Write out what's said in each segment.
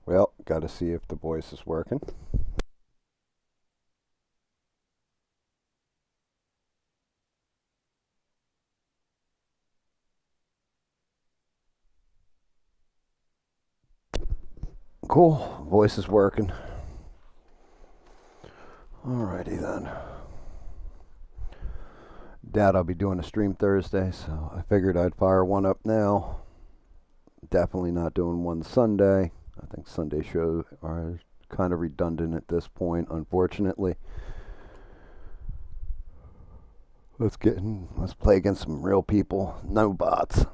Well, got to see if the voice is working. Cool. Voice is working. Alrighty then. Dad, I'll be doing a stream Thursday, so I figured I'd fire one up now. Definitely not doing one Sunday. I think Sunday shows are kind of redundant at this point, unfortunately. Let's play against some real people, no bots.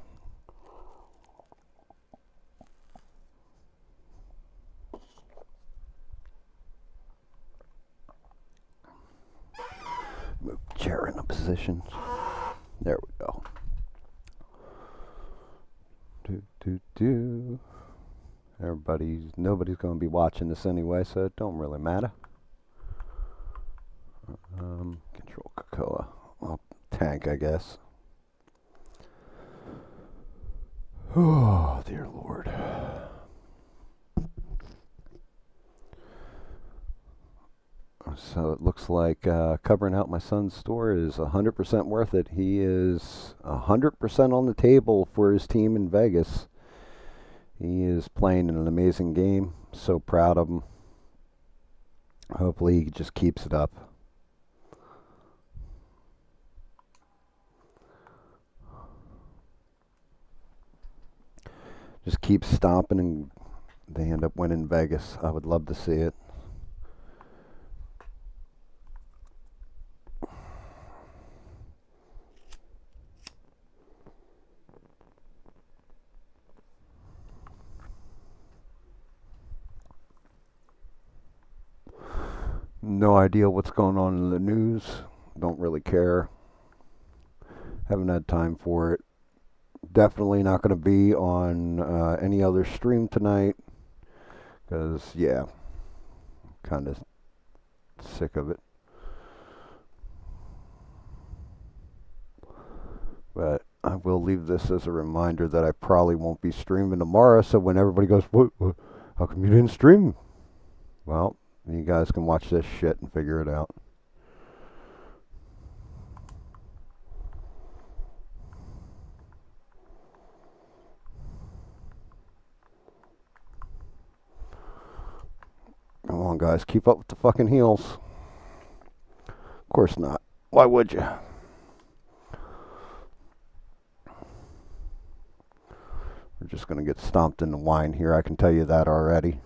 Move the chair into position. There we go. Do. Nobody's going to be watching this anyway, so it don't really matter. Control Cocoa. Well, tank, I guess. Oh, dear Lord. So it looks like covering out my son's store is 100% worth it. He is 100% on the table for his team in Vegas. He is playing an amazing game. So proud of him. Hopefully he just keeps it up. Just keep stomping and they end up winning Vegas. I would love to see it. No idea what's going on in the news. Don't really care. Haven't had time for it. Definitely not going to be on any other stream tonight. Because, yeah, kind of sick of it. But I will leave this as a reminder that I probably won't be streaming tomorrow. So when everybody goes, what? How come you didn't stream? Well, you guys can watch this shit and figure it out. Come on, guys. Keep up with the fucking heels. Of course not. Why would you? We're just going to get stomped in the wine here. I can tell you that already.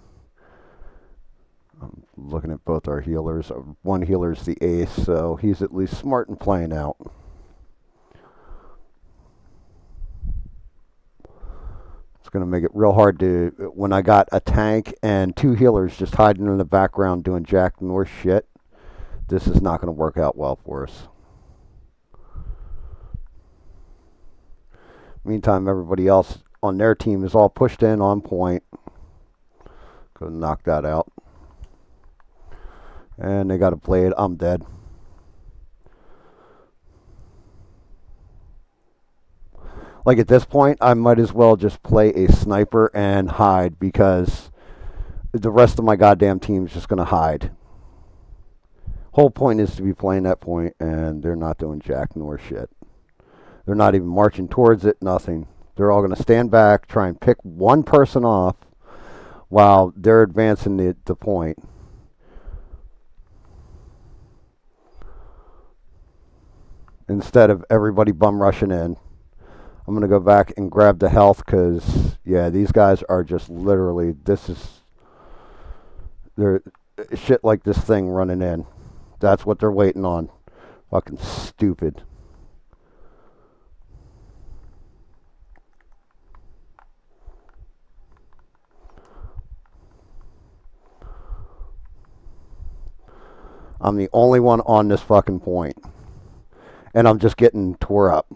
I'm looking at both our healers. One healer's the ace, so he's at least smart in playing out. It's going to make it real hard to, when I got a tank and two healers just hiding in the background doing jack north shit, this is not going to work out well for us. Meantime, everybody else on their team is all pushed in on point. Go knock that out. And they got a blade. I'm dead. Like at this point, I might as well just play a sniper and hide because the rest of my goddamn team is just going to hide. Whole point is to be playing that point, and they're not doing jack nor shit. They're not even marching towards it, nothing. They're all going to stand back, try and pick one person off while they're advancing the point. Instead of everybody bum rushing in. I'm going to go back and grab the health because, yeah, these guys are just literally, they're shit like this thing running in. That's what they're waiting on. Fucking stupid. I'm the only one on this fucking point. And I'm just getting tore up.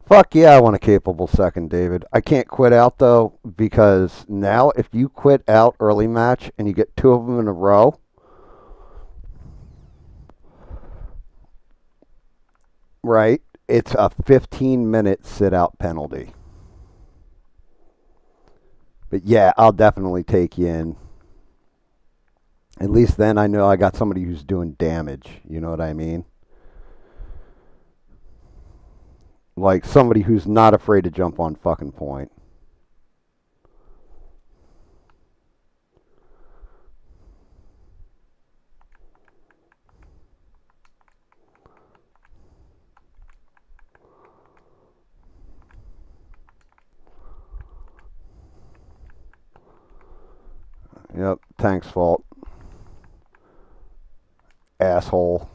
Fuck yeah, I want a capable second, David. I can't quit out though because now if you quit out early match and you get two of them in a row, right? It's a 15-minute sit out penalty. But yeah, I'll definitely take you in. At least then I know I got somebody who's doing damage. You know what I mean? Like somebody who's not afraid to jump on fucking point. Yep, tank's fault. Asshole.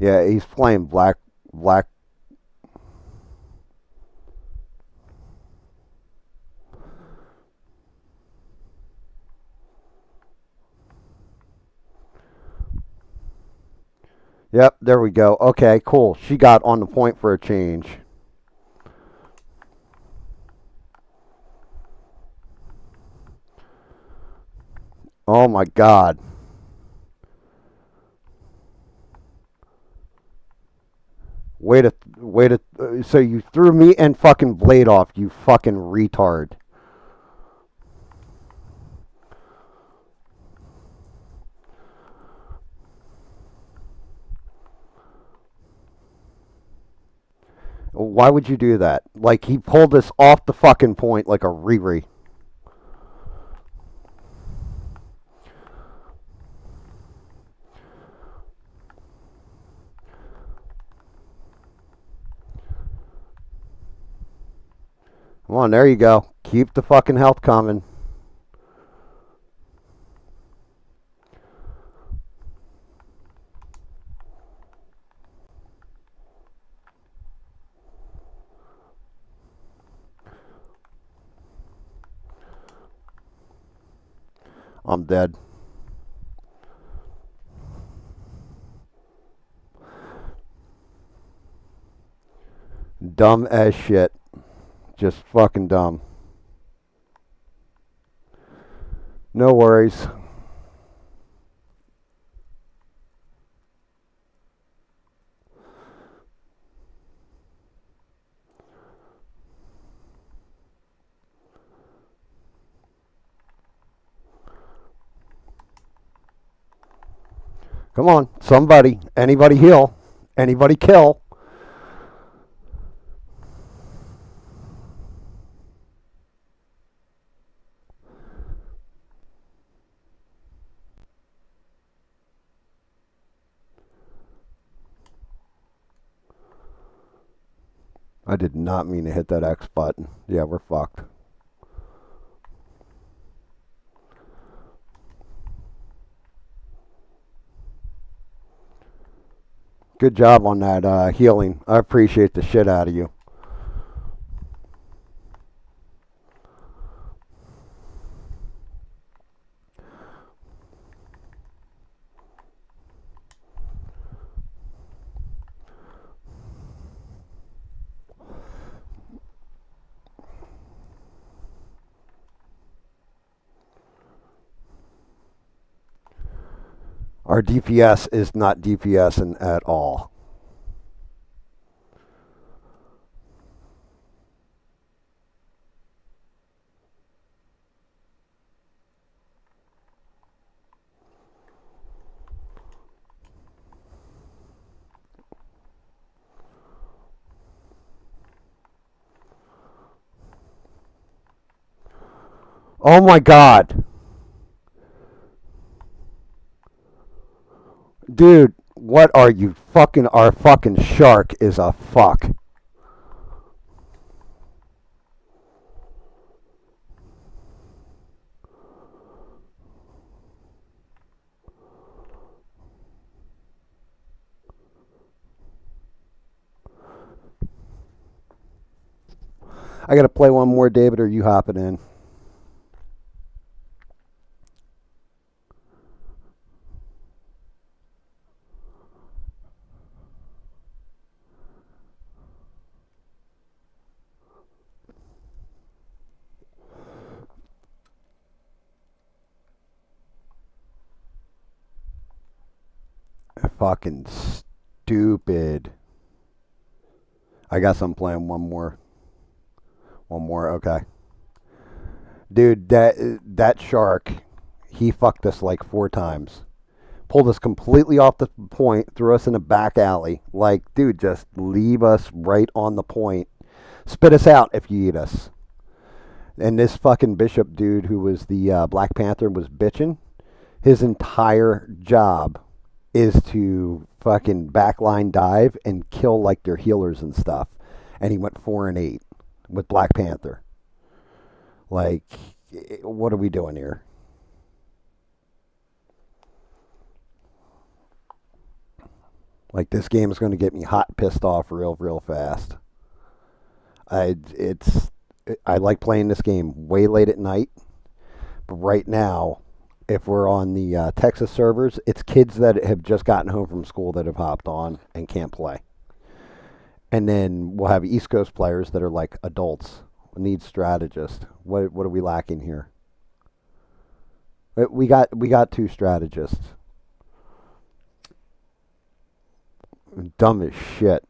Yeah, he's playing black. Yep, there we go. Okay, cool. She got on the point for a change. Oh my god. Wait a. So you threw me and fucking Blade off, you fucking retard. Why would you do that? Like he pulled us off the fucking point like a Riri. Come on, there you go. Keep the fucking health coming. I'm dead. Dumb as shit. Just fucking dumb. No worries. Come on, somebody. Anybody heal. Anybody kill. I did not mean to hit that X button. Yeah, we're fucked. Good job on that healing. I appreciate the shit out of you. Our DPS is not DPSing at all. Oh my god. Dude, what are you fucking? Our fucking shark is a fuck. I gotta play one more, David, or you hopping in? fucking stupid. I guess I'm playing one more. One more, okay. Dude, that shark, he fucked us like 4 times. Pulled us completely off the point, threw us in a back alley. Like, dude, just leave us right on the point. Spit us out if you eat us. And this fucking bishop dude who was the Black Panther was bitching. His entire job is to fucking backline dive and kill like their healers and stuff. And he went 4-8 with Black Panther. Like, what are we doing here? Like, this game is going to get me hot, pissed off real fast. It's I like playing this game way late at night, but right now, if we're on the Texas servers, it's kids that have just gotten home from school that have hopped on and can't play. And then we'll have East Coast players that are like adults, need strategists. What are we lacking here? We got 2 strategists. Dumb as shit.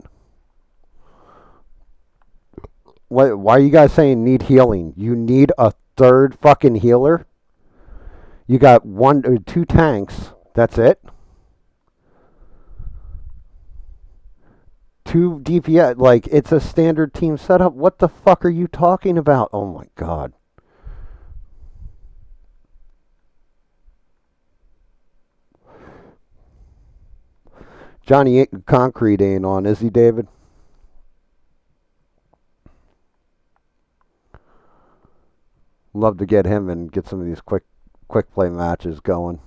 Why are you guys saying need healing? You need a third fucking healer? You got 1 or 2 tanks. That's it? 2 DPS. Like, it's a standard team setup. What the fuck are you talking about? Oh my god. Johnny Concrete ain't on, is he, David? Love to get him and get some of these quick play matches going.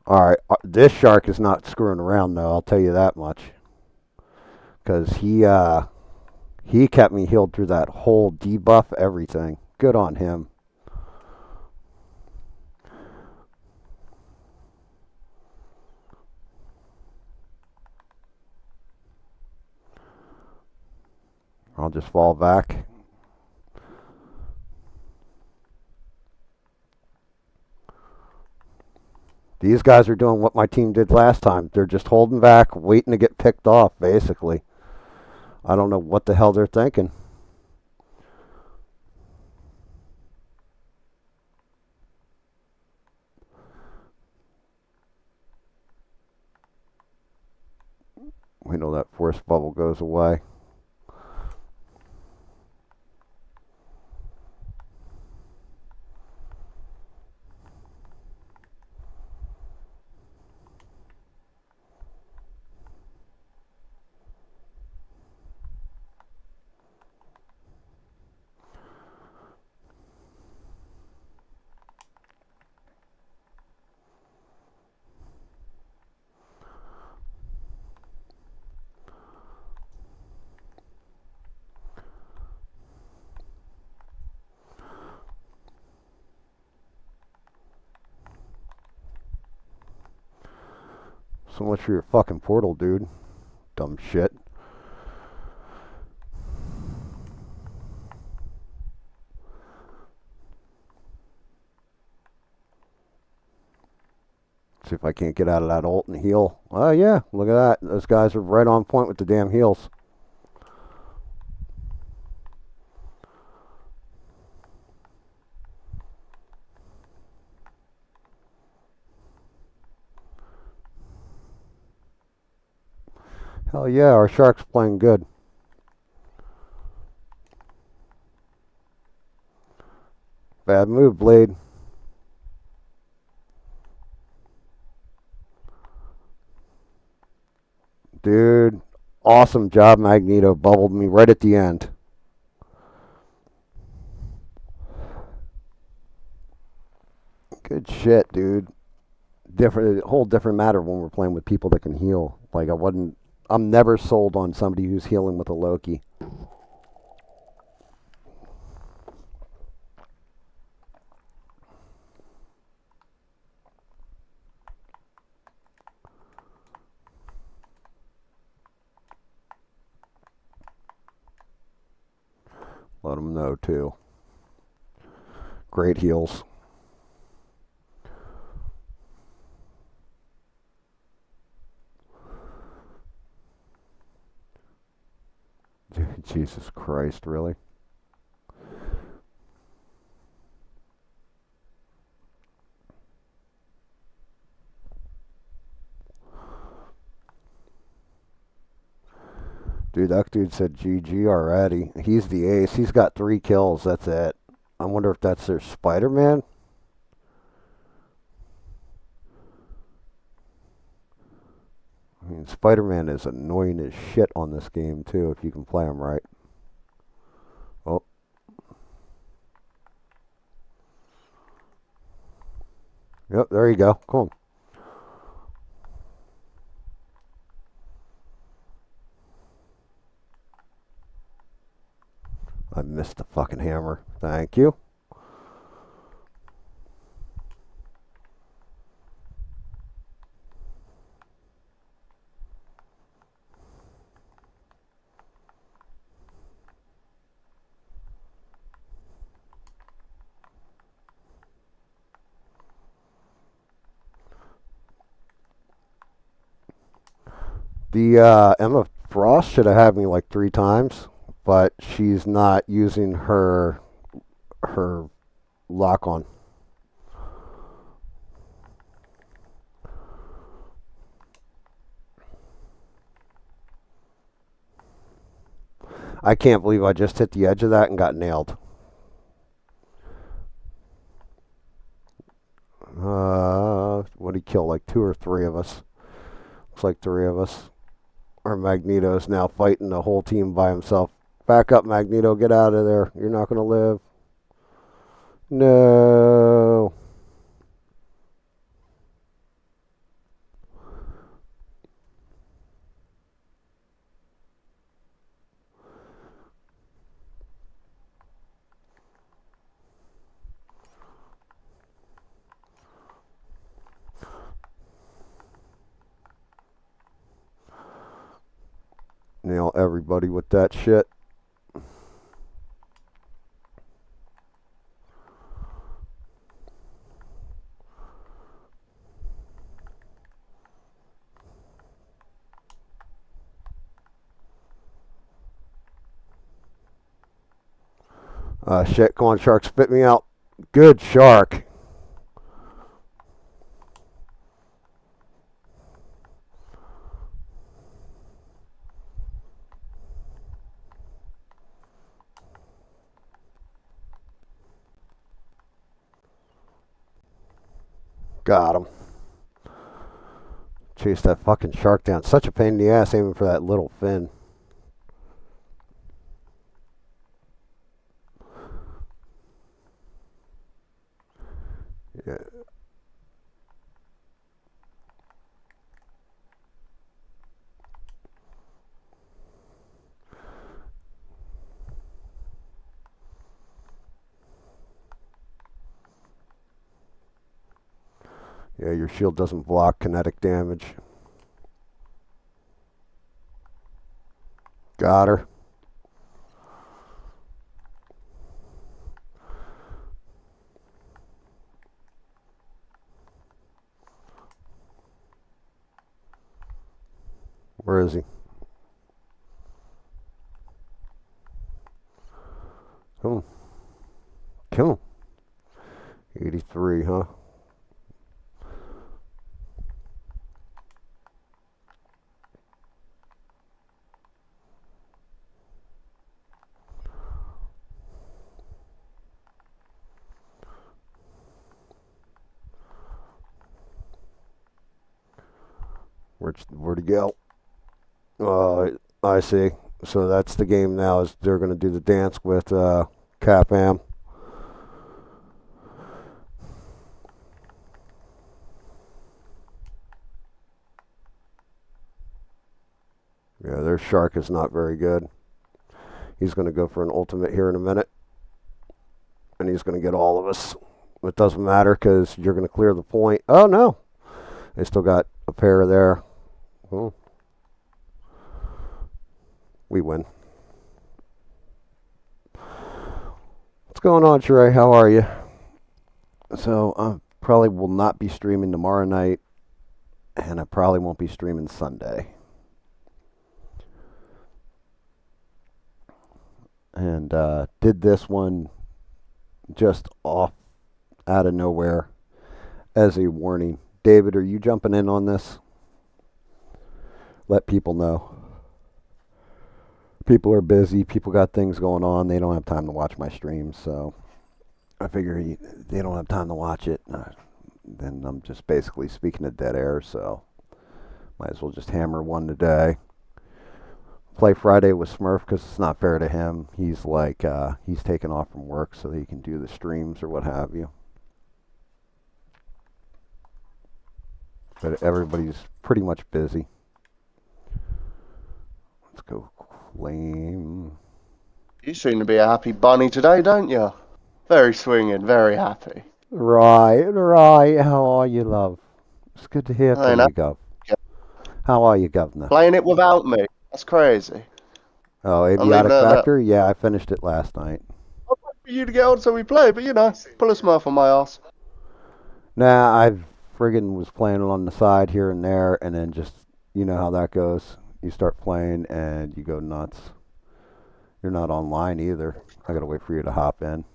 All right, this shark is not screwing around though. I'll tell you that much. Because he kept me healed through that whole debuff everything. Good on him. I'll just fall back. These guys are doing what my team did last time. They're just holding back, waiting to get picked off, basically. I don't know what the hell they're thinking. We know that force bubble goes away. So much for your fucking portal, dude. Dumb shit. See if I can't get out of that ult and heal. Oh, yeah. Look at that. Those guys are right on point with the damn heals. Hell yeah, our shark's playing good. Bad move, Blade. Dude, awesome job, Magneto. Bubbled me right at the end. Good shit, dude. Whole different matter when we're playing with people that can heal. Like, I'm never sold on somebody who's healing with a Loki. Let them know, too. Great heals. Jesus Christ, really? Dude, that dude said GG already. He's the ace. He's got 3 kills. That's it. I wonder if that's their Spider-Man. I mean, Spider-Man is annoying as shit on this game, too, if you can play him right. Oh. Yep, there you go. Come on. I missed the fucking hammer. Thank you. The Emma Frost should have had me like 3 times, but she's not using her lock on. I can't believe I just hit the edge of that and got nailed. What did he kill? Like 2 or 3 of us. Looks like 3 of us. Our Magneto's now fighting the whole team by himself. Back up, Magneto. Get out of there. You're not going to live. No. Nail everybody with that shit. Shit, come on, shark, spit me out. Good shark. Got him. Chase that fucking shark down. Such a pain in the ass aiming for that little fin. Yeah. Yeah, your shield doesn't block kinetic damage. Got her. Where is he? Come on. Kill him. 83, huh? Where'd he go? I see. So that's the game now. Is they're going to do the dance with Cap-Am. Yeah, their shark is not very good. He's going to go for an ultimate here in a minute. And he's going to get all of us. It doesn't matter because you're going to clear the point. Oh, no. They still got a pair there. Oh. We win. What's going on, Trey? How are you? So I probably will not be streaming tomorrow night, and I probably won't be streaming Sunday. And did this one just off out of nowhere as a warning. David, are you jumping in on this? Let people know. People are busy. People got things going on. They don't have time to watch my streams, so I figure they don't have time to watch it. Then I'm just basically speaking to dead air, so might as well just hammer one today. Play Friday with Smurf because it's not fair to him. He's like he's taken off from work so that he can do the streams or what have you. But everybody's pretty much busy. Let's go claim. You seem to be a happy bunny today, don't you? Very swinging, very happy. Right. How are you, love? It's good to hear I from know. you, Gov. How are you, Governor? Playing it without me. That's crazy. Oh, I'm leaving Aviatic it at that. Factor? Yeah, I finished it last night. I'll wait for you to get on so we play, but pull a smurf on my ass. Nah, I friggin' was playing on the side here and there, and then just, you know how that goes. You start playing and you go nuts. You're not online either. I gotta wait for you to hop in.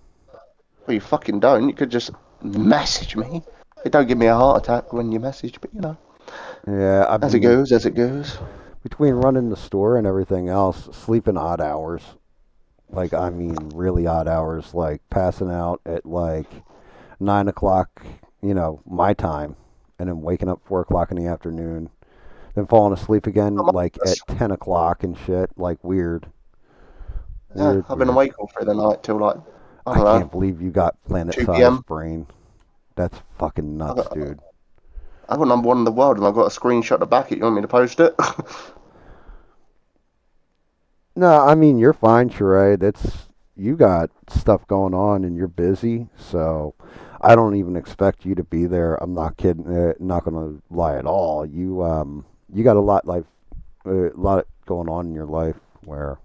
Well, you fucking don't. You could just message me. It don't give me a heart attack when you message, but Yeah, I've as it been goes, as it goes. between running the store and everything else, sleeping odd hours. Like, I mean, really odd hours. Like, passing out at like 9 o'clock, my time, and then waking up 4 o'clock in the afternoon, then falling asleep again like at 10 o'clock and shit. Like, weird. Yeah, Weird, I've been weird. awake all through the night till like, I I don't can't know, believe you got 2 p.m. planet-sized brain. That's fucking I nuts, got, dude. I got number one in the world and I've got a screenshot to back it. You want me to post it? No, I mean you're fine, Sheree. That's you got stuff going on and you're busy, so I don't even expect you to be there. I'm not kidding. Not gonna lie at all. You got a lot going on in your life where.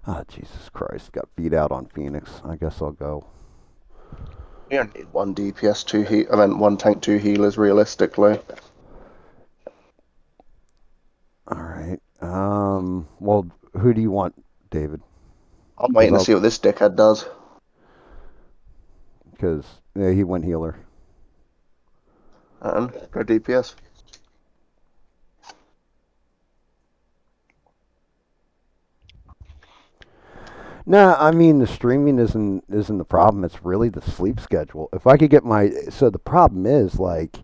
Ah, Jesus Christ, got beat out on Phoenix. I guess I'll go. We don't need one DPS, one tank, two healers, realistically. All right. Well, who do you want, David? I'm waiting to see what this dickhead does. Because yeah, he went healer. And go DPS. No, I mean the streaming isn't the problem. It's really the sleep schedule. If I could get the problem is like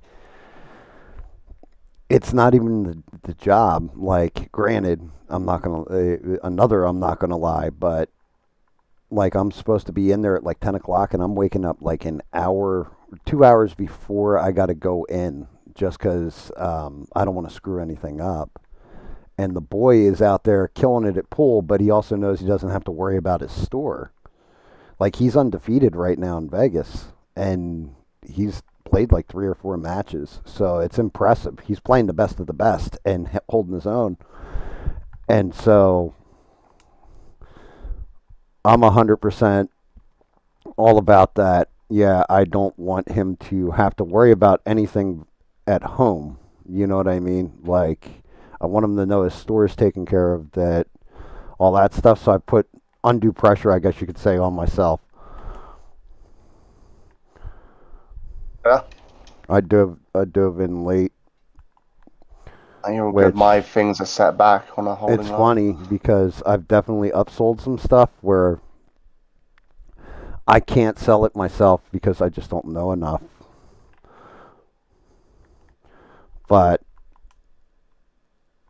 it's not even the job. Like, granted, I'm not gonna lie, but like I'm supposed to be in there at like 10 o'clock, and I'm waking up like an hour, 2 hours before I got to go in, just because I don't want to screw anything up. And the boy is out there killing it at pool, but he also knows he doesn't have to worry about his store. Like, he's undefeated right now in Vegas, and he's played like 3 or 4 matches, so it's impressive. He's playing the best of the best and holding his own. And so I'm 100% all about that. Yeah, I don't want him to have to worry about anything at home. You know what I mean? Like, I want him to know his store is taken care of, that all that stuff. So I put undue pressure, I guess you could say, on myself. Yeah. I dove in late. And you're good. My things are set back on a holding It's line. funny because I've definitely upsold some stuff where I can't sell it myself because I just don't know enough. But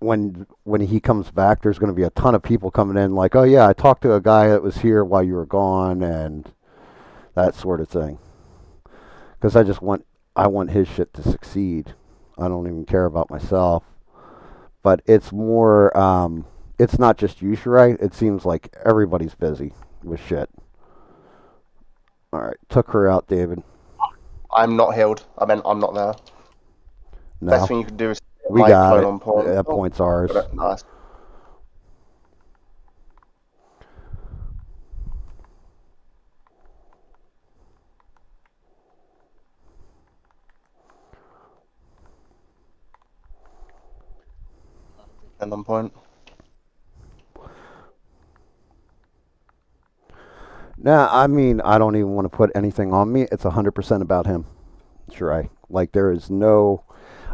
when he comes back, there's going to be a ton of people coming in like, oh yeah, I talked to a guy that was here while you were gone and that sort of thing. Because I want his shit to succeed. I don't even care about myself. But it's more, it's not just you, Sheree. It seems like everybody's busy with shit. All right, took her out, David. I'm not healed. I mean, I'm not there. No, Best thing you can do is we my got clone it. on point. That point's ours. Nice. at one point. Nah, I mean, I don't even want to put anything on me. It's 100% about him. Sure, like there is no,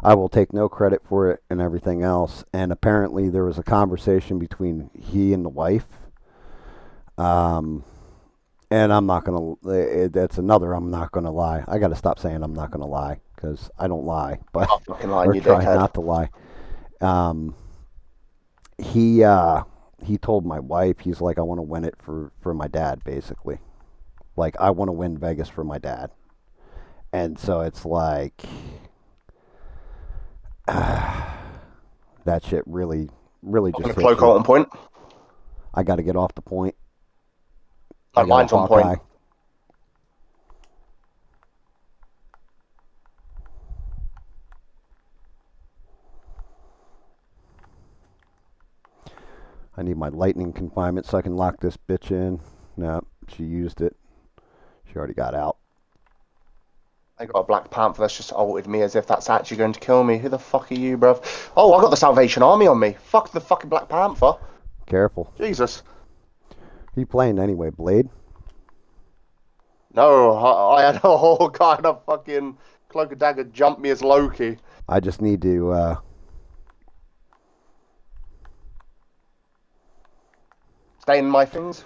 I will take no credit for it and everything else. And apparently, there was a conversation between he and the wife. Um, and I'm not gonna. That's another. I'm not gonna lie. I got to stop saying I'm not gonna lie because I don't lie, but I'm fucking lying, or you try dickhead. not to lie. Um, he told my wife, he's like, I want to win it for my dad, basically. Like I want to win Vegas for my dad, and so it's like that shit really I'm just gonna hits cloak you. out on point. I got to get off the point. I No, got a mine's on point. Hawkeye. I need my lightning confinement so I can lock this bitch in. No, she used it. She already got out. I got a Black Panther that's just ulted me as if that's actually going to kill me. Who the fuck are you, bruv? Oh, I got the Salvation Army on me. Fuck the fucking Black Panther. Careful. Jesus. He playing anyway, Blade. No, I had a whole kind of fucking Cloak and Dagger jump me as Loki. I just need to Stay in my things.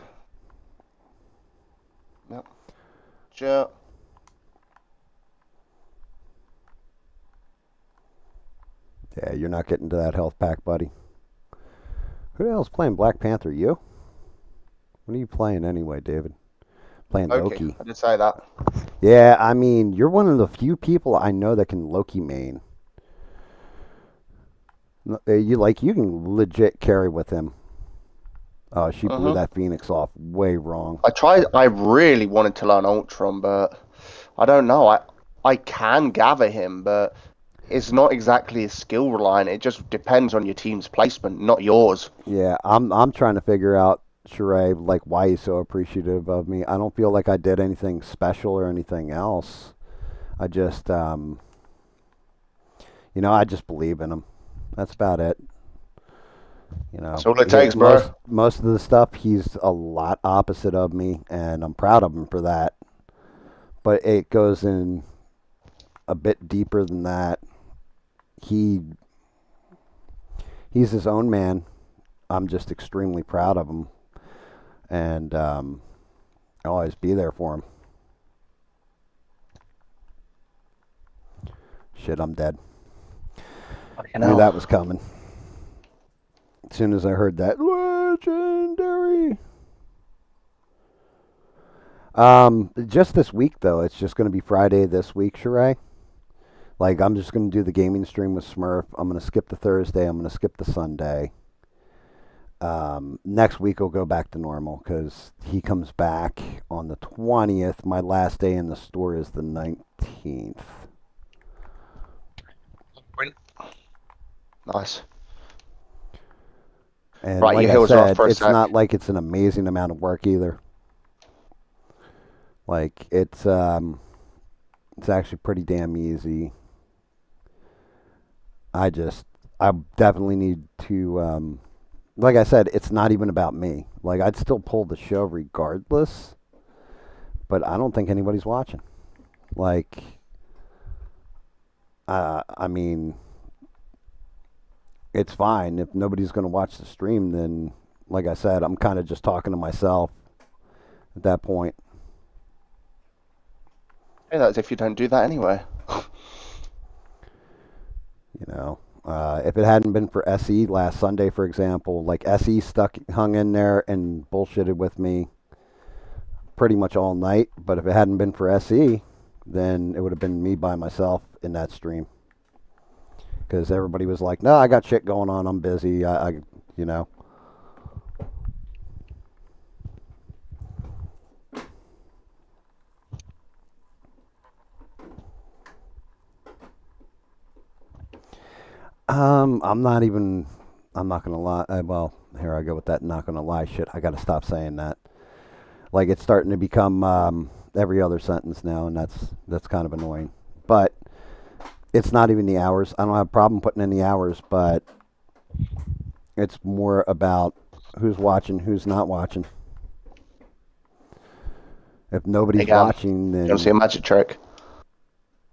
Yep. Sure. yeah, you're not getting to that health pack, buddy. Who the hell's playing Black Panther? You? What are you playing anyway, David? Playing Loki. Loki. I did say that. Yeah, I mean, you're one of the few people I know that can Loki main. You can legit carry with him. Oh, she blew Mm-hmm. that Phoenix off way wrong. I tried. I really wanted to learn Ultron, but I don't know. I can gather him, but it's not exactly a skill reliant. It just depends on your team's placement, not yours. Yeah, I'm trying to figure out Sheree, like why he's so appreciative of me. I don't feel like I did anything special or anything else. I just I just believe in him. That's about it. That's all it takes, bro. Most of the stuff he's a lot opposite of me, and I'm proud of him for that. But it goes in a bit deeper than that. He he's his own man. I'm just extremely proud of him, and I'll always be there for him. Shit, I'm dead. Fucking Knew hell. that was coming. As soon as I heard that legendary. Just this week though, it's just going to be Friday this week, Sheree. Like I'm just going to do the gaming stream with Smurf. I'm going to skip the Thursday. I'm going to skip the Sunday. Next week will go back to normal because he comes back on the 20th. My last day in the store is the 19th. Nice. And Right, like your I heels are off said, for a it's sec. not like it's an amazing amount of work either. Like it's actually pretty damn easy. I definitely need to like I said, it's not even about me. Like I'd still pull the show regardless, but I don't think anybody's watching. Like I mean, it's fine if nobody's going to watch the stream. Then, like I said, I'm kind of just talking to myself at that point. Hey, that's if you don't do that anyway. You know, if it hadn't been for SE last Sunday, for example, like SE hung in there and bullshitted with me pretty much all night. But if it hadn't been for SE, then it would have been me by myself in that stream because everybody was like, "No, I got shit going on. I'm busy. I you know." I'm not even. I'm not gonna lie. Well, here I go with that. Not gonna lie shit. I gotta stop saying that. Like it's starting to become every other sentence now, and that's kind of annoying. But it's not even the hours. I don't have a problem putting in the hours, but It's more about who's watching, who's not watching. If Hey, nobody's Gam, you watching, want to see then a magic trick?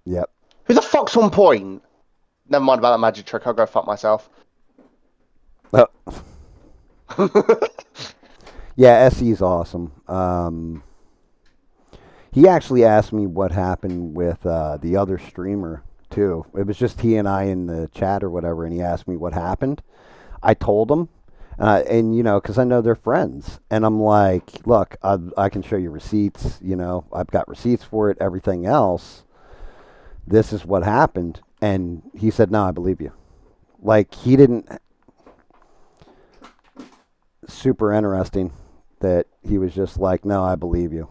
yep. Who the fuck's on point? Never mind about that magic trick. I'll go fuck myself. Oh, yeah, SE's awesome. He actually asked me what happened with the other streamer too. It was just he and I in the chat or whatever, and he asked me what happened. I told him, and you know, because I know they're friends, and I'm like, look, I can show you receipts. You know, I've got receipts for it. Everything else, this is what happened, and he said, no, I believe you. Like he didn't. Super interesting that he was just like, no, I believe you.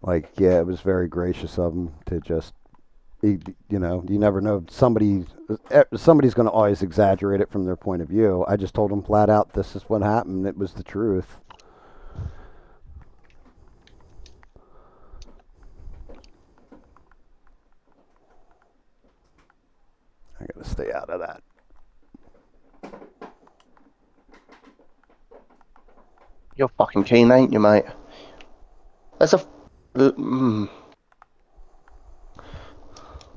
Like, yeah, it was very gracious of him to just, you know, you never know. Somebody's going to always exaggerate it from their point of view. I just told him flat out, this is what happened. It was the truth. I got to stay out of that. You're fucking keen, ain't you, mate? That's a. Mm,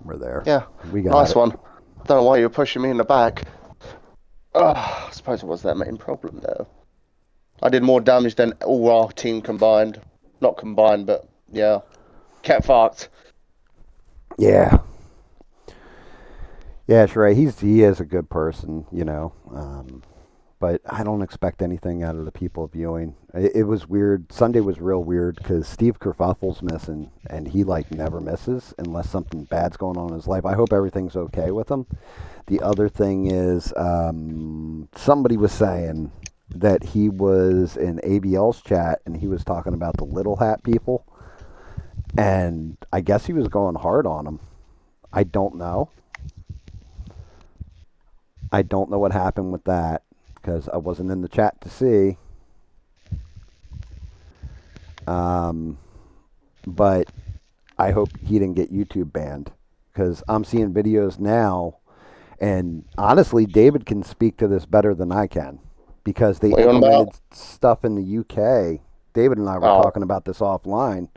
We're there. yeah, We got nice it. one. I don't know why you were pushing me in the back. I suppose it was their main problem, though. I did more damage than all our team combined. Not combined, but yeah. Kept fucked. Yeah. Yeah, Shrey, he is a good person, you know. But I don't expect anything out of the people viewing. It was weird. Sunday was real weird because Steve Kerfuffle's missing, and he like never misses unless something bad's going on in his life. I hope everything's okay with him. The other thing is, somebody was saying that he was in ABL's chat and he was talking about the little hat people, and I guess he was going hard on them. I don't know. I don't know what happened with that because I wasn't in the chat to see. Um, but I hope he didn't get YouTube banned because I'm seeing videos now, and honestly, David can speak to this better than I can because they What are you on about? implemented stuff in the UK. David and I were Oh, talking about this offline.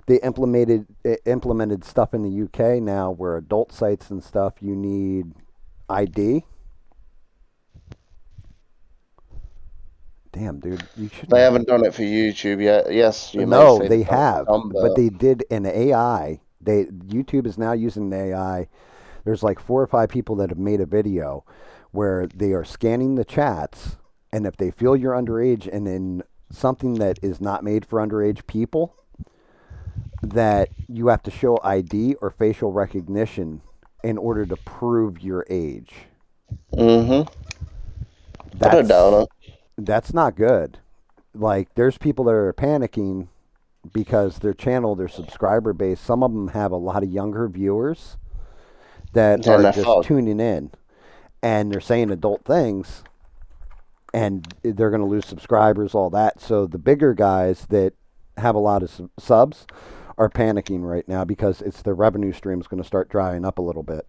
They implemented stuff in the UK now where adult sites and stuff you need ID. Damn, dude, you they shouldn't. haven't done it for YouTube yet. Yes, you may No, say they they've done it for have, some, but but they did an AI. They YouTube is now using an AI. There's like 4 or 5 people that have made a video where they are scanning the chats, and if they feel you're underage and in something that is not made for underage people, that you have to show ID or facial recognition in order to prove your age. mm-hmm. I don't doubt That's it. that's not good. Like there's people that are panicking because their channel, their subscriber base, some of them have a lot of younger viewers that Then are they're just fucked. tuning in and they're saying adult things and they're going to lose subscribers, all that. So the bigger guys that have a lot of subs are panicking right now because it's their revenue stream is going to start drying up a little bit.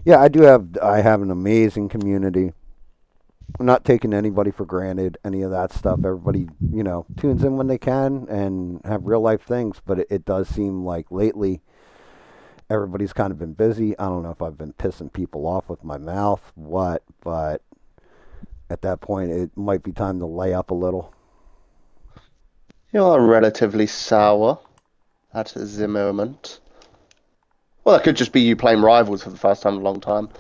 Yeah, I have an amazing community. I'm not taking anybody for granted, any of that stuff. Everybody, you know, tunes in when they can and have real life things, but it does seem like lately everybody's kind of been busy. I don't know if I've been pissing people off with my mouth, what, but at that point it might be time to lay up a little. You are relatively sour at the moment. Well, that could just be you playing Rivals for the first time in a long time.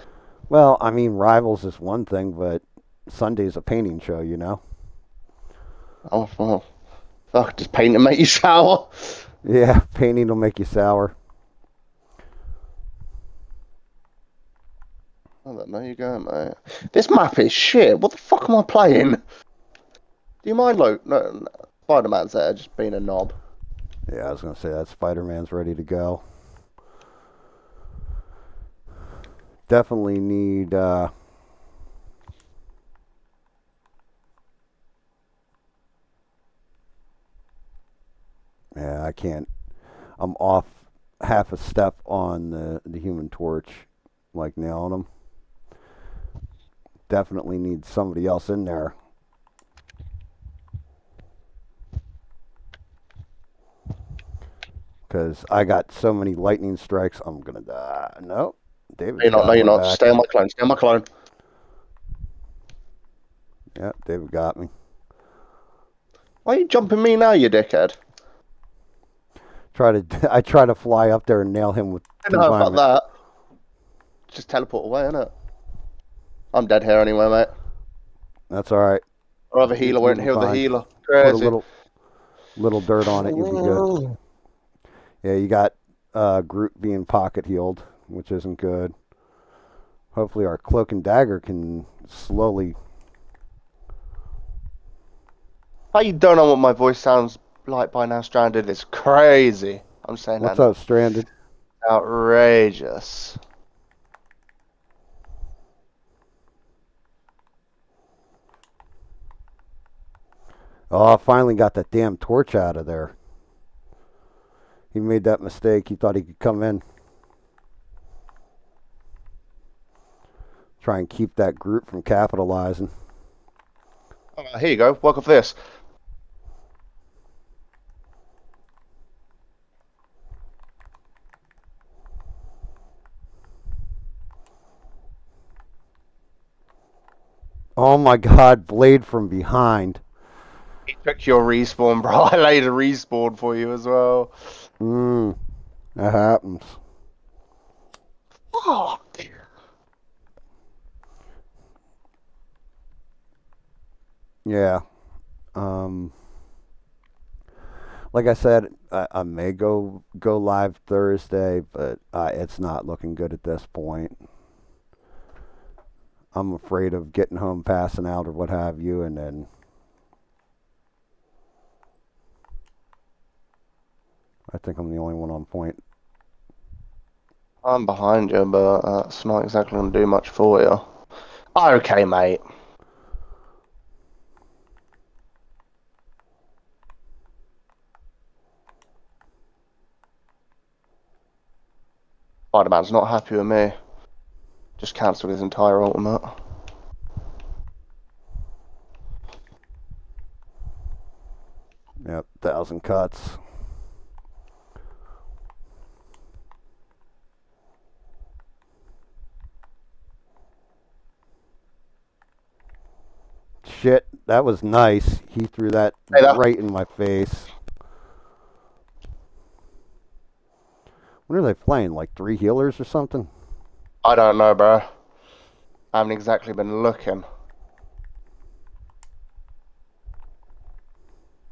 Well, I mean, Rivals is one thing, but Sunday's a painting show, you know? Oh, well, fuck, does painting make you sour? Yeah, painting will make you sour. Oh, there you go, mate. This map is shit. What the fuck am I playing? Do you mind, Luke? No, Spider-Man's there, just being a knob. Yeah, I was going to say that Spider-Man's ready to go. Definitely need can't. I'm off half a step on the Human Torch, like nailing him. Definitely need somebody else in there. Because I got so many lightning strikes, I'm going to die. No, David's No, got you're my not. back. Stay on my clone. Stay on my clone. Yeah, David got me. Why are you jumping me now, you dickhead? I try to fly up there and nail him with No, fuck confinement. that. Just teleport away, innit? I'm dead here anyway, mate. That's all right. Or other healer You'll won't be heal the fine. healer. Put a Crazy. little dirt on it, you'll be good. Yeah, you got Groot being pocket healed, which isn't good. Hopefully our cloak and dagger can slowly. How you don't know what my voice sounds like by now, Stranded? It's crazy. I'm saying that What's now. up, Stranded? Outrageous. Oh, I finally got that damn torch out of there. He made that mistake. He thought he could come in. Try and keep that Groot from capitalizing. Oh, here you go. Welcome for this. Oh my god, blade from behind. He took your respawn, bro. I laid a respawn for you as well. That happens. Fuck. Yeah. Like I said, I may go live Thursday, but it's not looking good at this point. I'm afraid of getting home, passing out, or what have you, and then I think I'm the only one on point. I'm behind you, but that's not exactly going to do much for you. Okay, mate. Spider-Man's not happy with me. Just cancelled his entire ultimate. Yep, 1,000 cuts. Shit, that was nice. He threw that Hey there. right in my face. What are they playing? Like 3 healers or something? I don't know, bro. I haven't exactly been looking.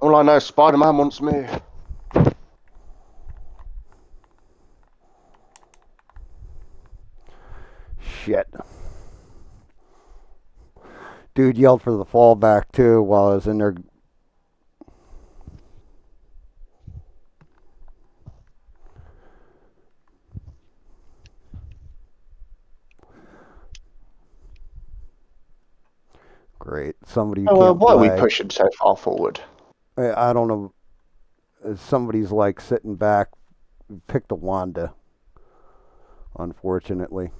All I know is Spider-Man wants me. Shit. Dude yelled for the fallback too while I was in there. Great. Somebody who Oh, can't why are we play. pushing so far forward? I don't know. Somebody's like sitting back. Picked a Wanda, unfortunately.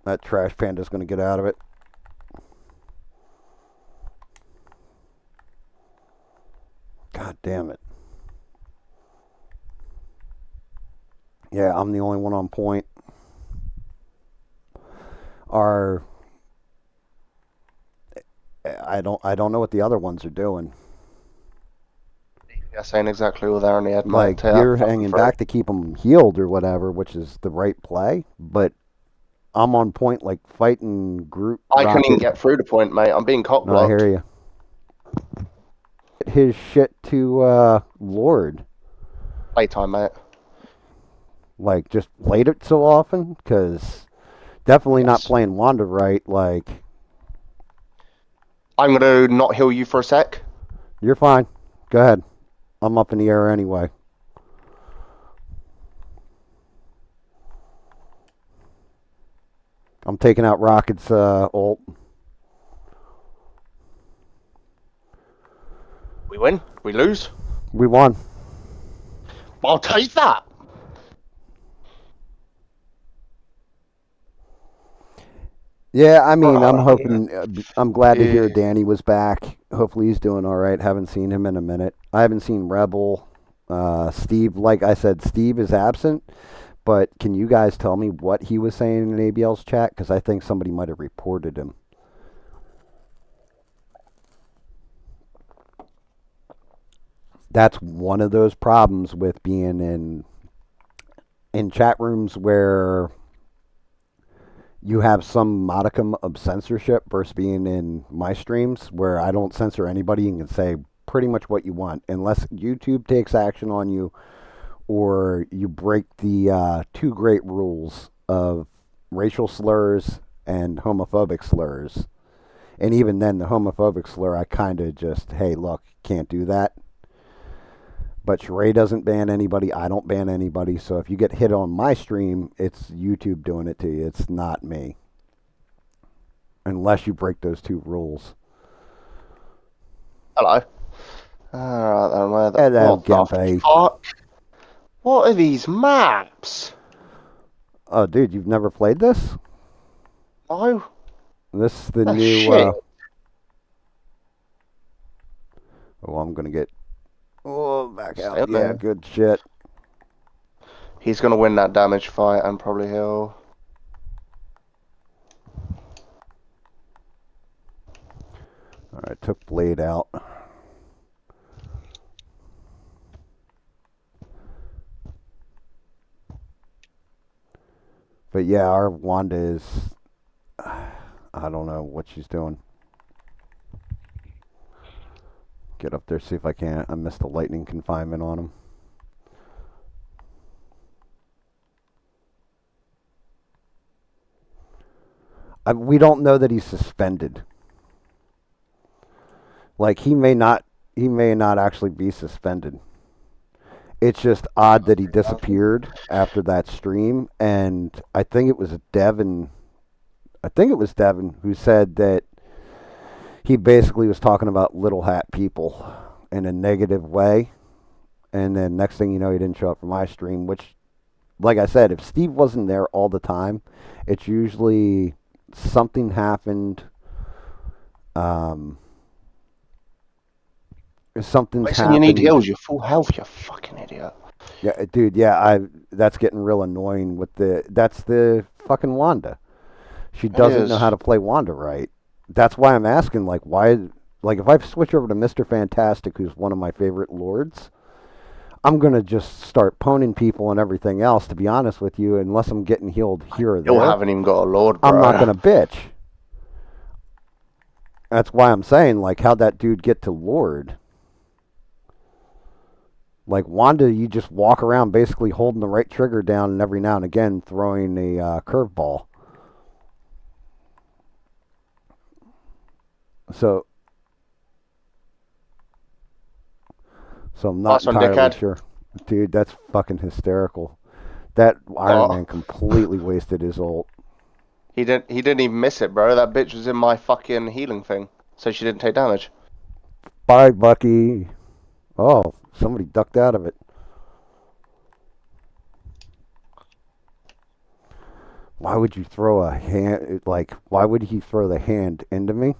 That trash panda's going to get out of it. God damn it. Yeah, I'm the only one on point. I don't know what the other ones are doing. Yeah, saying exactly what they're on the head, mate. Like you're hanging back to keep them healed or whatever, which is the right play, but I'm on point like fighting Groot. I couldn't even Rocket. get through the point, mate. I'm being cock No, I blocked. hear you. His shit to Lord. Playtime, mate. Like just played it so often because definitely not Yes. playing Wanda right. Like I'm gonna not heal you for a sec. you're fine. Go ahead. I'm up in the air anyway. I'm taking out Rocket's ult. We win. We lose. We won. I'll take that. Yeah, I mean, I'm hoping. I'm glad to hear Yeah. Danny was back. Hopefully, he's doing all right. Haven't seen him in a minute. I haven't seen Rebel. Steve, like I said, Steve is absent. But can you guys tell me what he was saying in ABL's chat? Because I think somebody might have reported him. That's one of those problems with being in chat rooms where you have some modicum of censorship versus being in my streams where I don't censor anybody and can say pretty much what you want unless YouTube takes action on you or you break the two great rules of racial slurs and homophobic slurs. And even then, the homophobic slur, I kind of just, hey, look, can't do that. But Sheree doesn't ban anybody. I don't ban anybody. So if you get hit on my stream, it's YouTube doing it to you. It's not me. Unless you break those two rules. Hello. Alright then, where the Hello, what the Genpei. fuck? What are these maps? Oh, dude, you've never played this? No, This is the that's new. shit. Oh, I'm gonna get. Oh, back Stay out. up Yeah, there. good shit. He's gonna win that damage fight and probably he'll. All right, took Blade out. But yeah, our Wanda is. I don't know what she's doing. Get up there, see if I can. I missed the lightning confinement on him. We don't know that he's suspended. Like he may not actually be suspended. It's just odd that he disappeared after that stream, and I think it was Devin. I think it was Devin who said that he basically was talking about little hat people in a negative way, and then next thing you know, he didn't show up for my stream. Which, like I said, if Steve wasn't there all the time, it's usually something happened. Something's Listen, you need happened. heals. You're full health. You fucking idiot. Yeah, dude. Yeah, I. That's getting real annoying with the. That's the fucking Wanda. She It doesn't know how is. to play Wanda right. That's why I'm asking. Like, why? Like, if I switch over to Mister Fantastic, who's one of my favorite lords, I'm gonna just start poning people and everything else. To be honest with you, unless I'm getting healed here or You there, haven't even got a lord, I'm not bro. gonna bitch. That's why I'm saying, like, how'd that dude get to Lord? Like Wanda, you just walk around basically holding the right trigger down and every now and again throwing a curveball. So, so I'm not Nice one, entirely dickhead. sure. Dude, that's fucking hysterical. That Iron What? Man completely wasted his ult. He didn't even miss it, bro. That bitch was in my fucking healing thing, so she didn't take damage. Bye, Bucky. Oh, somebody ducked out of it. Why would you throw a hand? Like, why would he throw the hand into me?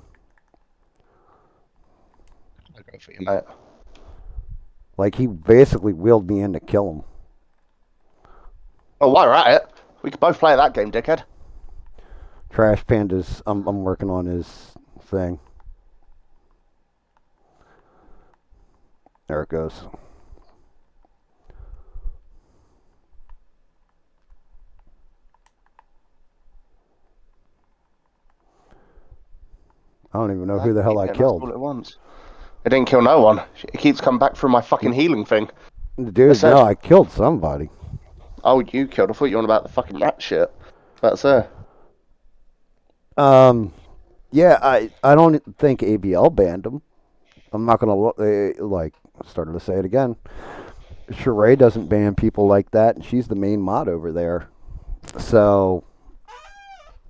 I go for you, mate. Like, he basically wheeled me in to kill him. Oh, while we're at it, we could both play that game, dickhead. Trash Panda's. I'm working on his thing. There it goes. I don't even know who That the hell keep I hitting us killed. all at once. It didn't kill no one. It keeps coming back through my fucking healing thing. I Dude, no, said, I killed somebody. oh, you killed. I thought you were on about the fucking rat shit. That's it. Yeah, I don't think ABL banned him. I'm not gonna like started to say it again. Sheree doesn't ban people like that, and she's the main mod over there. So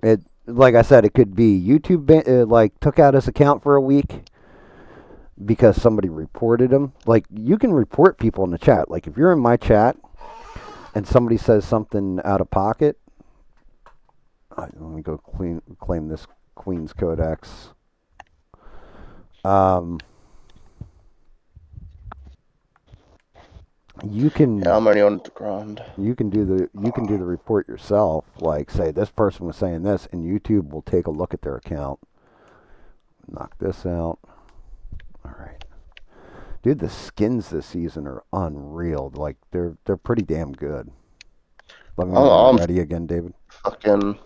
It, like I said, it could be YouTube like took out his account for a week because somebody reported him. Like you can report people in the chat. Like if you're in my chat and somebody says something out of pocket, let me go claim this Queen's Codex. Um, you Yeah, can I'm only on the ground. you can do the report yourself. Like say this person was saying this, and YouTube will take a look at their account. Knock this out. All right. Dude, the skins this season are unreal. Like they're pretty damn good. Let me know when you're I'm ready again, David. fucking.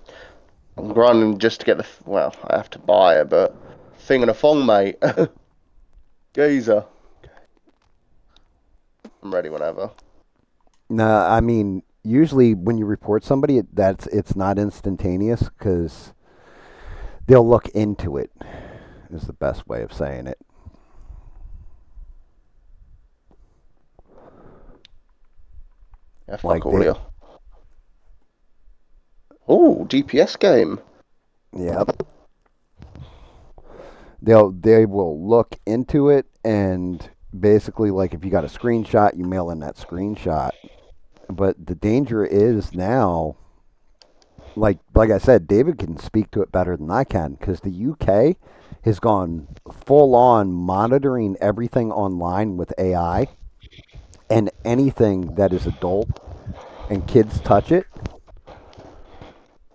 I'm grinding just to get the. Well, I have to buy it, but thing and a thong, mate. Geezer. I'm ready whenever. No, I mean usually when you report somebody, it's not instantaneous because they'll look into it. Is the best way of saying it. Yeah, fuck Like all they, you. Oh, DPS game. yeah, they will look into it and basically like if you got a screenshot, you mail in that screenshot. But the danger is now, like I said, David can speak to it better than I can because the UK has gone full on monitoring everything online with AI, and anything that is adult and kids touch it,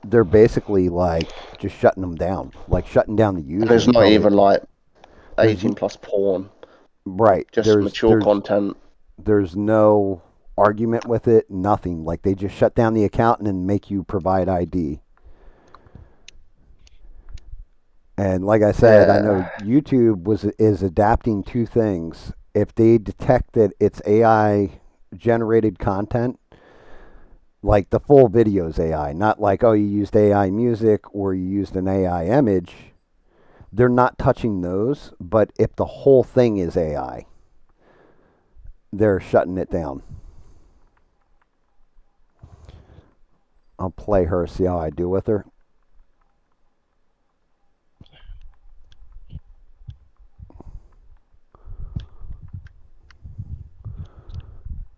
they're basically like just shutting them down, like shutting down the And there's user not until they even like there's 18 plus porn, right just mature content. there's no argument with it, nothing. Like they just shut down the account and then make you provide ID. And like I said, I know Yeah. YouTube is adapting two things. If they detect that it's AI generated content, like the full video is AI, not like oh you used AI music or you used an AI image, they're not touching those. But if the whole thing is AI, they're shutting it down. I'll play her, see how I do with her.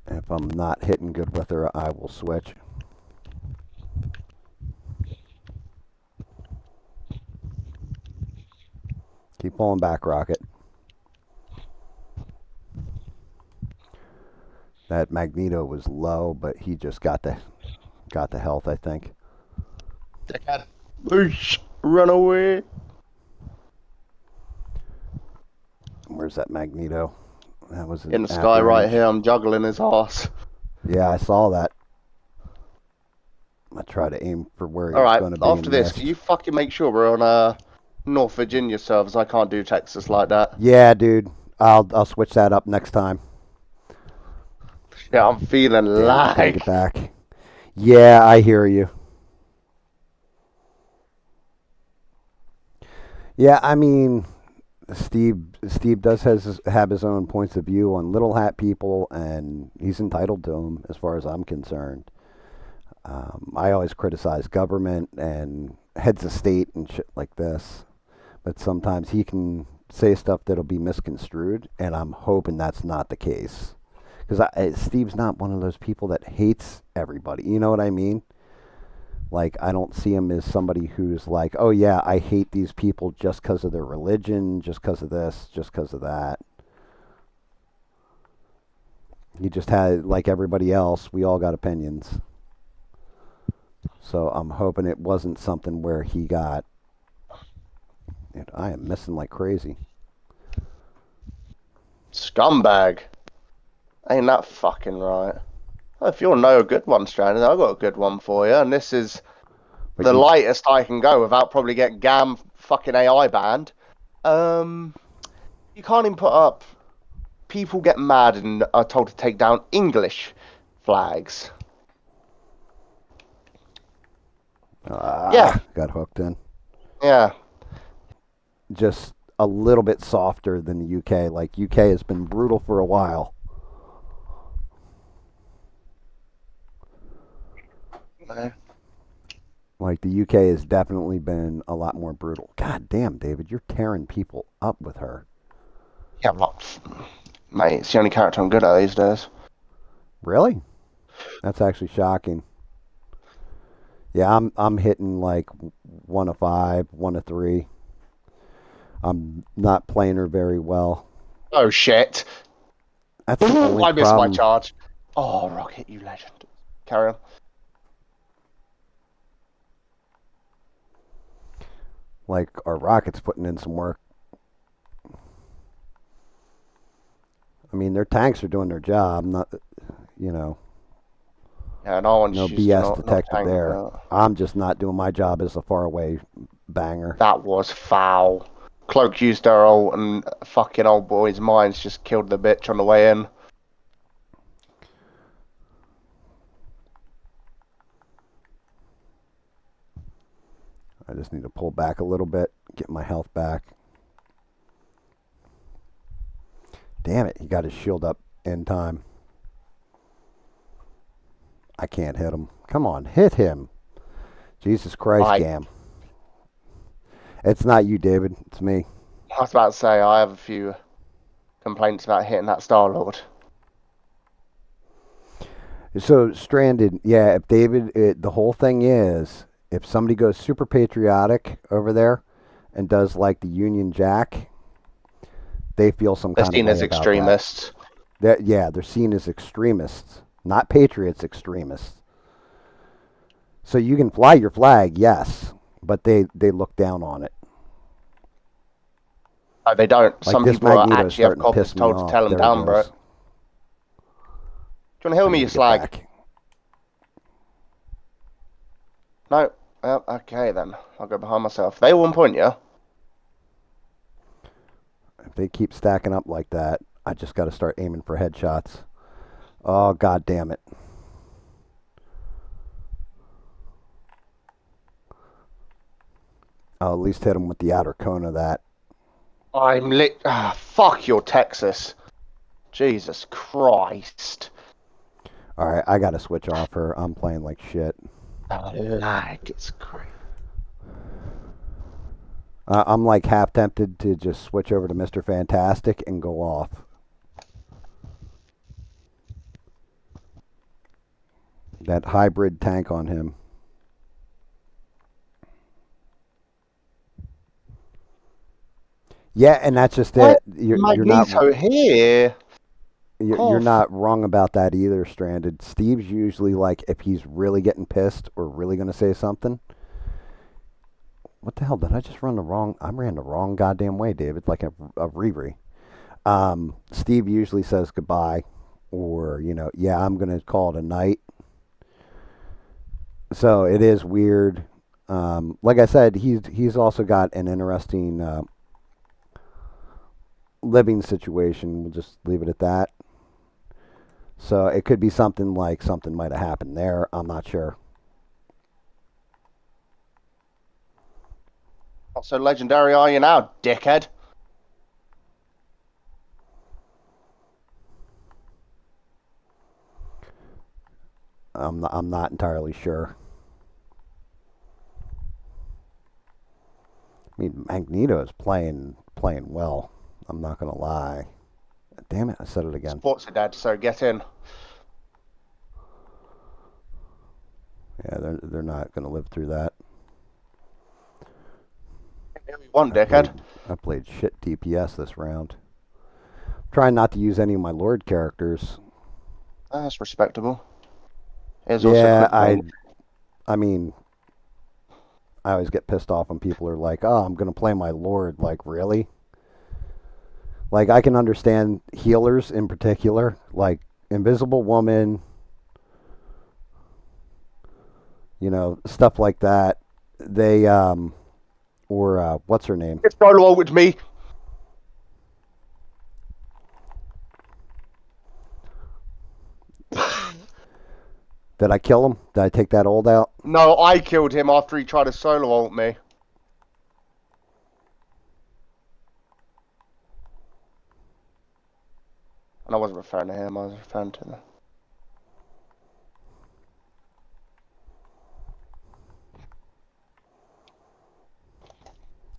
If I'm not hitting good with her, I will switch. Keep pulling back, Rocket. That Magneto was low, but he just got the health, I think. Dickhead. Boosh. Run away. Where's that Magneto? That was In an the at sky right range. here, I'm juggling his ass. Yeah, I saw that. I try to aim for where he was Alright, going to be after and this, can missed. you fucking make sure we're on North Virginia servers? I can't do Texas like that. Yeah, dude. I'll switch that up next time. Yeah, I'm feeling Damn, I couldn't lag. get back. Yeah, I hear you. Yeah, I mean, Steve does have his own points of view on little hat people, and he's entitled to them as far as I'm concerned. I always criticize government and heads of state and shit like this, but sometimes he can say stuff that'll be misconstrued, and I'm hoping that's not the case. Because Steve's not one of those people that hates everybody. You know what I mean? Like, I don't see him as somebody who's like, oh, yeah, I hate these people just because of their religion, just because of this, just because of that. He just had, like everybody else, we all got opinions. So I'm hoping it wasn't something where he got. Dude, I am missing like crazy. Scumbag. Ain't that fucking right? Well, if you want to know a good one, Stranded, I've got a good one for you, and this is But the lightest I can go without probably getting GAM fucking AI banned. You can't even put up. People get mad and are told to take down English flags. Yeah, got hooked in. yeah. Just a little bit softer than the UK. Like UK has been brutal for a while. Like the UK has definitely been a lot more brutal. God damn, David, you're tearing people up with her. Yeah, mate, it's the only character I'm good at these days. Really? That's actually shocking. Yeah, I'm hitting like 1 of 5, 1 of 3. I'm not playing her very well. Oh shit! That's the only I missed my problem. charge. Oh, Rocket, you legend. Carry on. Like our Rockets putting in some work. I mean, their tanks are doing their job. Not, you know, Yeah, no one's no choosing BS not detected tank there. that. I'm just not doing my job as a faraway banger. That was foul. Cloak used her ult and fucking old boy's mines just killed the bitch on the way in. I just need to pull back a little bit, get my health back. Damn it, he got his shield up in time. I can't hit him. Come on, hit him. Jesus Christ, I, GAM. It's not you, David. It's me. I was about to say, I have a few complaints about hitting that Star Lord. So, Stranded, yeah, if David, the whole thing is, if somebody goes super patriotic over there and does like the Union Jack, they feel some They're kind of seen way as about that. extremists. Yeah, they're seen as extremists, not patriots, extremists. So you can fly your flag, yes, but they look down on it. No, they don't. Like Some this people Magneto is actually have starting to coppers piss me told to off. tell them There he down, bro. goes. Do you want to heal I me, need you to get slag? back. No? Okay, then. I'll go behind myself. They 1 point, yeah? If they keep stacking up like that, I just got to start aiming for headshots. Oh, god damn it. I'll at least hit him with the outer cone of that. I'm lit. Ah, fuck your Texas. Jesus Christ. All right, I got to switch off her. I'm playing like shit. Lag, it's crazy. I'm like half tempted to just switch over to Mr. Fantastic and go off. That hybrid tank on him. Yeah, and that's just Why it. You're not Magneto here? you're Cough. not wrong about that either, Stranded. Steve's usually like if he's really getting pissed or really going to say something. What the hell did I just run the wrong? I ran the wrong goddamn way, David. Like a Riri. Steve usually says goodbye, or yeah, I'm going to call it a night. So it is weird. Like I said, he's also got an interesting living situation. We'll just leave it at that. So it could be something like something might have happened there. I'm not sure. Not so legendary are you now, dickhead? I'm not entirely sure. I mean, Magneto is playing well. I'm not gonna lie. Damn it, I said it again. Sports are dead, so get in. Yeah, they're not gonna live through that. One I dickhead. played I played shit DPS this round. Trying not to use any of my Lord characters. That's respectable. Here's also Yeah, quick range. I mean, I always get pissed off when people are like, "Oh, I'm gonna play my Lord." Like, really? Like, I can understand healers in particular, like Invisible Woman, stuff like that. They or what's her name? It's solo with me. Did I kill him? Did I take that old out? No, I killed him after he tried to solo ult me. And I wasn't referring to him, I was referring to the...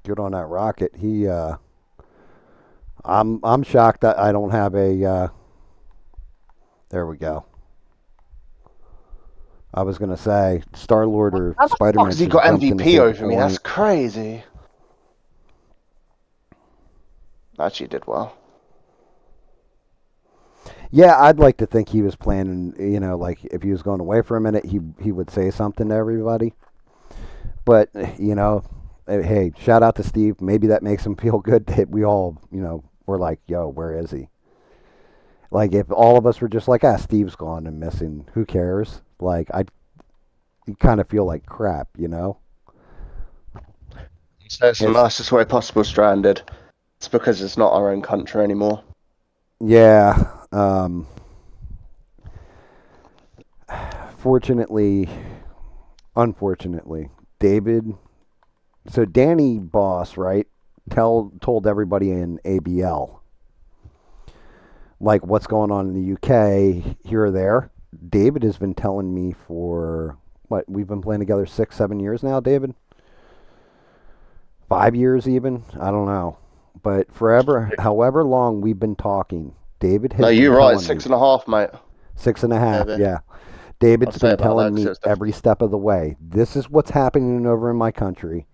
Good on that rocket. I'm shocked that I don't have a. There we go. I was gonna say Star Lord or How the Spider fuck Man has he should have got jumped in to MVP save the over me? That's point. crazy. Actually, did well. Yeah, I'd like to think he was planning. Like if he was going away for a minute, he would say something to everybody. But hey, shout out to Steve. Maybe that makes him feel good that we all were like, yo, where is he? Like if all of us were just like, Steve's gone and missing. Who cares? Like I kind of feel like crap. So it's the It's nicest way possible stranded. It's because it's not our own country anymore. yeah. Fortunately, unfortunately, David. So Danny Boss, right? Told everybody in ABL like what's going on in the UK here or there. David has been telling me for what we've been playing together 6, 7 years now. David, 5 years even. I don't know, but forever, however long we've been talking, David No, has been you're right. telling me 6.5, mate. 6.5. Maybe. Yeah, I'd David's say been about that telling because it me was every definitely. step of the way. This is what's happening over in my country.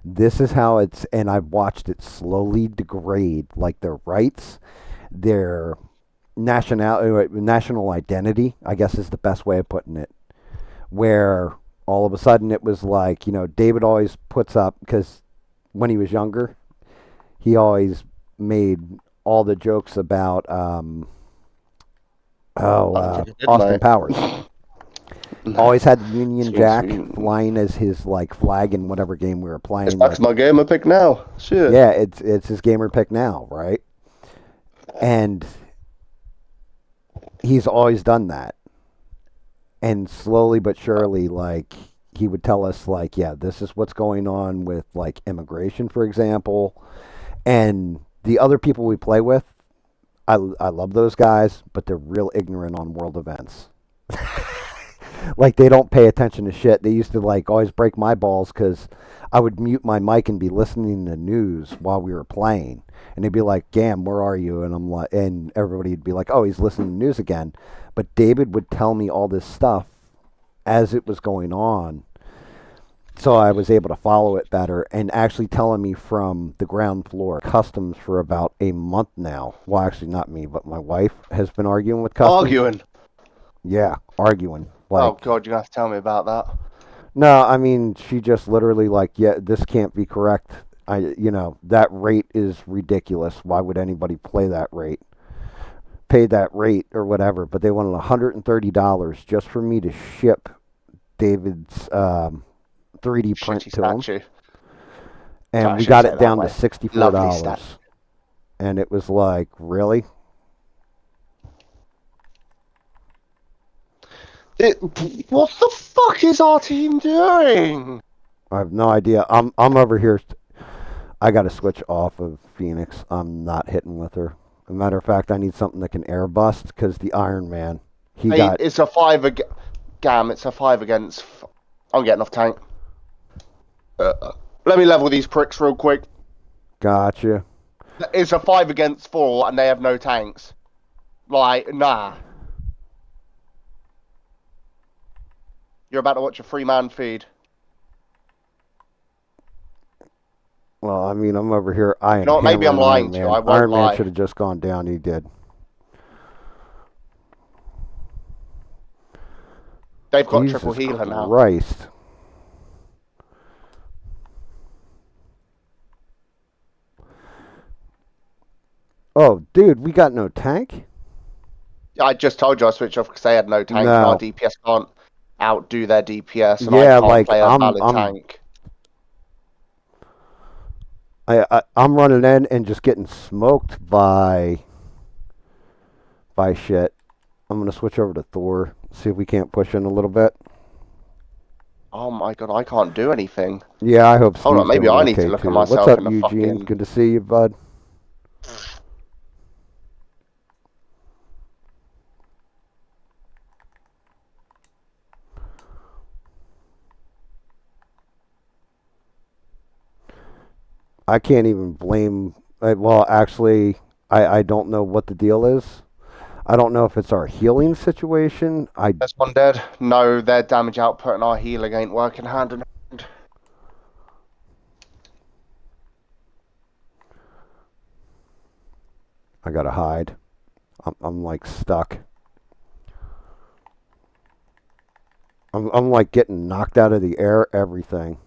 This is how it's, and I've watched it slowly degrade, like their rights, their national identity, I guess is the best way of putting it. Where all of a sudden it was like, David always puts up, because when he was younger, he always made all the jokes about, I don't think it did, Austin mate. Powers. No. Always had the Union Swing, Jack swing. flying as his like flag in whatever game we were It's playing. back Like, to my game I pick now. Shit. yeah, it's his gamer pick now, right? And he's always done that. And slowly but surely, like he would tell us, like, yeah, this is what's going on with like immigration, for example, and the other people we play with. I love those guys, but they're real ignorant on world events. Like they don't pay attention to shit. They used to like always break my balls because I would mute my mic and be listening to news while we were playing, and they'd be like, "Gam, where are you?" And I'm like, and everybody'd be like, "Oh, he's listening to news again." But David would tell me all this stuff as it was going on, so I was able to follow it better, and actually telling me from the ground floor. Customs for about a month now. Well, actually, not me, but my wife has been arguing with customs. Arguing. Yeah, arguing. Oh, Like, God, you're going to have to tell me about that. no, I mean, she just literally like, yeah, this can't be correct. That rate is ridiculous. Why would anybody pay that rate or whatever? But they wanted $130 just for me to ship David's 3D print Shitty to him, statue. and I we shouldn't got say it it that down to way. $64, Lovely statue. and it was like, really? What the fuck is our team doing? I have no idea. I'm over here. I got to switch off of Phoenix. I'm not hitting with her. As a matter of fact, I need something that can air bust because the Iron Man, he Hey, got it's a 5 against. Gam, it's a 5 against. I'm getting off tank. Let me level these pricks real quick. gotcha. It's a 5 against 4 and they have no tanks. Like, nah. You're about to watch a 3-man feed. Well, I mean, I'm over here. I You am know what? Maybe I'm hammering Iron lying to you. Man. I won't Iron Man lie. should have just gone down. He did. They've got triple Jesus healer now. Christ. Oh, dude, we got no tank? I just told you I switched off because they had no tanks and our No. DPS can't outdo their DPS and I Yeah, can't like play a I'm valid I'm tank. I'm running in and just getting smoked by shit. I'm gonna switch over to Thor. See if we can't push in a little bit. Oh my god, I can't do anything. Yeah, I hope Hold on, Steve's maybe doing I need to okay look at too. What's myself up, in the Eugene? fucking. Good to see you, bud. I can't even blame. Well, actually, I don't know what the deal is. I don't know if it's our healing situation. That's one dead. No, their damage output and our healing ain't working hand in hand. I gotta hide. I'm like stuck. I'm like getting knocked out of the air. Everything.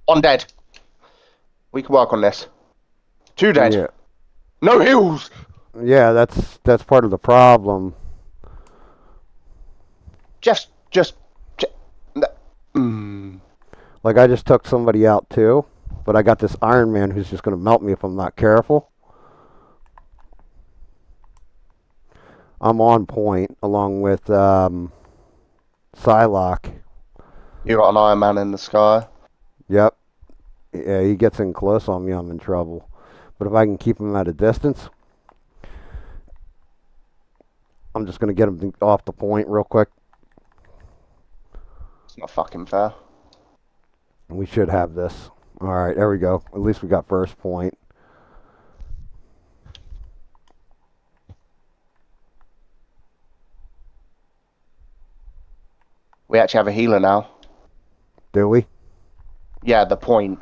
One dead. We can work on this. Two dead. Yeah, No heals. yeah. That's part of the problem. Just. Mm. Like I just took somebody out too, but I got this Iron Man who's just gonna melt me if I'm not careful. I'm on point along with Psylocke. You got an Iron Man in the sky. Yep. Yeah, he gets in close on me, I'm in trouble. But if I can keep him at a distance, I'm just gonna get him off the point real quick. It's not fucking fair. We should have this. All right, there we go. At least we got first point. We actually have a healer now. Do we? Yeah, the point.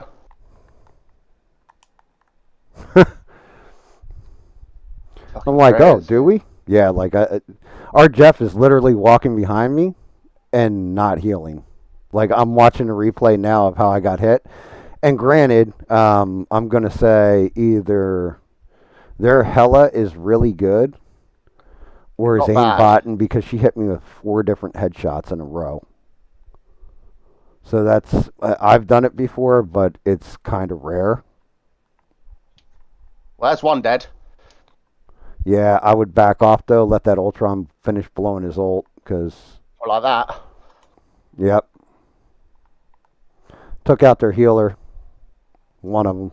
I'm Fucking like, oh, crazy. do we? Yeah, like our Jeff is literally walking behind me and not healing. Like I'm watching the replay now of how I got hit. And granted, I'm gonna say either their Hella is really good or his Not bad. aimbot, because she hit me with 4 different headshots in a row. So that's I've done it before, but it's kind of rare. Well, that's one dead. Yeah, I would back off though. Let that Ultron finish blowing his ult, because Like that. yep, took out their healer. One of them.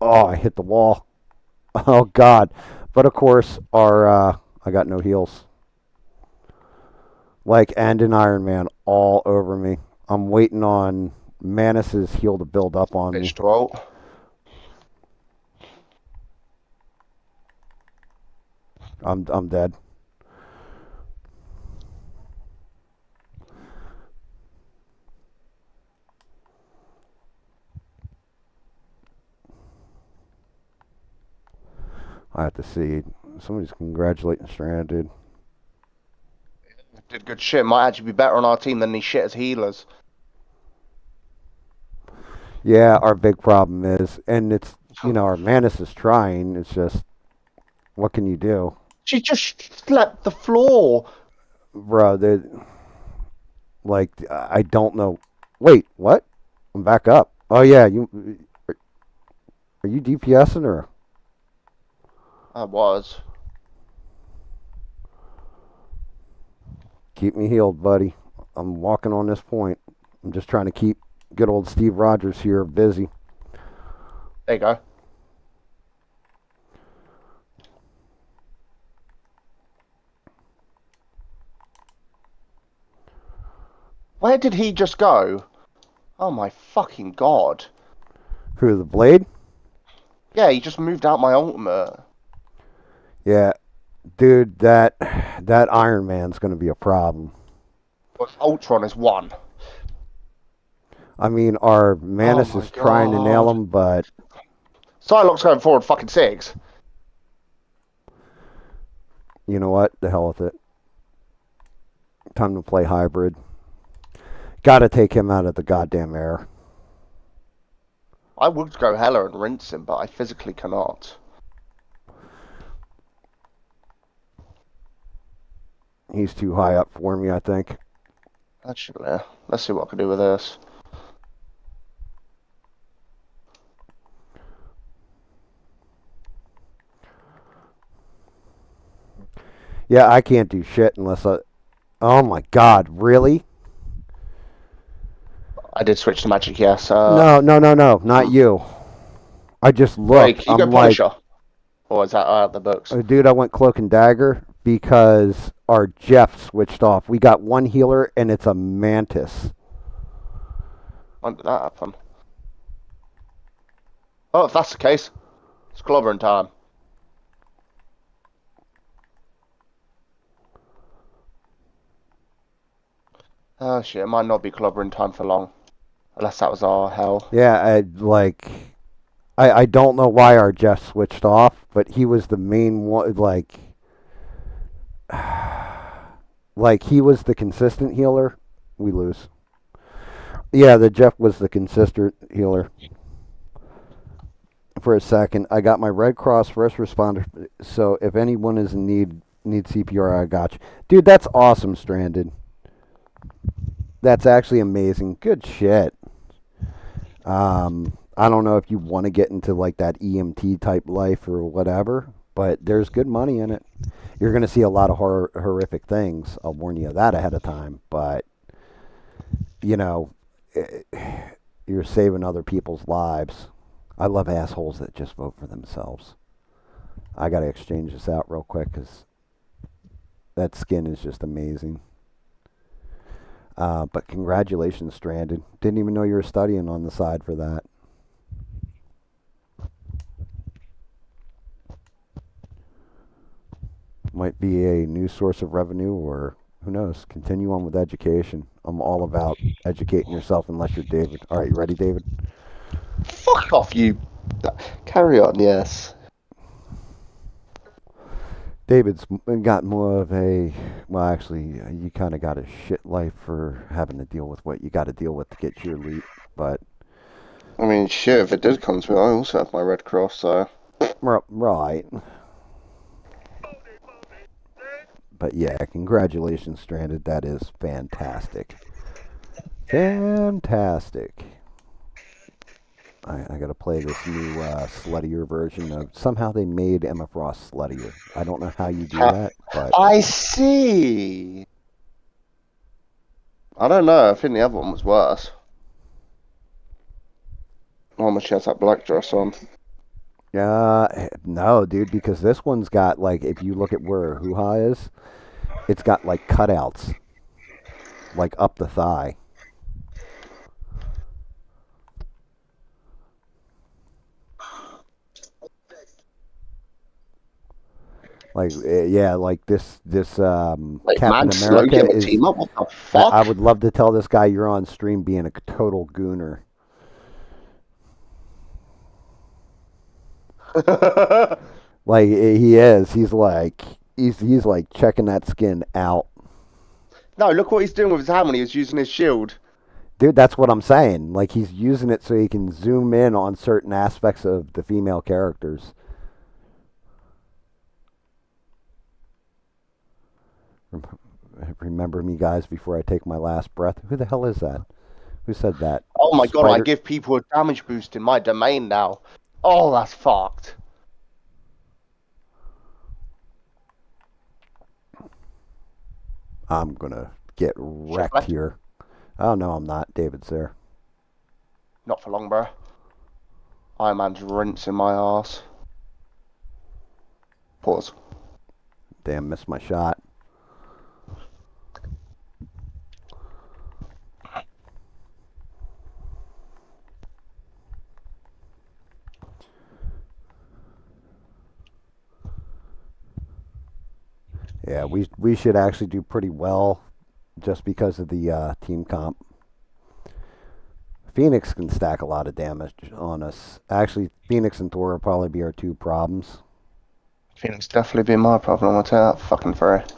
Oh, I hit the wall. Oh God! But of course, our I got no heals. Like and an Iron Man all over me. I'm waiting on Manus's heal to build up on me. Bitch to ult. I'm dead. I have to see. Somebody's congratulating Stranded. Did good shit. Might actually be better on our team than these shit as healers. Yeah, our big problem is, and it's our Manus is trying. It's just, what can you do, She just slept the floor. bro? They like I don't know. Wait, what? I'm back up. Oh yeah, are you DPSing or? I was. Keep me healed, buddy. I'm walking on this point. I'm just trying to keep good old Steve Rogers here busy. There you go. Where did he just go? Oh my fucking god. Who, the Blade? Yeah, he just moved out my ultimate. Yeah, dude, that Iron Man's gonna be a problem. Well, Ultron is one. I mean, our Oh Manus my is trying to nail god. him, but Psylocke's going forward fucking 6. you know what? The hell with it. Time to play hybrid. Got to take him out of the goddamn air. I would go Hela and rinse him, but I physically cannot. He's too high up for me, I think. Actually, let's see what I can do with this. Yeah, I can't do shit unless I. Oh my god, really? I did switch to magic, yes. No, no, no, no, not you. I just looked. Drake, you go I'm like, Punisher. Or is that out of the books? Dude, I went Cloak and Dagger because our Jeff switched off. We got one healer, and it's a Mantis. When did that happen? Oh, if that's the case, it's clobbering time. Oh shit, it might not be clobbering time for long. Unless that was our hell. Yeah, I don't know why our Jeff switched off, but he was the main one. Like he was the consistent healer. We lose. Yeah, the Jeff was the consistent healer. For a second, I got my Red Cross first responder. So if anyone is in need CPR, I got you, dude. That's awesome, Stranded. That's actually amazing. Good shit. I don't know if you want to get into like that EMT type life or whatever, but there's good money in it. You're going to see a lot of horrific things. I'll warn you of that ahead of time. But you know, you're saving other people's lives. I love assholes that just vote for themselves. I got to exchange this out real quick because that skin is just amazing. But congratulations, Stranded. Didn't even know you were studying on the side for that. Might be a new source of revenue, or who knows, continue on with education. I'm all about educating yourself unless you're David. All right, you ready, David? Fuck off, you. Carry on, yes. David's got more of a, well, actually, you kind of got a shit life for having to deal with what you got to deal with to get your loot. But, I mean, shit, if it did come to it, I also have my Red Cross, so. right. But yeah, congratulations, Stranded. That is fantastic. Fantastic. I got to play this new sluttier version of. Somehow they made Emma Frost sluttier. I don't know how you do that, but I see. I don't know. I think the other one was worse. How much she has that black dress on? no, dude, because this one's got like, if you look at where Hoo Ha is, it's got like cutouts, like up the thigh. Like yeah, like this Like, Captain man, slow America getting a is. team up. What the I fuck? would love to tell this guy you're on stream being a total gooner. Like he is. He's like checking that skin out. No, look what he's doing with his hand when he was using his shield. Dude, that's what I'm saying. Like he's using it so he can zoom in on certain aspects of the female characters. Remember me, guys, before I take my last breath. Who the hell is that? Who said that? Oh my god, I Spider. give people a damage boost in my domain now. Oh, that's fucked. I'm gonna get Shift wrecked left. here. Oh no, I'm not. David's there. Not for long, bro. Iron Man's rinsing my ass. Pause. Damn, missed my shot. Yeah, we should actually do pretty well just because of the team comp. Phoenix can stack a lot of damage on us. Actually, Phoenix and Thor will probably be our two problems. Phoenix definitely been my problem. I'll tell you that fucking for it.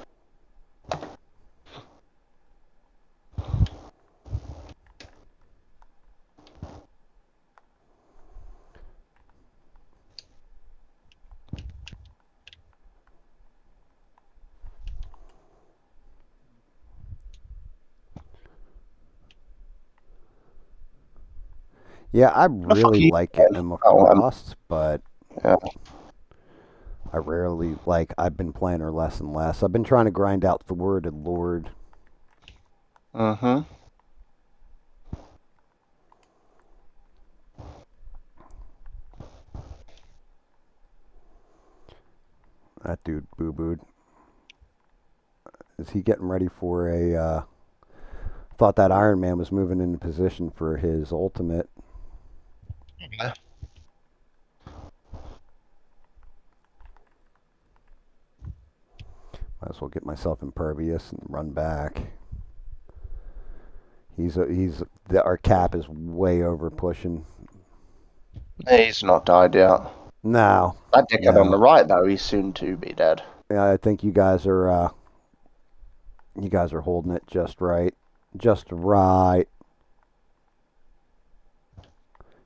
Yeah, I The fuck are really you like doing? Emma Oh, Frost, but yeah. I rarely like. I've been playing her less and less. I've been trying to grind out Thor and Lord. Mm-hmm. that dude boo-booed. Is he getting ready for a? Thought that Iron Man was moving into position for his ultimate. Yeah. Might as well get myself impervious and run back. Our cap is way over pushing. He's not died yet. No, That dickhead on the no. right, though, he's soon to be dead. Yeah, I think you guys are holding it just right, just right.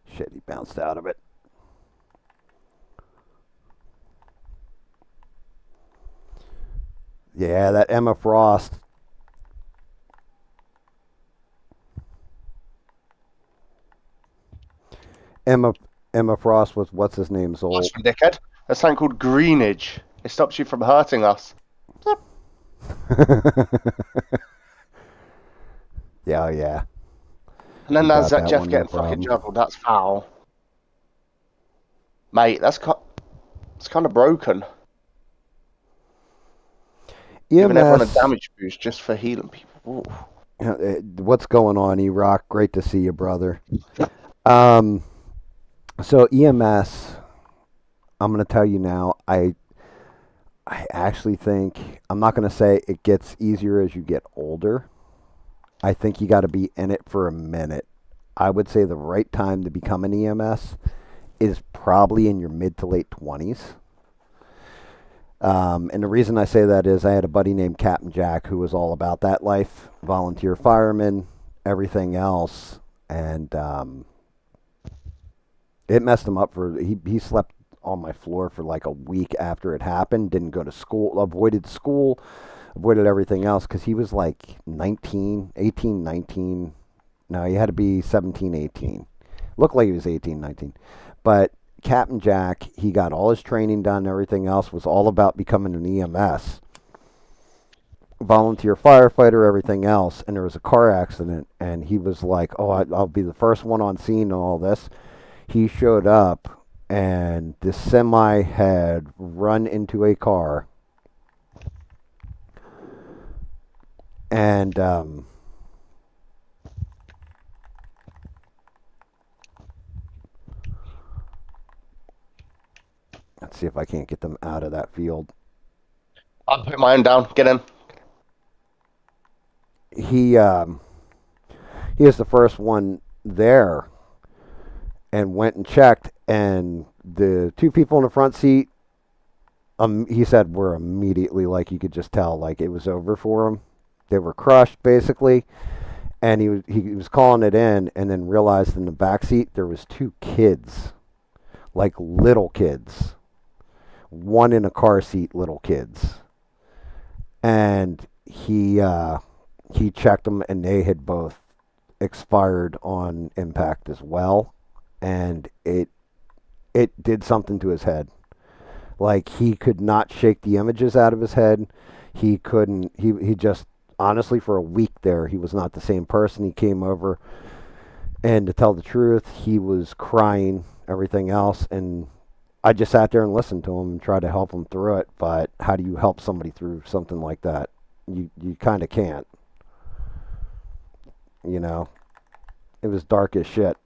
Shit, he bounced out of it. Yeah, that Emma Frost. Emma Emma Frost was what's his name's That's old. for dickhead. There's something called greenage. It stops you from hurting us. Yeah, yeah. And then We there's got that that Jeff one, no getting fucking problem. juggled. That's foul. Mate, it's kind of broken. Giving everyone a EMS. damage boost just for healing people. Ooh. What's going on, E-Rock? Great to see you, brother. Um, so EMS, I'm going to tell you now. I actually think I'm not going to say it gets easier as you get older. I think you got to be in it for a minute. I would say the right time to become an EMS is probably in your mid to late 20s. And the reason I say that is I had a buddy named Captain Jack who was all about that life, volunteer fireman, everything else, and it messed him up for he slept on my floor for like a week after it happened. Didn't go to school, avoided everything else because he was like 19, 18, 19. No, he had to be 17, 18. Looked like he was 18, 19. But Captain Jack, he got all his training done. Everything else was all about becoming an EMS, volunteer firefighter, everything else. And there was a car accident, and he was like, "Oh, I'll be the first one on scene and all this." He showed up, and the semi had run into a car, and let's see if I can't get them out of that field. I'll put mine down. Get in. He he was the first one there, and went and checked, and the two people in the front seat, he said, were immediately like you could just tell like it was over for them. They were crushed basically, and he was calling it in, and then realized in the back seat there was two kids, like little kids, one in a car seat, little kids, and he checked them, and they had both expired on impact as well, and it did something to his head. Like he could not shake the images out of his head. He couldn't. He just honestly for a week there he was not the same person. He came over, and to tell the truth, he was crying. Everything else, and I just sat there and listened to him and tried to help him through it. But how do you help somebody through something like that? You kind of can't. You know, it was dark as shit.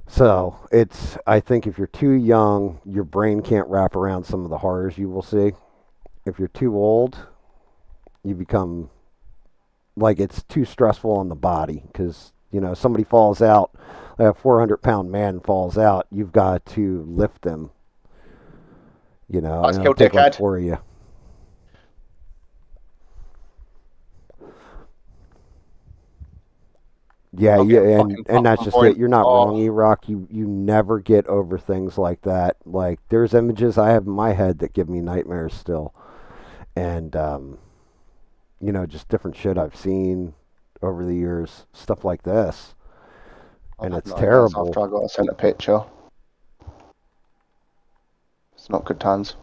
So I think if you're too young, your brain can't wrap around some of the horrors you will see. If you're too old, you become like it's too stressful on the body because, somebody falls out, like a 400-pound man falls out, you've got to lift them, and Let's it'll kill take like dickhead. four of you. Yeah, Not yeah, getting and fucking and popped that's on just it. point. You're not wrong, Oh, E-Rock. You never get over things like that. Like there's images I have in my head that give me nightmares still, and just different shit I've seen over the years, stuff like this, I've and had it's nightmares after terrible. I got sent a picture. It's not good times.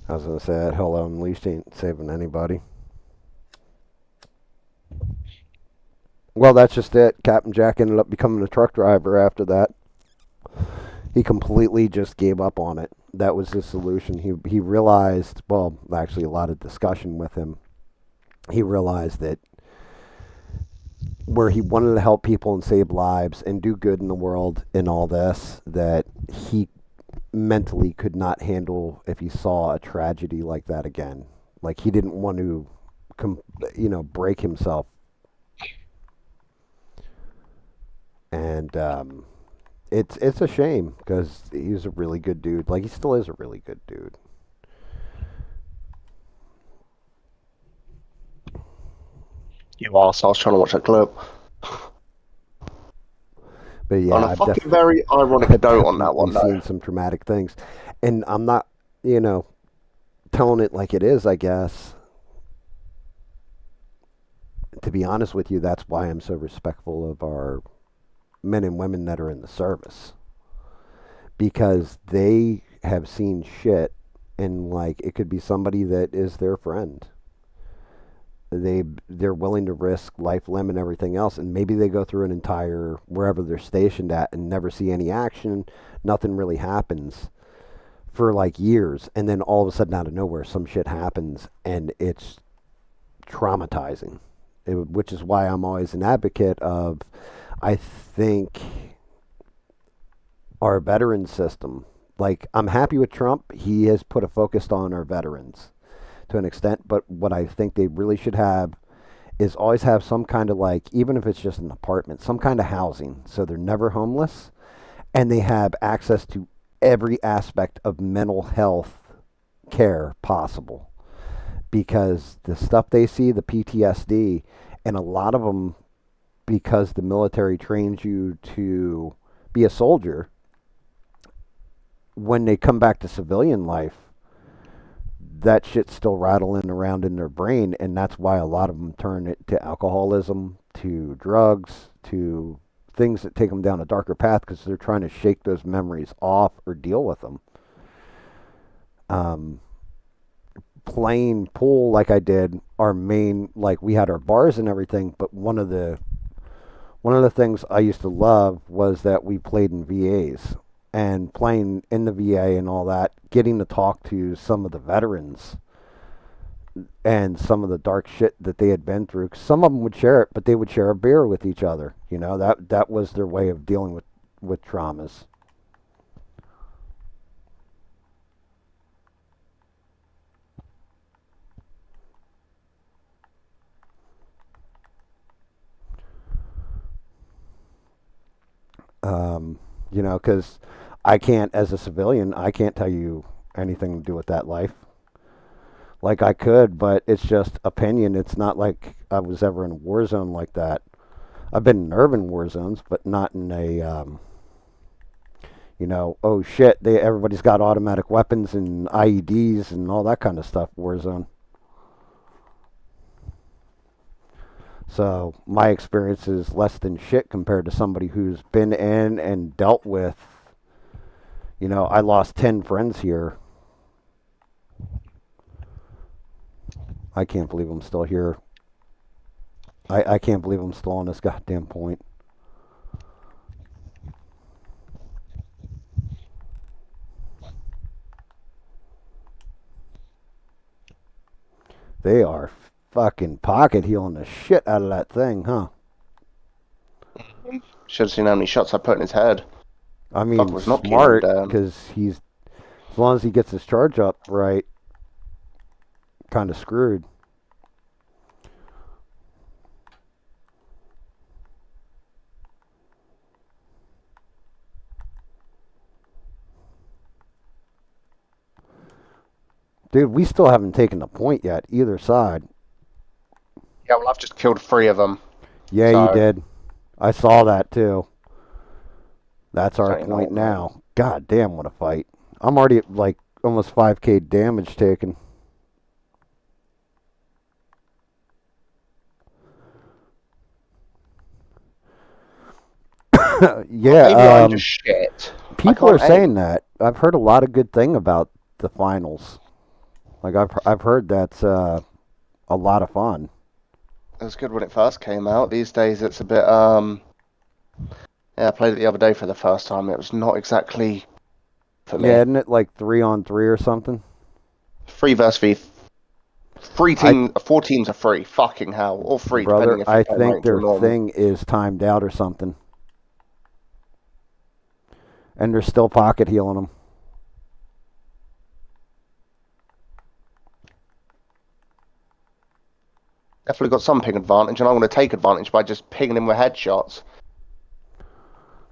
I was gonna say that Hell Unleashed ain't saving anybody. Well, that's just it. Captain Jack ended up becoming a truck driver after that. He completely just gave up on it. That was his solution. He realized, well, actually a lot of discussion with him. He realized that where he wanted to help people and save lives and do good in the world and all this, that he mentally could not handle if he saw a tragedy like that again. Like he didn't want to, break himself. And it's a shame because he was a really good dude. Like he still is a really good dude. You asked, I was trying to watch that clip. But On yeah, a fucking very ironic I've note on that definitely one, though. seen some traumatic things, and I'm not, you know, telling it like it is. I guess to be honest with you, that's why I'm so respectful of our men and women that are in the service because they have seen shit, and like it could be somebody that is their friend. They're willing to risk life, limb, and everything else, and maybe they go through an entire wherever they're stationed at and never see any action. Nothing really happens for like years, and then all of a sudden, out of nowhere, some shit happens, and it's traumatizing. Which is why I'm always an advocate of. I think our veteran system. Like I'm happy with Trump. He has put a focus on our veterans to an extent, but what I think they really should have is always have some kind of like, even if it's just an apartment, some kind of housing so they're never homeless and they have access to every aspect of mental health care possible because the stuff they see, the PTSD, and a lot of them because the military trains you to be a soldier when they come back to civilian life, that shit's still rattling around in their brain, and that's why a lot of them turn it to alcoholism, to drugs, to things that take them down a darker path because they're trying to shake those memories off or deal with them. Um, Playing pool like I did, our main like we had our bars and everything, but one of the things I used to love was that we played in VAs and playing in the VA and all that, getting to talk to some of the veterans and some of the dark shit that they had been through. Some of them would share it, but they would share a beer with each other. That was their way of dealing with traumas. Um, because I can't, as a civilian, I can't tell you anything to do with that life. Like I could, but it's just opinion. It's not like I was ever in a war zone like that. I've been in urban war zones, but not in a oh shit, they everybody's got automatic weapons and IEDs and all that kind of stuff. War zone. So my experience is less than shit compared to somebody who's been in and dealt with. I lost 10 friends here. I can't believe I'm still here. I can't believe I'm still on this goddamn point. They are fucking pocket healing the shit out of that thing, huh? Should have seen how many shots I put in his head. I Fuck mean, was knocking him smart, down. because as long as he gets his charge up right, kind of screwed. Dude, we still haven't taken the point yet, either side. Yeah, well, I've just killed 3 of them. Yeah, you So, did. I saw that too. That's our don't even know point what that is. now. God damn, what a fight. I'm already at like almost 5K damage taken. Well, Yeah, maybe I'm just shit. I people are can't saying aim. that. I've heard a lot of good thing about the finals. Like I've heard that's a lot of fun. It was good when it first came out. These days, it's a bit. Yeah, I played it the other day for the first time. It was not exactly for Yeah, me. isn't it like 3-on-3 or something? Free versus V. I 4 teams are free. Fucking hell, or free brother, depending if you're I playing think ranked or their normal. thing is timed out or something, and they're still pocket healing them. Definitely got some ping advantage, and I want to take advantage by just pinging him with headshots.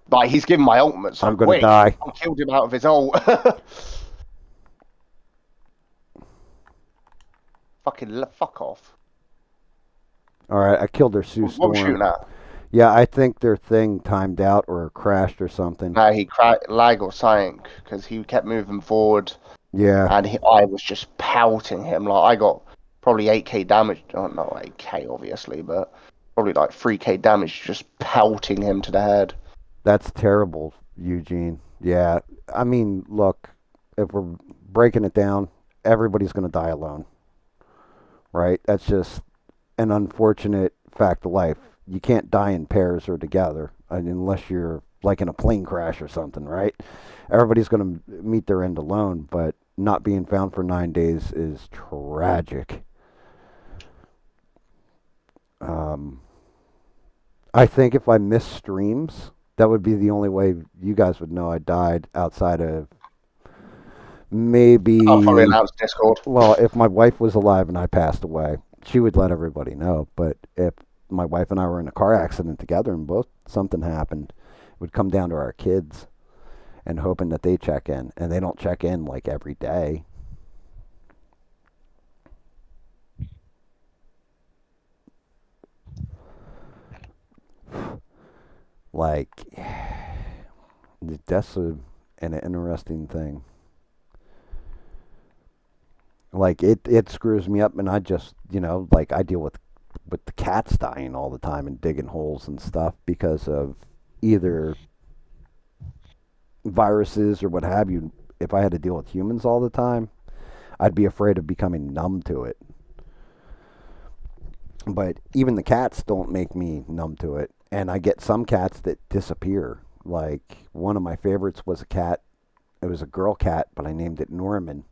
Like he's giving my ultimate so I'm gonna quick. die. I killed him out of his ult. Fuck off. All right, I killed their Sue What we Storm. shooting at? Yeah, I think their thing timed out or crashed or something. He cracked lag or something because he kept moving forward, Yeah, and I was just pelting him. Like I got probably 8k damage. Oh, not 8k obviously, but probably like 3k damage just pelting him to the head. that's terrible, Eugene. Yeah, I mean, look, if we're breaking it down, everybody's gonna die alone, right? That's just an unfortunate fact of life. You can't die in pairs or together unless you're like in a plane crash or something, right? Everybody's going to meet their end alone, but not being found for 9 days is tragic. Um, I think if I missed streams, that would be the only way you guys would know I died outside of I'll probably maybe, announce Discord. well, if my wife was alive and I passed away, she would let everybody know. But if my wife and I were in a car accident together and both something happened, it would come down to our kids and hoping that they check in. And they don't check in like every day. Like, that's an interesting thing. Like, it screws me up, and I just, like, I deal with the cats dying all the time and digging holes and stuff because of either viruses or what have you. If I had to deal with humans all the time, I'd be afraid of becoming numb to it. But even the cats don't make me numb to it. And I get some cats that disappear. Like one of my favorites was a cat. It was a girl cat, but I named it Norman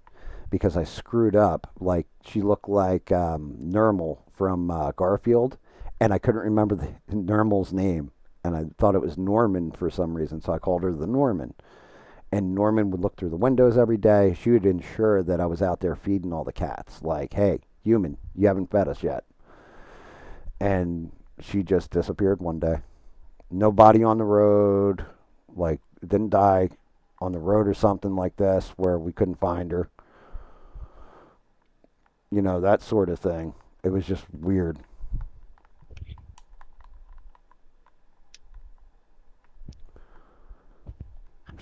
because I screwed up. Like she looked like Nermal from Garfield, and I couldn't remember the Nermal's name, and I thought it was Norman for some reason, so I called her the Norman. And Norman would look through the windows every day. She would ensure that I was out there feeding all the cats. Like, hey, human, you haven't fed us yet. And she just disappeared one day. No body on the road, like didn't die on the road or something like this where we couldn't find her. That sort of thing. It was just weird.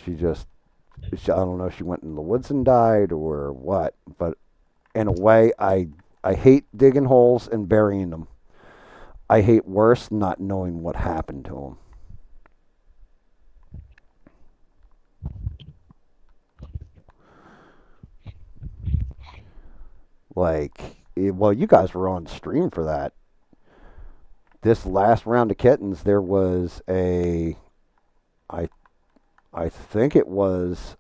She just, I don't know if she went in the woods and died or what, but in a way, I hate digging holes and burying them. I hate worse not knowing what happened to them. Like, well, you guys were on stream for that. This last round of kittens, there was I, I think it was,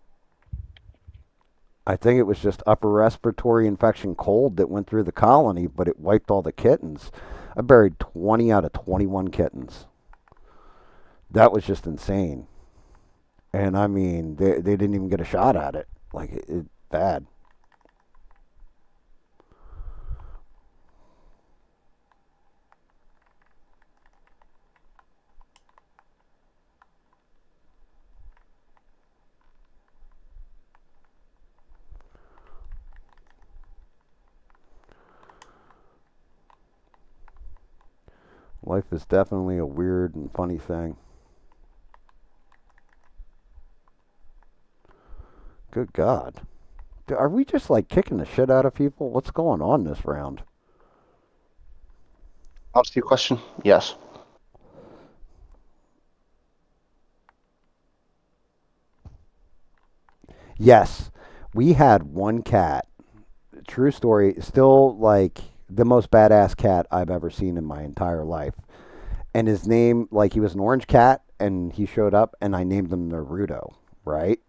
I think it was just upper respiratory infection cold that went through the colony, but it wiped all the kittens. I buried 20 out of 21 kittens. That was just insane. And I mean, they didn't even get a shot at it. Like, bad. Life is definitely a weird and funny thing. Good God. Are we just like kicking the shit out of people? What's going on this round? Answer your question? Yes. Yes, we had one cat. true story. Still like the most badass cat I've ever seen in my entire life. And his name, like he was an orange cat, and he showed up, and I named him Naruto. Right.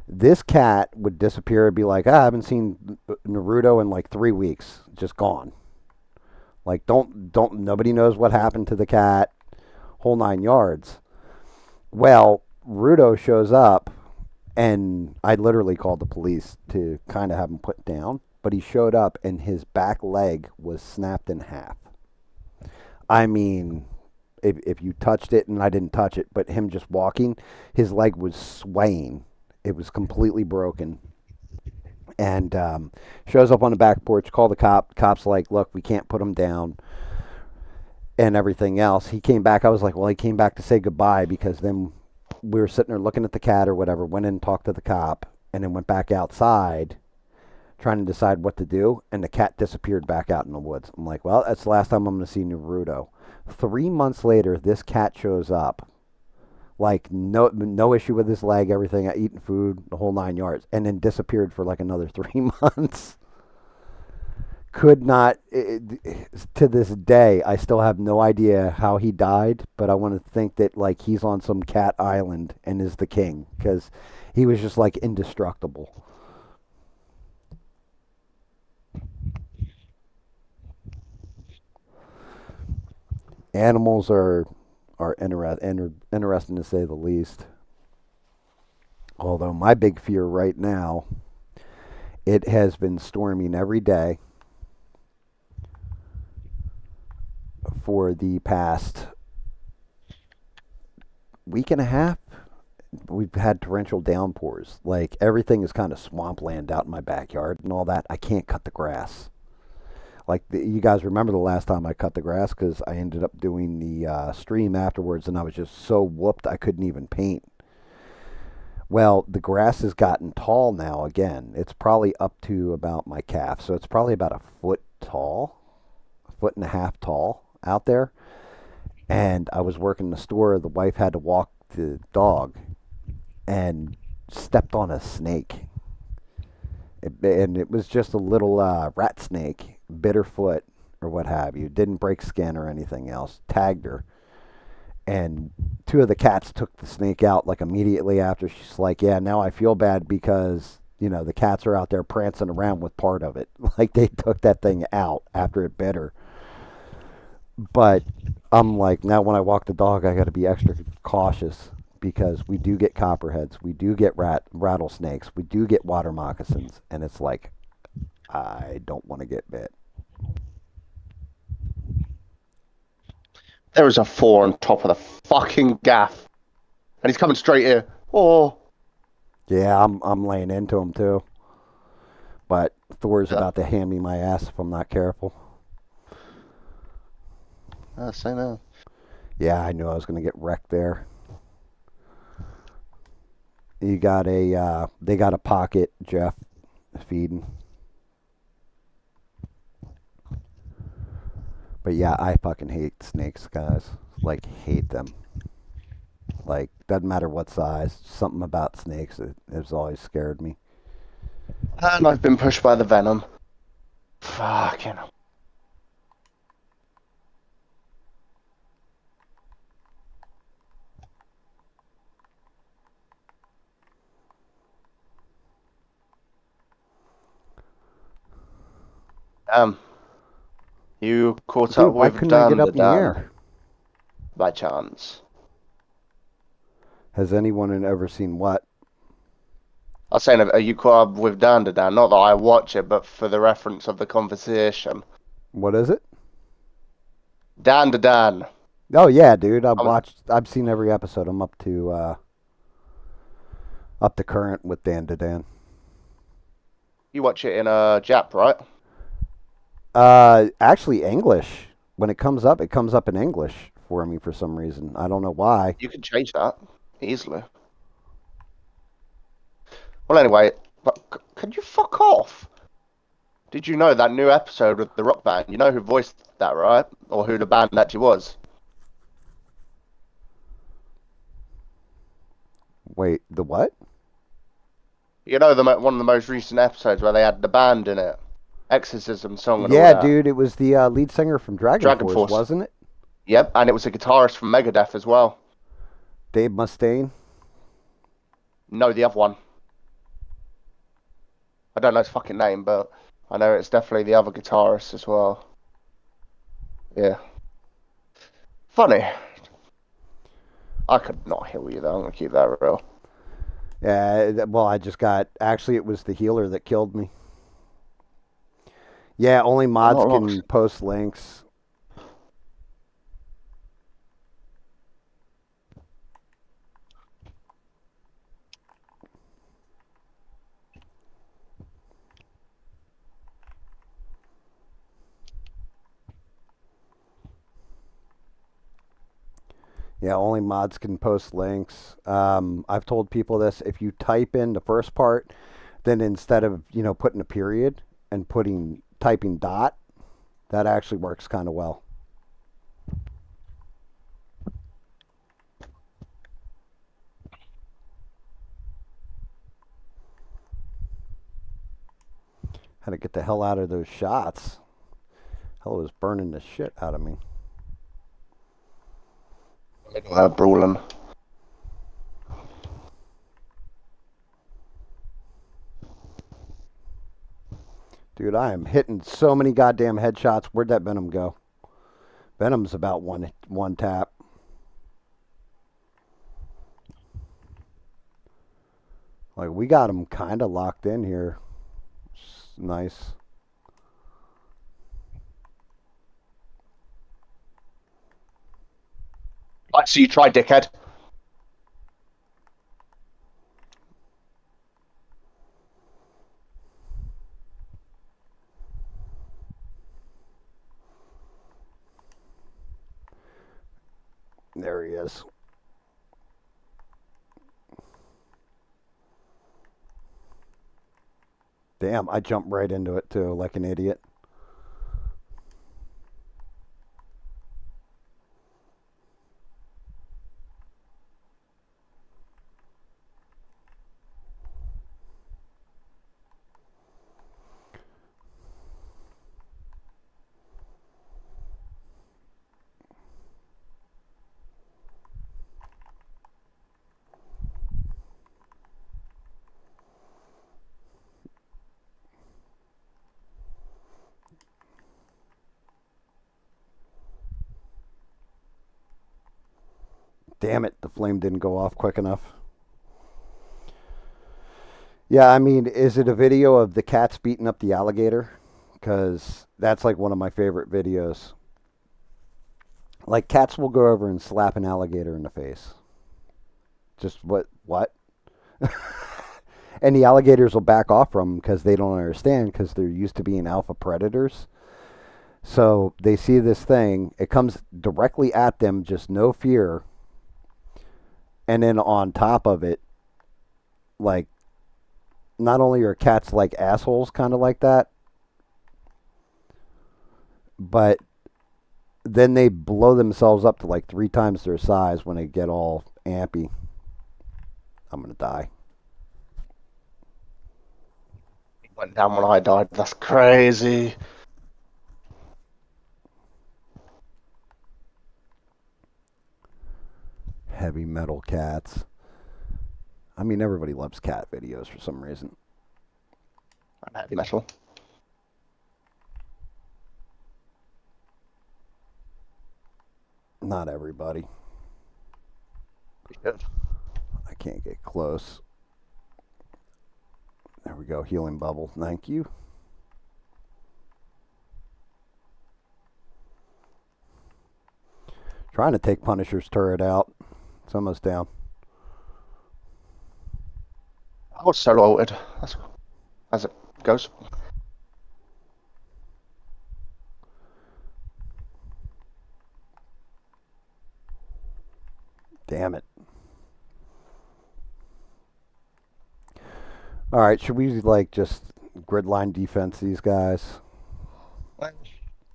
This cat would disappear and be like, I haven't seen Naruto in like 3 weeks, just gone. Like don't nobody knows what happened to the cat, whole 9 yards. Well, Rudo shows up, and I literally called the police to kind of have him put down. But he showed up, and his back leg was snapped in half. I mean, if you touched it, and I didn't touch it, but him just walking, his leg was swaying. It was completely broken. And shows up on the back porch, call the cop. Cop's like, look, we can't put him down and everything else. He came back. I was like, well, he came back to say goodbye, because then we were sitting there looking at the cat or whatever, went in and talked to the cop, and then went back outside trying to decide what to do, and the cat disappeared back out in the woods. I'm like, well, that's the last time I'm going to see Naruto. 3 months later, this cat shows up, like no issue with his leg, everything, eating food, the whole 9 yards, and then disappeared for like another 3 months. Could not, to this day, I still have no idea how he died, but I want to think that like he's on some cat island and is the king, because he was just like indestructible. Animals are interesting to say the least. Although my big fear right now, it has been storming every day for the past week and a half. We've had torrential downpours. Like everything is kind of swampland out in my backyard and all that. I can't cut the grass. Like you guys remember the last time I cut the grass, because I ended up doing the stream afterwards, and I was just so whooped I couldn't even paint. Well, the grass has gotten tall now again. It's probably up to about my calf, so it's probably about a foot tall, a foot and a half tall out there. And I was working the store. The wife had to walk the dog and stepped on a snake. And it was just a little rat snake, bitter foot or what have you. Didn't break skin or anything else. Tagged her. And two of the cats took the snake out like immediately after. She's like, yeah, now I feel bad because, the cats are out there prancing around with part of it. Like they took that thing out after it bit her. But I'm like, now when I walk the dog, I got to be extra cautious, because we do get copperheads, we do get rattlesnakes, we do get water moccasins, and it's like, I don't want to get bit. There is a four on top of the fucking gaff, and he's coming straight here. Oh, Yeah, I'm laying into him too. But Thor's yeah. about to hand me my ass if I'm not careful. Say no. Yeah, I knew I was going to get wrecked there. You got they got a pocket, Jeff, feeding. But yeah, I fucking hate snakes, guys. Like, hate them. Like, doesn't matter what size. Something about snakes, it has always scared me. And I've been pushed by the venom. Fucking. Um, you caught up Dude, why with couldn't I get Dan the up in the Dan air? by chance? Has anyone ever seen what? I was saying, are you caught up with Dan the Dan? Not that I watch it, but for the reference of the conversation. What is it? Dan the Dan. Oh yeah, dude. I've Um, watched. I've seen every episode. I'm up to current with Dan to Dan. you watch it in Jap, right? Actually, English. When it comes up in English for me for some reason. I don't know why. You can change that easily. Well, anyway, but could you fuck off? Did you know that new episode with the rock band? You know who voiced that, right? Or who the band actually was? Wait, the what? You know, one of the most recent episodes where they had the band in it, exorcism song and all Yeah, that. dude, it was the lead singer from Dragon Dragon Force, Force. wasn't it? Yep, and it was a guitarist from Megadeth as well. Dave Mustaine. No, the other one. I don't know his fucking name, but I know it's definitely the other guitarist as well. Yeah. Funny. I could not heal you though. I'm gonna keep that real. Yeah, well, I just got. Actually, it was the healer that killed me. Yeah, only I'm mods not long. can post links. Yeah, only mods can post links. I've told people this: if you type in the first part, then instead of putting a period and putting typing dot, that actually works kind of well. Had to get the hell out of those shots. Hell, it was burning the shit out of me. Brawling. Dude, I am hitting so many goddamn headshots. Where'd that Venom go? Venom's about one tap. Like we got him kind of locked in here. Nice. Right, so you try, dickhead. There he is. Damn, I jumped right into it too, like an idiot. Damn it, the flame didn't go off quick enough. Yeah, I mean, is it a video of the cats beating up the alligator? Because that's like one of my favorite videos. Like, cats will go over and slap an alligator in the face. Just what? What? And the alligators will back off from them because they don't understand because they're used to being alpha predators. So they see this thing, it comes directly at them, just no fear. And then on top of it, like, not only are cats like assholes, kind of like that, but then they blow themselves up to like 3 times their size when they get all ampy. I'm gonna die. He went down when I died. That's crazy. Heavy metal cats. I mean, everybody loves cat videos for some reason. Heavy metal. Not everybody. Good. I can't get close. There we go. Healing bubble. Thank you. Trying to take Punisher's turret out. It's almost down. I was solo ulted. That's as it goes. Damn it. All right, should we like just grid line defense these guys?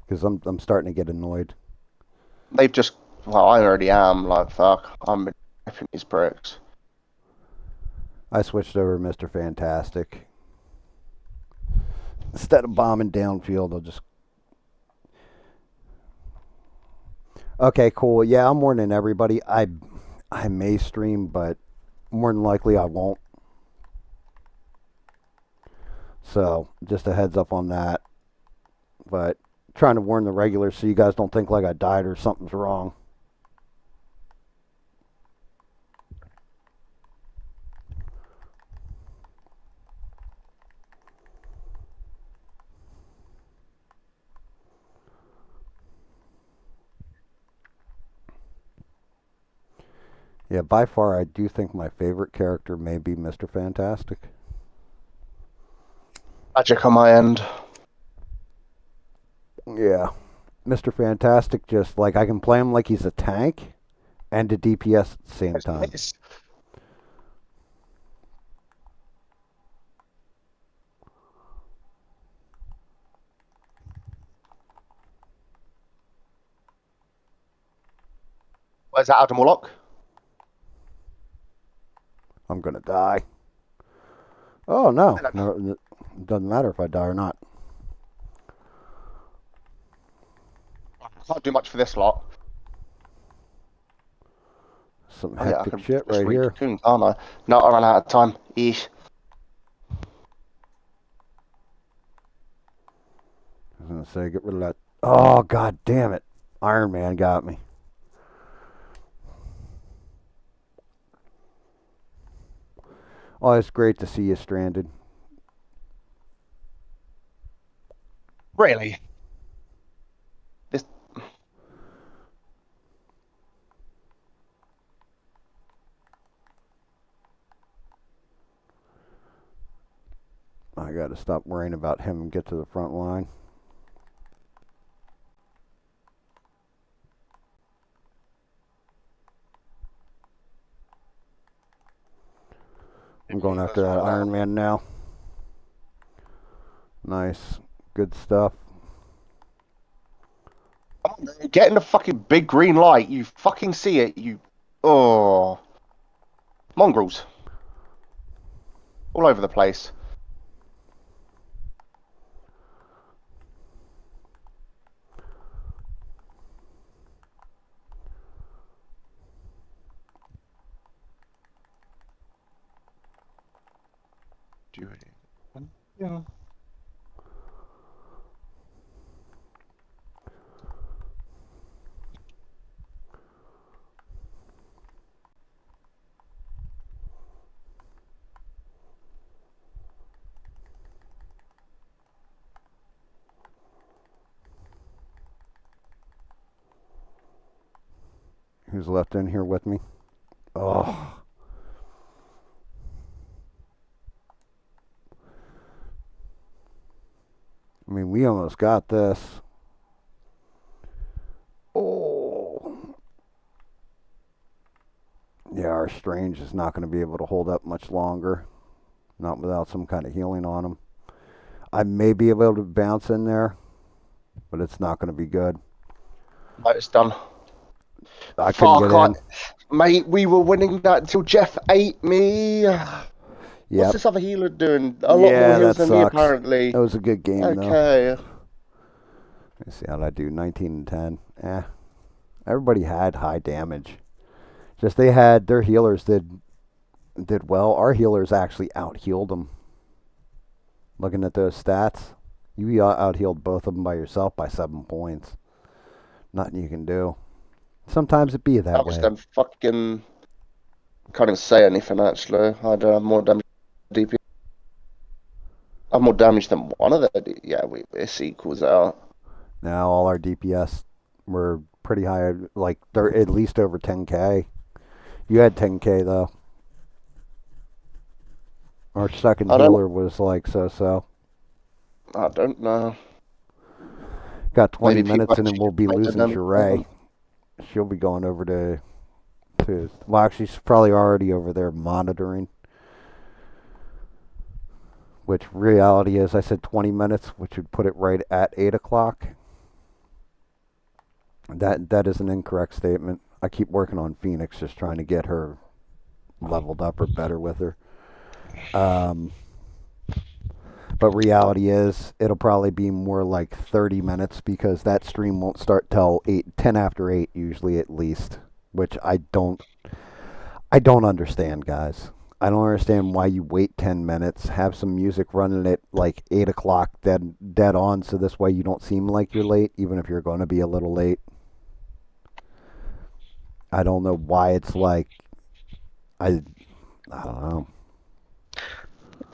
Because I'm starting to get annoyed. They've just. Well, I already am. Like fuck. I'm ripping these bricks. I switched over to Mr. Fantastic. Instead of bombing downfield, I'll just. Okay, cool. Yeah, I'm warning everybody. I may stream, but more than likely I won't. So just a heads up on that. But trying to warn the regulars so you guys don't think like I died or something's wrong. Yeah, by far I do think my favorite character may be Mr. Fantastic. Magic on my end. Yeah. Mr. Fantastic just like I can play him like he's a tank and a DPS at the same time. Where's that Adam Warlock? I'm gonna die. Oh no. No, it doesn't matter if I die or not. I can't do much for this lot. Some Oh yeah, I hectic can shit just right here. re-cocoon, can't I? No, I ran out of time. Eesh. I was gonna say get rid of that. Oh god damn it. Iron Man got me. Oh, it's great to see you stranded. Really? This I gotta stop worrying about him and get to the front line. I'm going after that Iron Man now. Nice. Good stuff. Come on, man, get in the fucking big green light. You fucking see it. You. Oh. Mongrels. All over the place. Yeah. Who's left in here with me? Oh. I mean, we almost got this. Oh. Yeah, our Strange is not going to be able to hold up much longer. Not without some kind of healing on him. I may be able to bounce in there, but it's not going to be good. Right, it's done. I couldn't get in. Mate, we were winning that until Jeff ate me. What's Yep. this other healer doing? A lot more Yeah, heals that than me, sucks. apparently. That was a good game, though. Okay. Let's see how I do. 19 and 10. Everybody had high damage. Just they had their healers did well. Our healers actually out healed them. Looking at those stats, you out healed both of them by yourself by 7 points. Nothing you can do. Sometimes it be that That was way. them fucking. Can't even say anything, actually. I don't have more damage than DP. I have more damage than one of the. Yeah, this equals out. Now all our DPS were pretty high. Like they're at least over 10k. You had 10k though. Our second healer was like so. I don't know. Got 20 Maybe people minutes and then actually we'll be make losing them. Jure. She'll be going over to. Well, actually, she's probably already over there monitoring. Which reality is, I said 20 minutes, which would put it right at 8 o'clock. That is an incorrect statement. I keep working on Phoenix, just trying to get her leveled up or better with her. Um, but reality is, it'll probably be more like 30 minutes because that stream won't start till 10 after 8 usually at least, which I don't understand, guys. I don't understand why you wait 10 minutes, have some music running at like 8 o'clock dead on, so this way you don't seem like you're late, even if you're going to be a little late. I don't know why it's like, I, I don't know.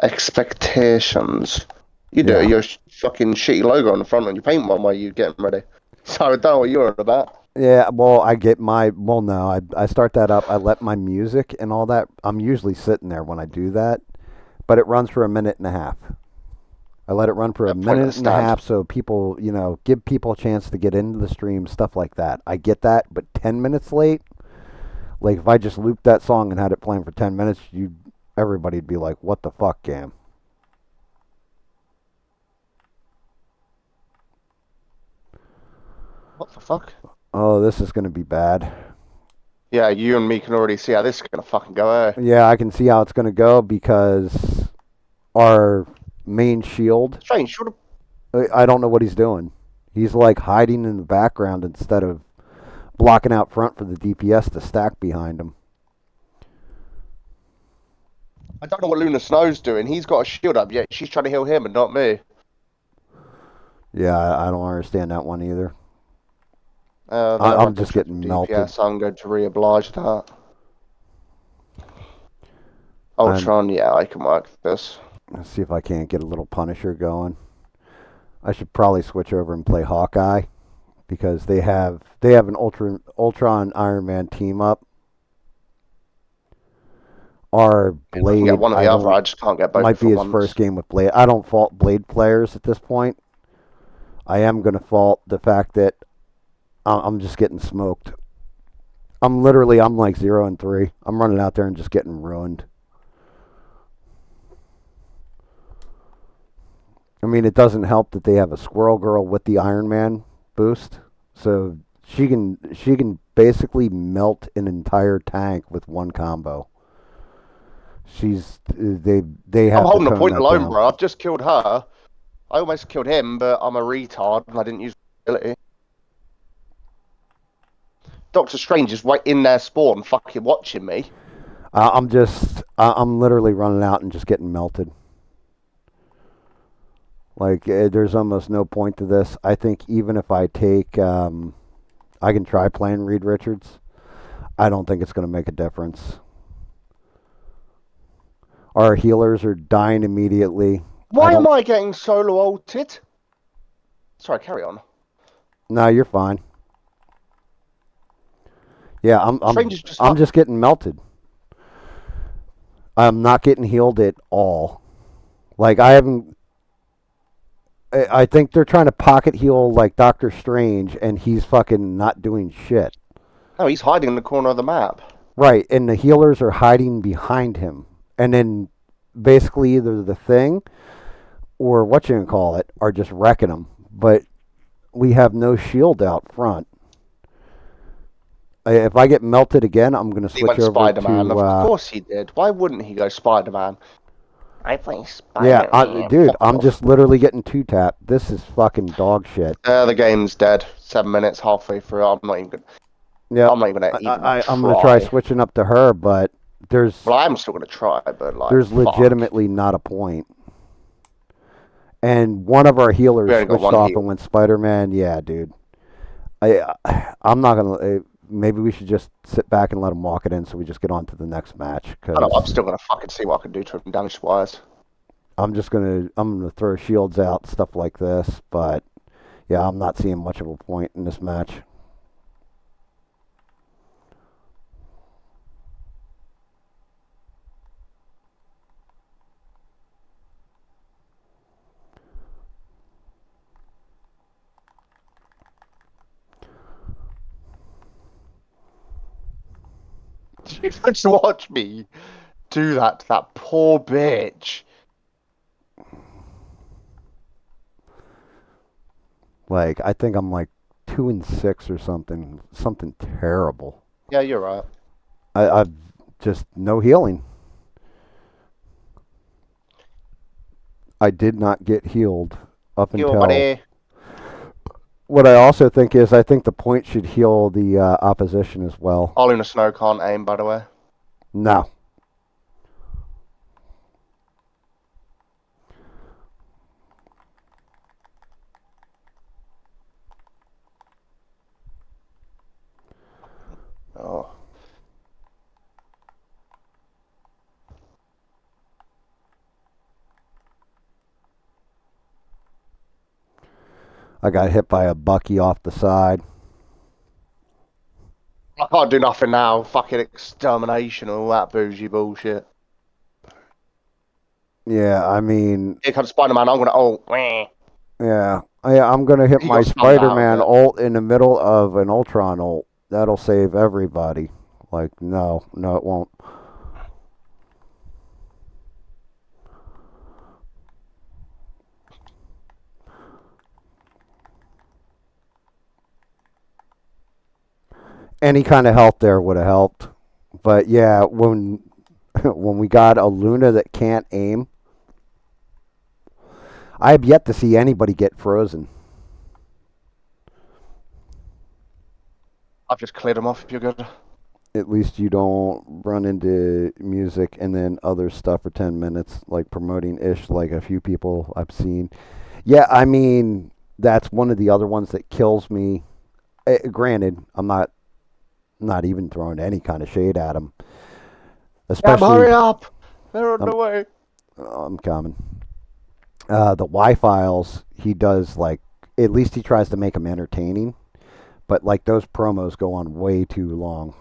Expectations. You do Yeah. your fucking shitty logo on the front on your paint one while you getting ready. So I don't know what you're on about. Yeah, well, no, I start that up. I let my music and all that. I'm usually sitting there when I do that, but it runs for a minute and a half. I let it run for a Yeah, point at the minute and a stand. half so people, give people a chance to get into the stream, stuff like that. I get that, but 10 minutes late, like if I just looped that song and had it playing for 10 minutes, everybody'd be like, "What the fuck, Gam?" What the fuck? Oh, this is going to be bad. Yeah, you and me can already see how this is gonna fucking go, eh? Yeah, I can see how it's going to go because our main shield, Strange, should have. I don't know what he's doing. He's like hiding in the background instead of blocking out front for the DPS to stack behind him. I don't know what Luna Snow's doing. He's got a shield up, yet she's trying to heal him and not me. Yeah, I don't understand that one either. They're I'm running just triple getting melted. DPS. I'm going to re-oblige that. I'm Ultron, yeah, I can work this. Let's see if I can't get a little Punisher going. I should probably switch over and play Hawkeye because they have an Ultron Iron Man team up. Our If I can get Blade, one or I the other, don't I just can't get might both be at his first once. game with Blade. I don't fault Blade players at this point. I am going to fault the fact that I'm just getting smoked. I'm like 0-3. I'm running out there and just getting ruined. I mean, it doesn't help that they have a Squirrel Girl with the Iron Man boost, so she can basically melt an entire tank with one combo. They I'm have to holding a tone point that alone, down. bro. I've just killed her. I almost killed him, but I'm a retard and I didn't use ability. Doctor Strange is right in their spawn, fucking watching me. I'm literally running out and just getting melted. Like there's almost no point to this. I think even if I take, I can try playing Reed Richards. I don't think it's going to make a difference. Our healers are dying immediately. I Why am don't. I getting solo ulted? Sorry, carry on. No, you're fine. Yeah, Strange is just I'm up. just getting melted. I'm not getting healed at all. Like I haven't. I think they're trying to pocket heal like Doctor Strange, and he's fucking not doing shit. No, he's hiding in the corner of the map. Right, and the healers are hiding behind him, and then basically either the thing or what you can call it are just wrecking him. But we have no shield out front. If I get melted again, I'm going to He switch went over Spider Man. to. Of course he did. Why wouldn't he go Spider Man? I play Yeah, Spider Man. dude, Fuck I'm off. just literally getting two tapped. This is fucking dog shit. The game's dead. 7 minutes, halfway through. I'm not even. Yep. I'm not even gonna even I'm going to try try. switching up to her, but Well, I'm still gonna try, but like, there's fuck. legitimately not a point. And one of our We healers only got switched one off and heal. went Spider Man. Yeah, dude. I I'm not gonna. Maybe we should just sit back and let him walk it in, so we just get on to the next match. I don't know. I'm Because still gonna fucking see what I can do to him damage wise. I'm gonna throw shields out, stuff like this. But yeah, I'm not seeing much of a point in this match. Just watch me do that to that poor bitch. Like I think I'm like 2-6 or something terrible. Yeah, you're right. I've just no healing. I did not get healed up Yo, until. buddy. What I also think is I think the point should heal the opposition as well. Ollie in the snow can't aim, by the way. No. Oh. I got hit by a Bucky off the side. I can't do nothing now. Fucking extermination and all that bougie bullshit. Yeah, I mean, Here comes Spider-Man. I'm gonna. Oh, wah. yeah. I'm going to hit He my got stunned Spider out of Man it. ult in the middle of an Ultron ult. That'll save everybody. Like, no, no, it won't. Any kind of help there would have helped. But yeah, when when we got a Luna that can't aim, I have yet to see anybody get frozen. I've just cleared him off if you're good. At least you don't run into music and then other stuff for 10 minutes, like promoting ish, like a few people I've seen. Yeah, I mean, that's one of the other ones that kills me. Granted, I'm not even throwing any kind of shade at them. Damn, Especially, hurry up! They're on the I'm, way. I'm coming. The Y files, he does like, at least he tries to make them entertaining. But like those promos go on way too long.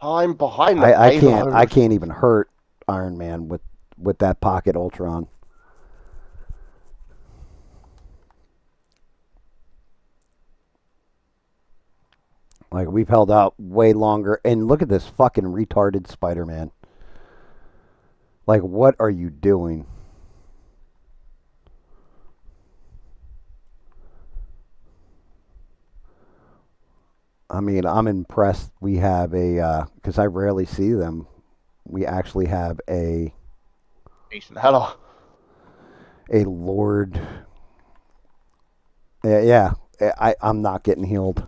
I'm behind the I payload. can't even hurt Iron Man with that pocket Ultron. Like we've held out way longer, and look at this fucking retarded Spider-Man. Like, what are you doing? I mean, I'm impressed. We have a because I rarely see them. We actually have Decent. Hello. a Lord. Yeah, I'm not getting healed.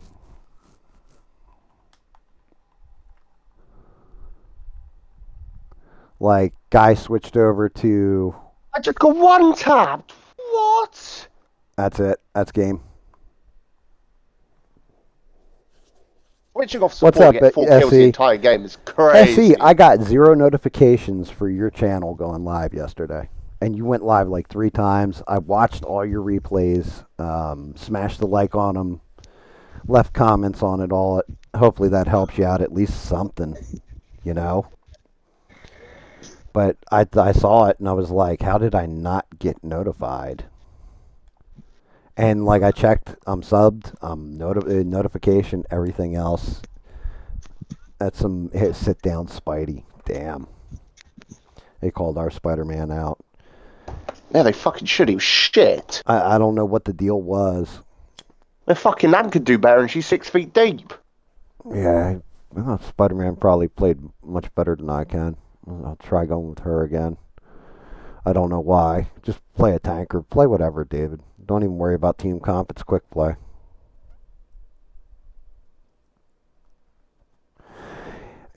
Like, guy switched over to. I just got one tapped. What? That's it. That's game. Switching off What's support to up, get 4 kills the SE? entire game is SE, crazy. I got 0 notifications for your channel going live yesterday. And you went live like 3 times. I watched all your replays, smashed the like on them, left comments on it all. Hopefully that helps you out at least something, you know? But I saw it and I was like, how did I not get notified? And like I checked, I'm subbed, notification, everything else. That's some sit down, Spidey. Damn, they called our Spider-Man out. Yeah, they fucking should. He was shit. I don't know what the deal was. The fucking Nan could do better, and she's 6 feet deep. Yeah, well, Spider-Man probably played much better than I can. I'll try going with her again. I don't know why. Just play a tanker. Play whatever, David. Don't even worry about team comp. It's quick play.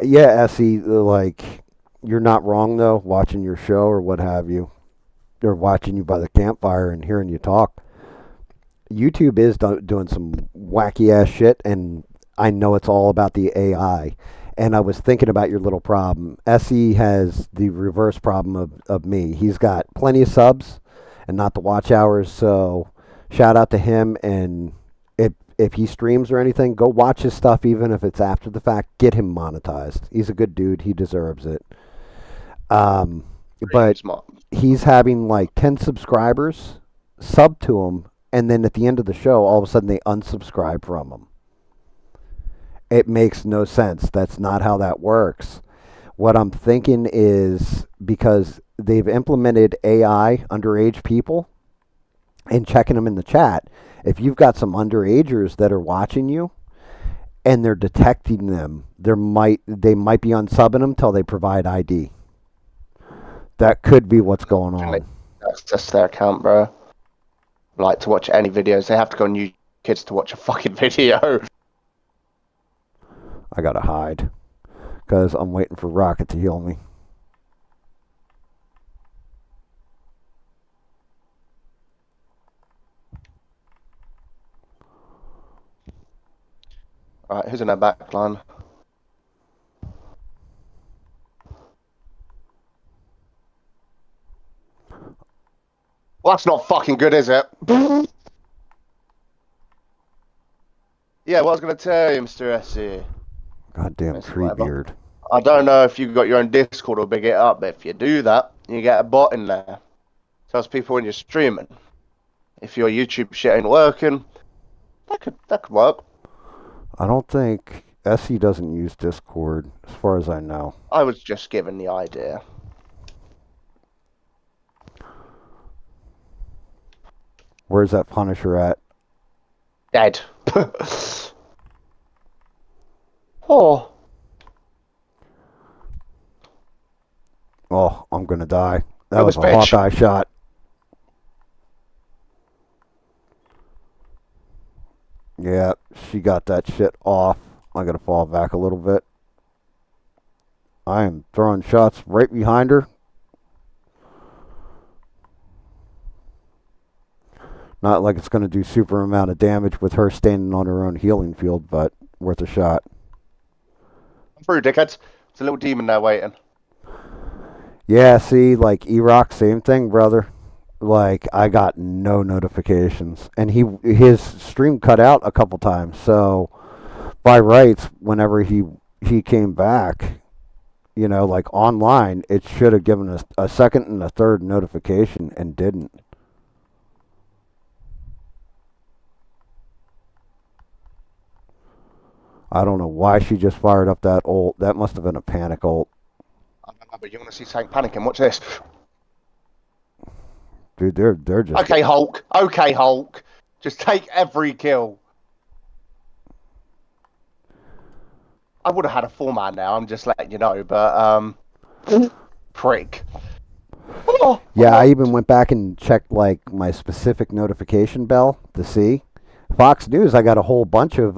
Yeah, Essie, like, you're not wrong, though, watching your show or what have you. Or watching you by the campfire and hearing you talk. YouTube is doing some wacky ass shit, and I know it's all about the AI. And I was thinking about your little problem. SE has the reverse problem of me. He's got plenty of subs and not the watch hours. So shout out to him. And if he streams or anything, go watch his stuff, even if it's after the fact. Get him monetized. He's a good dude. He deserves it. Um, Really but smart. he's having like 10 subscribers sub to him, and then at the end of the show, all of a sudden they unsubscribe from him. It makes no sense. That's not how that works. What I'm thinking is because they've implemented AI underage people and checking them in the chat. If you've got some underagers that are watching you and they're detecting them. They might be unsubbing them till they provide ID. That could be what's going on. That's their account, bro. Like to watch any videos, they have to go on YouTube Kids to watch a fucking video. I gotta hide because I'm waiting for Rocket to heal me. Right, who's in their back line? Well, that's not fucking good, is it? Yeah, what I was going to tell you, Mr. SC. Goddamn tree beard. I don't know if you've got your own Discord or big it up, but if you do that, you get a bot in there. Tells people when you're streaming. If your YouTube shit ain't working, that could work. I don't think SE doesn't use Discord, as far as I know. I was just given the idea. Where's that Punisher at? Dead. Oh. Oh, I'm gonna die. That Kill was this a bitch. Hawkeye shot. Yeah, she got that shit off. I gotta fall back a little bit. I am throwing shots right behind her. Not like it's gonna do super amount of damage with her standing on her own healing field, but worth a shot. I'm through, dickheads. There's a little demon there waiting. Yeah, see, like E-Rock, same thing, brother. Like I got no notifications, and his stream cut out a couple times. So by rights, whenever he came back, you know, like online, it should have given us a second and a third notification, and didn't. I don't know why she just fired up that ult. That must have been a panic ult. I don't know, but you want to see something panicking? Watch this. Dude, they're just Okay, Hulk. Okay, Hulk. Just take every kill. I would have had a 4-man now. I'm just letting you know, but prick. Oh, yeah, I even went back and checked like my specific notification bell to see. Fox News, I got a whole bunch of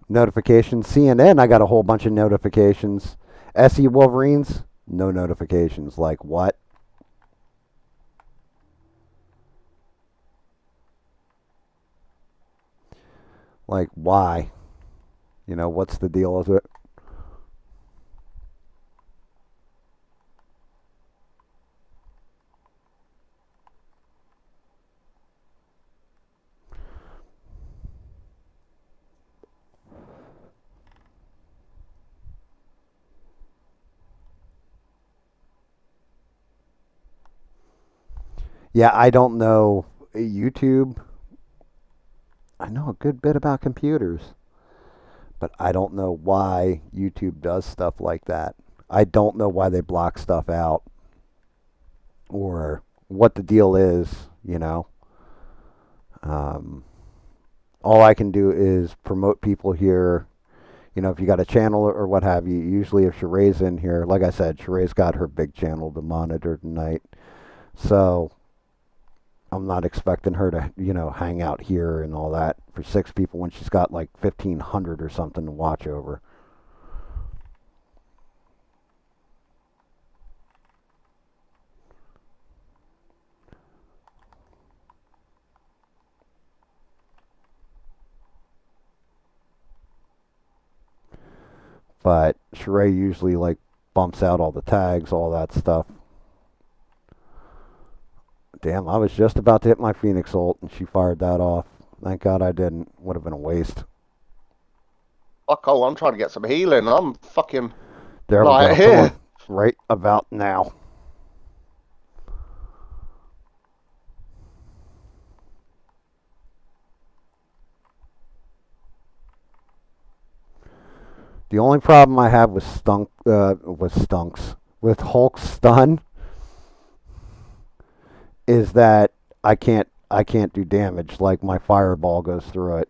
notifications. CNN, I got a whole bunch of notifications. SE Wolverines, no notifications. Like what? Like why? You know, what's the deal with it? Yeah, I don't know YouTube. I know a good bit about computers, but I don't know why YouTube does stuff like that. I don't know why they block stuff out or what the deal is, you know. Um, all I can do is promote people here. You know, if you got a channel or what have you, usually if Sheree's in here, like I said, Sheree's got her big channel to monitor tonight. So I'm not expecting her to, you know, hang out here and all that for 6 people when she's got like 1,500 or something to watch over. But Sheree usually like bumps out all the tags, all that stuff. Damn, I was just about to hit my Phoenix ult and she fired that off. Thank God I didn't. Would have been a waste. fuck, oh, I'm trying to get some healing. I'm fucking There we like go. Come on. here. Right about now. The only problem I have with with Hulk's stun is that I can't do damage. Like my fireball goes through it.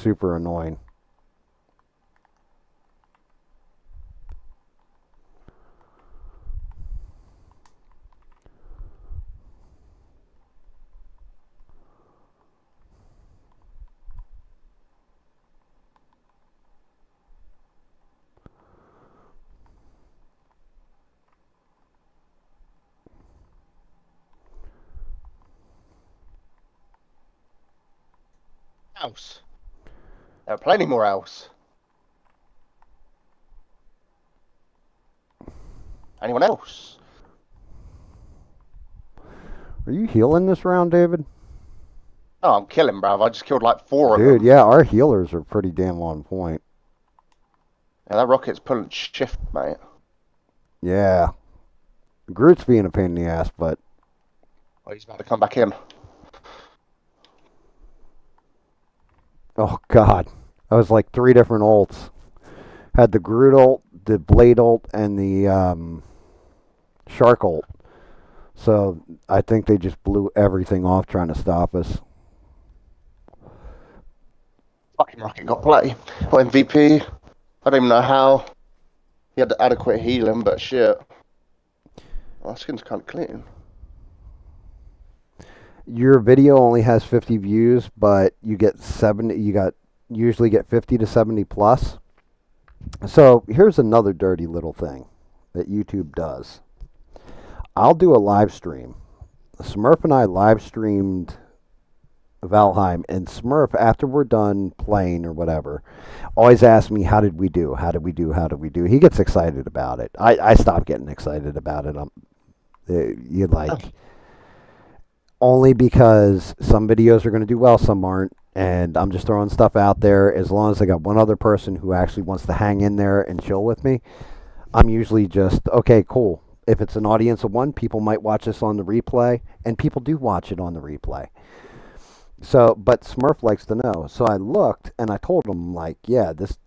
super annoying. Else. There are plenty more else. Anyone else? Are you healing this round, David? Oh, I'm killing, bruv. I just killed like 4 of Dude, them. yeah, our healers are pretty damn on point. Yeah, that rocket's pulling shift, mate. Yeah. Groot's being a pain in the ass, but Oh, he's about to come back in. oh god. I was like 3 different ults. Had the Groot ult, the Blade ult, and the Shark ult. So I think they just blew everything off trying to stop us. Fucking rocket got play. Or MVP. I don't even know how. He had adequate healing, but shit. My skin's kind of clean. Your video only has 50 views, but you get 70. You got usually get 50 to 70 plus. So here's another dirty little thing that YouTube does. I'll do a live stream. Smurf and I live streamed Valheim, and Smurf, after we're done playing or whatever, always asks me, how did we do? How did we do? How did we do? He gets excited about it. I stopped getting excited about it. You like, only because some videos are going to do well, some aren't. And I'm just throwing stuff out there. As long as I got one other person who actually wants to hang in there and chill with me, I'm usually just, okay, cool. If it's an audience of 1, people might watch this on the replay, and people do watch it on the replay. So, but Smurf likes to know. So I looked and I told him, like, yeah, this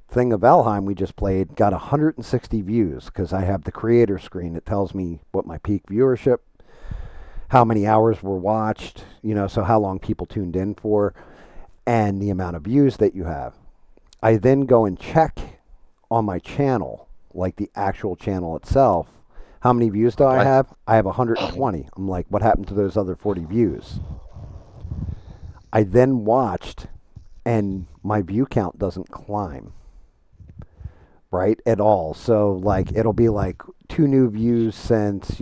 thing of Valheim we just played got 160 views because I have the creator screen that tells me what my peak viewership, how many hours were watched, so how long people tuned in for, and the amount of views that you have. I then go and check on my channel, like the actual channel itself, how many views do I Okay. have? I have 120. I'm like, what happened to those other 40 views? I then watched, and my view count doesn't climb, right, at all. So, like, it'll be like 2 new views since,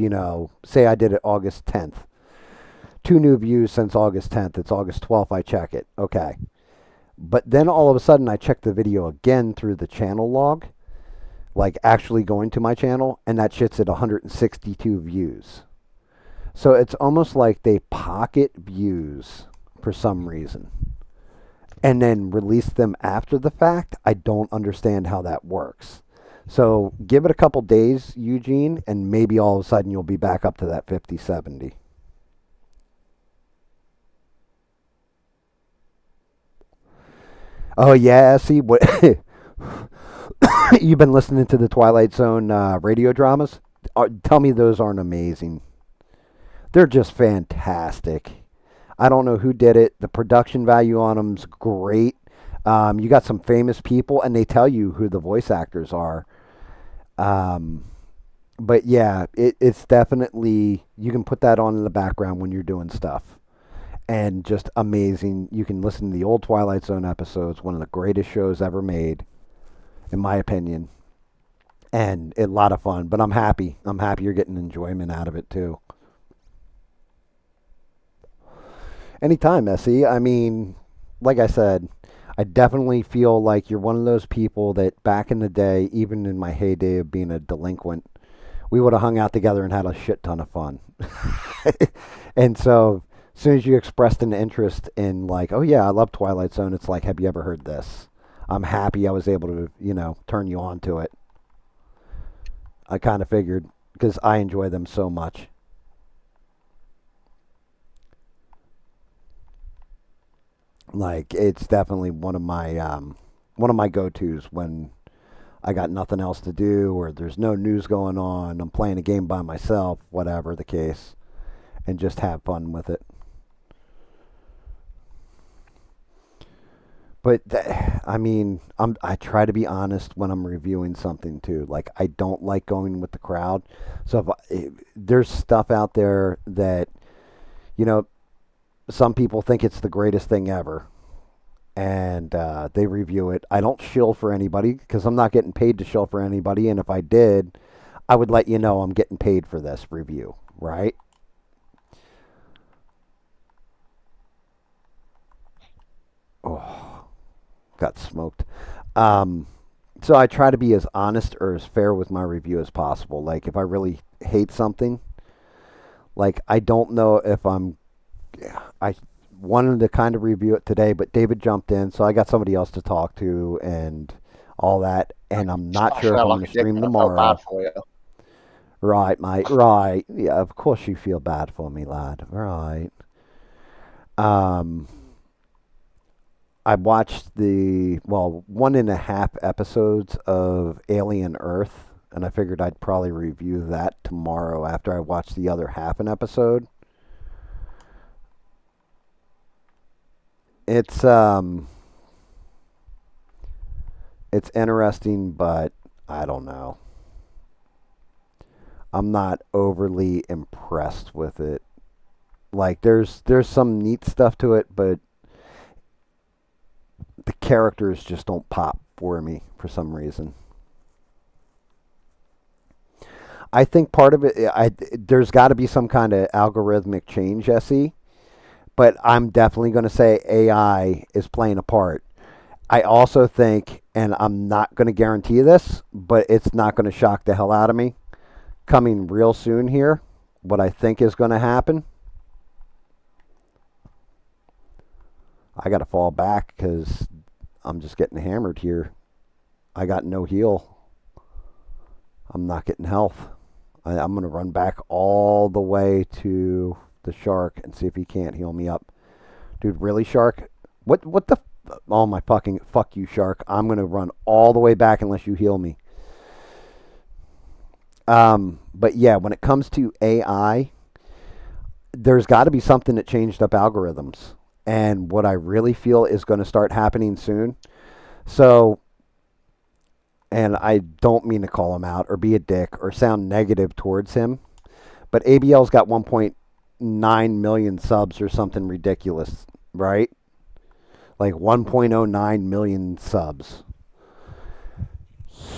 say I did it August 10th. 2 new views since August 10th. It's August 12th. I check it. Okay. But then all of a sudden, I check the video again through the channel log, like actually going to my channel, and that shit's at 162 views. So it's almost like they pocket views for some reason and then release them after the fact. I don't understand how that works. So give it a couple days, Eugene, and maybe all of a sudden you'll be back up to that 50, 70. Oh, yeah, see, what you've been listening to the Twilight Zone radio dramas? Tell me those aren't amazing. They're just fantastic. I don't know who did it. The production value on them's great. You got some famous people, and they tell you who the voice actors are. Um, but yeah, it's definitely, you can put that on in the background when you're doing stuff. And just amazing. You can listen to the old Twilight Zone episodes, one of the greatest shows ever made, in my opinion. And a lot of fun. But I'm happy. I'm happy you're getting enjoyment out of it too. Anytime, Essie. I mean, like I said, I definitely feel like you're one of those people that back in the day, even in my heyday of being a delinquent, we would have hung out together and had a shit ton of fun. And so, as soon as you expressed an interest in, like, oh yeah, I love Twilight Zone, it's like, have you ever heard this? I'm happy I was able to, turn you on to it. I kind of figured because I enjoy them so much. Like, it's definitely one of my go-tos when I got nothing else to do or there's no news going on. I'm playing a game by myself, whatever the case, and just have fun with it. I mean, I try to be honest when I'm reviewing something too. Like I don't like going with the crowd. So if there's stuff out there that you know some people think it's the greatest thing ever, and they review it. I don't shill for anybody because I'm not getting paid to shill for anybody. And if I did, I would let you know I'm getting paid for this review, right? Oh, got smoked. Um, so I try to be as honest or as fair with my review as possible. Like if I really hate something, like I don't know if I wanted to kind of review it today, but David jumped in, so I got somebody else to talk to and all that. And I'm not sure Splashing if out I'm like going a to dick, stream man. I felt bad tomorrow. for you. Right, mate. Right. Yeah, of course you feel bad for me, lad. Right. Um, I watched the, well, 1.5 episodes of Alien Earth, and I figured I'd probably review that tomorrow after I watch the other half an episode. It's um it's interesting, but I don't know. I'm not overly impressed with it. Like there's some neat stuff to it, but the characters just don't pop for me for some reason. I think part of it, there's got to be some kind of algorithmic change, Jesse. But I'm definitely going to say AI is playing a part. I also think, and I'm not going to guarantee this, but it's not going to shock the hell out of me. Coming real soon here, what I think is going to happen, I got to fall back because I'm just getting hammered here. I got no heal. I'm not getting health. I'm going to run back all the way to the shark and see if he can't heal me up. Dude, really, shark? What the? Oh my fucking fuck you, shark! I'm going to run all the way back unless you heal me. But yeah, when it comes to AI, there's got to be something that changed up algorithms, and what I really feel is going to start happening soon. So, and I don't mean to call him out or be a dick or sound negative towards him, but ABL's got 1.9 million subs or something ridiculous, right? Like 1.09 million subs.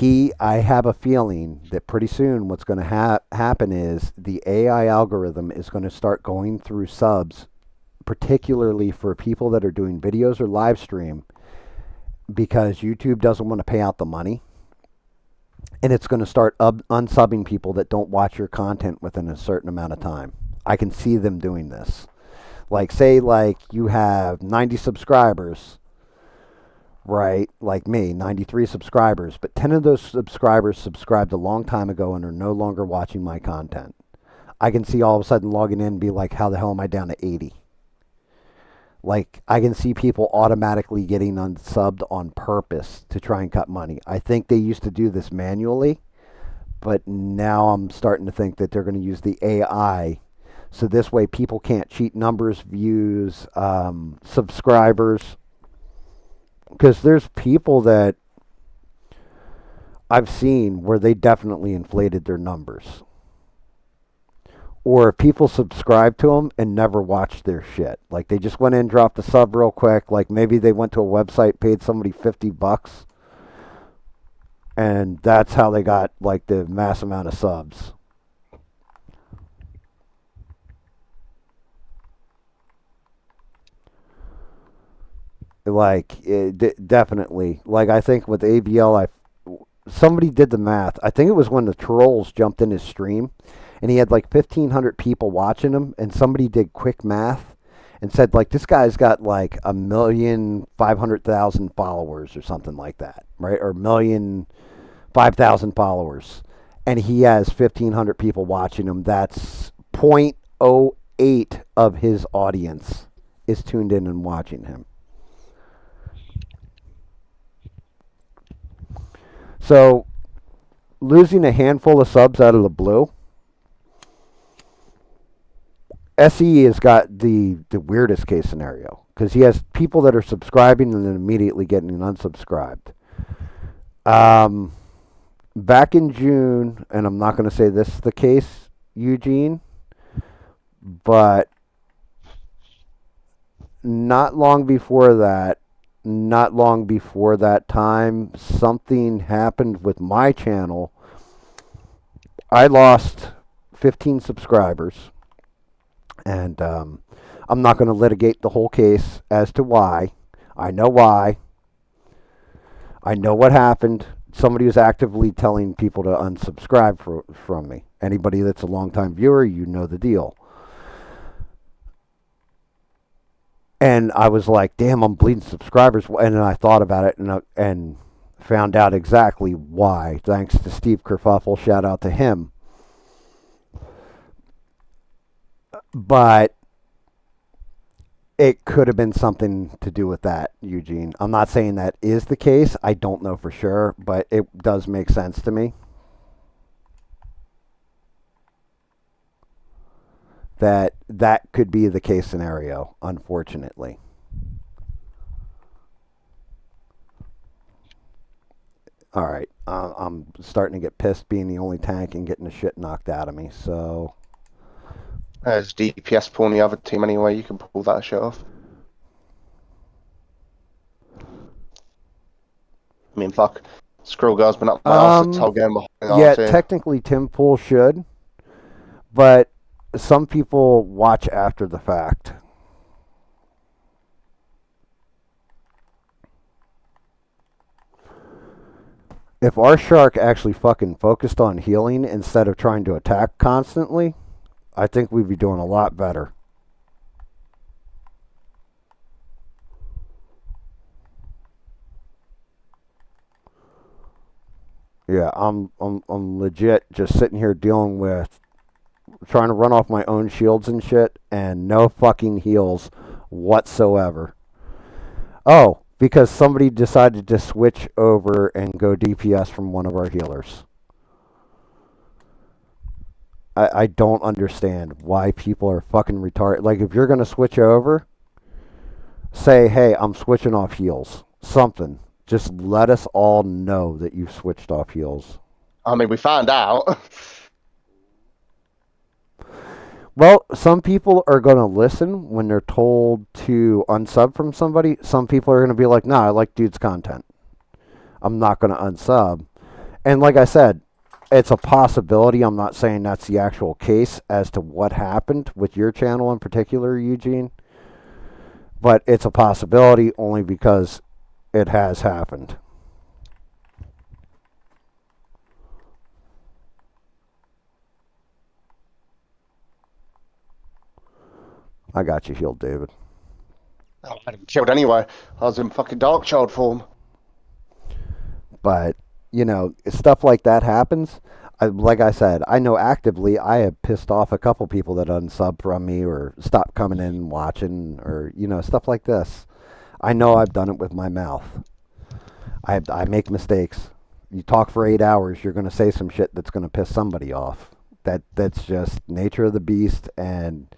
I have a feeling that pretty soon what's going to happen is the AI algorithm is going to start going through subs, particularly for people that are doing videos or live stream, because YouTube doesn't want to pay out the money. And it's going to start unsubbing people that don't watch your content within a certain amount of time. I can see them doing this. Like, say, like you have 90 subscribers, right? Like me, 93 subscribers, but 10 of those subscribers subscribed a long time ago and are no longer watching my content. I can see all of a sudden logging in and be like, how the hell am I down to 80? Like, I can see people automatically getting unsubbed on purpose to try and cut money. I think they used to do this manually, but now I'm starting to think that they're going to use the AI. So this way people can't cheat numbers, views, subscribers. Because there's people that I've seen where they definitely inflated their numbers. Or people subscribe to them and never watched their shit. Like they just went in, dropped a sub real quick. Like maybe they went to a website, paid somebody $50, and that's how they got like the mass amount of subs. Like definitely. Like I think with ABL, somebody did the math. I think it was when the trolls jumped in his stream, and he had like 1,500 people watching him, and somebody did quick math and said like this guy's got like 1,500,000 followers or something like that, right? Or 1,005,000 followers, and he has 1,500 people watching him. That's 0.08 of his audience is tuned in and watching him. So losing a handful of subs out of the blue, SE has got the weirdest case scenario because he has people that are subscribing and then immediately getting unsubscribed. Um, Back in June, and I'm not going to say this is the case, Eugene, but not long before that, not long before that time, something happened with my channel. I lost 15 subscribers, and I'm not going to litigate the whole case as to why. I know why. I know what happened. Somebody was actively telling people to unsubscribe from me. Anybody that's a longtime viewer, you know the deal. And I was like, damn, I'm bleeding subscribers. And then I thought about it and found out exactly why. Thanks to Steve Kerfuffle. Shout out to him. But it could have been something to do with that, Eugene. I'm not saying that is the case. I don't know for sure, but it does make sense to me that that could be the case scenario, unfortunately. All right. I'm starting to get pissed being the only tank and getting the shit knocked out of me. So, There's DPS pulling the other team anyway. You can pull that shit off. I mean, fuck. Squirrel Girl's been up my ass this whole game behind yeah, R2. technically Tim Pool should, but some people watch after the fact. If our shark actually fucking focused on healing instead of trying to attack constantly, I think we'd be doing a lot better. Yeah, I'm legit just sitting here dealing with trying to run off my own shields and shit and no fucking heals whatsoever. Oh, because somebody decided to switch over and go DPS from one of our healers. I don't understand why people are fucking retarded. Like, if you're going to switch over, say, hey, I'm switching off heals. Something. Just let us all know that you've switched off heals. I mean, we found out. Well, some people are going to listen when they're told to unsub from somebody. Some people are going to be like, nah, I like dude's content. I'm not going to unsub. And like I said, it's a possibility. I'm not saying that's the actual case as to what happened with your channel in particular, Eugene. But it's a possibility only because it has happened. I got you healed, David. I had him killed anyway. I was in fucking Dark Child form. But, you know, stuff like that happens. Like I said, I know actively I have pissed off a couple people that unsub from me or stopped coming in and watching or, you know, stuff like this. I know I've done it with my mouth. I make mistakes. You talk for 8 hours, you're going to say some shit that's going to piss somebody off. That's just nature of the beast, and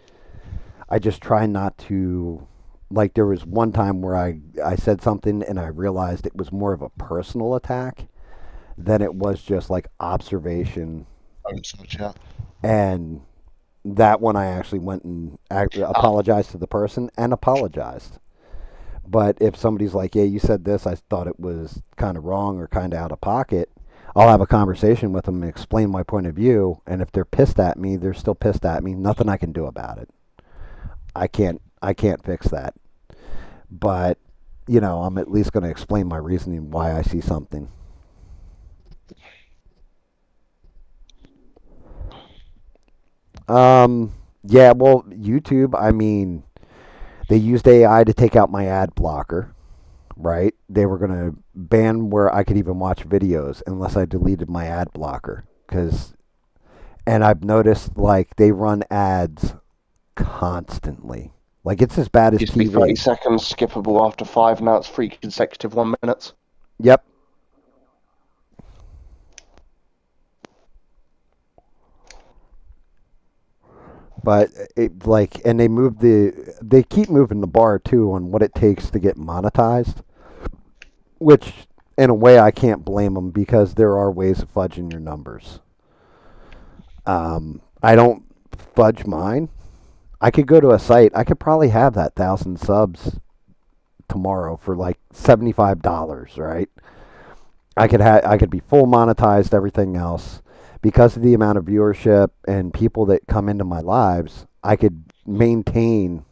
I just try not to. Like, there was one time where I said something and I realized it was more of a personal attack than it was just like observation. Yeah. And that one I actually went and apologized to the person and apologized. But if somebody's like, yeah, you said this, I thought it was kind of wrong or kind of out of pocket, I'll have a conversation with them and explain my point of view. And if they're pissed at me, they're still pissed at me. Nothing I can do about it. I can't fix that. But, you know, I'm at least going to explain my reasoning why I see something. Yeah, well, YouTube, I mean, they used AI to take out my ad blocker, right? They were going to ban where I could even watch videos unless I deleted my ad blocker. And I've noticed, like, they run ads constantly. Like, it's as bad as Used to be TV. 30 seconds, skippable after 5, now it's 3 consecutive 1 minutes. Yep. But and they keep moving the bar too on what it takes to get monetized, which in a way I can't blame them because there are ways of fudging your numbers. I don't fudge mine. I could go to a site. I could probably have that 1,000 subs tomorrow for like $75, right? I could be full monetized, everything else, because of the amount of viewership and people that come into my lives. I could maintain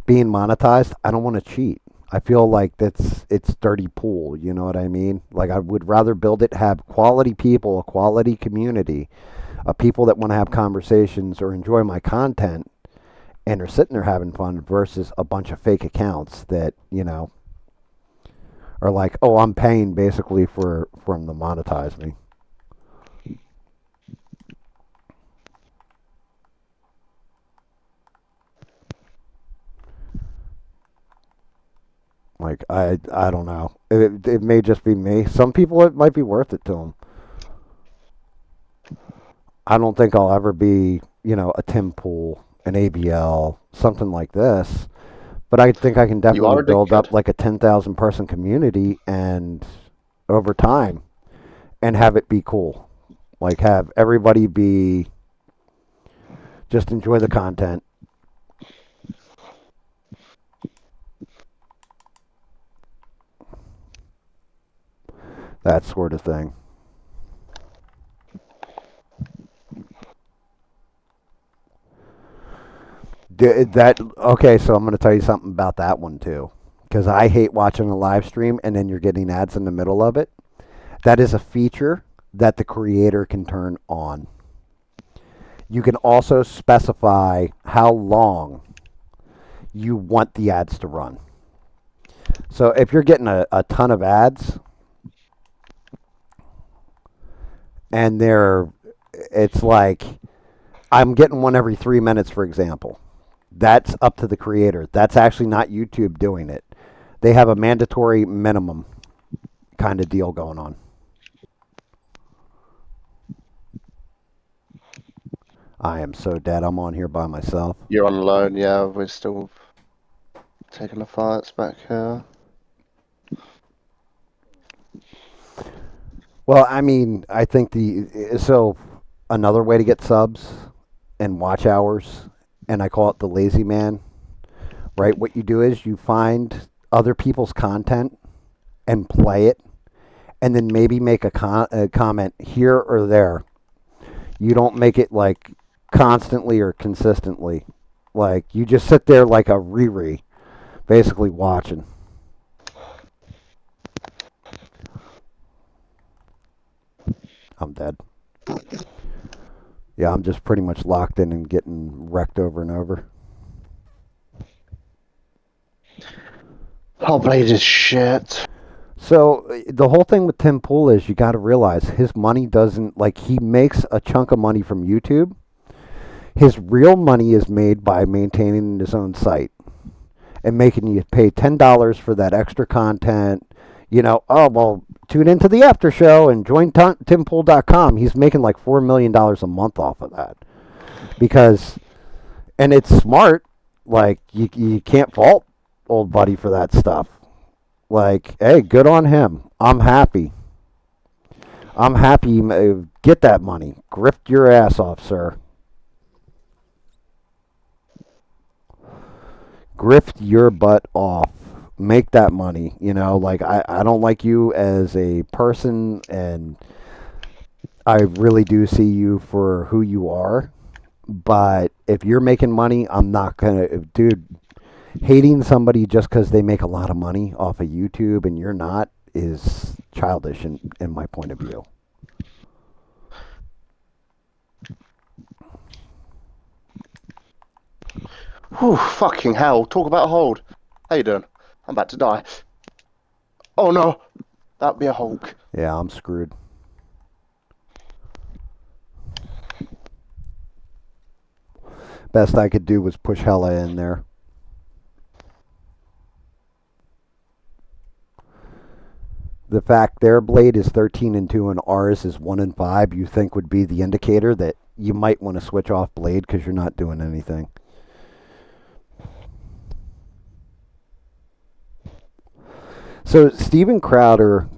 being monetized. I don't want to cheat. I feel like it's dirty pool. You know what I mean? Like I would rather build it, have quality people, a quality community, people that want to have conversations or enjoy my content, and are sitting there having fun versus a bunch of fake accounts that are like, oh, I'm paying basically for them to monetize me. Like I don't know. It may just be me. Some people it might be worth it to them. I don't think I'll ever be a Tim Pool, an ABL, something like this. But I think I can You definitely are a build up dickhead. like a 10,000 person community and over time and have it be cool. Like have everybody be just enjoy the content. That sort of thing. That okay? So I'm going to tell you something about that one too, because I hate watching a live stream and then you're getting ads in the middle of it. That is a feature that the creator can turn on. You can also specify how long you want the ads to run. So if you're getting a ton of ads and it's like I'm getting one every 3 minutes, for example. That's up to the creator. That's actually not YouTube doing it. They have a mandatory minimum kind of deal going on. I am so dead. I'm on here by myself. You're on loan, yeah. We're still taking the fights back here. Well, I mean, I think another way to get subs and watch hours, and I call it the lazy man, right? What you do is you find other people's content and play it, and then maybe make a comment here or there. You don't make it like constantly or consistently. Like you just sit there like a Riri, basically watching. I'm dead. Yeah, I'm just pretty much locked in and getting wrecked over and over. I'll play this shit. So the whole thing with Tim Pool is you got to realize his money doesn't like he makes a chunk of money from YouTube. His real money is made by maintaining his own site and making you pay $10 for that extra content. Oh well, tune into the after show and join timpool.com. He's making like $4 million a month off of that because, and it's smart. Like you can't fault old buddy for that stuff. Like, hey, good on him. I'm happy. I'm happy. Get that money. Grift your ass off, sir. Grift your butt off. Make that money. Like I don't like you as a person, and I really do see you for who you are. But if you're making money, I'm not gonna, dude. Hating somebody just because they make a lot of money off of YouTube and you're not is childish in my point of view. Whew, fucking hell. Talk about a hold. How you doing? I'm about to die. Oh no. That'd be a Hulk. Yeah, I'm screwed. Best I could do was push Hella in there. The fact their blade is 13-2 and ours is 1-5, you think would be the indicator that you might want to switch off Blade because you're not doing anything. So Steven Crowder,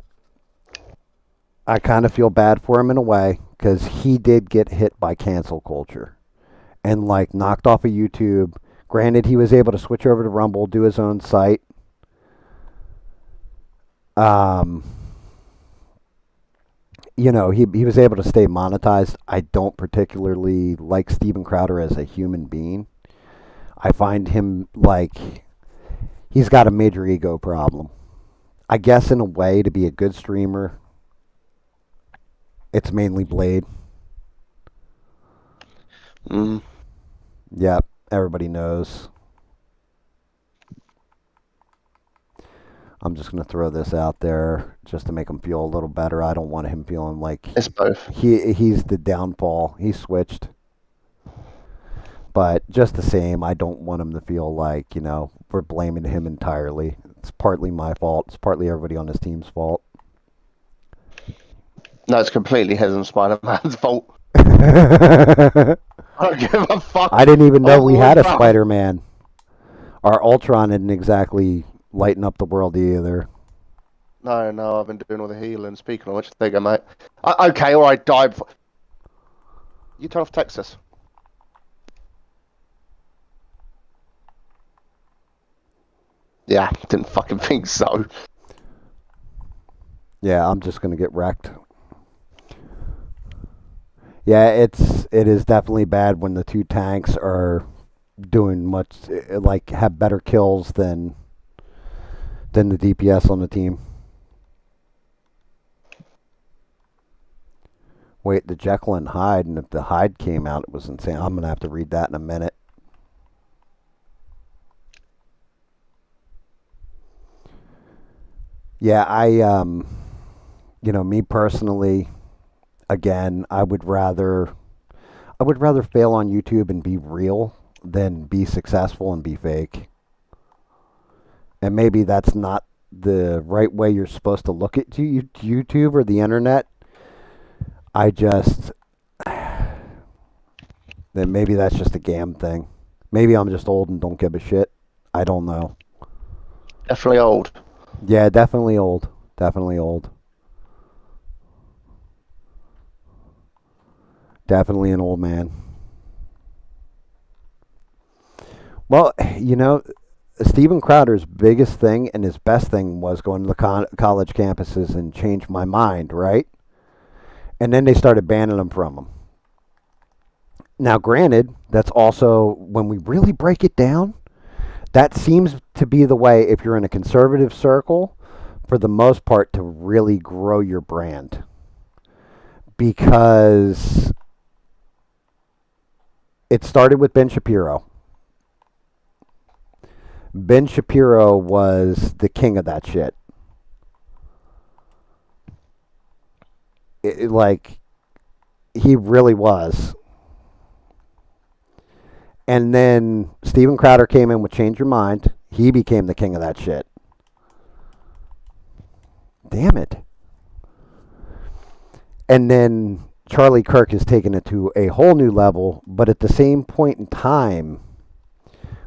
I kind of feel bad for him in a way because he did get hit by cancel culture and like knocked off of YouTube. Granted, he was able to switch over to Rumble, do his own site. Um, he was able to stay monetized. I don't particularly like Steven Crowder as a human being. I find him like he's got a major ego problem. I guess in a way to be a good streamer, it's mainly Blade. Mm. Yep, everybody knows. I'm just going to throw this out there just to make him feel a little better. I don't want him feeling like It's both. he's the downfall. He switched. But just the same, I don't want him to feel like, we're blaming him entirely. It's partly my fault. It's partly everybody on this team's fault. No, it's completely his and Spider-Man's fault. I I don't give a fuck. didn't even know I'm we always had a wrong. Spider-Man. Our Ultron didn't exactly lighten up the world either. No, I've been doing all the healing. Speaking of which, there you go, mate. Okay, all right, dive. You turn off Texas. Yeah, didn't fucking think so. Yeah, I'm just gonna get wrecked. Yeah, it is definitely bad when the two tanks are doing much like have better kills than the DPS on the team. Wait, the Jekyll and Hyde, and if the Hyde came out, it was insane. I'm gonna have to read that in a minute. Yeah, me personally, again, I would rather fail on YouTube and be real than be successful and be fake. And maybe that's not the right way you're supposed to look at YouTube or the internet. I just then maybe that's just a GAM thing. Maybe I'm just old and don't give a shit. I don't know. Definitely old. Yeah, definitely old. Definitely old. Definitely an old man. Well, Steven Crowder's biggest thing and his best thing was going to the college campuses and change my mind, right? And then they started banning him from them. Now, granted, that's also when we really break it down, that seems to be the way if you're in a conservative circle, for the most part, to really grow your brand. Because it started with Ben Shapiro. Ben Shapiro was the king of that shit. Like, he really was. And then Steven Crowder came in with Change Your Mind. He became the king of that shit. Damn it. And then Charlie Kirk has taken it to a whole new level, but at the same point in time,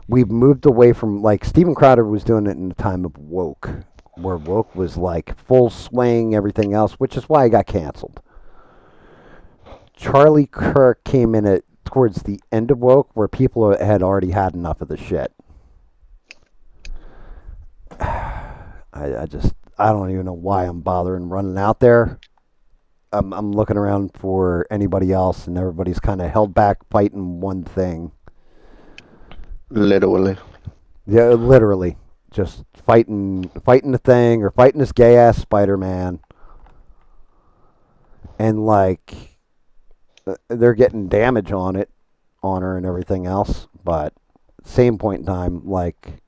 we've moved away from like Steven Crowder was doing it in the time of woke, where woke was like full swing, everything else, which is why I got canceled. Charlie Kirk came in at towards the end of woke, where people had already had enough of the shit. I don't even know why I'm bothering running out there. I'm looking around for anybody else, and everybody's kind of held back fighting one thing. Literally. Yeah, literally, just fighting the thing or fighting this gay ass Spider-Man, and like they're getting damage on her and everything else. But same point in time, like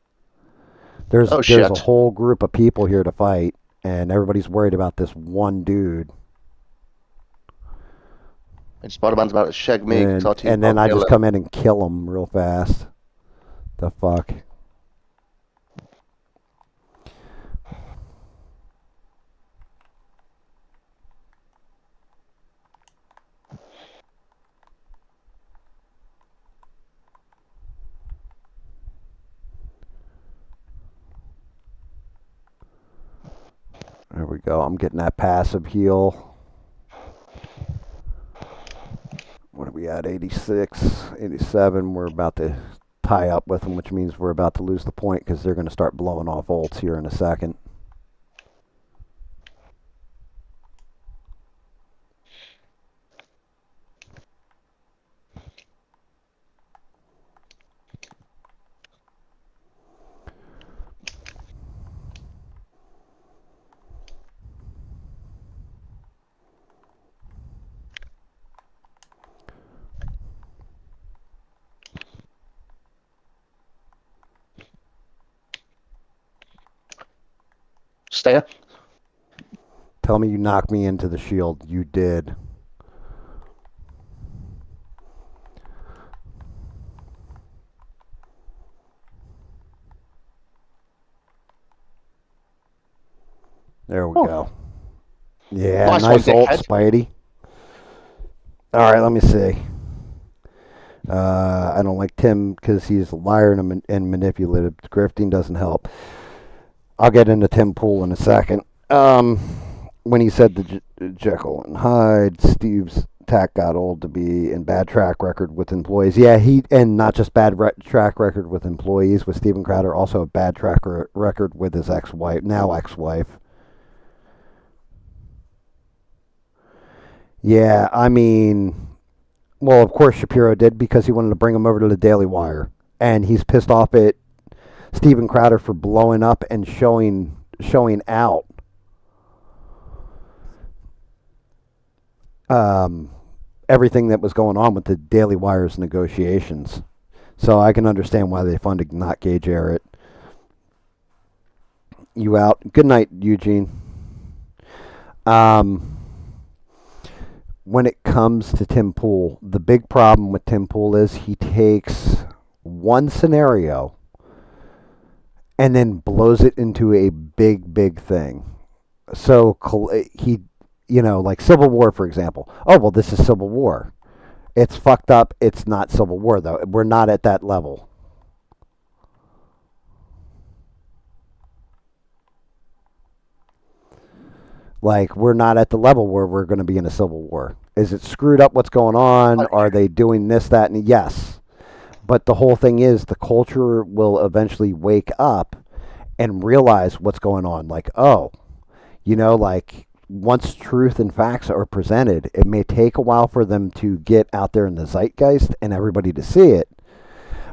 Oh there's a shit. whole group of people here to fight, and everybody's worried about this one dude. And Spider-Man's about to shag me because And our team and then can't I kill just him. come in and kill him real fast. The fuck. we go. I'm getting that passive heal. What are we at? 86, 87. We're about to tie up with them, which means we're about to lose the point because they're going to start blowing off ults here in a second. Stay. Tell me you knocked me into the shield. You did. There we go. Yeah, Nice one, nice ult, dickhead. Spidey. All right, let me see. I don't like Tim because he's a liar and manipulative. Grifting doesn't help. I'll get into Tim Pool in a second. When he said the Jekyll and Hyde, Steve's tack got old to be in bad track record with employees. Yeah, and not just bad track record with employees with Steven Crowder, also a bad track record with his ex-wife, now ex-wife. Yeah, I mean, well, of course Shapiro did because he wanted to bring him over to the Daily Wire, and he's pissed off at Steven Crowder for blowing up and showing out everything that was going on with the Daily Wire's negotiations. So I can understand why they funded not Gay Jarrett. You out. Good night, Eugene. Um, when it comes to Tim Pool, the big problem with Tim Pool is he takes one scenario and then blows it into a big, big thing. So he, like Civil War, for example. Oh, well, this is Civil War. It's fucked up. It's not Civil War, though. We're not at that level. Like, we're not at the level where we're going to be in a civil war. Is it screwed up what's going on? Are they doing this, that, and yes. But the whole thing is the culture will eventually wake up and realize what's going on. Like, oh, like once truth and facts are presented, it may take a while for them to get out there in the zeitgeist and everybody to see it.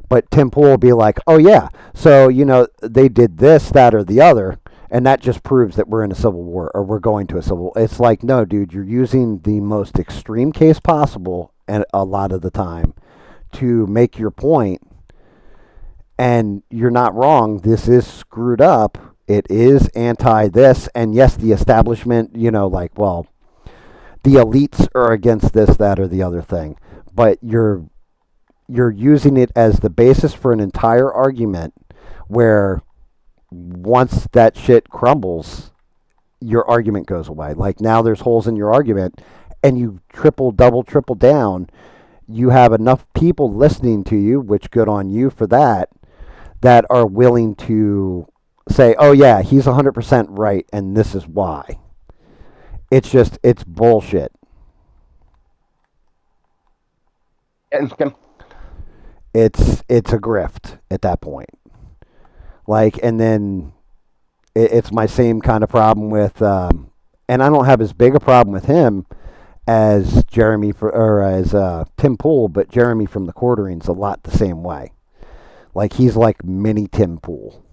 But Tim Pool will be like, oh, yeah, so, they did this, that, or the other. And that just proves that we're in a civil war or we're going to a civil war. It's like, no, dude, you're using the most extreme case possible and a lot of the time to make your point. And you're not wrong. This is screwed up. It is anti this. And yes, the establishment, well, the elites are against this, that, or the other thing. But you're using it as the basis for an entire argument where once that shit crumbles, your argument goes away. Like now there's holes in your argument and you triple, double, triple down. You have enough people listening to you, which good on you for that, that are willing to say, oh yeah, he's 100% right and this is why. It's bullshit. It's a grift at that point. Like, and then it's my same kind of problem with, and I don't have as big a problem with him as or as Tim Pool, but Jeremy from the Quartering's a lot the same way. Like he's like mini Tim Pool.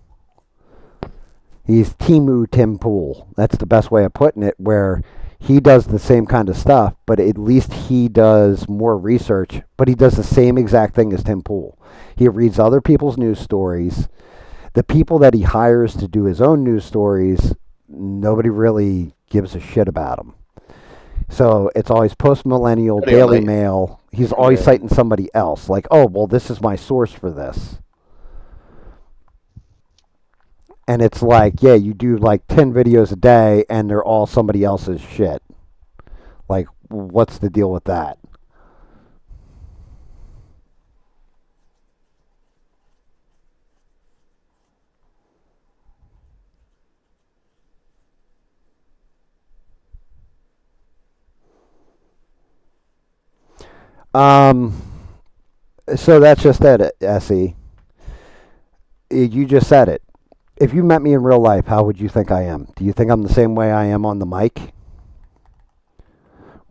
He's Timu Tim Pool. That's the best way of putting it. Where he does the same kind of stuff, but at least he does more research. But he does the same exact thing as Tim Pool. He reads other people's news stories. The people that he hires to do his own news stories, nobody really gives a shit about them. So it's always post-millennial, Daily Mail. He's always citing somebody else. Like, oh, well, this is my source for this. And it's like, yeah, you do like 10 videos a day and they're all somebody else's shit. Like, what's the deal with that? Um, so that's just it, Se. You just said it. If you met me in real life, how would you think I am? Do you think I'm the same way I am on the mic,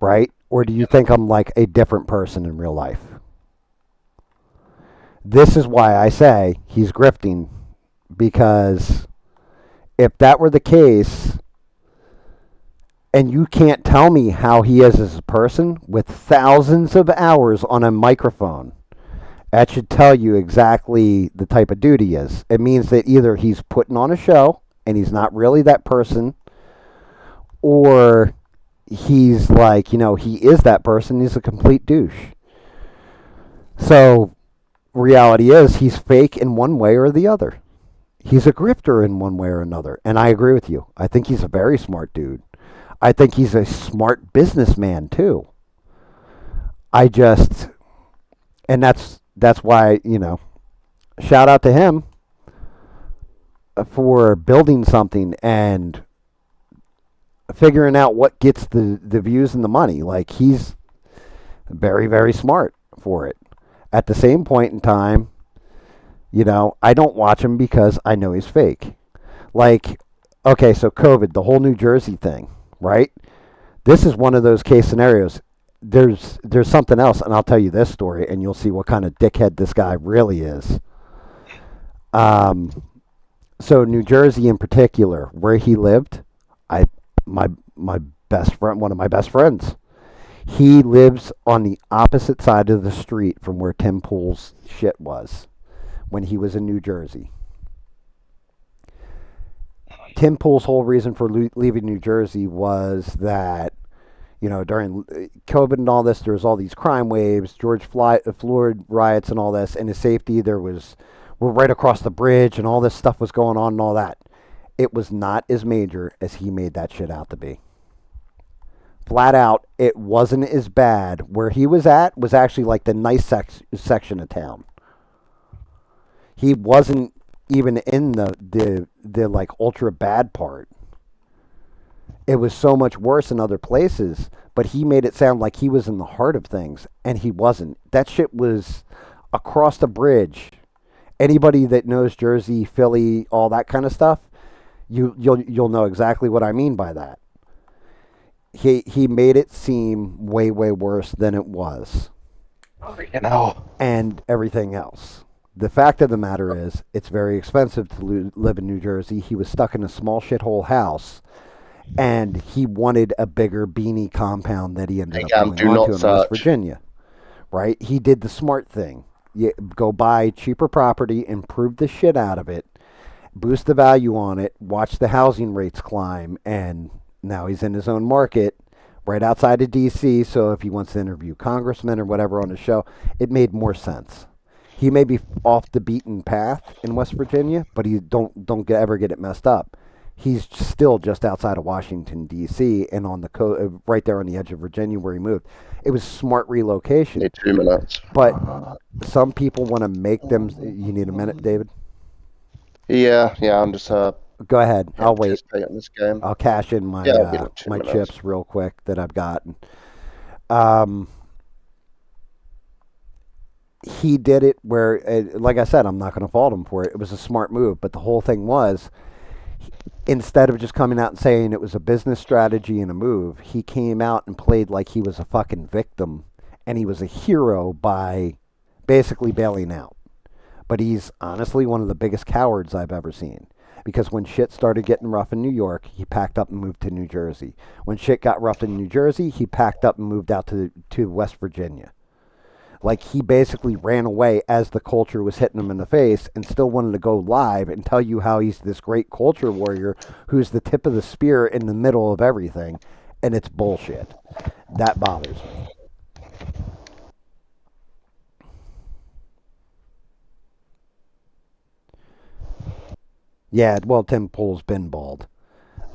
right? Or do you think I'm like a different person in real life? This is why I say he's grifting, because if that were the case, and you can't tell me how he is as a person with thousands of hours on a microphone, that should tell you exactly the type of dude he is. It means that either he's putting on a show and he's not really that person, or he's like, he is that person. He's a complete douche. So, reality is, he's fake in one way or the other. He's a grifter in one way or another. And I agree with you. I think he's a very smart dude. I think he's a smart businessman, too. I just, and that's why, shout out to him for building something and figuring out what gets the views and the money. Like, he's very, very smart for it. At the same point in time, I don't watch him because I know he's fake. Like, okay, so COVID, the whole New Jersey thing, right? This is one of those case scenarios. There's something else, and I'll tell you this story, and you'll see what kind of dickhead this guy really is. Um, so New Jersey in particular, where he lived, I my best friend, one of my best friends, he lives on the opposite side of the street from where Tim Pool's shit was when he was in New Jersey. Tim Pool's whole reason for leaving New Jersey was that, during COVID and all this, there was all these crime waves, Floyd riots and all this, and his safety, we're right across the bridge and all this stuff was going on and all that. It was not as major as he made that shit out to be. Flat out, it wasn't as bad. Where he was at was actually like the nice section of town. He wasn't even in the like ultra bad part. It was so much worse in other places, but he made it sound like he was in the heart of things, and he wasn't. That shit was across the bridge. Anybody that knows Jersey, Philly, all that kind of stuff, you'll know exactly what I mean by that. He made it seem way, way worse than it was, and everything else. The fact of the matter is, it's very expensive to live in New Jersey. He was stuck in a small shithole house, and he wanted a bigger beanie compound that he ended up GAM, going do onto not in West search. Virginia. Right? He did the smart thing. You go buy cheaper property, improve the shit out of it, boost the value on it, watch the housing rates climb, and now he's in his own market right outside of D.C. So if he wants to interview congressmen or whatever on the show, it made more sense. He may be off the beaten path in West Virginia, but he ever get it messed up. He's still just outside of Washington D.C. and on the right there on the edge of Virginia where he moved. It was smart relocation, Need 2 minutes. but some people want to make them. You need a minute, David? Yeah, I'm just Go ahead. here I'll to wait. participate in this game. I'll cash in Yeah, it'll be like two my minutes. chips real quick that I've gotten. Um, he did it where, like I said, I'm not going to fault him for it. It was a smart move, but the whole thing was, instead of just coming out and saying it was a business strategy and a move, he came out and played like he was a fucking victim, and he was a hero by basically bailing out. But he's honestly one of the biggest cowards I've ever seen. Because when shit started getting rough in New York, he packed up and moved to New Jersey. When shit got rough in New Jersey, he packed up and moved out to West Virginia. Like, he basically ran away as the culture was hitting him in the face and still wanted to go live and tell you how he's this great culture warrior who's the tip of the spear in the middle of everything. And it's bullshit. That bothers me. Yeah, well, Tim Pool's been bald.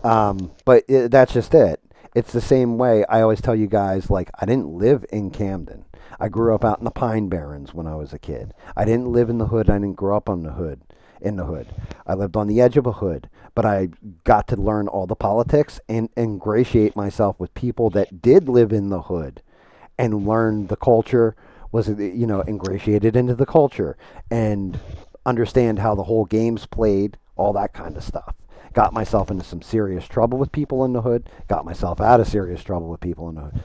That's just it. It's the same way I always tell you guys, like, I didn't live in Camden. I grew up out in the Pine Barrens when I was a kid. I didn't live in the hood. I didn't grow up on the hood, in the hood. I lived on the edge of a hood, but I got to learn all the politics and ingratiate myself with people that did live in the hood and learn the culture, was ingratiated into the culture and understand how the whole game's played, all that kind of stuff. Got myself into some serious trouble with people in the hood, got myself out of serious trouble with people in the hood.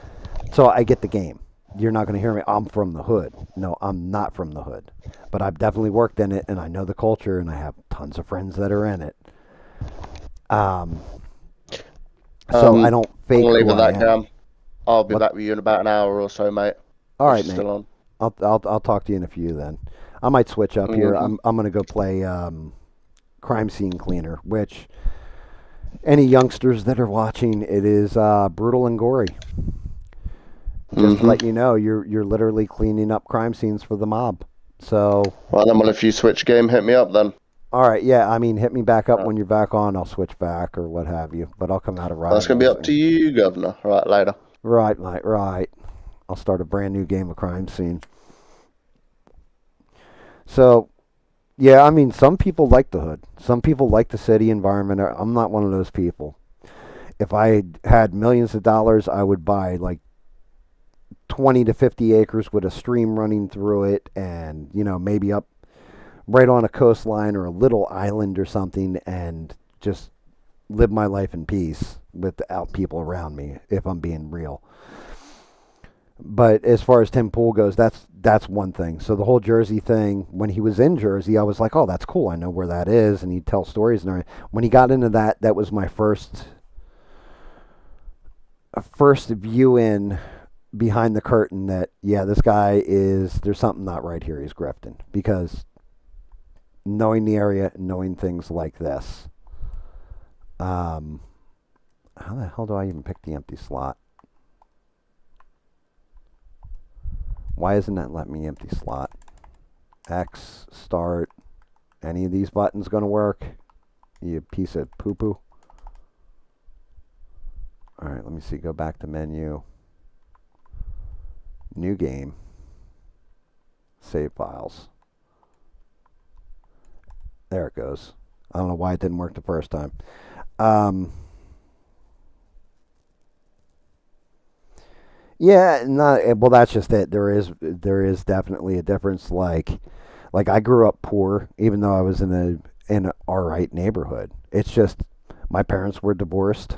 So I get the game. You're not going to hear me. I'm from the hood. No, I'm not from the hood. But I've definitely worked in it, and I know the culture, and I have tons of friends that are in it. Um, so I Um, don't I'm fake gonna leave who it at I that, am. Gam. I'll be What? back with you in about an hour or so, mate. All If right, you're mate. still on. I'll talk to you in a few then. I might switch up here. Hmm. I'm going to go play crime scene cleaner, which any youngsters that are watching, it is brutal and gory. Just to Hmm. let you know, you're literally cleaning up crime scenes for the mob. So, Right then, well, if you switch game, hit me up then. all right, yeah. I mean, hit me back up Right. when you're back on. I'll switch back or what have you. But I'll come out of That's gonna be rivals. up to you, Governor. Right, later. Right, mate. Right. I'll start a brand new game of crime scene. So, yeah, I mean, some people like the hood. Some people like the city environment. I'm not one of those people. If I had millions of dollars, I would buy like 20 to 50 acres with a stream running through it and, maybe up right on a coastline or a little island or something and just live my life in peace without people around me, if I'm being real. But as far as Tim Pool goes, that's one thing. So the whole Jersey thing, when he was in Jersey, I was like, oh, that's cool. I know where that is, and he'd tell stories and everything. When he got into that, that was my first view in behind the curtain that yeah, this guy is there's something not right here. He's grifting because knowing the area, knowing things like this. Um, how the hell do I even pick the empty slot? Why isn't that letting me empty slot? X, start. Any of these buttons going to work? You piece of poo poo. All right, let me see. Go back to menu. New game. Save files. There it goes. I don't know why it didn't work the first time. Um, yeah, not well. That's just it. There is definitely a difference. Like I grew up poor, even though I was in an all right neighborhood. It's just my parents were divorced.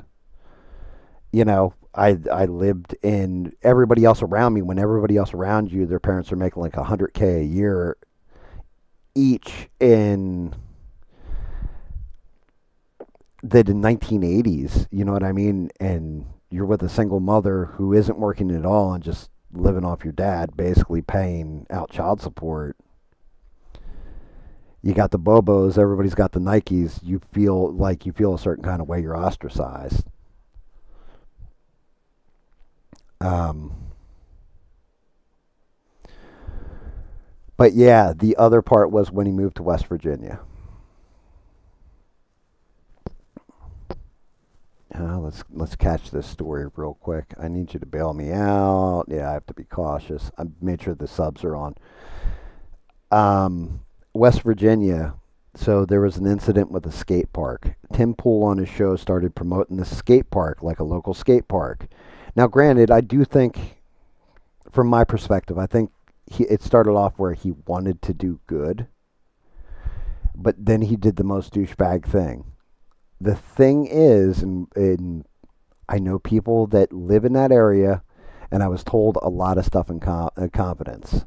I lived in everybody else around me. When everybody else around you, their parents are making like 100K a year each in the 1980s. You know what I mean? And you're with a single mother who isn't working at all and just living off your dad, basically paying out child support. You got the Bobos, everybody's got the Nikes. You feel a certain kind of way. You're ostracized. Um, but yeah, the other part was when he moved to West Virginia. Let's catch this story real quick. I need you to bail me out. Yeah, I have to be cautious. I made sure the subs are on. West Virginia. So there was an incident with a skate park. Tim Pool on his show started promoting the skate park like a local skate park. Now, granted, I do think, from my perspective, I think it started off where he wanted to do good, but then he did the most douchebag thing. The thing is, and I know people that live in that area, and I was told a lot of stuff in confidence.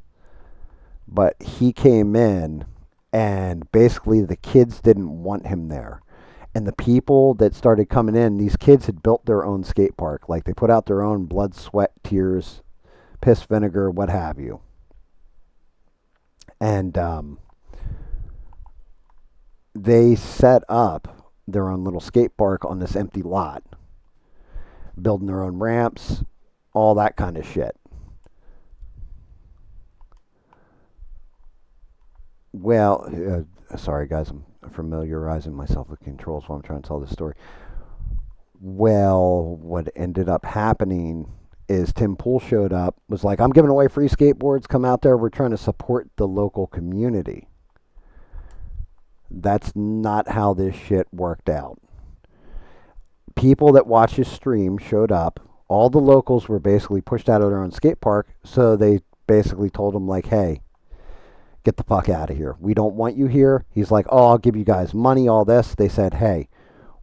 But he came in, and basically the kids didn't want him there. And the people that started coming in, these kids had built their own skate park. Like they put out their own blood, sweat, tears, piss, vinegar, what have you. And they set up their own little skate park on this empty lot, building their own ramps, all that kind of shit. Well, sorry guys, I'm familiarizing myself with controls while I'm trying to tell this story. Well, what ended up happening is Tim Pool showed up, was like, I'm giving away free skateboards, come out there, we're trying to support the local community. That's not how this shit worked out. People that watched his stream showed up All the locals were basically pushed out of their own skate park, so they basically told him like, "Hey, get the fuck out of here. We don't want you here." He's like, "Oh, I'll give you guys money, all this." They said, "Hey,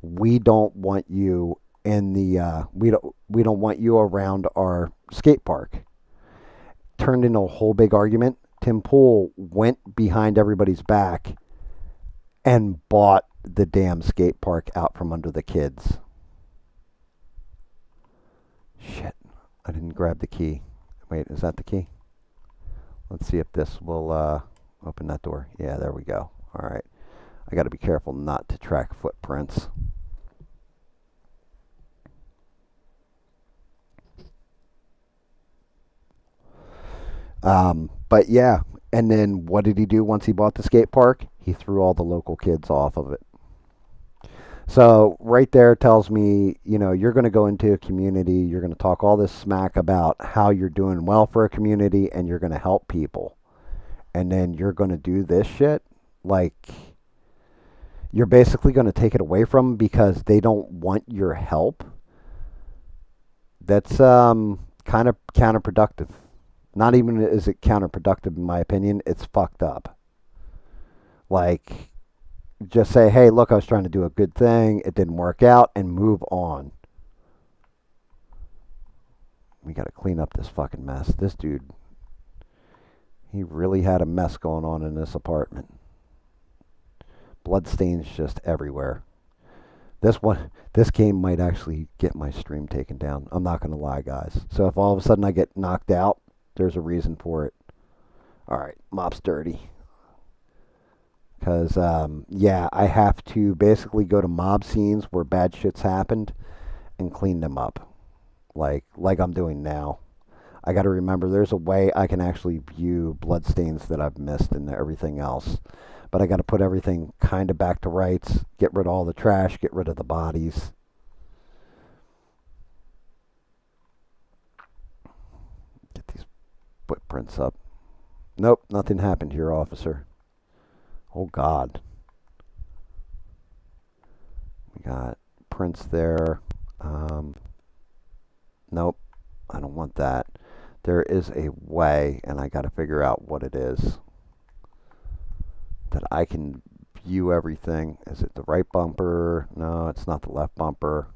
we don't want you in the we don't want you around our skate park." Turned into a whole big argument. Tim Pool went behind everybody's back and bought the damn skate park out from under the kids. Shit, I didn't grab the key. Wait, is that the key? Let's see if this will open that door. Yeah, there we go. All right. I got to be careful not to track footprints. But yeah, and then what did he do once he bought the skate park? He threw all the local kids off of it. So right there tells me, you're going to go into a community, you're going to talk all this smack about how you're doing well for a community and you're going to help people. And then you're going to do this shit. Like, you're basically going to take it away from them because they don't want your help. That's kind of counterproductive. Not even is it counterproductive in my opinion, it's fucked up. Like, just say, "Hey, look, I was trying to do a good thing, it didn't work out," and move on. We got to clean up this fucking mess. This dude, he really had a mess going on in this apartment. Bloodstains just everywhere. This game might actually get my stream taken down. I'm not going to lie, guys. So if all of a sudden I get knocked out, there's a reason for it. All right, mop's dirty. Because, yeah, I have to basically go to mob scenes where bad shit's happened and clean them up. Like I'm doing now. I got to remember there's a way I can actually view bloodstains that I've missed and everything else. But I got to put everything kind of back to rights, get rid of all the trash, get rid of the bodies. Get these footprints up. Nope, nothing happened here, officer. Oh, God. We got prints there. Nope, I don't want that. There is a way, and I got to figure out what it is, that I can view everything. Is it the right bumper? No, it's not the left bumper.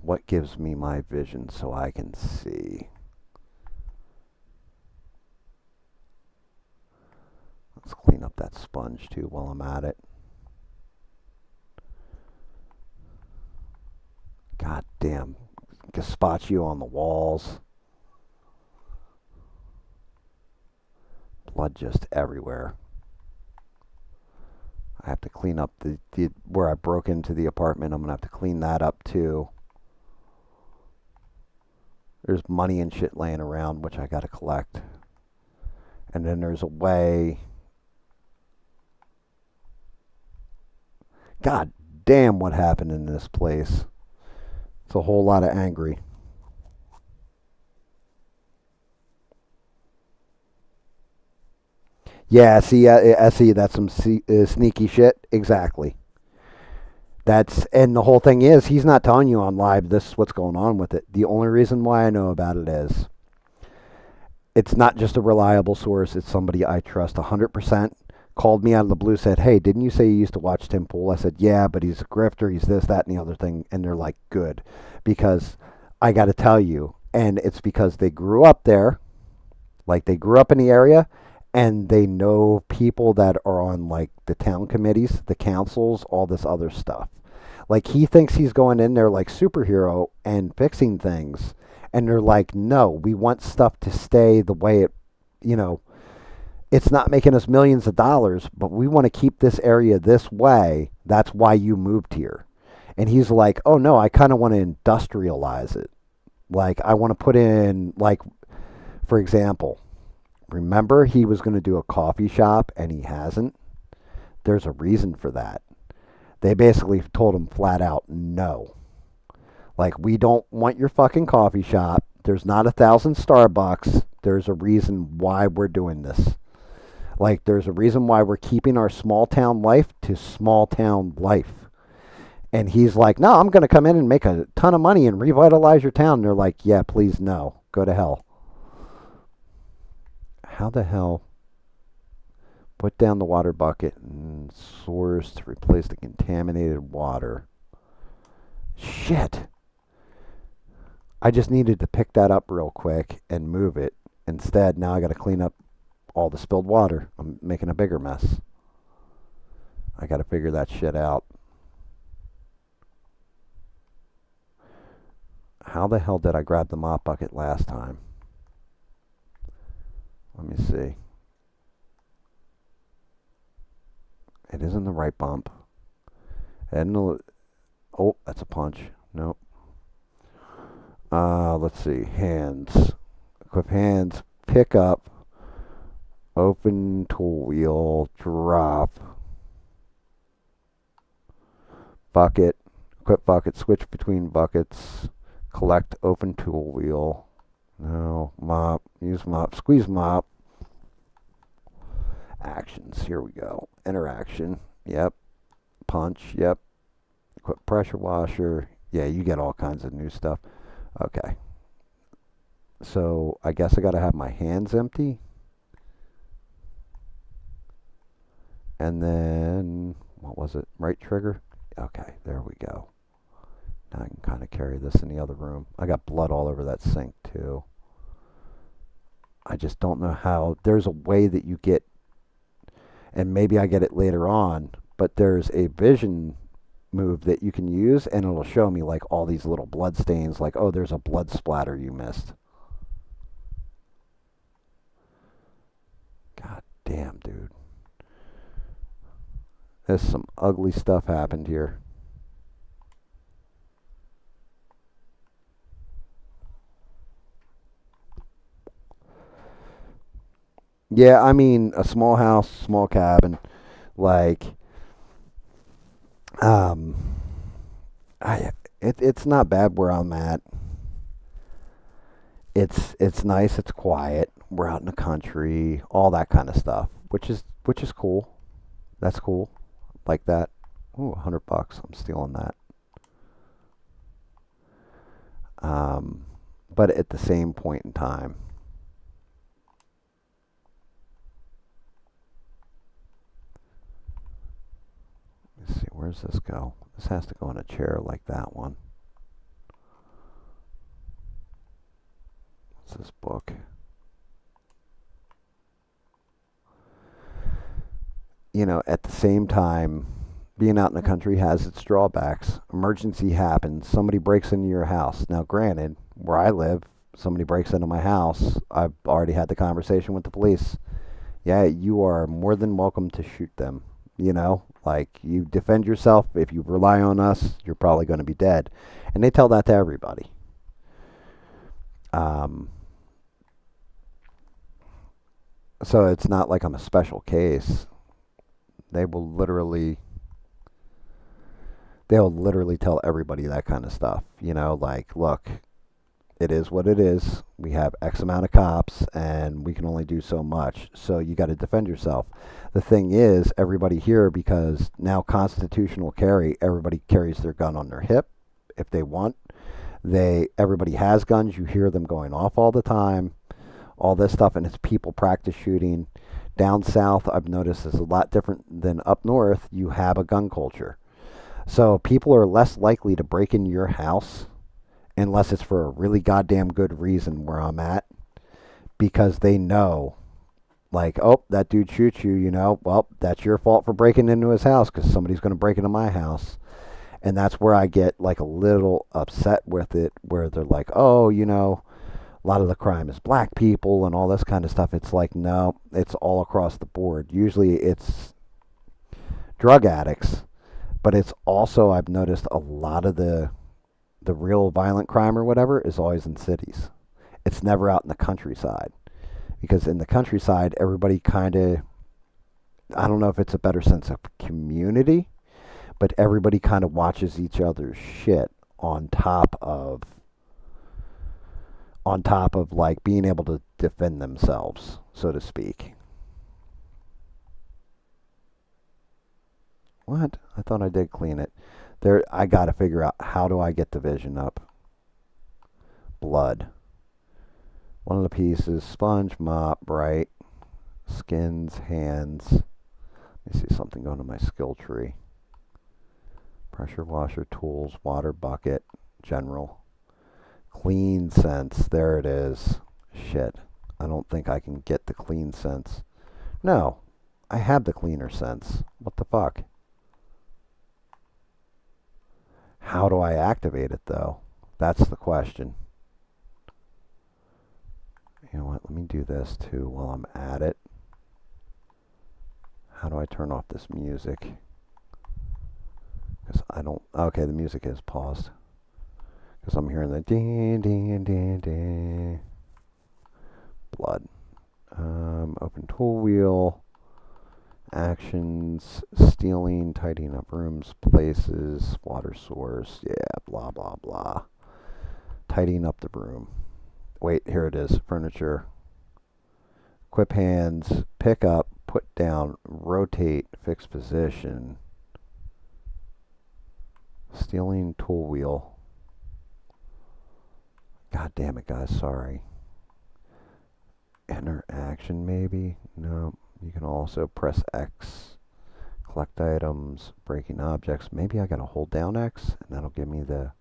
What gives me my vision so I can see? Let's clean up that sponge too while I'm at it. God damn. Gazpacho on the walls. Blood just everywhere. I have to clean up the where I broke into the apartment. I'm going to have to clean that up too. There's money and shit laying around, which I got to collect. And then there's a way. God damn, what happened in this place. It's a whole lot of angry. Yeah, see, I see that's some sneaky shit. Exactly. And the whole thing is, he's not telling you on live this is what's going on with it. The only reason why I know about it is it's not just a reliable source. It's somebody I trust 100%. Called me out of the blue, said, "Hey, didn't you say you used to watch Tim Pool?" I said, "Yeah, but he's a grifter. He's this, that, and the other thing." And they're like, "Good," because I got to tell you, and it's because they grew up there, like they grew up in the area, and they know people that are on like the town committees, the councils, all this other stuff. Like he thinks he's going in there like superhero and fixing things, and they're like, "No, we want stuff to stay the way it, you know, it's not making us millions of dollars, but we want to keep this area this way. That's why you moved here." And he's like, "Oh no, I kind of want to industrialize it. Like I want to put in like, for example, remember he was going to do a coffee shop and he hasn't? There's a reason for that. They basically told him flat out no. Like, we don't want your fucking coffee shop. There's not 1,000 Starbucks. There's a reason why we're doing this. Like, there's a reason why we're keeping our small town life to small town life. And he's like, no, I'm going to come in and make a ton of money and revitalize your town. And they're like, yeah, please, no. Go to hell. How the hell? Put down the water bucket and source to replace the contaminated water. Shit. I just needed to pick that up real quick and move it. Instead, now I got to clean up all the spilled water. I'm making a bigger mess. I got to figure that shit out. How the hell did I grab the mop bucket last time? Let me see. It isn't the right bump. Oh, that's a punch. Nope. Let's see. Hands. Equip hands. Pick up. Open tool wheel. Drop. Bucket. Equip bucket. Switch between buckets. Collect. Open tool wheel. No. Mop. Use mop. Squeeze mop. Actions. Here we go. Interaction. Yep. Punch. Yep. Equip pressure washer. Yeah, you get all kinds of new stuff. Okay. So I guess I got to have my hands empty. And then, what was it? Right trigger? Okay, there we go. Now I can kind of carry this in the other room. I got blood all over that sink too. I just don't know how. There's a way that you get, and maybe I get it later on, but there's a vision move that you can use and it'll show me like all these little blood stains, like, oh, there's a blood splatter you missed. God damn, dude. There's some ugly stuff happened here. Yeah, I mean, a small house, small cabin, like, um, it's not bad where I'm at. It's nice, it's quiet. We're out in the country, all that kind of stuff, which is cool. That's cool, like that. Ooh, $100. I'm stealing that. Um, but at the same point in time, let's see, where's this go? This has to go in a chair like that one. What's this book? At the same time, being out in the country has its drawbacks. Emergency happens, somebody breaks into your house. Now, granted, where I live, somebody breaks into my house. I've already had the conversation with the police. Yeah, you are more than welcome to shoot them. Like, you defend yourself. If you rely on us, you're probably going to be dead. And they tell that to everybody. Um, so it's not like I'm a special case. They will literally they'll literally tell everybody that kind of stuff. Like, look, it is what it is. We have X amount of cops and we can only do so much. So you got to defend yourself. The thing is, everybody here, because now constitutional carry, everybody carries their gun on their hip if they want. Everybody has guns. You hear them going off all the time. All this stuff, and it's people practice shooting. Down south, I've noticed is a lot different than up north. You have a gun culture. So people are less likely to break into your house unless it's for a really goddamn good reason where I'm at, because they know, like, oh, that dude shoots you, well, that's your fault for breaking into his house because somebody's going to break into my house. And that's where I get like a little upset with it, where they're like, oh, a lot of the crime is black people and all this kind of stuff. It's like, no, it's all across the board. Usually it's drug addicts, but it's also, I've noticed, a lot of the real violent crime or whatever is always in cities. It's never out in the countryside, because in the countryside, everybody kind of, I don't know if it's a better sense of community, but everybody kind of watches each other's shit on top of like being able to defend themselves, so to speak. What? I thought I did clean it. There, I got to figure out how do I get the vision up. Blood. One of the pieces, sponge, mop, bright, skins, hands. Let me see something going to my skill tree. Pressure washer, tools, water bucket, general. Clean sense. There it is. Shit. I don't think I can get the clean sense. No. I have the cleaner sense. What the fuck? How do I activate it though? That's the question. You know what? Let me do this too while I'm at it. How do I turn off this music? Because I don't... Okay, the music is paused. Because I'm hearing the ding, ding, ding, ding. Blood. Open tool wheel. Actions. Stealing. Tidying up rooms. Places. Water source. Yeah, blah, blah, blah. Tidying up the room. Wait, here it is. Furniture. Equip hands. Pick up. Put down. Rotate. Fix position. Stealing tool wheel. God damn it, guys. Sorry. Enter action, maybe? No. You can also press X. Collect items. Breaking objects. Maybe I gotta hold down X, and that'll give me the...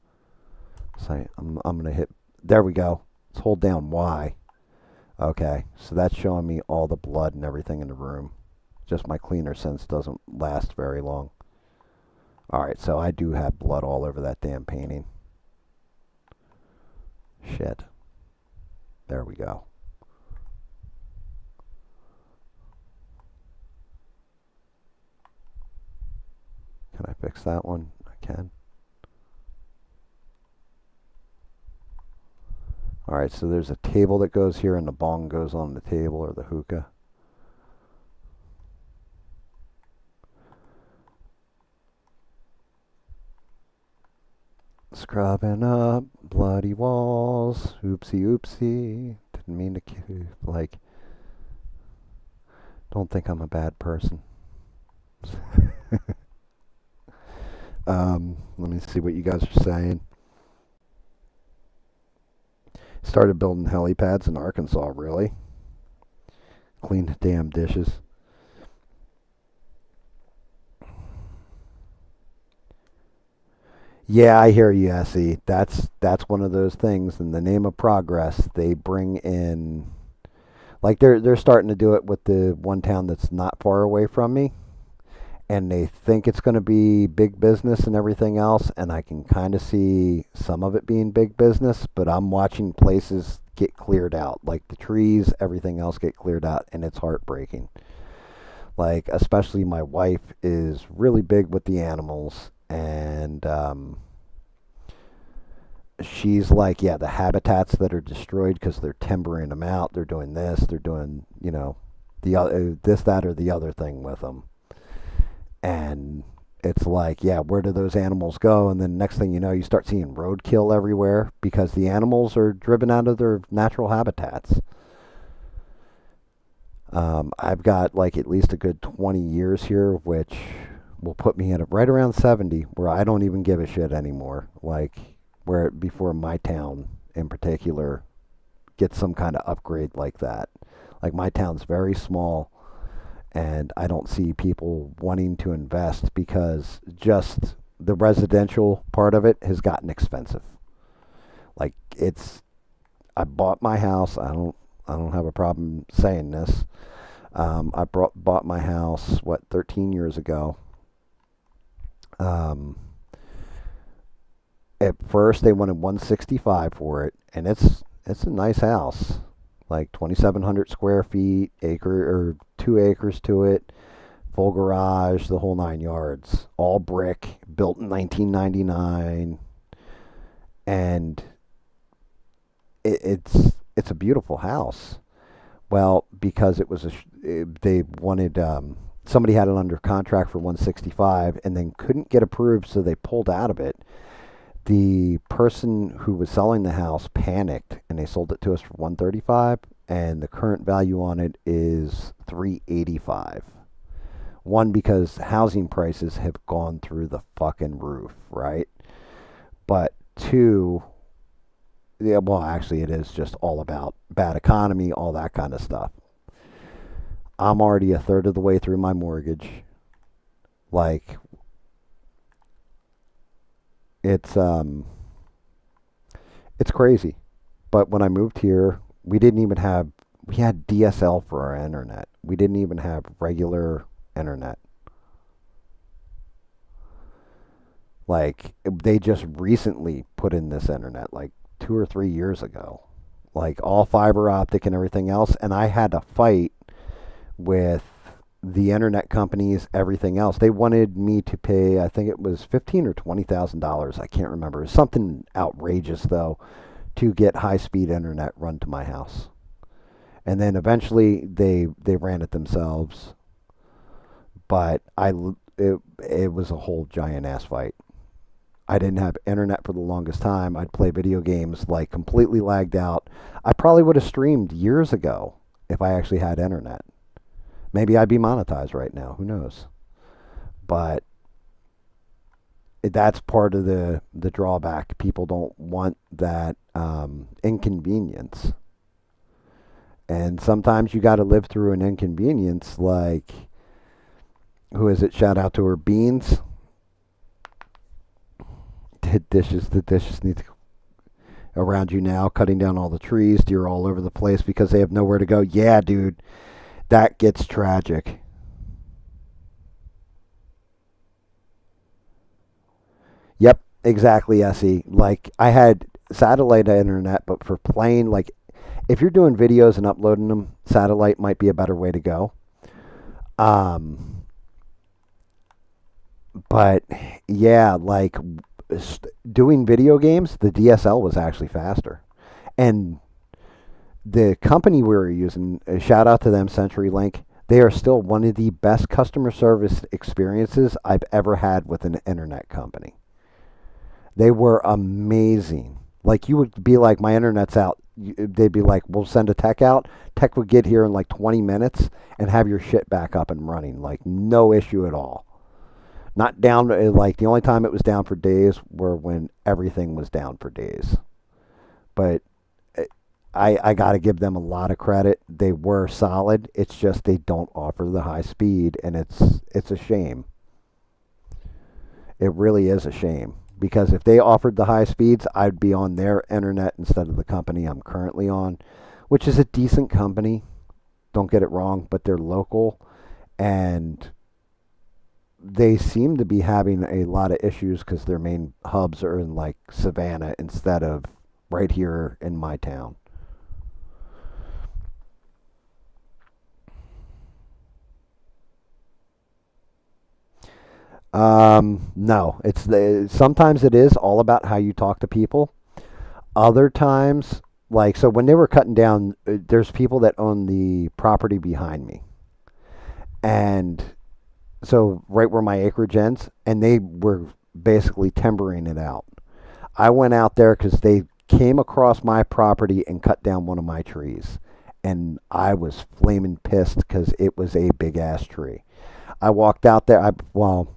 I'm gonna hit... There we go. Let's hold down Y. Okay. So that's showing me all the blood and everything in the room. Just my cleaner sense doesn't last very long. Alright, so I do have blood all over that damn painting. Shit. There we go. Can I fix that one? I can. Alright, so there's a table that goes here and the bong goes on the table or the hookah. Scrubbing up bloody walls. Oopsie oopsie. Didn't mean to, like, don't think I'm a bad person. Let me see what you guys are saying. Started building helipads in Arkansas, really? Clean the damn dishes. Yeah, I hear you, Essie. That's one of those things. In the name of progress, they bring in, like they're starting to do it with the one town that's not far away from me, and they think it's going to be big business and everything else, and I can kind of see some of it being big business, but I'm watching places get cleared out, like the trees, everything else get cleared out, and it's heartbreaking. Like, especially my wife is really big with the animals, and she's like, yeah, the habitats that are destroyed because they're timbering them out, they're doing this, they're doing, the other, this, that, or the other thing with them. And it's like, yeah, where do those animals go? And then next thing you know, you start seeing roadkill everywhere because the animals are driven out of their natural habitats. I've got like at least a good 20 years here, which will put me at right around 70, where I don't even give a shit anymore. Like, where before my town in particular gets some kind of upgrade like that. Like, my town's very small, and I don't see people wanting to invest because just the residential part of it has gotten expensive. Like, I bought my house. I don't have a problem saying this. Bought my house 13 years ago. Um, at first they wanted 165 for it, and it's a nice house, like 2,700 square feet, acre or 2 acres to it, full garage, the whole 9 yards, all brick, built in 1999, and it's a beautiful house. Well, because they wanted, somebody had it under contract for 165 and then couldn't get approved, so they pulled out of it. The person who was selling the house panicked and they sold it to us for 135, and the current value on it is 385. One, because housing prices have gone through the fucking roof, right? But two, yeah, well, actually, it is just all about bad economy, all that kind of stuff. I'm already a third of the way through my mortgage. Like, it's it's crazy. But when I moved here, we had DSL for our internet. We didn't even have regular internet. Like, they just recently put in this internet, like 2 or 3 years ago. Like, all fiber optic and everything else. And I had to fight with the internet companies, everything else. They wanted me to pay, I think it was $15,000 or $20,000. I can't remember. Something outrageous though, to get high speed internet run to my house. And then eventually they ran it themselves. But it was a whole giant ass fight. I didn't have internet for the longest time. I'd play video games like completely lagged out. I probably would have streamed years ago if I actually had internet. Maybe I'd be monetized right now. Who knows? But that's part of the drawback. People don't want that inconvenience, and sometimes you got to live through an inconvenience. Like, who is it? Shout out to her beans. The dishes need to around you now, cutting down all the trees. Deer all over the place because they have nowhere to go. Yeah, dude, that gets tragic. Yep, exactly, Essie. Like, I had satellite internet, but for plain, like, if you're doing videos and uploading them, satellite might be a better way to go. Um, but yeah, like doing video games, the DSL was actually faster. And the company we were using, shout out to them, CenturyLink. They are still one of the best customer service experiences I've ever had with an internet company. They were amazing. Like, you would be like, my internet's out. They'd be like, we'll send a tech out. Tech would get here in like 20 minutes and have your shit back up and running. Like, no issue at all. Not down, like, the only time it was down for days were when everything was down for days. But I got to give them a lot of credit. They were solid. It's just they don't offer the high speed, and it's a shame. It really is a shame because if they offered the high speeds, I'd be on their internet instead of the company I'm currently on, which is a decent company. Don't get it wrong, but they're local and they seem to be having a lot of issues because their main hubs are in like Savannah instead of right here in my town. No, sometimes it is all about how you talk to people. Other times, like, so when they were cutting down, there's people that own the property behind me, and so right where my acreage ends, and they were basically timbering it out. I went out there because they came across my property and cut down one of my trees, and I was flaming pissed because it was a big ass tree. I walked out there. Well,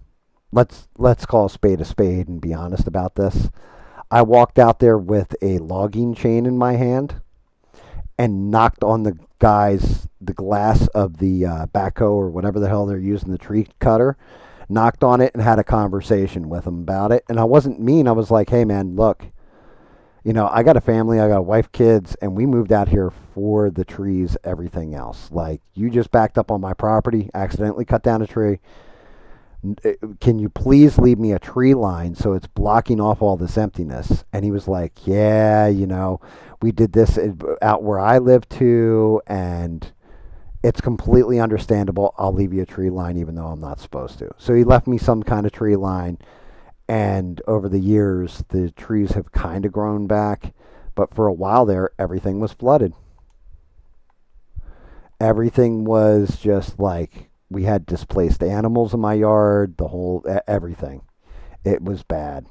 let's call a spade and be honest about this. I walked out there with a logging chain in my hand and knocked on the glass of the backhoe or whatever the hell they're using, the tree cutter. Knocked on it and had a conversation with them about it. And I wasn't mean. I was like, "Hey, man, look, I got a family, I got a wife, kids, and we moved out here for the trees, everything else. Like, you just backed up on my property, accidentally cut down a tree. Can you please leave me a tree line so it's blocking off all this emptiness?" And he was like, "Yeah, we did this out where I live too, and it's completely understandable. I'll leave you a tree line even though I'm not supposed to." So he left me some kind of tree line, and over the years, the trees have kind of grown back. But for a while there, everything was flooded. Everything was just like we had displaced animals in my yard, everything. It was bad.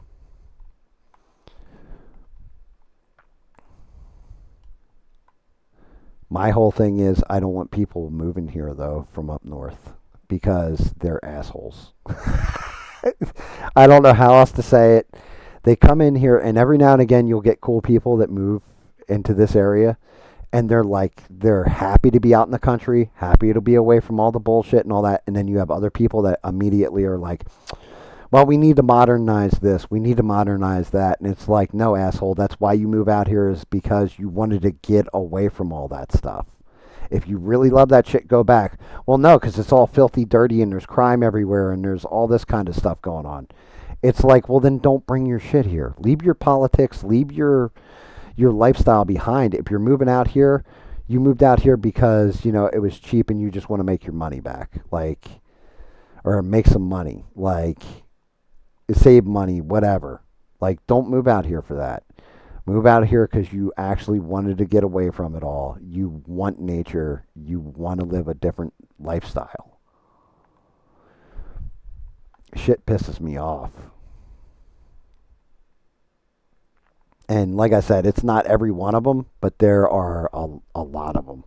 My whole thing is I don't want people moving here though from up north. because they're assholes. I don't know how else to say it. They come in here, and every now and again, you'll get cool people that move into this area, and they're happy to be out in the country, happy to be away from all the bullshit and all that. And then you have other people that immediately are like, well, we need to modernize this, we need to modernize that. And it's like, no, asshole, that's why you move out here, is because you wanted to get away from all that stuff. If you really love that shit, go back. Well, no, because it's all filthy dirty and there's crime everywhere and there's all this kind of stuff going on. It's like, well, then don't bring your shit here. Leave your politics, leave your lifestyle behind. If you're moving out here, you moved out here because, it was cheap and you just want to make your money back. Like, or make some money. Like, save money, whatever. Like, don't move out here for that. Move out here because you actually wanted to get away from it all. You want nature. You want to live a different lifestyle. Shit pisses me off. And like I said, it's not every one of them, but there are a lot of them.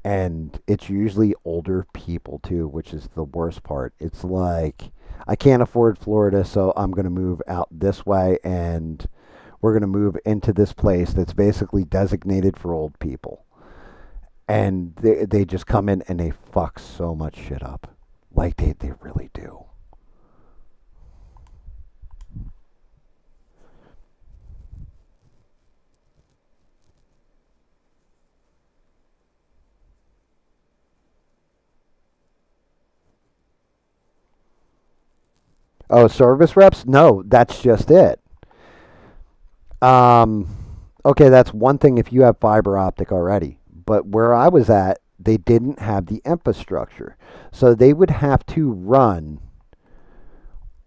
And it's usually older people too, which is the worst part. It's like, I can't afford Florida, so I'm going to move out this way, and we're going to move into this place that's basically designated for old people. And they just come in and they fuck so much shit up. Like, they really do. Oh, service reps? No, that's just it. Um, okay, that's one thing if you have fiber optic already. But where I was at, they didn't have the infrastructure. So they would have to run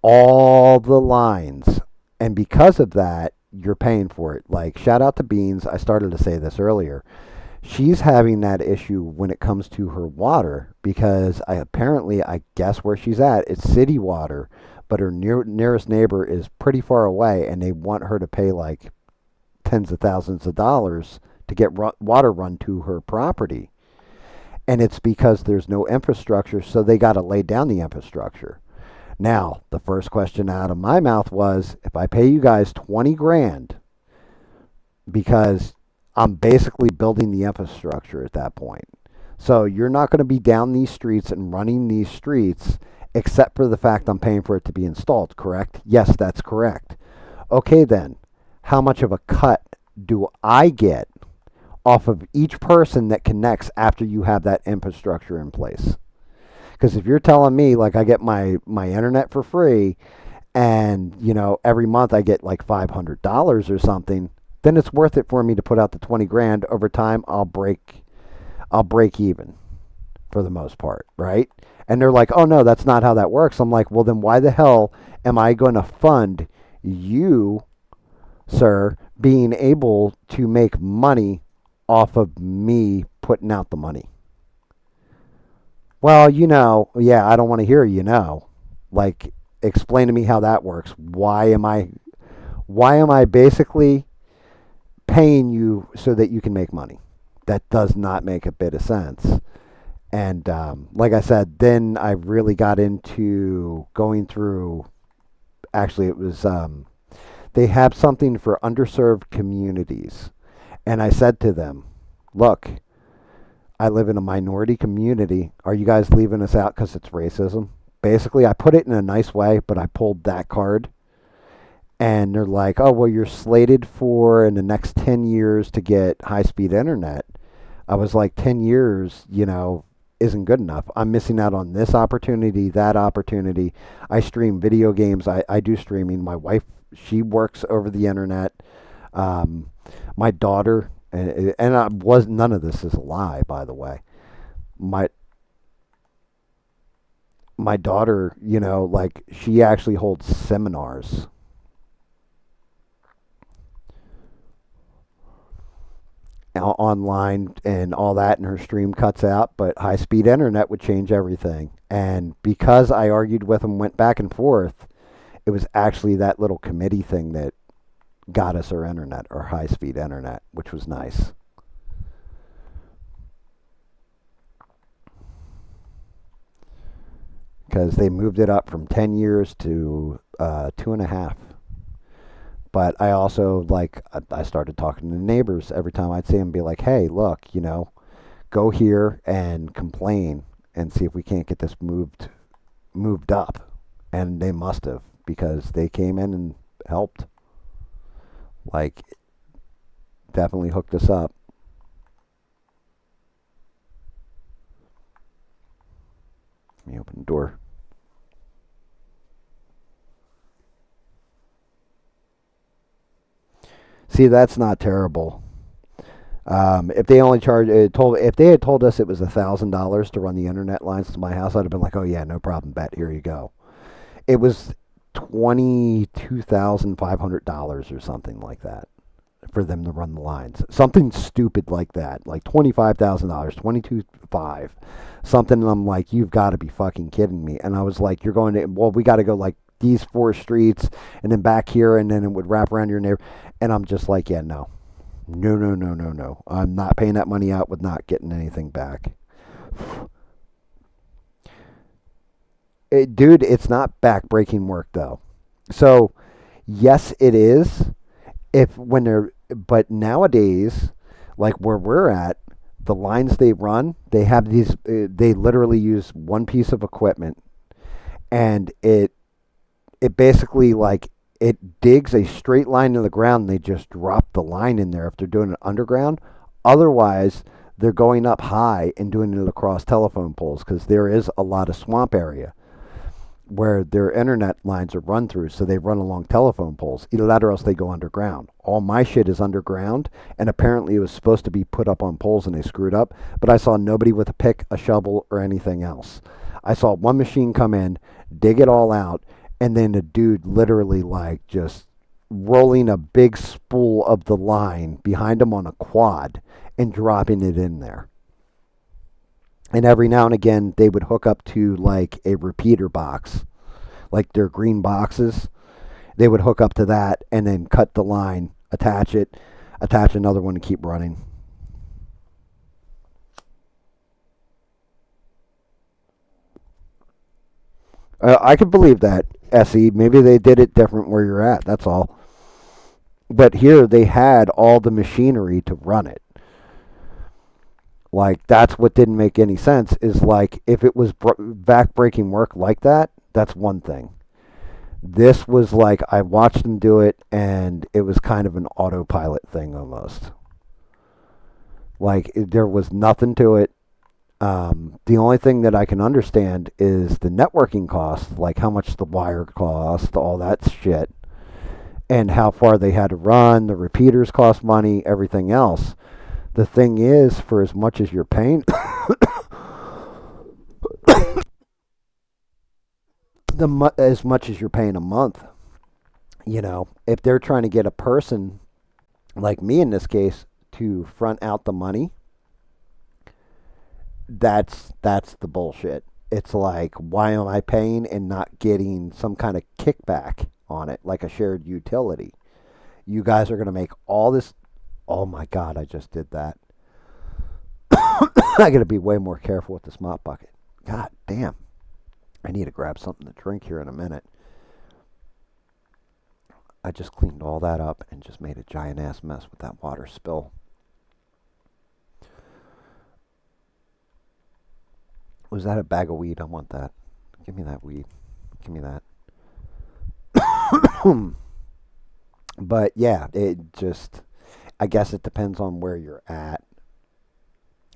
all the lines. And because of that, you're paying for it. Like, shout out to Beans. I started to say this earlier. She's having that issue when it comes to her water because I guess where she's at, it's city water, but her nearest neighbor is pretty far away, and they want her to pay like tens of thousands of dollars to get water run to her property. And it's because there's no infrastructure, so they got to lay down the infrastructure. Now, the first question out of my mouth was, if I pay you guys 20 grand, because I'm basically building the infrastructure at that point. So you're not going to be down these streets and running these streets except for the fact I'm paying for it to be installed, correct? Yes, that's correct. Okay, then, how much of a cut do I get off of each person that connects after you have that infrastructure in place? Because if you're telling me, like, I get my internet for free and, every month I get like $500 or something, then it's worth it for me to put out the 20 grand. Over time, I'll break even for the most part, right? And they're like, oh no, that's not how that works. I'm like, well, then why the hell am I going to fund you, sir, being able to make money off of me putting out the money? Well, yeah, I don't want to hear, like, explain to me how that works. Why am I basically paying you so that you can make money? That does not make a bit of sense. And like I said, then I really got into going through. Actually, it was they have something for underserved communities, and I said to them, "Look, I live in a minority community. Are you guys leaving us out because it's racism?" Basically, I put it in a nice way, but I pulled that card. And they're like, oh, well, you're slated for in the next 10 years to get high speed internet. I was like, 10 years, isn't good enough. I'm missing out on this opportunity, that opportunity. I stream video games. I do streaming. My wife, she works over the internet. My daughter, and none of this is a lie, by the way. My my daughter, like, she actually holds seminars online and all that, and her stream cuts out, but high speed internet would change everything. And because I argued with them, went back and forth, it was actually that little committee thing that got us our internet, or high speed internet, which was nice. because they moved it up from 10 years to 2.5. But I also like I started talking to neighbors every time I'd see them, be like, "Hey, look, go here and complain and see if we can't get this moved up." And they must have, because they came in and helped. Like, definitely hooked us up. Let me open the door. See, that's not terrible. If they only charge told if they had told us it was $1,000 to run the internet lines to my house, I'd have been like, "Oh yeah, no problem, bet. Here you go." It was $22,500 or something like that for them to run the lines. Something stupid like that, like $25,000, 22.5, something. And I'm like, "You've got to be fucking kidding me!" And I was like, "You're going to? Well, we got to go like these four streets, and then back here, and then it would wrap around your neighbor." And I'm just like, "Yeah, no, no, no, no, no, no. I'm not paying that money out with not getting anything back." Dude, it's not backbreaking work though. So yes, it is. If when they're But nowadays, like where we're at, the lines they run, they have these. They literally use one piece of equipment, and it basically like it digs a straight line in the ground. And they just drop the line in there if they're doing it underground. Otherwise, they're going up high and doing it across telephone poles because there is a lot of swamp area where their internet lines are run through, so they run along telephone poles. Either that or else they go underground. All my shit is underground, and apparently it was supposed to be put up on poles and they screwed up, but I saw nobody with a pick, a shovel, or anything else. I saw one machine come in, dig it all out, and then a dude literally like just rolling a big spool of the line behind him on a quad and dropping it in there. And every now and again they would hook up to like a repeater box, like their green boxes. They would hook up to that and then cut the line, attach it, attach another one, and keep running. I could believe that, SE. Maybe they did it different where you're at, that's all. But here they had all the machinery to run it. Like, that's what didn't make any sense, is like if it was back breaking work like that, that's one thing. This was like I watched them do it, and it was kind of an autopilot thing almost. Like there was nothing to it. The only thing that I can understand is the networking cost, like how much the wire cost, all that shit, and how far they had to run. The repeaters cost money, everything else. The thing is, for as much as you're paying, as much as you're paying a month, if they're trying to get a person like me in this case to front out the money, that's the bullshit. It's like, why am I paying and not getting some kind of kickback on it, like a shared utility? You guys are going to make all this. Oh my God, I just did that. I got to be way more careful with this mop bucket. God damn. I need to grab something to drink here in a minute. I just cleaned all that up and just made a giant ass mess with that water spill. Was that a bag of weed? I want that. Give me that weed. Give me that. But yeah, it just. I guess it depends on where you're at.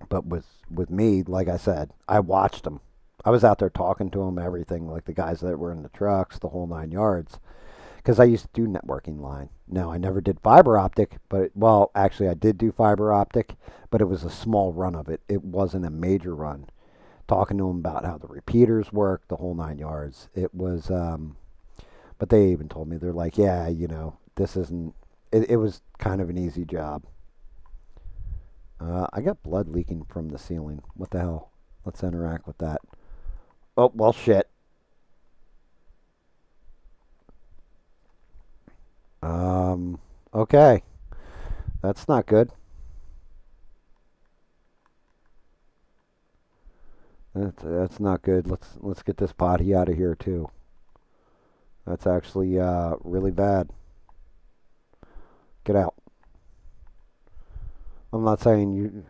But with me, like I said, I watched them. I was out there talking to them, everything, like the guys that were in the trucks, the whole 9 yards. Because I used to do networking line. Now I never did fiber optic, but well, actually I did do fiber optic, but it was a small run of it. It wasn't a major run. Talking to them about how the repeaters work, the whole 9 yards. It was, but they even told me, they're like, yeah, this isn't. It was kind of an easy job. I got blood leaking from the ceiling. What the hell? Let's interact with that. Oh well, shit. Um. Okay, that's not good. That's not good. Let's get this body out of here too. That's actually really bad. Get out. I'm not saying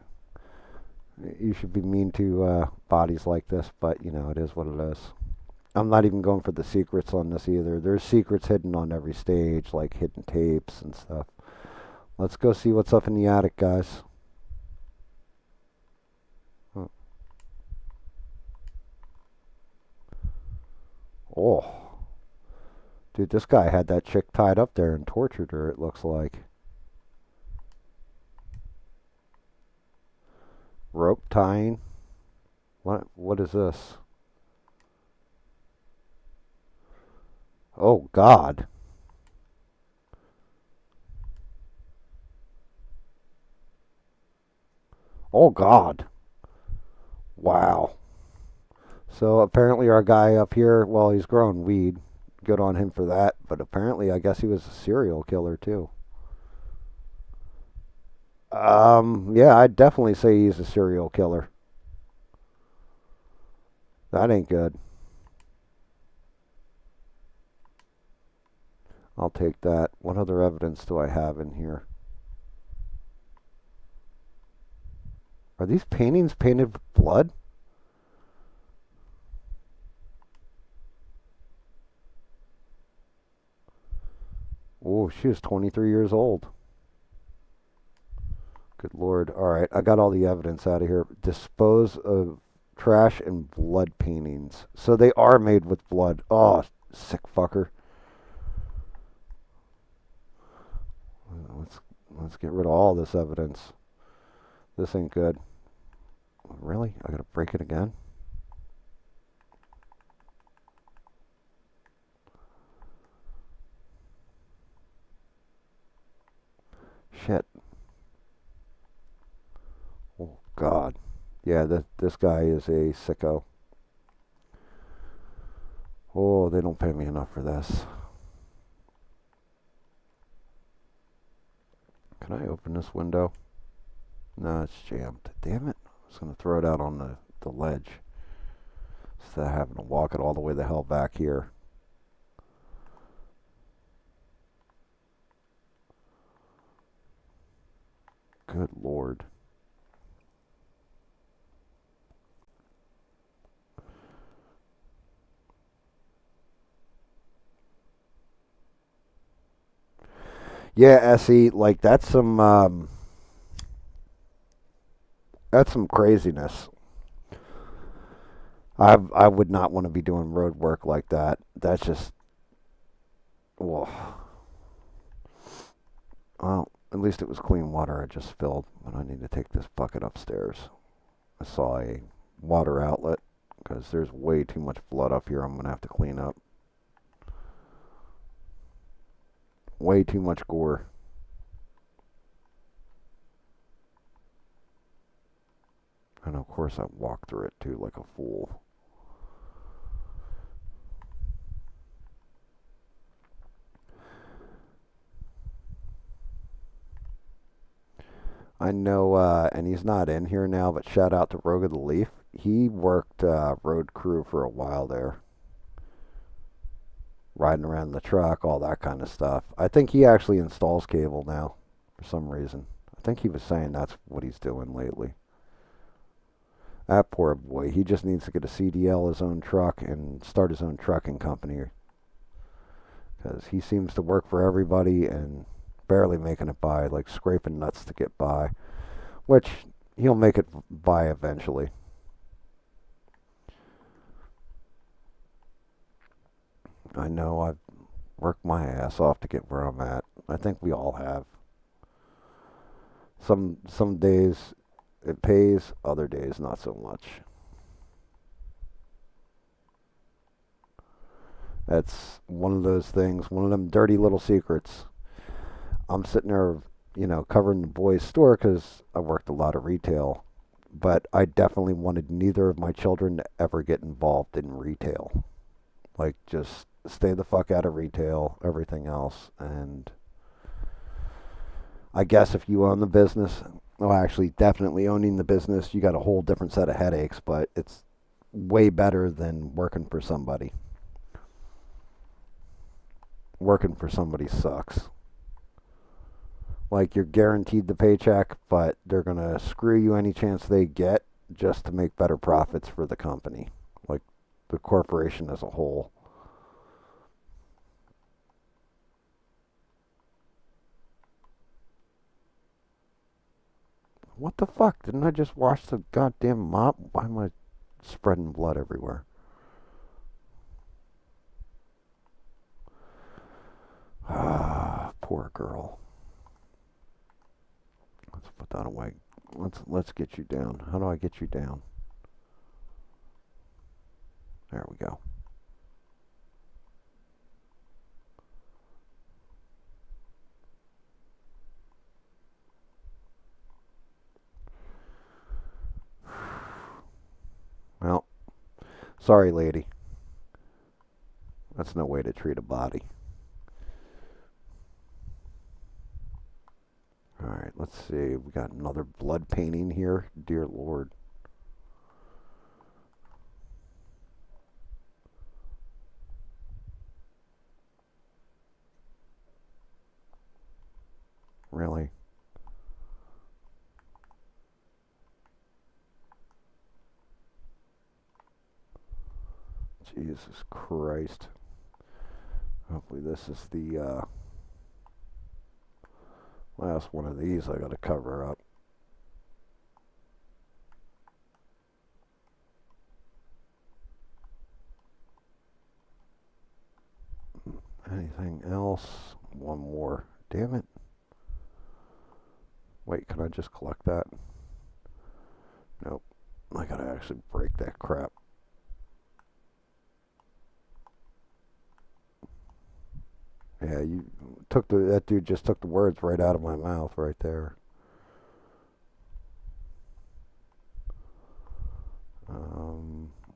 you should be mean to bodies like this, but you know it is what it is. I'm not even going for the secrets on this either. There's secrets hidden on every stage, like hidden tapes and stuff. Let's go see what's up in the attic, guys. Oh, dude, this guy had that chick tied up there and tortured her, it looks like. Rope tying. What is this? Oh God. Oh God. Wow. So apparently our guy up here, well, he's growing weed. Good on him for that. But apparently, I guess he was a serial killer too. Yeah, I'd definitely say he's a serial killer. That ain't good. I'll take that. What other evidence do I have in here? Are these paintings painted with blood? Oh, she was 23 years old. Good Lord. All right, I got all the evidence out of here. Dispose of trash and blood paintings. So they are made with blood. Oh, sick fucker. Let's let's get rid of all this evidence. This ain't good. Really? I gotta break it again? Shit. Oh God. Yeah, this guy is a sicko. Oh, they don't pay me enough for this. Can I open this window? No, it's jammed. Damn it. I was going to throw it out on the ledge instead of having to walk it all the way the hell back here. Good Lord. Yeah, Essie, like that's some craziness. I would not want to be doing road work like that. That's just well, well, at least it was clean water I just spilled, but I need to take this bucket upstairs. I saw a water outlet because there's way too much blood up here I'm going to have to clean up. Way too much gore. And of course I walked through it too like a fool. I know, and he's not in here now, but shout out to Rogue of the Leaf. He worked road crew for a while there, riding around the truck, all that kind of stuff. I think he actually installs cable now for some reason. I think he was saying that's what he's doing lately. That poor boy. He just needs to get a CDL, his own truck, and start his own trucking company. Because he seems to work for everybody and barely making it by, like scraping nuts to get by. Which he'll make it by eventually. I know I've worked my ass off to get where I'm at. I think we all have. Some days it pays, other days not so much. That's one of those things, one of them dirty little secrets. I'm sitting there, covering the boys' store because I worked a lot of retail, but I definitely wanted neither of my children to ever get involved in retail. Like, just stay the fuck out of retail, everything else. And I guess if you own the business, well, actually, definitely owning the business, you got a whole different set of headaches, but it's way better than working for somebody. Working for somebody sucks. Like, you're guaranteed the paycheck, but they're going to screw you any chance they get just to make better profits for the company. Like, the corporation as a whole. What the fuck? Didn't I just wash the goddamn mop? Why am I spreading blood everywhere? Ah, poor girl. Let's put that away. Let's get you down. How do I get you down? There we go. Well, sorry, lady. That's no way to treat a body. All right, let's see. We got another blood painting here. Dear Lord. Really? Jesus Christ. Hopefully this is the last one of these I gotta cover up. Anything else? One more. Damn it. Wait, can I just collect that? Nope. I gotta actually break that crap. Yeah, you took that dude just took the words right out of my mouth right there.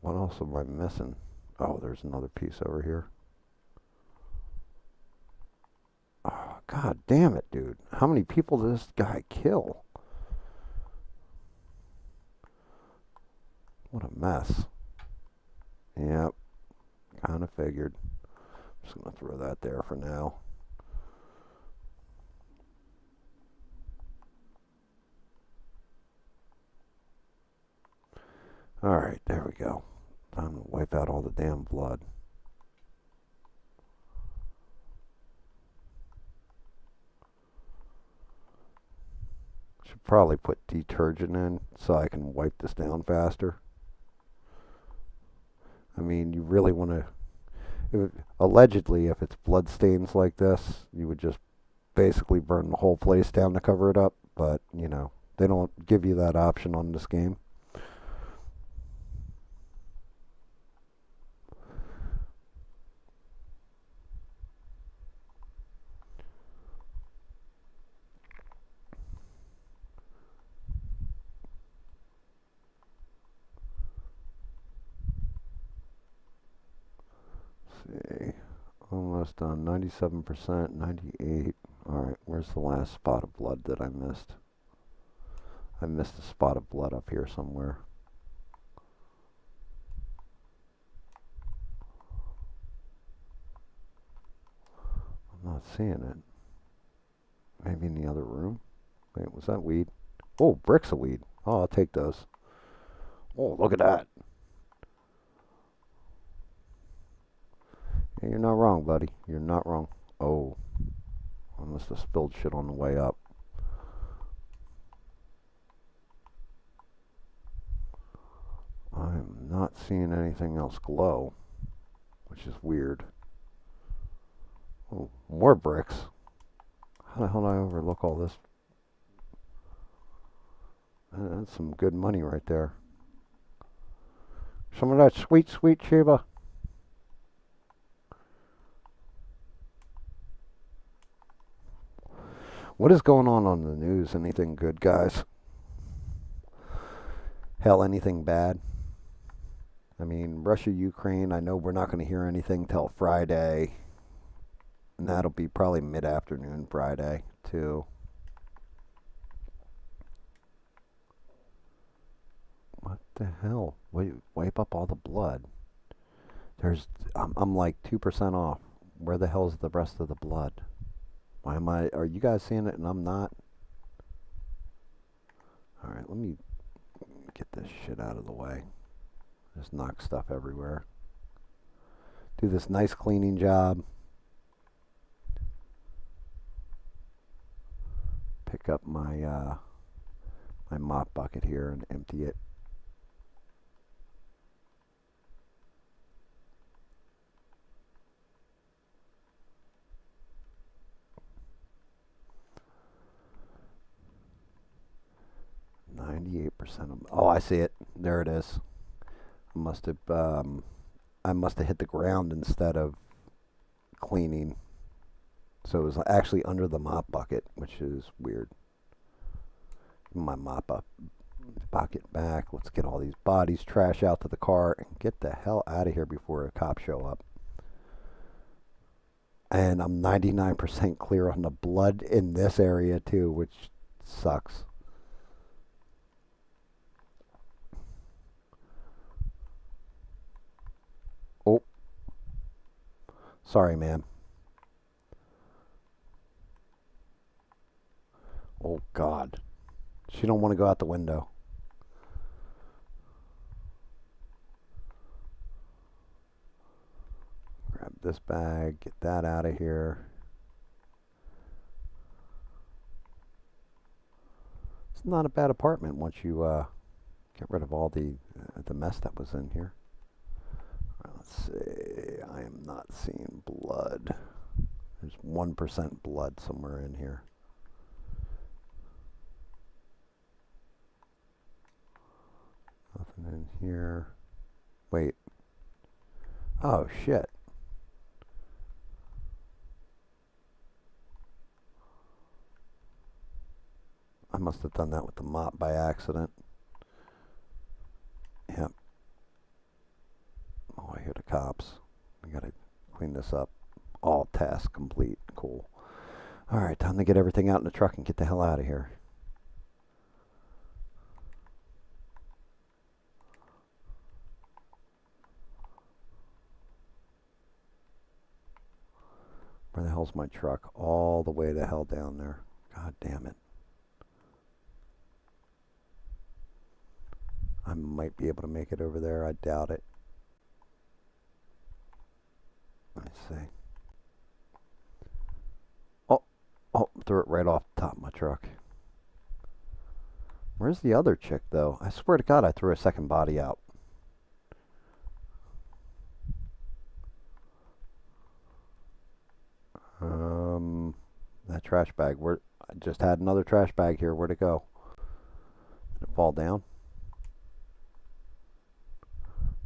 What else am I missing? Oh, there's another piece over here. Oh, God damn it, dude. How many people does this guy kill? What a mess. Yep, kind of figured. Just gonna throw that there for now. Alright, there we go. Time to wipe out all the damn blood. Should probably put detergent in so I can wipe this down faster. I mean, you really want to. Allegedly, if it's blood stains like this, you would just basically burn the whole place down to cover it up. But, they don't give you that option on this game. Let's see. Almost done. 97%, 98. Alright, where's the last spot of blood that I missed? I missed a spot of blood up here somewhere. I'm not seeing it. Maybe in the other room? Wait, was that weed? Oh, bricks of weed. Oh, I'll take those. Oh, look at that. Yeah, you're not wrong, buddy. You're not wrong. Oh, I must have spilled shit on the way up. I'm not seeing anything else glow, which is weird. Oh, more bricks. How the hell did I overlook all this? That's some good money right there. Some of that sweet, sweet Shiba. What is going on the news? Anything good, guys? Hell, anything bad? I mean, Russia, Ukraine, I know we're not going to hear anything till Friday. And that'll be probably mid-afternoon Friday, too. What the hell? Wipe up all the blood. I'm like 2% off. Where the hell's the rest of the blood? Why am I? Are you guys seeing it and I'm not? All right, let me get this shit out of the way. Just knock stuff everywhere. Do this nice cleaning job. Pick up my mop bucket here and empty it. %. Oh, I see it. There it is. I must have hit the ground instead of cleaning. So it was actually under the mop bucket, which is weird. My mop up bucket back. Let's get all these bodies, trash out to the car, and get the hell out of here before a cop show up. And I'm 99% clear on the blood in this area too, which sucks. Oh, sorry, man. Oh God, she don't want to go out the window. Grab this bag, get that out of here. It's not a bad apartment once you get rid of all the mess that was in here. All right, let's see. I am not seeing blood. There's 1% blood somewhere in here. Nothing in here. Wait. Oh, shit. I must have done that with the mop by accident. Yep. Oh, I hear the cops. We gotta clean this up. All tasks complete. Cool. Alright, time to get everything out in the truck and get the hell out of here. Where the hell's my truck? All the way the hell down there. God damn it. I might be able to make it over there. I doubt it. Let me see. Oh, threw it right off the top of my truck. Where's the other chick, though? I swear to God, I threw a second body out. That trash bag. I just had another trash bag here. Where'd it go? Did it fall down?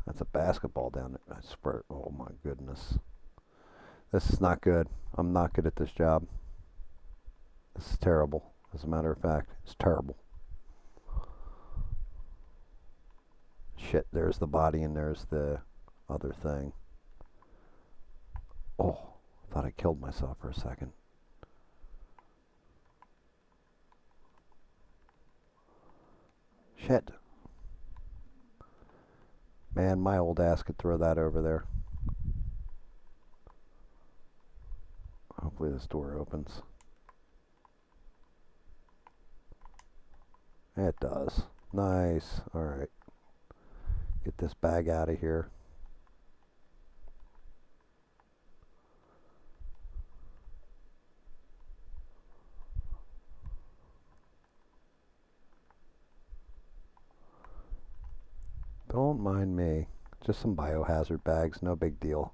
That's a basketball down there. I swear. Oh my goodness. This is not good. I'm not good at this job. This is terrible. As a matter of fact, it's terrible. Shit, there's the body and there's the other thing. Oh, I thought I killed myself for a second. Shit. Man, my old ass could throw that over there. Hopefully this door opens. It does. Nice. Alright. Get this bag out of here. Don't mind me. Just some biohazard bags. No big deal.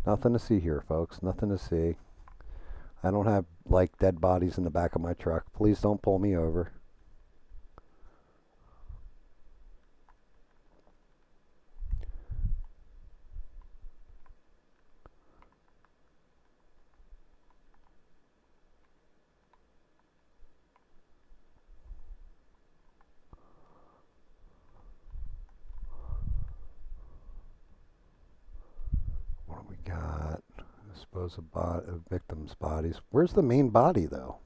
Nothing to see here, folks. Nothing to see. I don't have, like, dead bodies in the back of my truck. Please don't pull me over. What do we got? Dispose of victims' bodies. Where's the main body, though?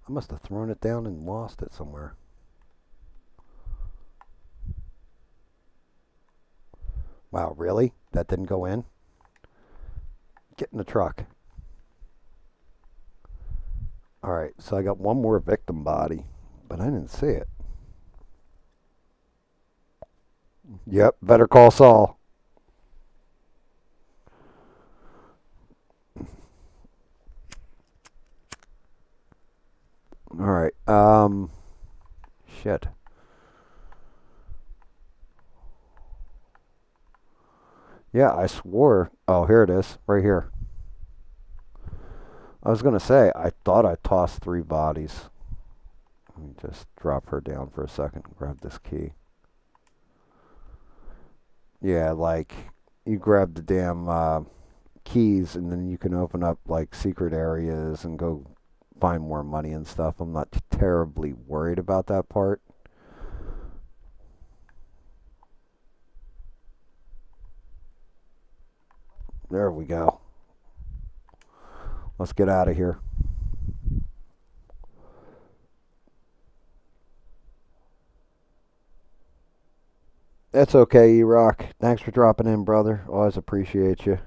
I must have thrown it down and lost it somewhere. Wow, really? That didn't go in? Get in the truck. All right, so I got one more victim body, but I didn't see it. Yep, better call Saul. All right. Shit. Yeah, I swore. Oh, here it is, right here. I was gonna say, I thought I tossed three bodies. Let me just drop her down for a second and grab this key. Yeah, like you grab the damn keys and then you can open up like secret areas and go find more money and stuff. I'm not terribly worried about that part. There we go. Let's get out of here. That's okay, E-Rock. Thanks for dropping in, brother. Always appreciate you.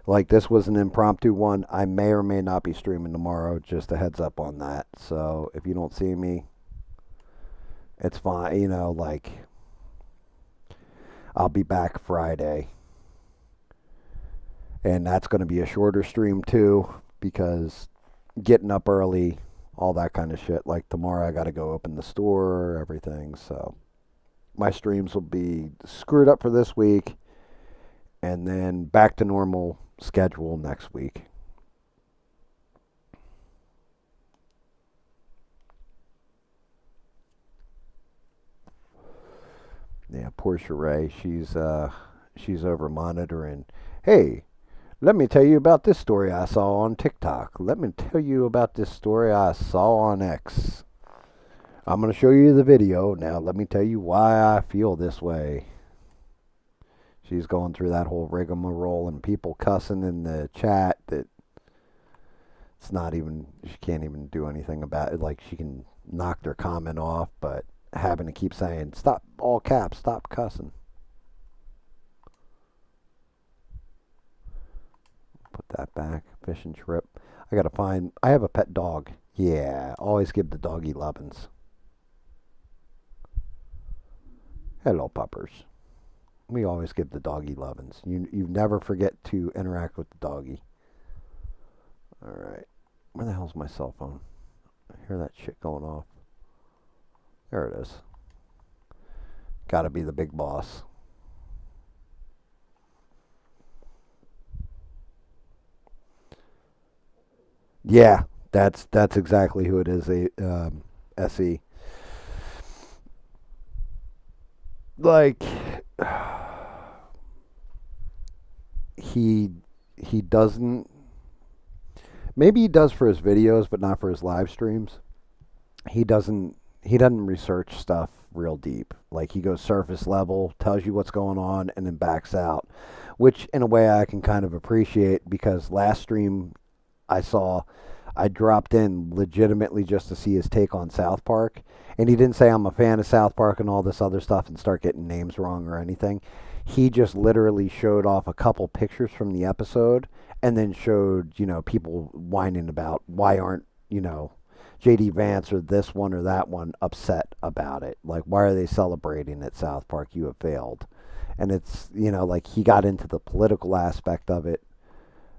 Like, this was an impromptu one. I may or may not be streaming tomorrow. Just a heads up on that. So, if you don't see me, it's fine. You know, like, I'll be back Friday. And that's going to be a shorter stream, too, because getting up early, all that kind of shit. Like, tomorrow I got to go open the store, everything. So, my streams will be screwed up for this week. And then back to normal schedule next week. Yeah, poor Sheree. She's over monitoring. Hey, let me tell you about this story I saw on TikTok. Let me tell you about this story I saw on X. I'm going to show you the video. Now, let me tell you why I feel this way. She's going through that whole rigmarole and people cussing in the chat that it's not even, she can't even do anything about it. Like, she can knock their comment off, but having to keep saying, stop, all caps, stop cussing. Put that back. Fish and trip. I gotta find, I have a pet dog. Yeah, always give the doggy lovin's. Hello, puppers. We always give the doggy lovin's. You never forget to interact with the doggy. Alright. Where the hell's my cell phone? I hear that shit going off. There it is. Gotta be the big boss. Yeah, that's exactly who it is. SE. Like he he doesn't. Maybe he does for his videos, but not for his live streams. He doesn't research stuff real deep. Like he goes surface level, tells you what's going on, and then backs out. Which in a way I can kind of appreciate because last stream I saw I dropped in legitimately just to see his take on South Park. And he didn't say I'm a fan of South Park and all this other stuff and start getting names wrong or anything. He just literally showed off a couple pictures from the episode and then showed, people whining about why aren't, JD Vance or this one or that one upset about it. Like, why are they celebrating at South Park? You have failed. And it's, like he got into the political aspect of it,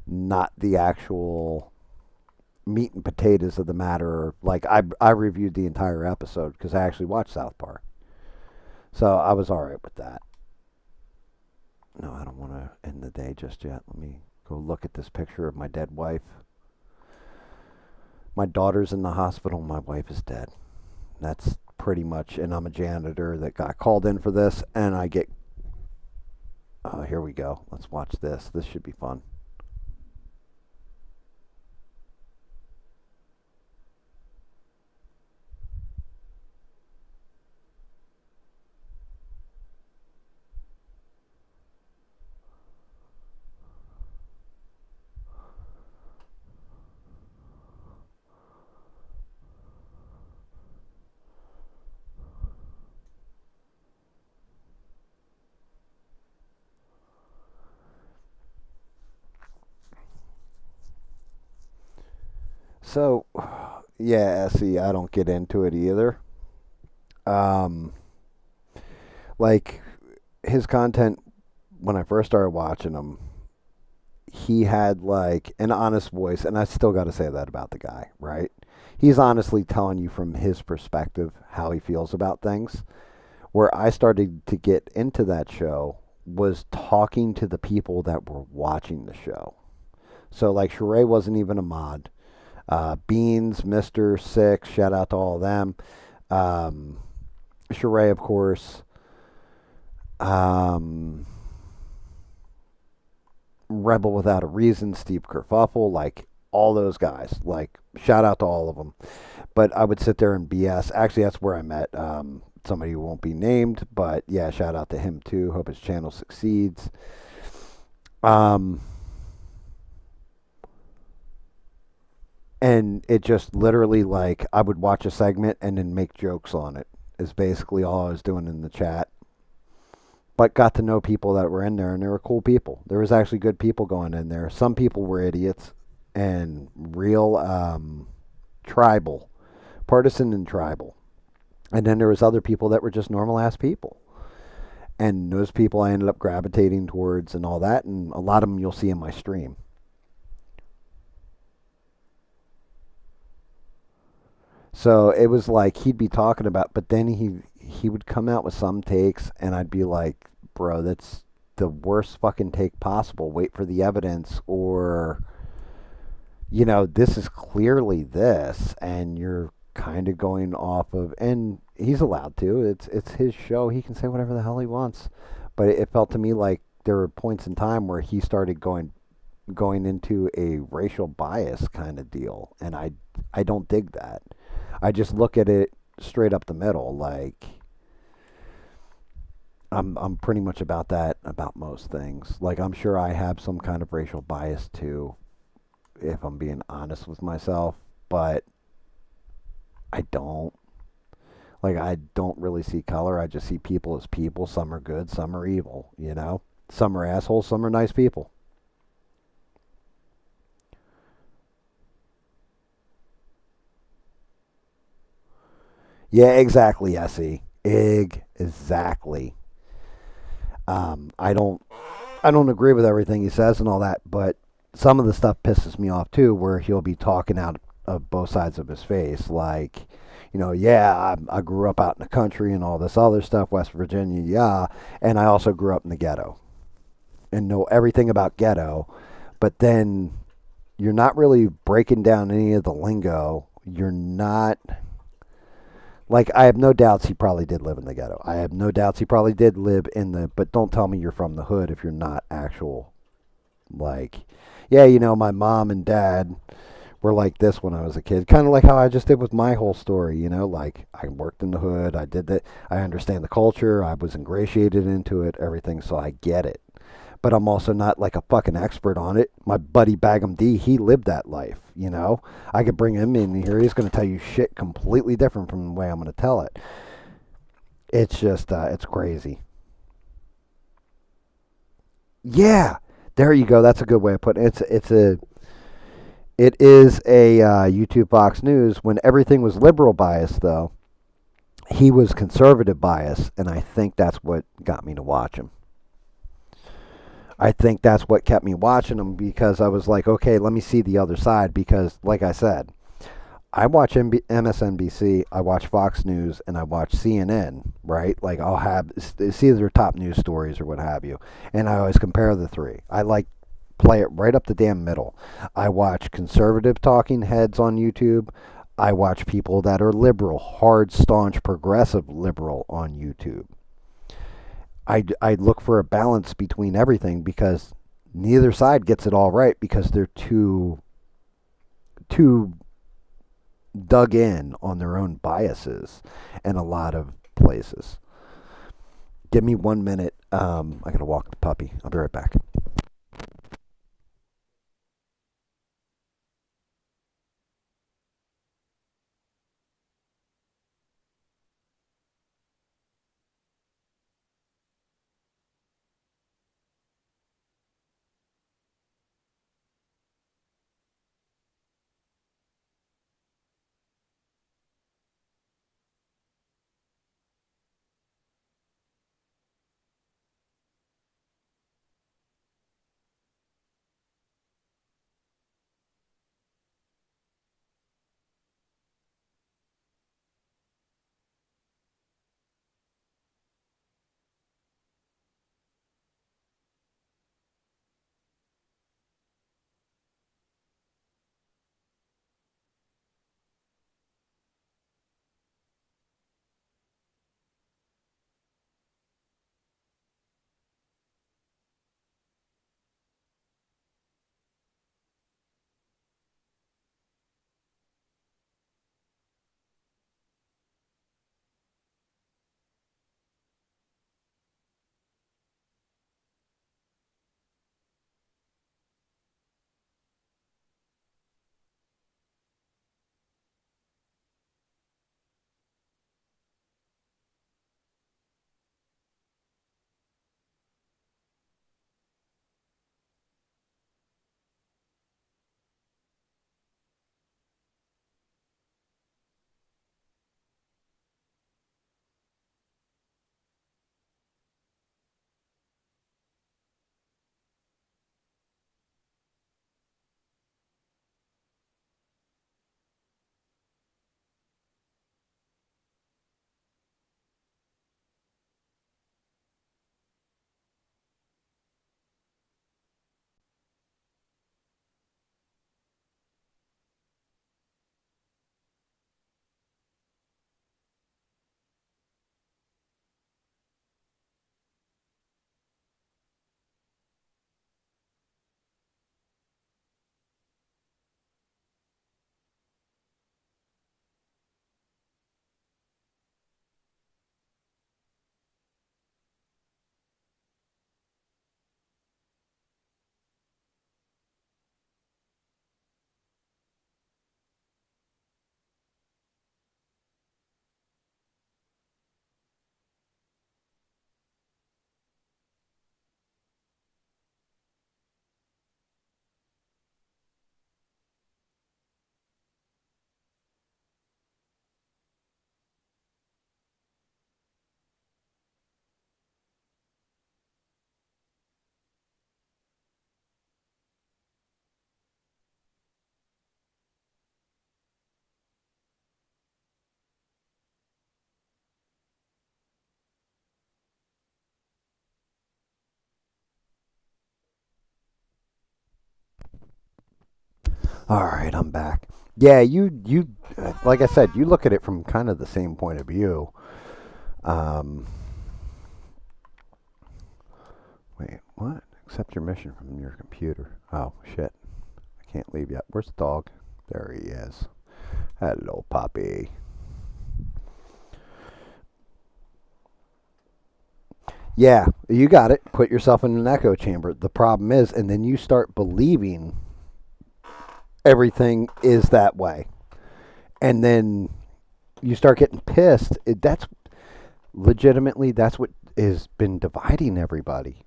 not the actual meat and potatoes of the matter. Like I reviewed the entire episode because I actually watched South Park, so I was all right with that. No, I don't want to end the day just yet. Let me go look at this picture of my dead wife. My daughter's in the hospital. My wife is dead. That's pretty much. And I'm a janitor that got called in for this, and I get. Oh, here we go. Let's watch this. This should be fun. So, yeah, see, I don't get into it either. Um, like his content when I first started watching him, he had like an honest voice, and I still got to say that about the guy, right? He's honestly telling you from his perspective how he feels about things. Where I started to get into that show was talking to the people that were watching the show. So, like, Sheree wasn't even a mod. Beans, Mr. Six, shout out to all of them. Um, Sheree, of course. Um, Rebel Without a Reason, Steve Kerfuffle, like all those guys. Like, shout out to all of them. But I would sit there and BS. Actually, that's where I met somebody who won't be named. But yeah, shout out to him too. Hope his channel succeeds. Um, and it just literally like I would watch a segment and then make jokes on it. Is basically all I was doing in the chat. But got to know people that were in there, and they were cool people. There was actually good people going in there. Some people were idiots and real tribal, partisan and tribal. And then there was other people that were just normal ass people. And those people I ended up gravitating towards and all that. And a lot of them you'll see in my stream. So it was like he'd be talking about, but then he would come out with some takes, and I'd be like, bro, that's the worst fucking take possible. Wait for the evidence, or this is clearly this, and you're kind of going off of, and he's allowed to. It's his show. He can say whatever the hell he wants. But it felt to me like there were points in time where he started going into a racial bias kind of deal, and I don't dig that. I just look at it straight up the middle. Like I'm pretty much about that about most things. Like I'm sure I have some kind of racial bias too, if I'm being honest with myself, but I don't. Like I don't really see color. I just see people as people. Some are good, some are evil. Some are assholes, some are nice people. Yeah, exactly, Essie. Exactly. I don't agree with everything he says and all that, but some of the stuff pisses me off too, where he'll be talking out of both sides of his face, like, yeah, I grew up out in the country and all this other stuff, West Virginia, yeah, and I also grew up in the ghetto and know everything about ghetto, but then you're not really breaking down any of the lingo. You're not like I have no doubts he probably did live in the ghetto. I have no doubts he probably did live in the. But don't tell me you're from the hood if you're not actual. Like, yeah, my mom and dad were like this when I was a kid. Kind of like how I just did with my whole story. Like I worked in the hood. I did that. I understand the culture. I was ingratiated into it. Everything. So I get it. But I'm also not like a fucking expert on it. My buddy Bagum D, he lived that life. I could bring him in here. He's going to tell you shit completely different from the way I'm going to tell it. It's just, it's crazy. Yeah, there you go. That's a good way of putting it. It is a YouTube Fox News. When everything was liberal bias, though, he was conservative bias, and I think that's what got me to watch him. I think that's what kept me watching him because I was like, okay, let me see the other side. Because, like I said, I watch MSNBC, I watch Fox News, and I watch CNN, right? Like, I'll have, see their top news stories or what have you. And I always compare the three. I like play it right up the damn middle. I watch conservative talking heads on YouTube. I watch people that are liberal, hard, staunch, progressive liberal on YouTube. I look for a balance between everything because neither side gets it all right because they're too dug in on their own biases in a lot of places. Give me 1 minute. I gotta walk the puppy. I'll be right back. All right, I'm back. Yeah, like I said, you look at it from kind of the same point of view. Um, Wait, what? Accept your mission from your computer. Oh, shit. I can't leave yet. Where's the dog? There he is. Hello, puppy. Yeah, you got it. Put yourself in an echo chamber. The problem is, and then you start believing everything is that way. And then you start getting pissed. That's legitimately, that's what has been dividing everybody.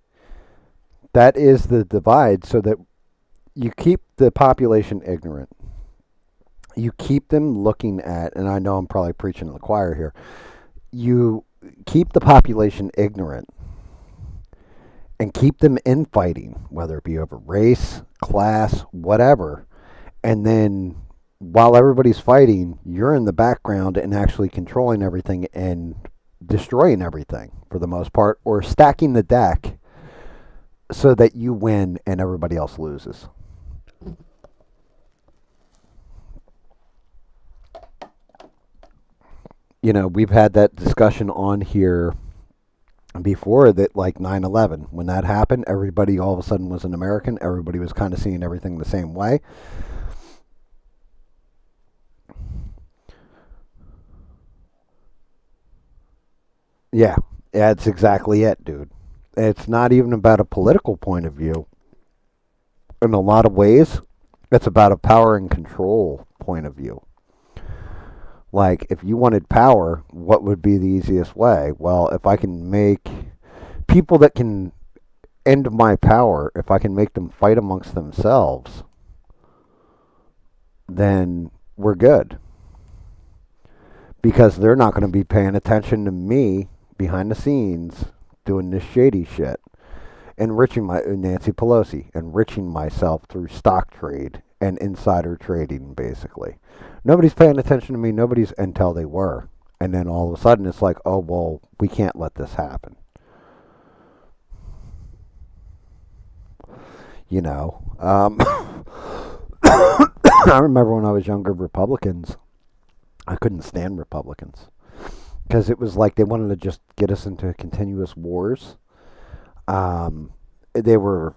That is the divide, so that you keep the population ignorant. You keep them looking at, and I know I'm probably preaching to the choir here, you keep the population ignorant and keep them infighting, whether it be over race, class, whatever. And then while everybody's fighting, you're in the background and actually controlling everything and destroying everything for the most part, or stacking the deck so that you win and everybody else loses. We've had that discussion on here before, that like 9/11, when that happened, everybody all of a sudden was an American. Everybody was kind of seeing everything the same way. Yeah, that's exactly it, dude. It's not even about a political point of view. In a lot of ways, it's about a power and control point of view. Like, if you wanted power, what would be the easiest way? Well, if I can make people that can end my power, if I can make them fight amongst themselves, then we're good. Because they're not going to be paying attention to me behind the scenes doing this shady shit. Enriching my Nancy Pelosi, enriching myself through stock trade and insider trading, basically. Nobody's paying attention to me. Nobody's until they were, and then all of a sudden it's like, oh well, we can't let this happen. You know, I remember when I was younger, Republicans. I couldn't stand Republicans because it was like they wanted to just get us into continuous wars. They were,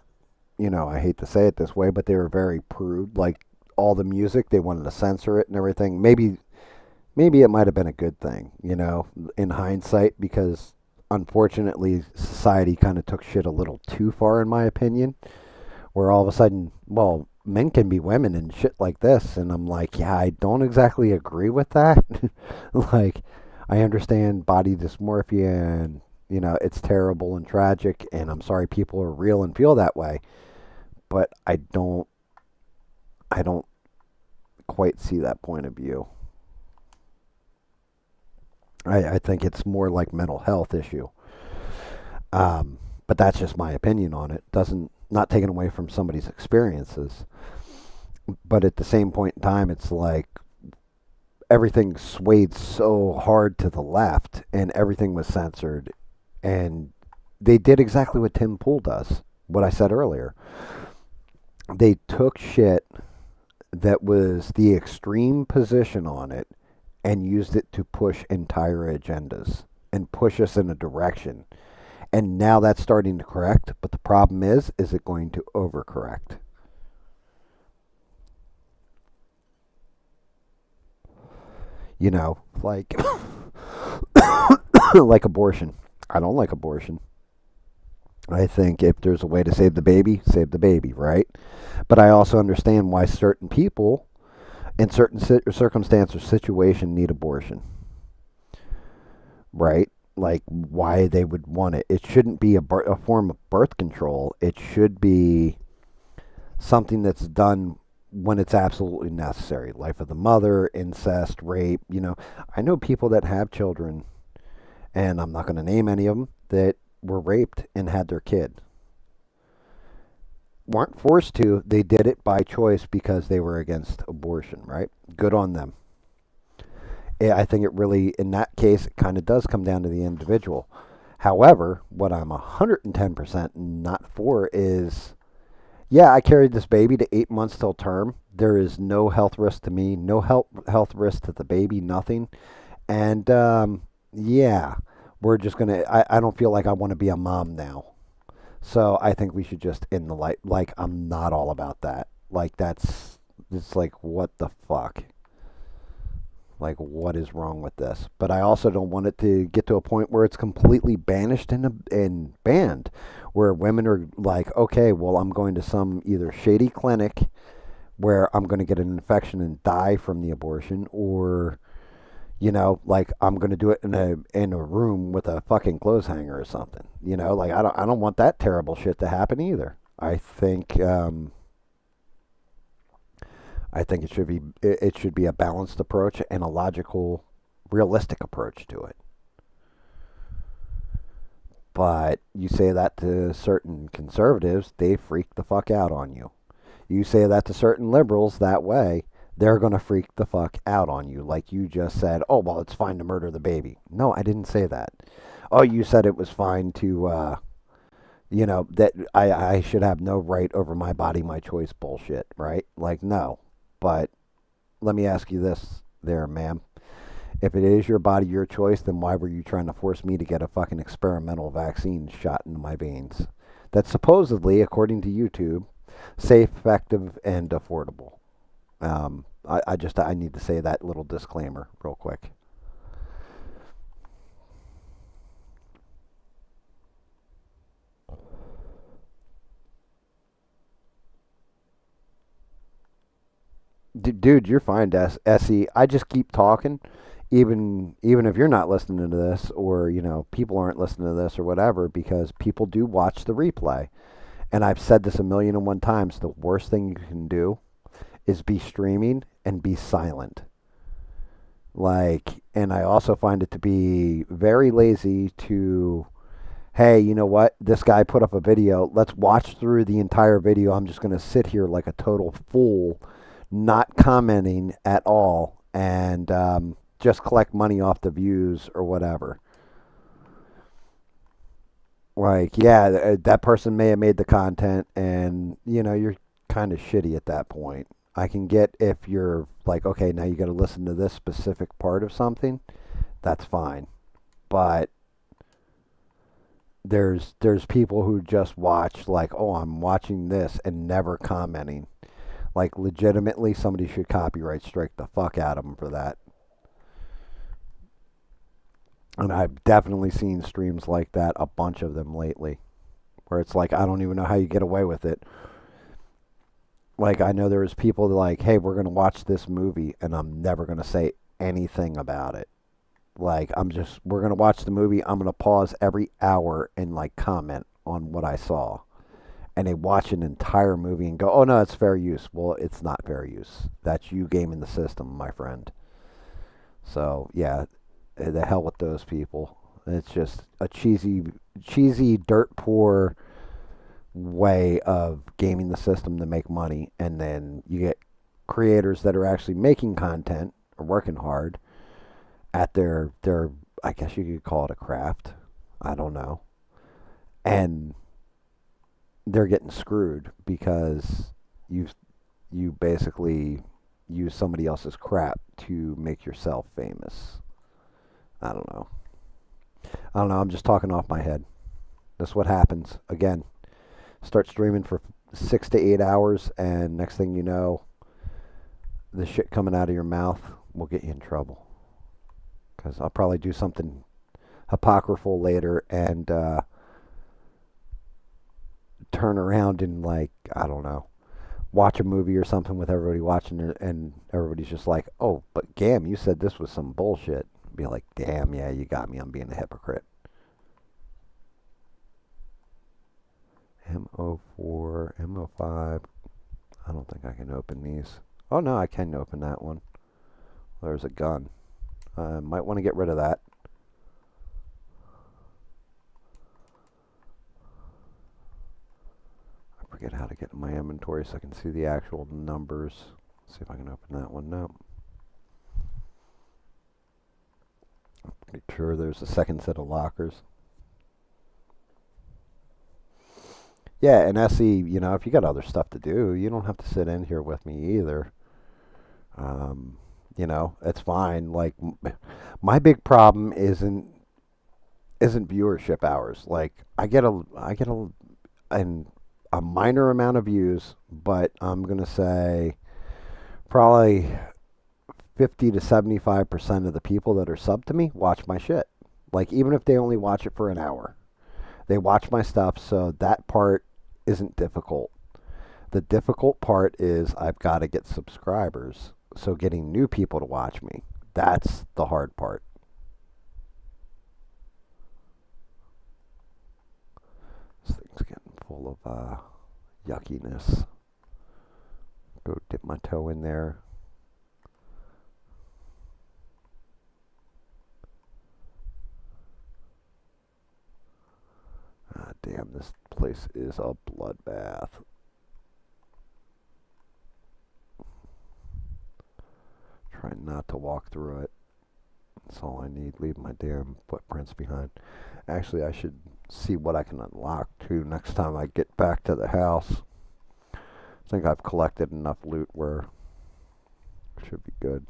I hate to say it this way, but they were very prude. Like all the music, they wanted to censor it and everything. Maybe it might have been a good thing, in hindsight, because unfortunately society kind of took shit a little too far, in my opinion, where all of a sudden, well, men can be women and shit like this, and I'm like, yeah, I don't exactly agree with that. Like, I understand body dysmorphia, and it's terrible and tragic, and I'm sorry people are real and feel that way, but I don't quite see that point of view. I think it's more like mental health issue. But that's just my opinion on it. Doesn't Not taken away from somebody's experiences, but at the same point in time, it's like everything swayed so hard to the left, and everything was censored, and they did exactly what Tim Pool does. What I said earlier, they took shit that was the extreme position on it and used it to push entire agendas and push us in a direction. And now that's starting to correct, but the problem is it going to overcorrect? Like like abortion. I don't like abortion. I think if there's a way to save the baby, right? But I also understand why certain people in certain circumstance or situation need abortion, right? Like why they would want it. It shouldn't be a form of birth control. It should be something that's done when it's absolutely necessary. Life of the mother, incest, rape. I know people that have children, and I'm not going to name any of them, that were raped and had their kid. Weren't forced to. They did it by choice because they were against abortion, right? Good on them. I think it really, in that case, it kind of does come down to the individual. However, what I'm 110% not for is Yeah, I carried this baby to 8 months till term. There is no health risk to me, no health risk to the baby, nothing. And yeah, we're just gonna. I don't feel like I want to be a mom now. So I think we should just end the light. Like I'm not all about that. Like that's it's like what the fuck. Like what is wrong with this? But I also don't want it to get to a point where it's completely banished and banned, where women are like, okay, well I'm going to some either shady clinic where I'm going to get an infection and die from the abortion, or like I'm going to do it in a room with a fucking clothes hanger or something. Like I don't want that terrible shit to happen either. I think it should be a balanced approach and a logical, realistic approach to it. But you say that to certain conservatives, they freak the fuck out on you. You say that to certain liberals that way, they're going to freak the fuck out on you. Like you just said, oh, well, it's fine to murder the baby. No, I didn't say that. Oh, you said it was fine to, that I should have no right over my body, my choice bullshit, right? Like, no. But let me ask you this there, ma'am. If it is your body, your choice, then why were you trying to force me to get a fucking experimental vaccine shot into my veins? That's supposedly, according to YouTube, safe, effective, and affordable. I need to say that little disclaimer real quick. Dude, you're fine, SE. I just keep talking, even if you're not listening to this, or people aren't listening to this or whatever, because people do watch the replay. And I've said this a million and one times. The worst thing you can do is be streaming and be silent. Like, and I also find it to be very lazy to, hey, you know what? This guy put up a video. Let's watch through the entire video. I'm just going to sit here like a total fool, not commenting at all, and just collect money off the views or whatever. Like, yeah, that person may have made the content, and you're kind of shitty at that point. I can get if you're like, okay, now you got to listen to this specific part of something. That's fine, but there's people who just watch like, oh, I'm watching this and never commenting. Like, legitimately, somebody should copyright strike the fuck out of them for that. And I've definitely seen streams like that, a bunch of them lately, where it's like, I don't even know how you get away with it. Like, I know there was people that like, hey, we're gonna watch this movie, and I'm never gonna say anything about it. Like, we're gonna watch the movie. I'm gonna pause every hour and like comment on what I saw. And they watch an entire movie and go, "Oh no, it's fair use." Well, it's not fair use. That's you gaming the system, my friend. So yeah, the hell with those people. It's just a cheesy, dirt poor way of gaming the system to make money, and then you get creators that are actually making content or working hard at their I guess you could call it a craft. I don't know. And they're getting screwed because you you basically use somebody else's crap to make yourself famous. I don't know. I don't know. I'm just talking off my head. That's what happens. Again, start streaming for 6 to 8 hours, and next thing you know, the shit coming out of your mouth will get you in trouble. Because I'll probably do something apocryphal later and turn around and, like, I don't know, watch a movie or something with everybody watching it, and everybody's just like, oh, but Gam, you said this was some bullshit. Be like, damn, yeah, you got me. I'm being a hypocrite. M04, M05. I don't think I can open these. Oh, no, I can open that one. There's a gun. I might want to get rid of that. I forget how to get in my inventory so I can see the actual numbers. Let's see if I can open that one. No. Make sure there's a second set of lockers. Yeah, and SE, if you got other stuff to do, you don't have to sit in here with me either. Um, it's fine. Like my big problem isn't viewership hours. Like an, a minor amount of views, but I'm gonna say probably 50 to 75% of the people that are sub to me watch my shit. Like even if they only watch it for an hour, they watch my stuff. So that part isn't difficult. The difficult part is I've got to get subscribers. So getting new people to watch me, that's the hard part. This thing's getting full of yuckiness. Go dip my toe in there. Ah, damn, this place is a bloodbath. Try not to walk through it. That's all I need. Leave my damn footprints behind. Actually, I should see what I can unlock too next time I get back to the house. I think I've collected enough loot where it should be good.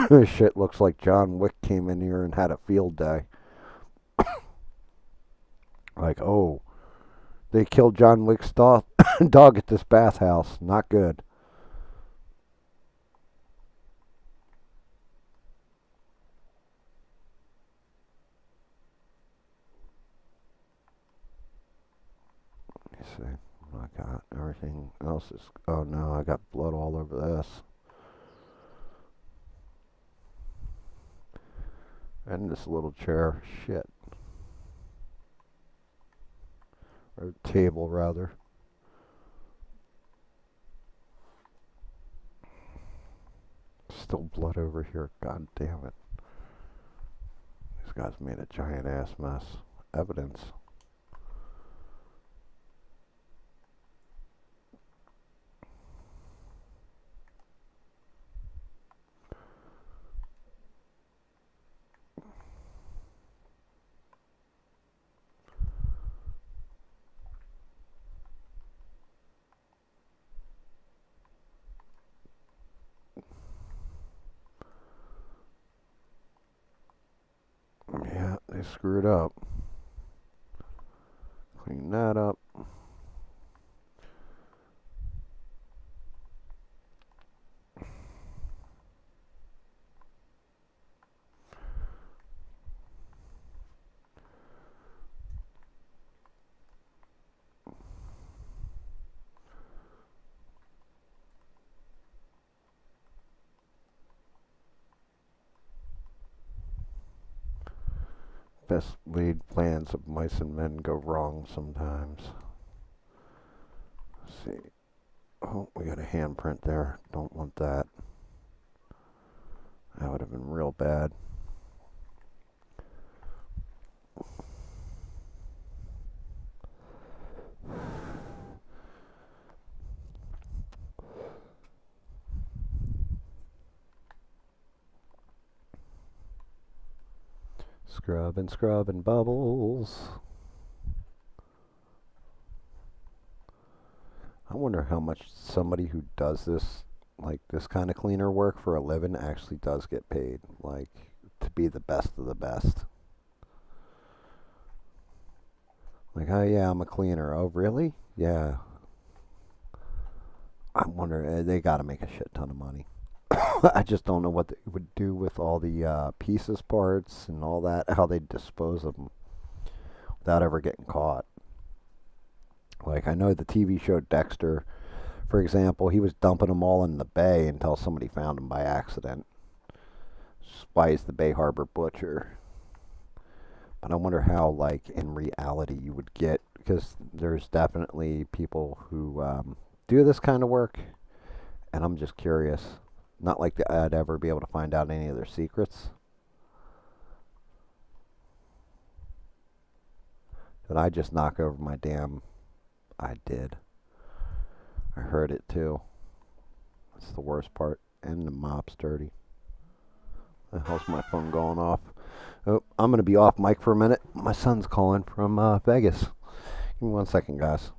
This shit looks like John Wick came in here and had a field day. Like, oh, they killed John Wick's dog at this bathhouse. Not good. Let me see. I got everything else is. Oh no, I got blood all over this. And this little chair. Shit. Or table, rather. Still blood over here. God damn it. These guys made a giant ass mess. Evidence. Yeah, they screwed up. Clean that up. Best laid plans of mice and men go wrong sometimes. Let's see. Oh, we got a handprint there. Don't want that. That would have been real bad. Scrub and bubbles. I wonder how much somebody who does this, like this kind of cleaner work for a living, actually does get paid. Like, to be the best of the best. Like, oh yeah, I'm a cleaner. Oh, really? Yeah. I wonder, they gotta make a shit ton of money. I just don't know what they would do with all the pieces, parts, and all that, how they dispose of them without ever getting caught. Like, I know the TV show Dexter, for example, he was dumping them all in the bay until somebody found them by accident. That's why he's the Bay Harbor Butcher. But I wonder how, like, in reality you would get, because there's definitely people who do this kind of work, and I'm just curious. Not like I'd ever be able to find out any of their secrets. Did I just knock over my damn... I did. I heard it too. That's the worst part. And the mop's dirty. The hell's my phone going off? Oh, I'm going to be off mic for a minute. My son's calling from Vegas. Give me 1 second, guys.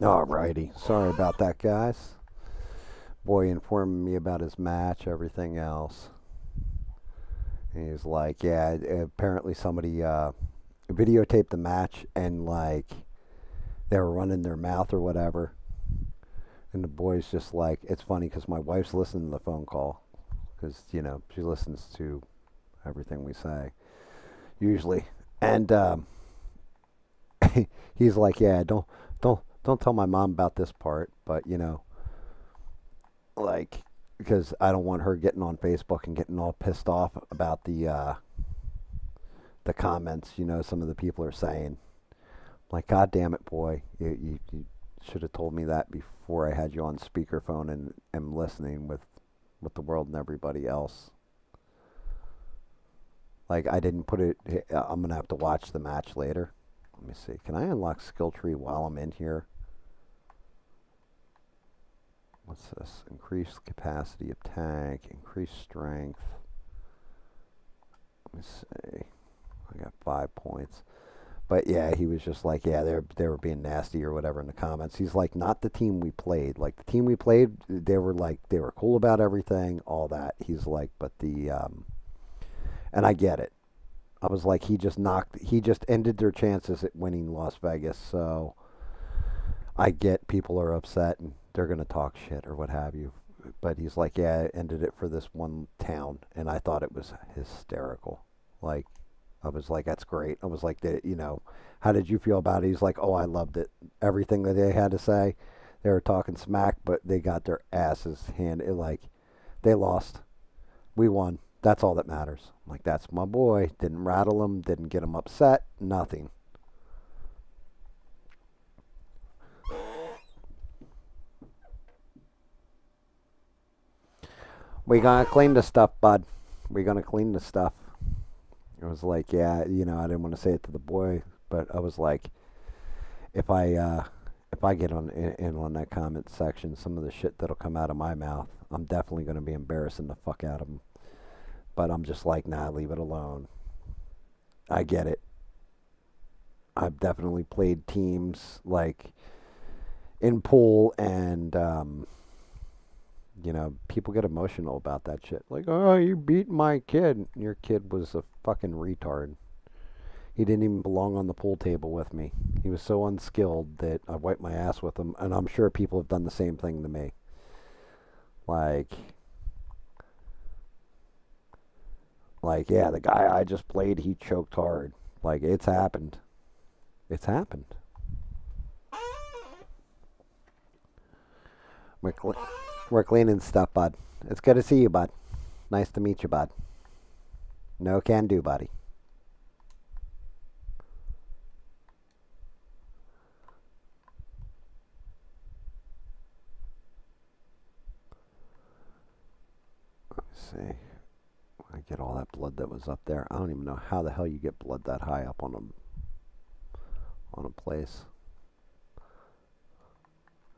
Alrighty. Sorry about that, guys. Boy informing me about his match, everything else. And he's like, yeah, apparently somebody videotaped the match and like they were running their mouth or whatever. And the boy's just like, it's funny because my wife's listening to the phone call because, you know, she listens to everything we say usually. And he's like, yeah, don't tell my mom about this part, but you know, like because I don't want her getting on Facebook and getting all pissed off about the comments. You know, some of the people are saying, like, God damn it, boy, you should have told me that before I had you on speakerphone and am listening with the world and everybody else. Like, I didn't put it. I'm gonna have to watch the match later. Let me see. Can I unlock skill tree while I'm in here? What's this? Increased capacity of tank, increased strength. Let me see. I got 5 points. But yeah, he was just like, yeah, they were being nasty or whatever in the comments. He's like, not the team we played. Like the team we played, they were like, they were cool about everything, all that. He's like, but and I get it. I was like, he just ended their chances at winning Las Vegas. So I get people are upset and they're gonna talk shit or what have you. But he's like, yeah, I ended it for this one town, and I thought it was hysterical. Like, I was like, that's great. I was like, you know, how did you feel about it? He's like, oh, I loved it. Everything that they had to say, they were talking smack, but they got their asses handed. Like, they lost. We won. That's all that matters. I'm like, that's my boy. Didn't rattle him. Didn't get him upset. Nothing. We gonna clean the stuff, bud. We gonna clean the stuff. It was like, yeah, you know, I didn't want to say it to the boy, but I was like, if I uh, if I get in on that comment section, some of the shit that'll come out of my mouth, I'm definitely going to be embarrassing the fuck out of them. But I'm just like, nah, leave it alone. I get it. I've definitely played teams like in pool, and you know, people get emotional about that shit. Like, oh, you beat my kid. Your kid was a fucking retard. He didn't even belong on the pool table with me. He was so unskilled that I wiped my ass with him, and I'm sure people have done the same thing to me. Like, yeah, the guy I just played, he choked hard. Like, it's happened. It's happened. We're, cl- we're cleaning stuff, bud. It's good to see you, bud. Nice to meet you, bud. No can do, buddy. Let's see. I get all that blood that was up there. I don't even know how the hell you get blood that high up on a place.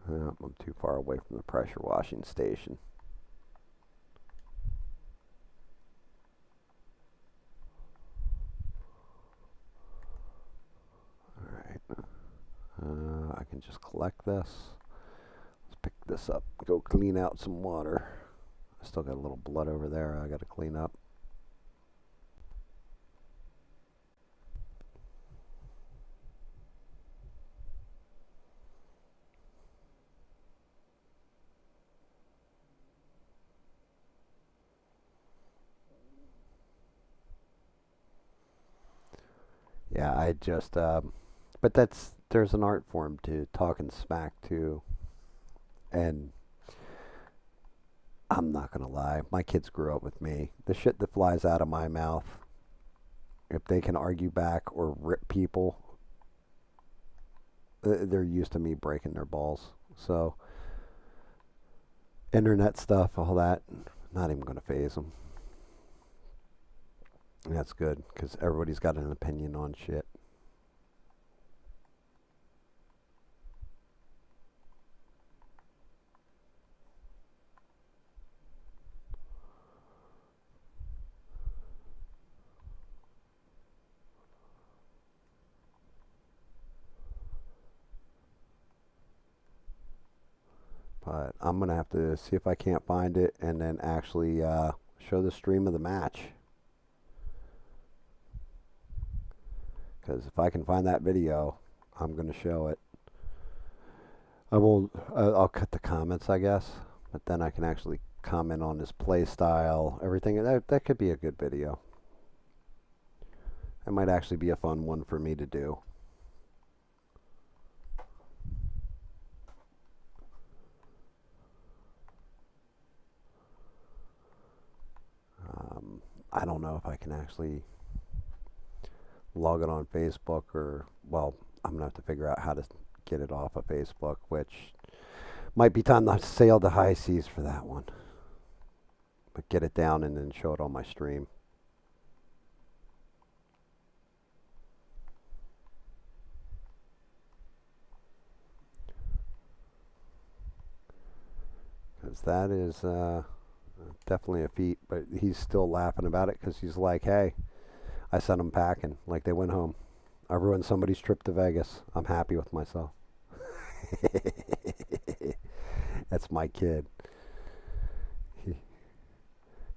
I'm too far away from the pressure washing station. All right. I can just collect this. Let's pick this up. Go clean out some water. I still got a little blood over there I got to clean up. Yeah, I just, but there's an art form to talking smack too. And I'm not going to lie, my kids grew up with me. The shit that flies out of my mouth, if they can argue back or rip people, they're used to me breaking their balls. So, internet stuff, all that, not even going to phase them. And that's good because everybody's got an opinion on shit. But I'm going to have to see if I can't find it and then actually show the stream of the match. Because if I can find that video, I'm going to show it. I won't. I'll cut the comments, I guess, but then I can actually comment on his play style, everything. That could be a good video. It might actually be a fun one for me to do. I don't know if I can actually log it on Facebook or, well, I'm going to have to figure out how to get it off of Facebook, which might be time to sail the high seas for that one. But get it down and then show it on my stream. Because that is definitely a feat, but he's still laughing about it because he's like, hey, I sent him packing like they went home. I ruined somebody's trip to Vegas. I'm happy with myself. That's my kid.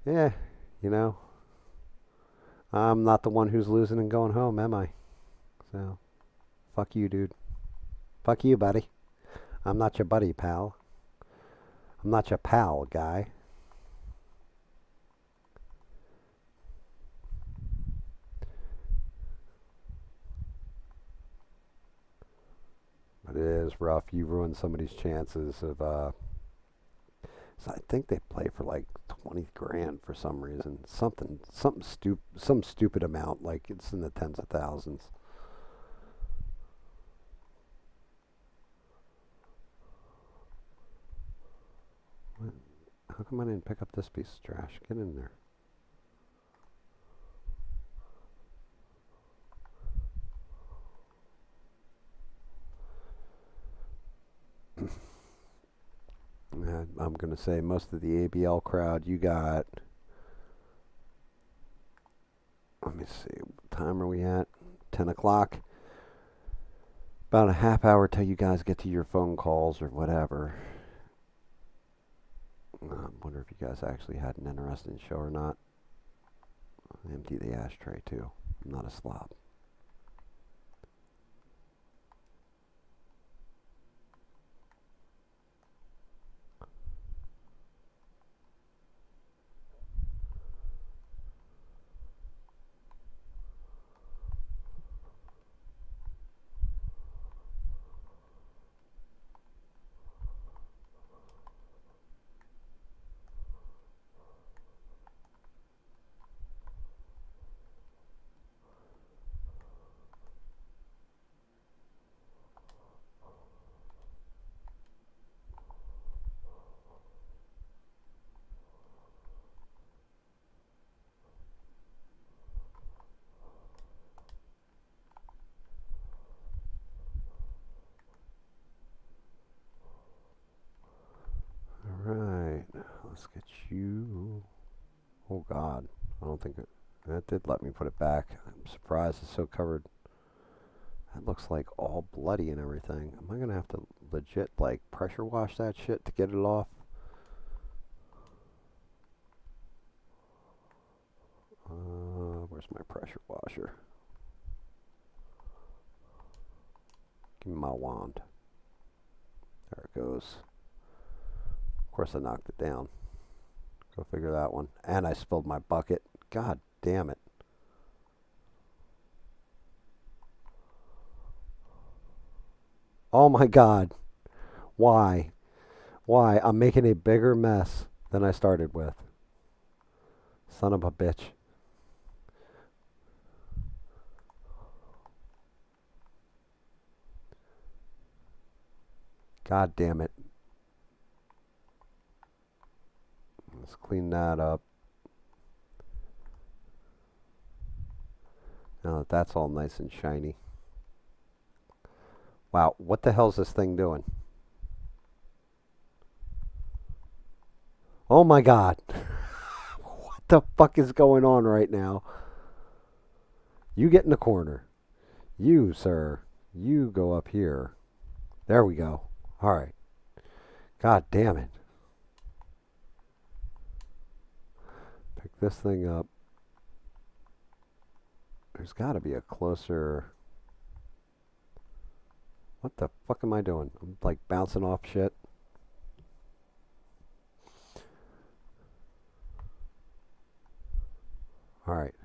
Yeah, you know, I'm not the one who's losing and going home, am I? So, fuck you, dude. Fuck you, buddy. I'm not your buddy, pal. I'm not your pal, guy. But it is rough. You ruin somebody's chances of. So I think they play for like 20 grand for some reason. Some stupid amount. Like it's in the tens of thousands. What? How come I didn't pick up this piece of trash? Get in there. I'm going to say most of the ABL crowd, you got, let me see, what time are we at? 10 o'clock. About a half hour till you guys get to your phone calls or whatever. I wonder if you guys actually had an interesting show or not. Empty the ashtray too. I'm not a slob. Alright, let's get you. Oh god, I don't think that did let me put it back. I'm surprised it's so covered. That looks like all bloody and everything. Am I gonna have to legit like pressure wash that shit to get it off? Where's my pressure washer? Give me my wand. There it goes. Of course I knocked it down. Go figure that one. And I spilled my bucket. God damn it. Oh my god. Why? Why? I'm making a bigger mess than I started with. Son of a bitch. God damn it. Let's clean that up. Now that that's all nice and shiny. Wow, what the hell's this thing doing? Oh my god. What the fuck is going on right now? You get in the corner. You, sir. You go up here. There we go. Alright. God damn it. Pick this thing up. There's got to be a closer... What the fuck am I doing? I'm like bouncing off shit. Alright.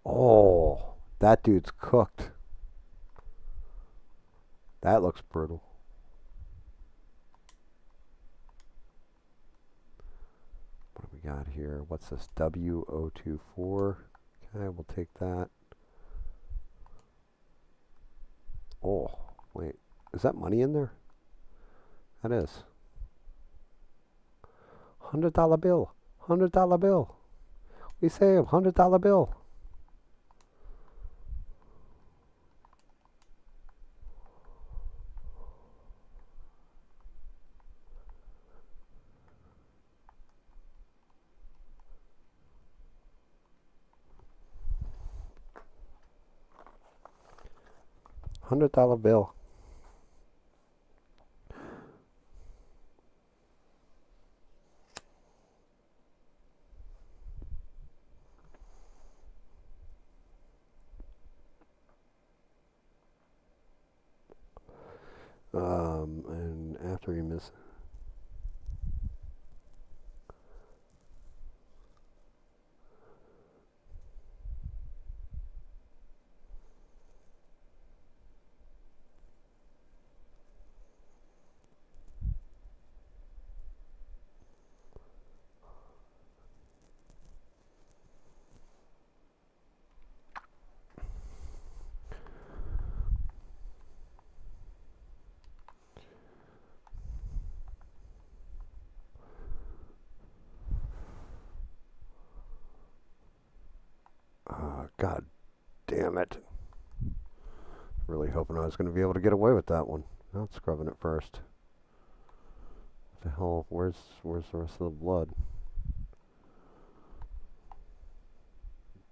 Oh, that dude's cooked. That looks brutal. What do we got here? What's this? W024. Okay, we'll take that. Oh, wait. Is that money in there? That is. $100 bill. $100 bill. We save $100 bill. $100 bill. And after you miss... God damn it. Really hoping I was going to be able to get away with that one. Not scrubbing it first. What the hell? Where's the rest of the blood?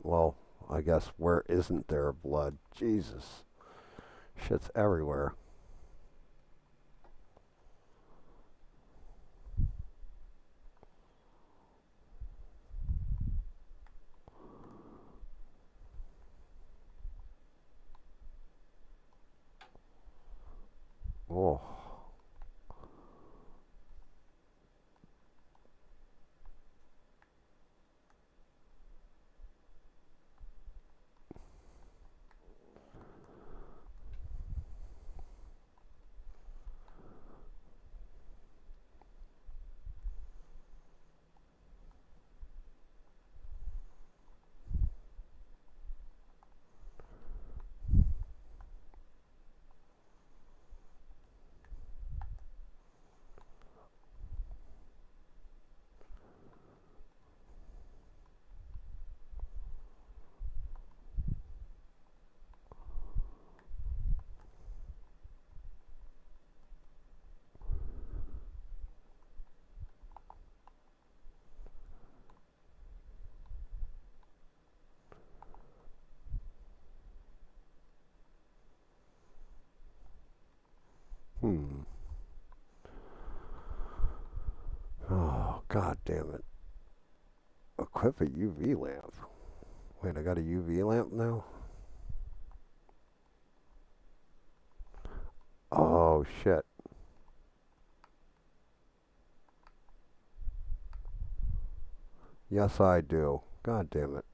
Well, I guess where isn't there blood? Jesus. Shit's everywhere. Oh. Oh, god damn it. Equip a UV lamp. Wait, I got a UV lamp now? Oh, shit. Yes, I do. God damn it.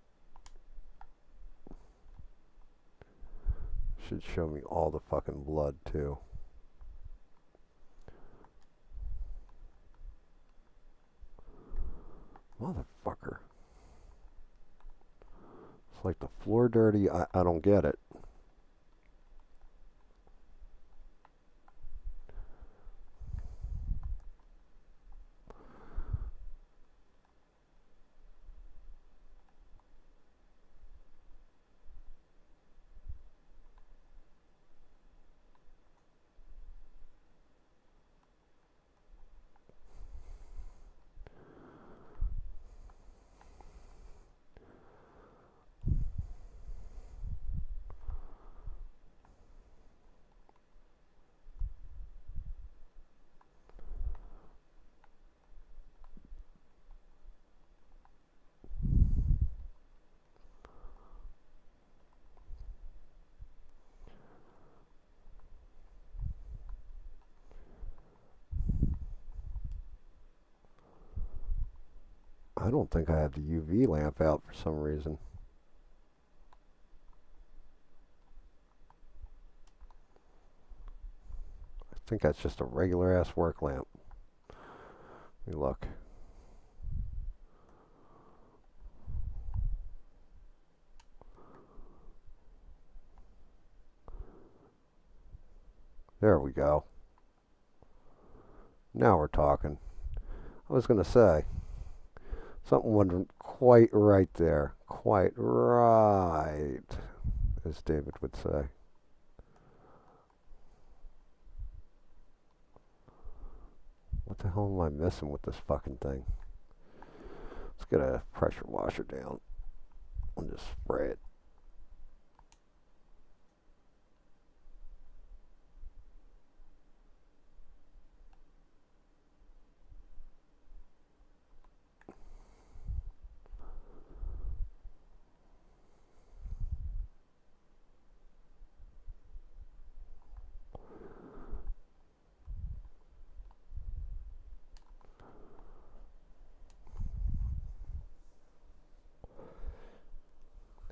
Should show me all the fucking blood, too. Motherfucker. It's like the floor dirty. I don't get it. I don't think I have the UV lamp out for some reason. I think that's just a regular ass work lamp. Let me look. There we go. Now we're talking. I was going to say, something wasn't quite right there. Quite right, as David would say. What the hell am I missing with this fucking thing? Let's get a pressure washer down and just spray it.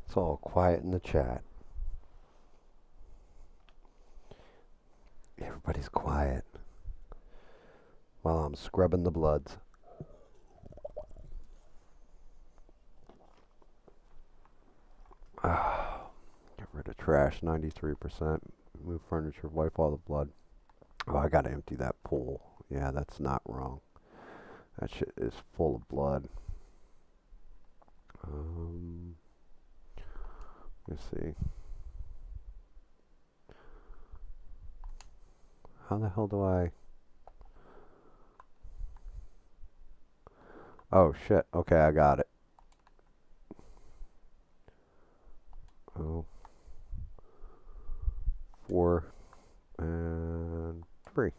It's all quiet in the chat. Everybody's quiet while I'm scrubbing the bloods. Get rid of trash, 93%. Move furniture, wipe all the blood. Oh, I gotta empty that pool. Yeah, that's not wrong. That shit is full of blood. Let's see. How the hell do I... Oh, shit. Okay, I got it. Oh. 4 and 3.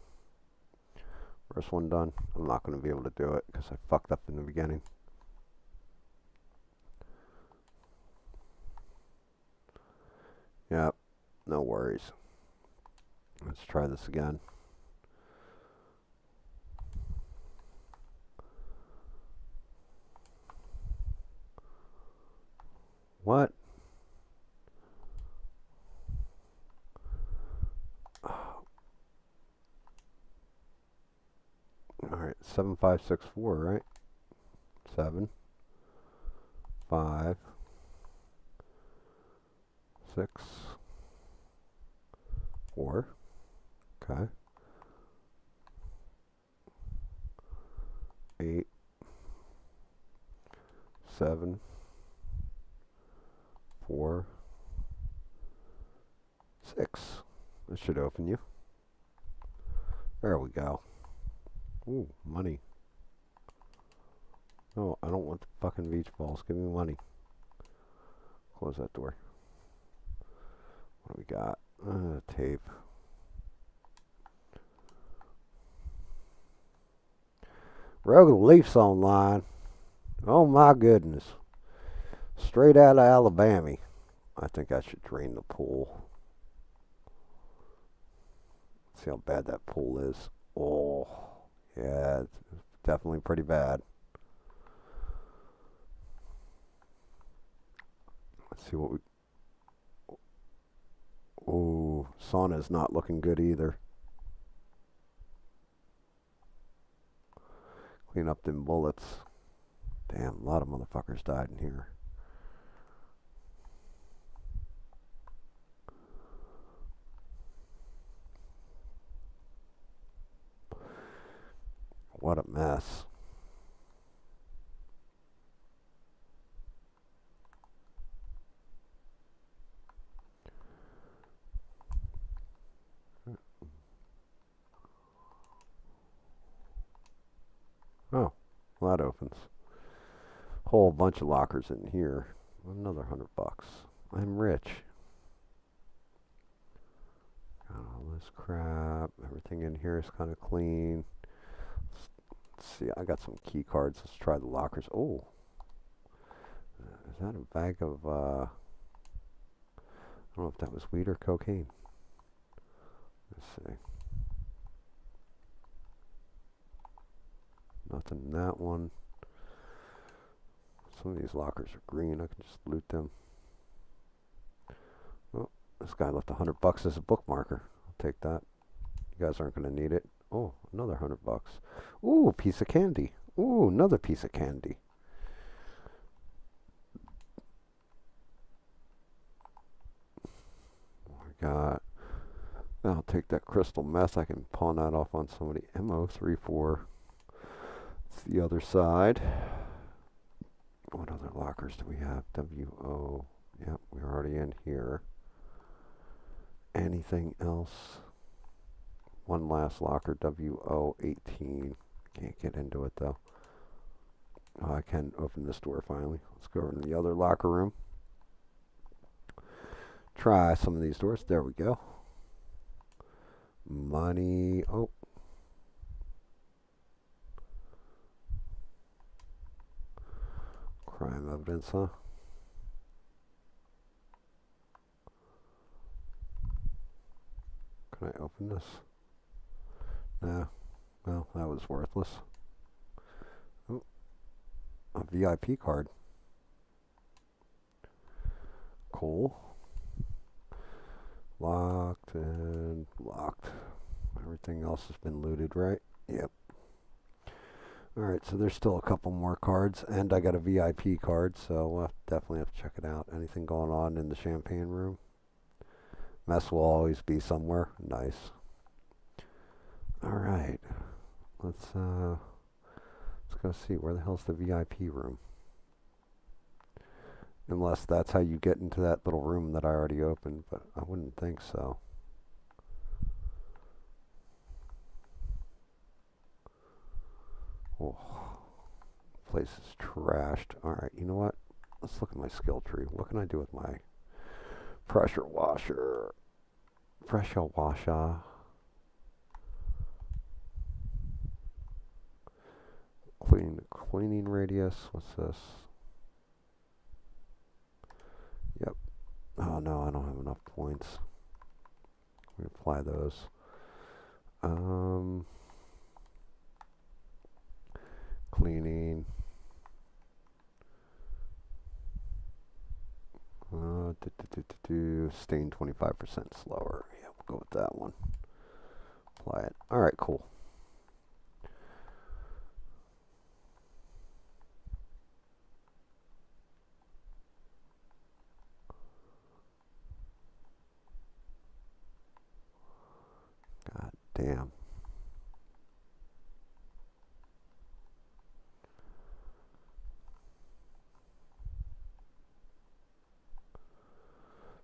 First one done. I'm not going to be able to do it because I fucked up in the beginning. Yep. No worries. Let's try this again. What? Alright, 7564, right? 7, 5, 6, 4. Okay. 8, 7, 4, 6. That should open you. There we go. Ooh, money. No, I don't want the fucking beach balls. Give me money. Close that door. What do we got? Tape. Rogan Leafs online. Oh my goodness. Straight out of Alabama. I think I should drain the pool. See how bad that pool is. Oh, yeah, it's definitely pretty bad. Let's see what we... Oh, sauna's not looking good either. Clean up them bullets. Damn, a lot of motherfuckers died in here. What a mess. Oh, well, that opens. Whole bunch of lockers in here. Another $100. I'm rich. Got all this crap. Everything in here is kind of clean. Let's see. I got some key cards. Let's try the lockers. Oh, is that a bag of? I don't know if that was weed or cocaine. Let's see. Nothing in that one. Some of these lockers are green. I can just loot them. Oh, this guy left $100 as a bookmarker. I'll take that. You guys aren't going to need it. Oh, another $100. Ooh, a piece of candy. Ooh, another piece of candy. I got. I'll take that crystal meth. I can pawn that off on somebody. MO34. It's the other side. What other lockers do we have? WO. Yep, we're already in here. Anything else? One last locker, WO18. Can't get into it though. Oh, I can open this door finally. Let's go over to the other locker room. Try some of these doors. There we go. Money. Oh. Crime evidence, huh? Can I open this? Nah. Well, that was worthless. Oh, a VIP card. Cool. Locked and locked. Everything else has been looted, right? Yep. Alright, so there's still a couple more cards, and I got a VIP card, so we'll definitely have to check it out. Anything going on in the champagne room? Mess will always be somewhere. Nice. Alright. Let's go see. Where the hell's the VIP room? Unless that's how you get into that little room that I already opened, but I wouldn't think so. Oh, place is trashed. Alright, you know what? Let's look at my skill tree. What can I do with my pressure washer? Pressure washer. Cleaning radius. What's this? Yep. Oh no, I don't have enough points. We apply those. Cleaning. Stain 25% slower. Yeah, we'll go with that one. Apply it. Alright, cool. God damn.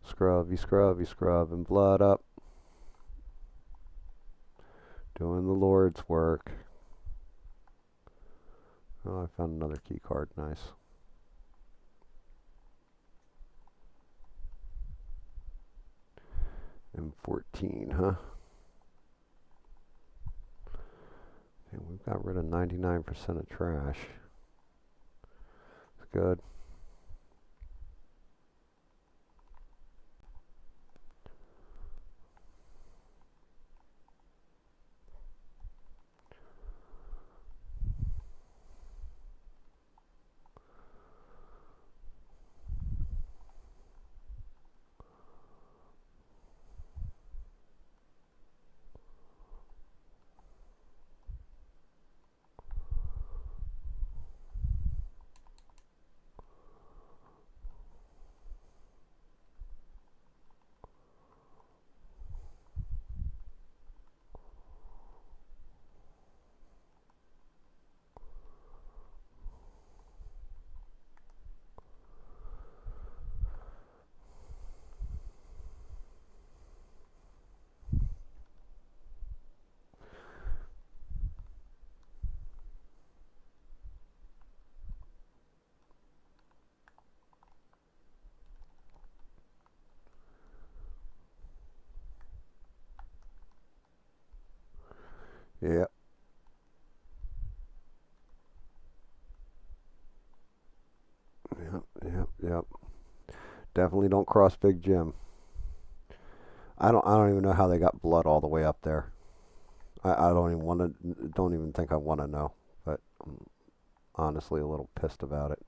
Scrubby, scrubby, scrubbing blood up. Doing the Lord's work. Oh, I found another key card. Nice. M14, huh? And we've got rid of 99% of trash. It's good. Yep. Yep. Definitely don't cross Big Jim. I don't even know how they got blood all the way up there. I don't even think I want to know. But I'm honestly a little pissed about it.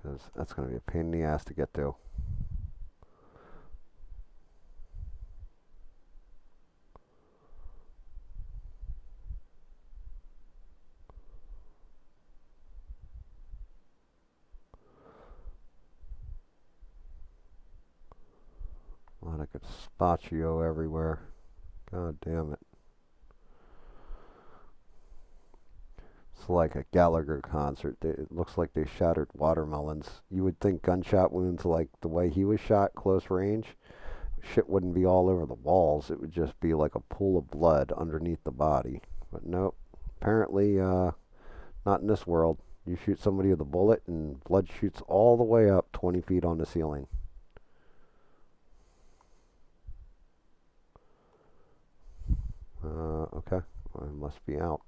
because that's going to be a pain in the ass to get to. A lot of gazpacho everywhere. God damn it. It's like a Gallagher concert. It looks like they shattered watermelons. You would think gunshot wounds like the way he was shot close range, shit wouldn't be all over the walls. It would just be like a pool of blood underneath the body. But nope. Apparently, not in this world. You shoot somebody with a bullet and blood shoots all the way up 20 feet on the ceiling. Okay. I must be out.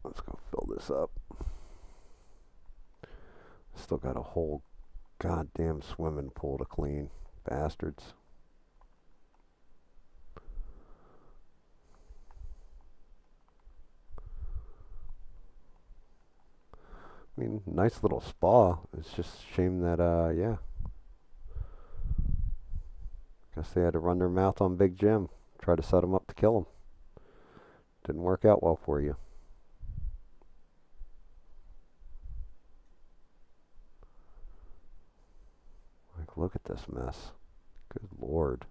Let's go fill this up. Still got a whole goddamn swimming pool to clean. Bastards. I mean, nice little spa. It's just a shame that, yeah. Guess they had to run their mouth on Big Jim. Try to set him up to kill him. Didn't work out well for you. Like, look at this mess. Good lord.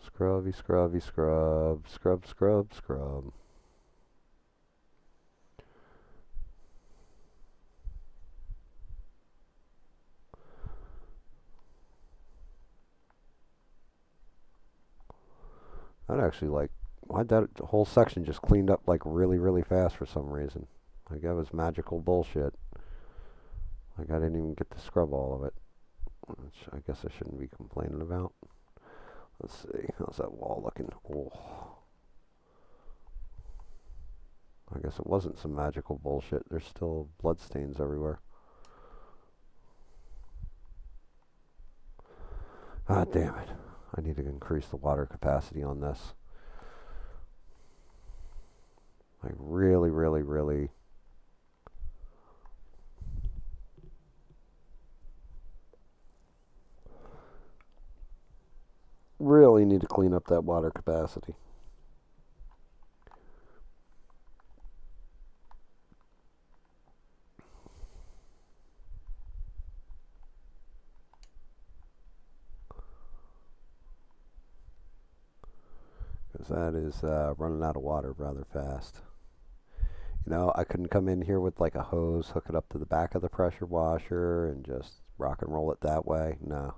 Scrubby, scrubby, scrub. Scrub, scrub, scrub. I'd actually like, why'd that whole section just cleaned up like really, really fast for some reason? Like that was magical bullshit. Like I didn't even get to scrub all of it. Which I guess I shouldn't be complaining about. Let's see, how's that wall looking? Oh. I guess it wasn't some magical bullshit. There's still bloodstains everywhere. Ah, damn it. I need to increase the water capacity on this. Like really, really, really. Really need to clean up that water capacity. Because that is running out of water rather fast. You know, I couldn't come in here with like a hose, hook it up to the back of the pressure washer, and just rock and roll it that way. No.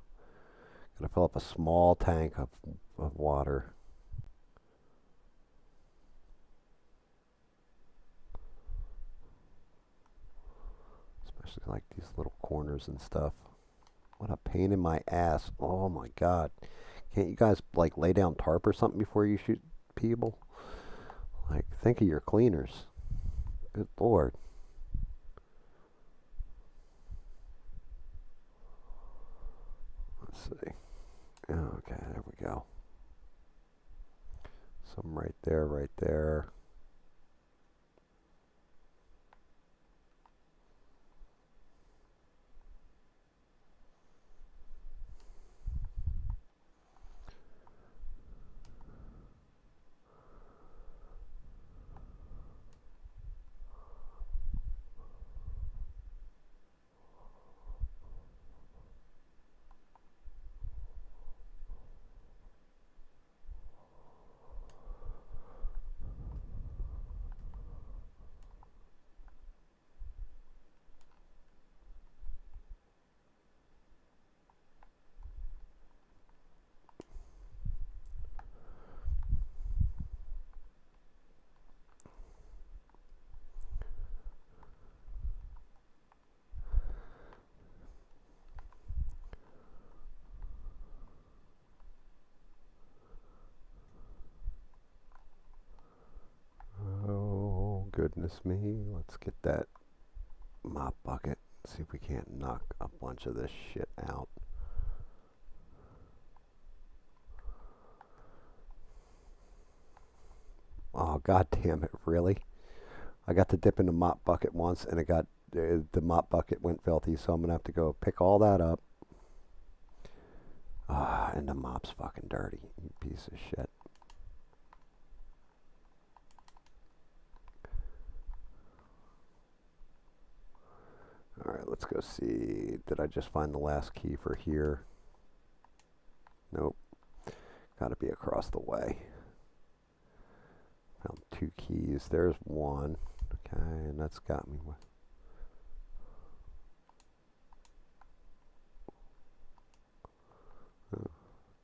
Gotta fill up a small tank of water. Especially like these little corners and stuff. What a pain in my ass. Oh my god. Can't you guys like lay down tarp or something before you shoot people? Like, think of your cleaners. Good lord. Let's see. Okay, there we go. Some right there, right there. Oh, goodness me. Let's get that mop bucket. See if we can't knock a bunch of this shit out. Oh, god damn it, really? I got to dip in the mop bucket once, and the mop bucket went filthy, so I'm going to have to go pick all that up. Ah, and the mop's fucking dirty, you piece of shit. Alright, let's go see. Did I just find the last key for here? Nope. Gotta be across the way. Found 2 keys. There's 1. Okay, and that's got me. Oh,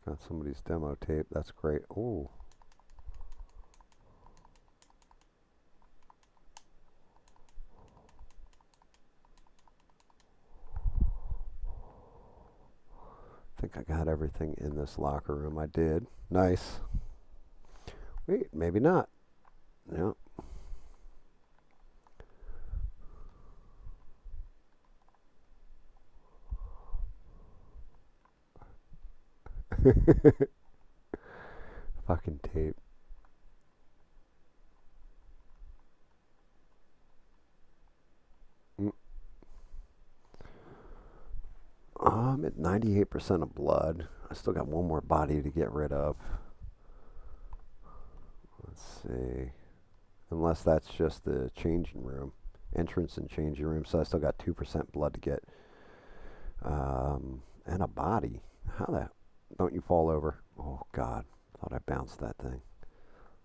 got somebody's demo tape. That's great. Ooh. I think I got everything in this locker room. I did. Nice. Wait, maybe not. Yep. Fucking tape. Mm. I'm at 98% of blood. I still got one more body to get rid of. Let's see. Unless that's just the changing room. Entrance and changing room. So I still got 2% blood to get. And a body. How that? Don't you fall over? Oh, God. Thought I bounced that thing.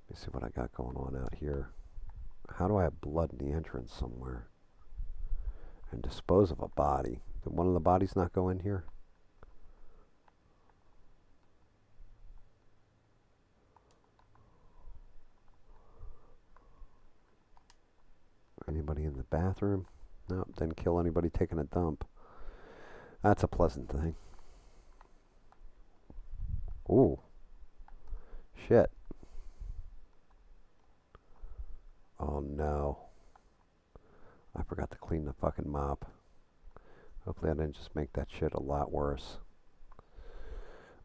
Let me see what I got going on out here. How do I have blood in the entrance somewhere? And dispose of a body. Did one of the bodies not go in here? Anybody in the bathroom? Nope, didn't kill anybody taking a dump. That's a pleasant thing. Ooh. Shit. Oh no. I forgot to clean the fucking mop. Hopefully I didn't just make that shit a lot worse.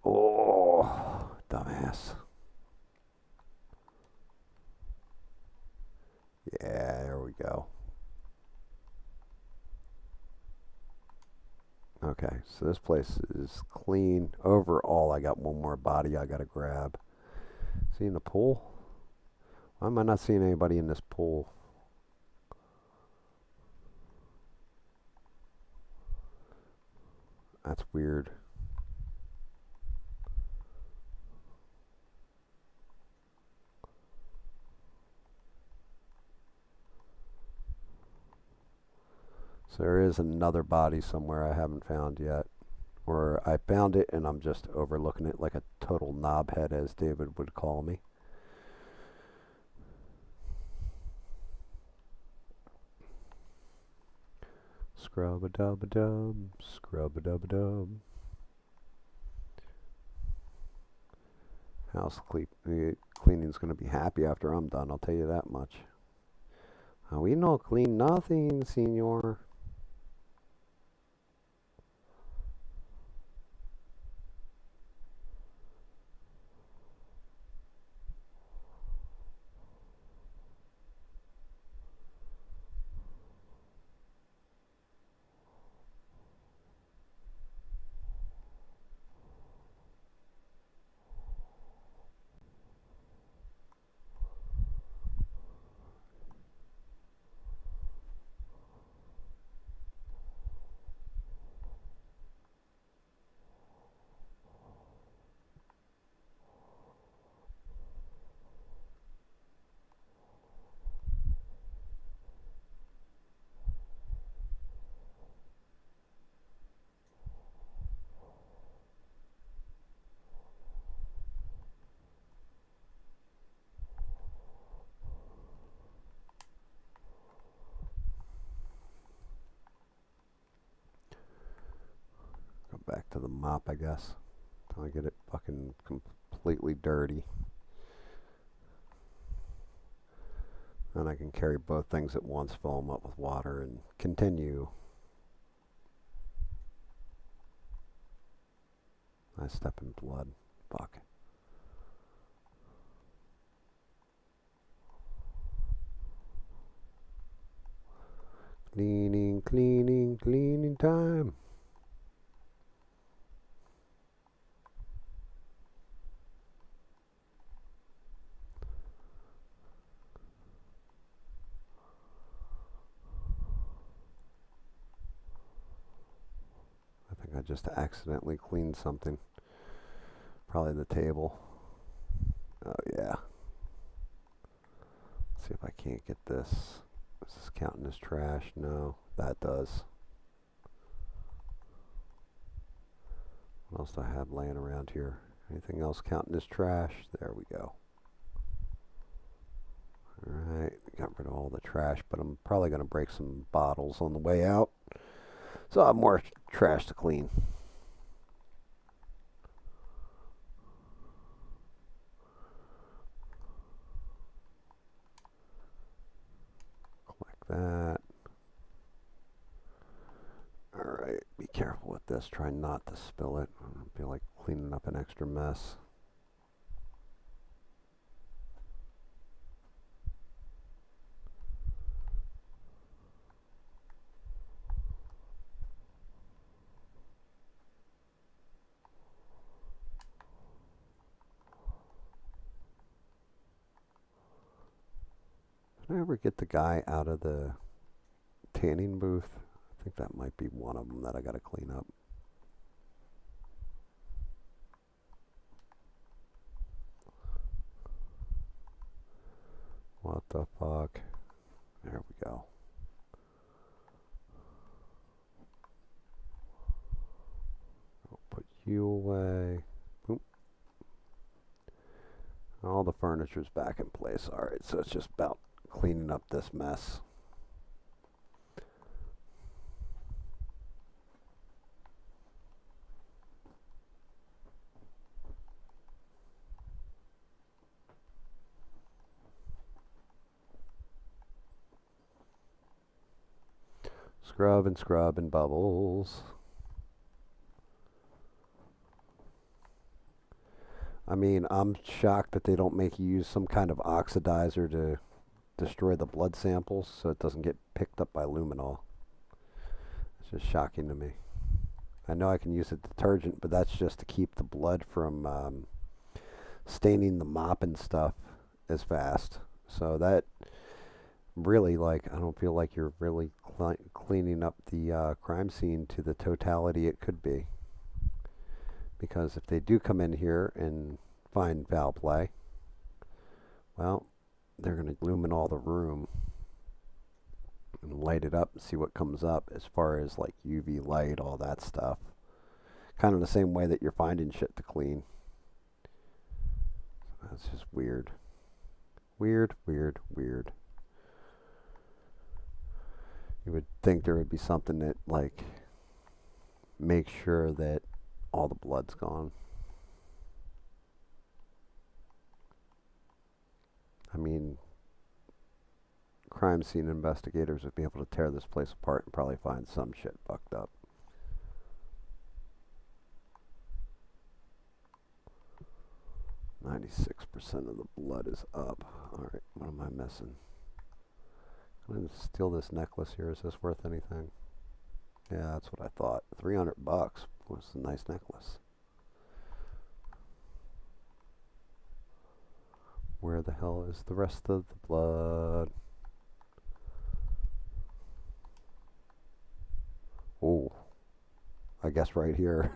Oh, dumbass. Yeah, there we go. Okay, so this place is clean. Overall, I got one more body I gotta grab. See in the pool? Why am I not seeing anybody in this pool? That's weird. So there is another body somewhere I haven't found yet. Or I found it and I'm just overlooking it like a total knobhead, as David would call me. Scrub-a-dub-a-dub, scrub-a-dub-a-dub. House cleaning's going to be happy after I'm done, I'll tell you that much. We no clean nothing, senor. Go back to the mop, I guess. Till I get it fucking completely dirty. And I can carry both things at once, fill them up with water, and continue. I step in blood. Fuck. Cleaning, cleaning, cleaning time. I think I just accidentally cleaned something. Probably the table. Oh yeah. Let's see if I can't get this. Is this counting as trash? No, that does. What else do I have laying around here? Anything else counting as trash? There we go. Alright, got rid of all the trash, but I'm probably going to break some bottles on the way out. So I have more trash to clean. Collect that. Alright, be careful with this. Try not to spill it. I don't feel like cleaning up an extra mess. Did I ever get the guy out of the tanning booth? I think that might be one of them that I got to clean up. What the fuck? There we go. I'll put you away. Boop. All the furniture's back in place. Alright, so it's just about cleaning up this mess. Scrub and bubbles. I mean, I'm shocked that they don't make you use some kind of oxidizer to destroy the blood samples so it doesn't get picked up by luminol. It's just shocking to me. I know I can use a detergent, but that's just to keep the blood from staining the mop and stuff as fast. So that really, like, I don't feel like you're really cleaning up the crime scene to the totality it could be. Because if they do come in here and find foul play, well, they're going to luminol the room and light it up and see what comes up as far as like UV light, all that stuff. Kind of the same way that you're finding shit to clean. That's just weird. Weird, weird, weird. You would think there would be something that like makes sure that all the blood's gone. I mean, crime scene investigators would be able to tear this place apart and probably find some shit fucked up. %96 of the blood is up. Alright, what am I missing? Can I steal this necklace here? Is this worth anything? Yeah, that's what I thought. $300. What's a nice necklace? Where the hell is the rest of the blood? Oh, I guess right here.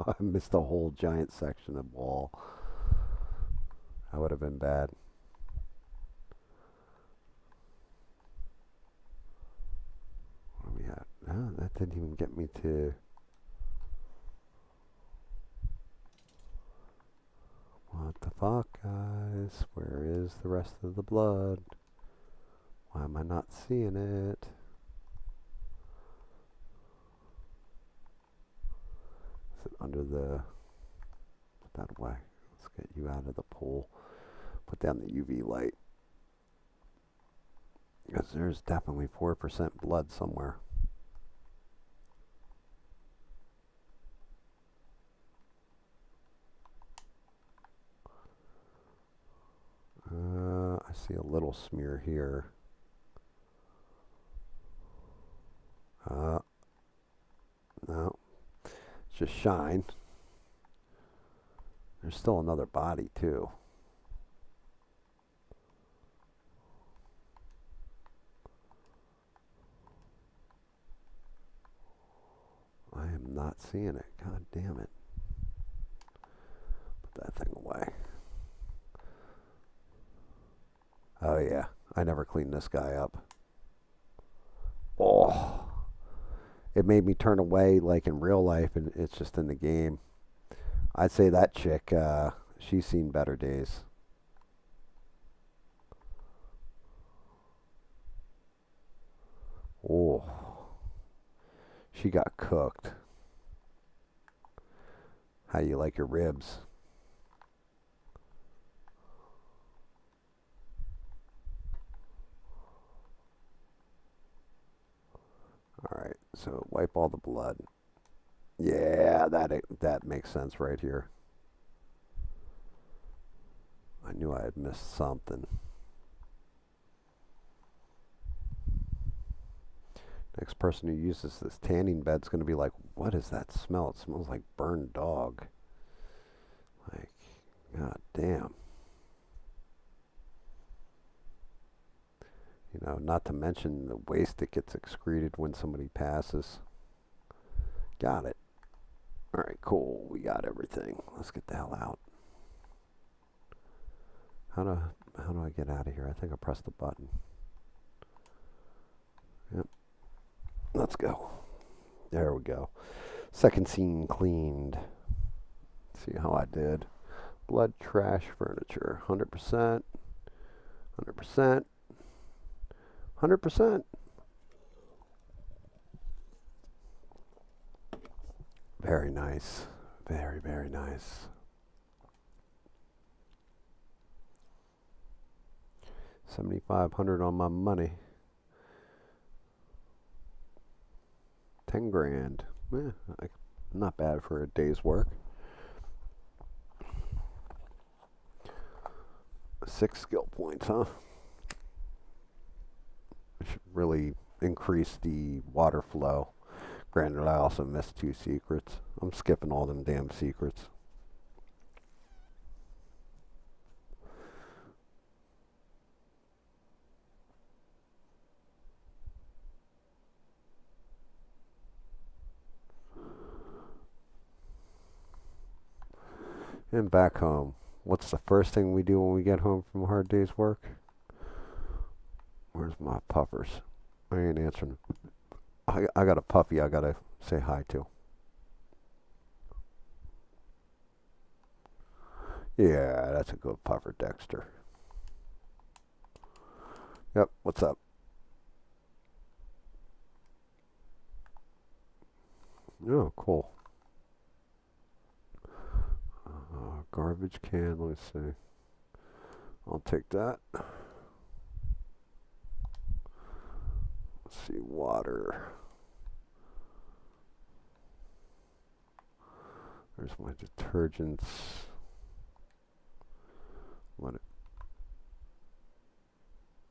I missed a whole giant section of wall. That would have been bad. What do we have? Oh, that didn't even get me to... What the fuck, guys? Where is the rest of the blood? Why am I not seeing it? Is it under the... Put that away. Let's get you out of the pool. Put down the UV light. Because there's definitely 4% blood somewhere. I see a little smear here. just shine. There's still another body, too. I am not seeing it. God damn it. Put that thing away. Oh, yeah. I never cleaned this guy up. Oh. It made me turn away like in real life, and it's just in the game. I'd say that chick, she's seen better days. Oh. She got cooked. How you like your ribs? Alright, so wipe all the blood. Yeah, that makes sense right here. I knew I had missed something. Next person who uses this tanning bed's going to be like, what is that smell? It smells like burned dog. Like, god damn. You know, not to mention the waste that gets excreted when somebody passes. Got it. Alright, cool. We got everything. Let's get the hell out. How do I get out of here? I think I pressed the button. Yep. Let's go. There we go. Second scene cleaned. Let's see how I did. Blood, trash, furniture. 100%. 100%. 100%. Very nice. Very, very nice. 7,500 on my money. 10 grand. Not bad for a day's work. 6 skill points, huh? I should really increase the water flow. Granted, I also missed 2 secrets. I'm skipping all them damn secrets. And back home. What's the first thing we do when we get home from a hard day's work? Where's my puppers? I ain't answering. I got a puppy I gotta say hi to. Yeah, that's a good puffer, Dexter. Yep, what's up? Oh, cool. Garbage can, let's see. I'll take that. Let's see, water. There's my detergents. What?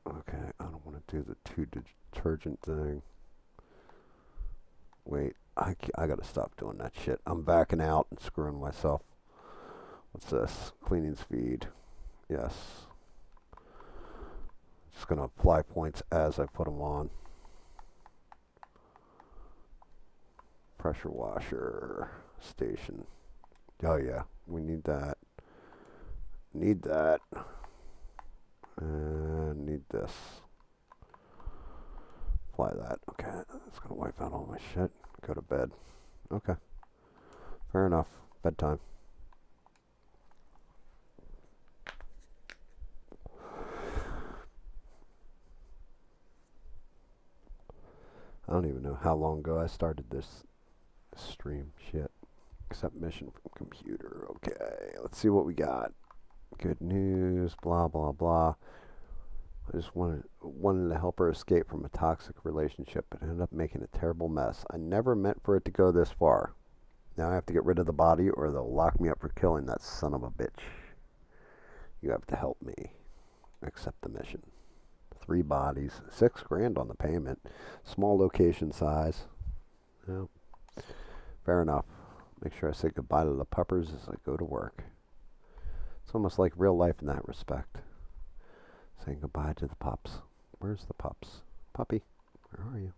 Okay, I don't want to do the 2 detergent thing. Wait, I gotta stop doing that shit. I'm backing out and screwing myself. What's this? Cleaning speed. Yes. Just gonna apply points as I put them on. Pressure washer station. Oh yeah, we need that. Need that. And need this. Apply that. Okay, that's gonna wipe out all my shit. Go to bed. Okay. Fair enough. Bedtime. I don't even know how long ago I started this stream. Shit. Accept mission from computer. Okay, let's see what we got. Good news. Blah blah blah. I just wanted to help her escape from a toxic relationship, but ended up making a terrible mess. I never meant for it to go this far. Now I have to get rid of the body, or they'll lock me up for killing that son of a bitch. You have to help me. Accept the mission. 3 bodies, 6 grand on the payment. Small location size. Yeah. Fair enough. Make sure I say goodbye to the puppers as I go to work. It's almost like real life in that respect. Saying goodbye to the pups. Where's the pups? Puppy, where are you?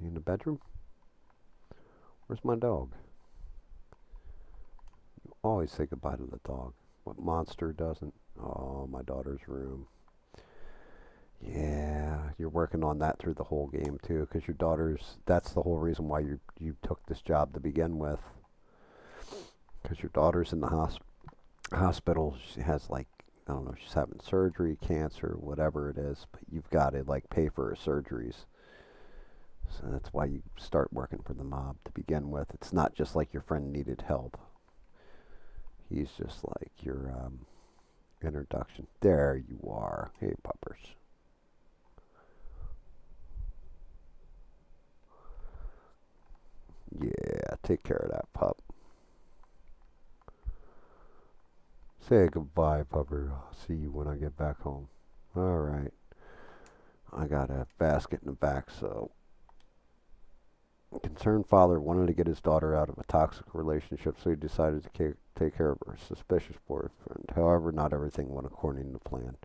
You in the bedroom? Where's my dog? You always say goodbye to the dog. What monster doesn't? Oh, my daughter's room. Yeah, you're working on that through the whole game too, because your daughter's. That's the whole reason why you took this job to begin with, because your daughter's in the hospital. She has like, I don't know, she's having surgery, cancer, whatever it is, but you've got to like pay for her surgeries. So that's why you start working for the mob to begin with. It's not just like your friend needed help. He's just like your introduction. There you are. Hey, puppers. Yeah, take care of that pup. Say goodbye, pupper. I'll see you when I get back home. All right. I got a basket in the back, so a concerned father wanted to get his daughter out of a toxic relationship, so he decided to take care of her suspicious boyfriend. However, not everything went according to plan.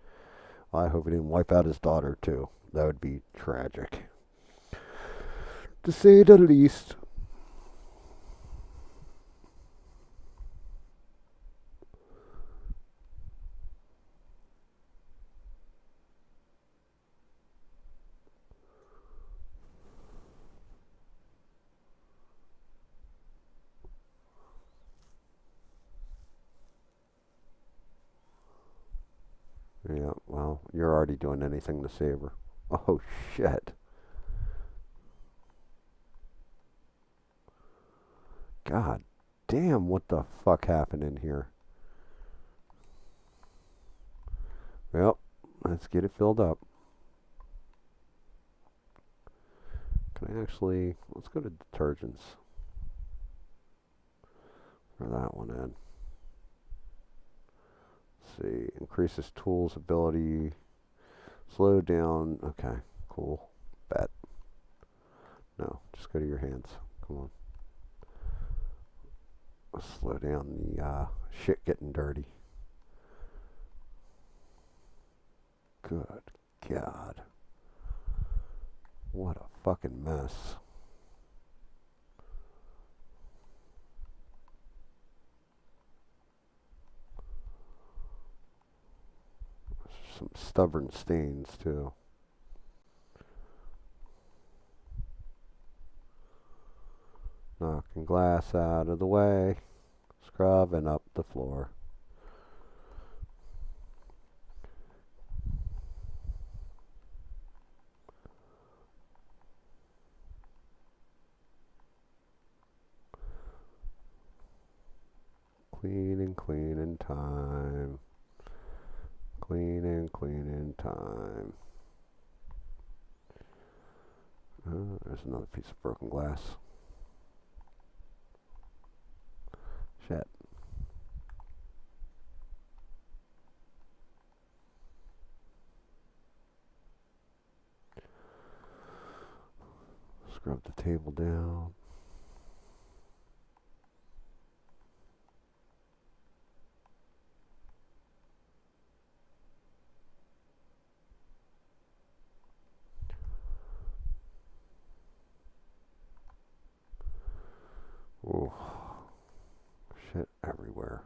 I hope he didn't wipe out his daughter, too. That would be tragic, to say the least. Yeah, well, you're already doing anything to save her. Oh, shit. God damn, what the fuck happened in here? Well, let's get it filled up. Can I actually... Let's go to detergents. Throw that one in. Let's see. Increases tools ability. Slow down. Okay, cool. Bet. No, just go to your hands. Come on. Let's slow down the shit getting dirty. Good God. What a fucking mess. Some stubborn stains, too. Knocking glass out of the way. Scrubbing up the floor. Cleaning time. Cleaning time. There's another piece of broken glass. Shit. Scrub the table down. Ooh. Shit everywhere.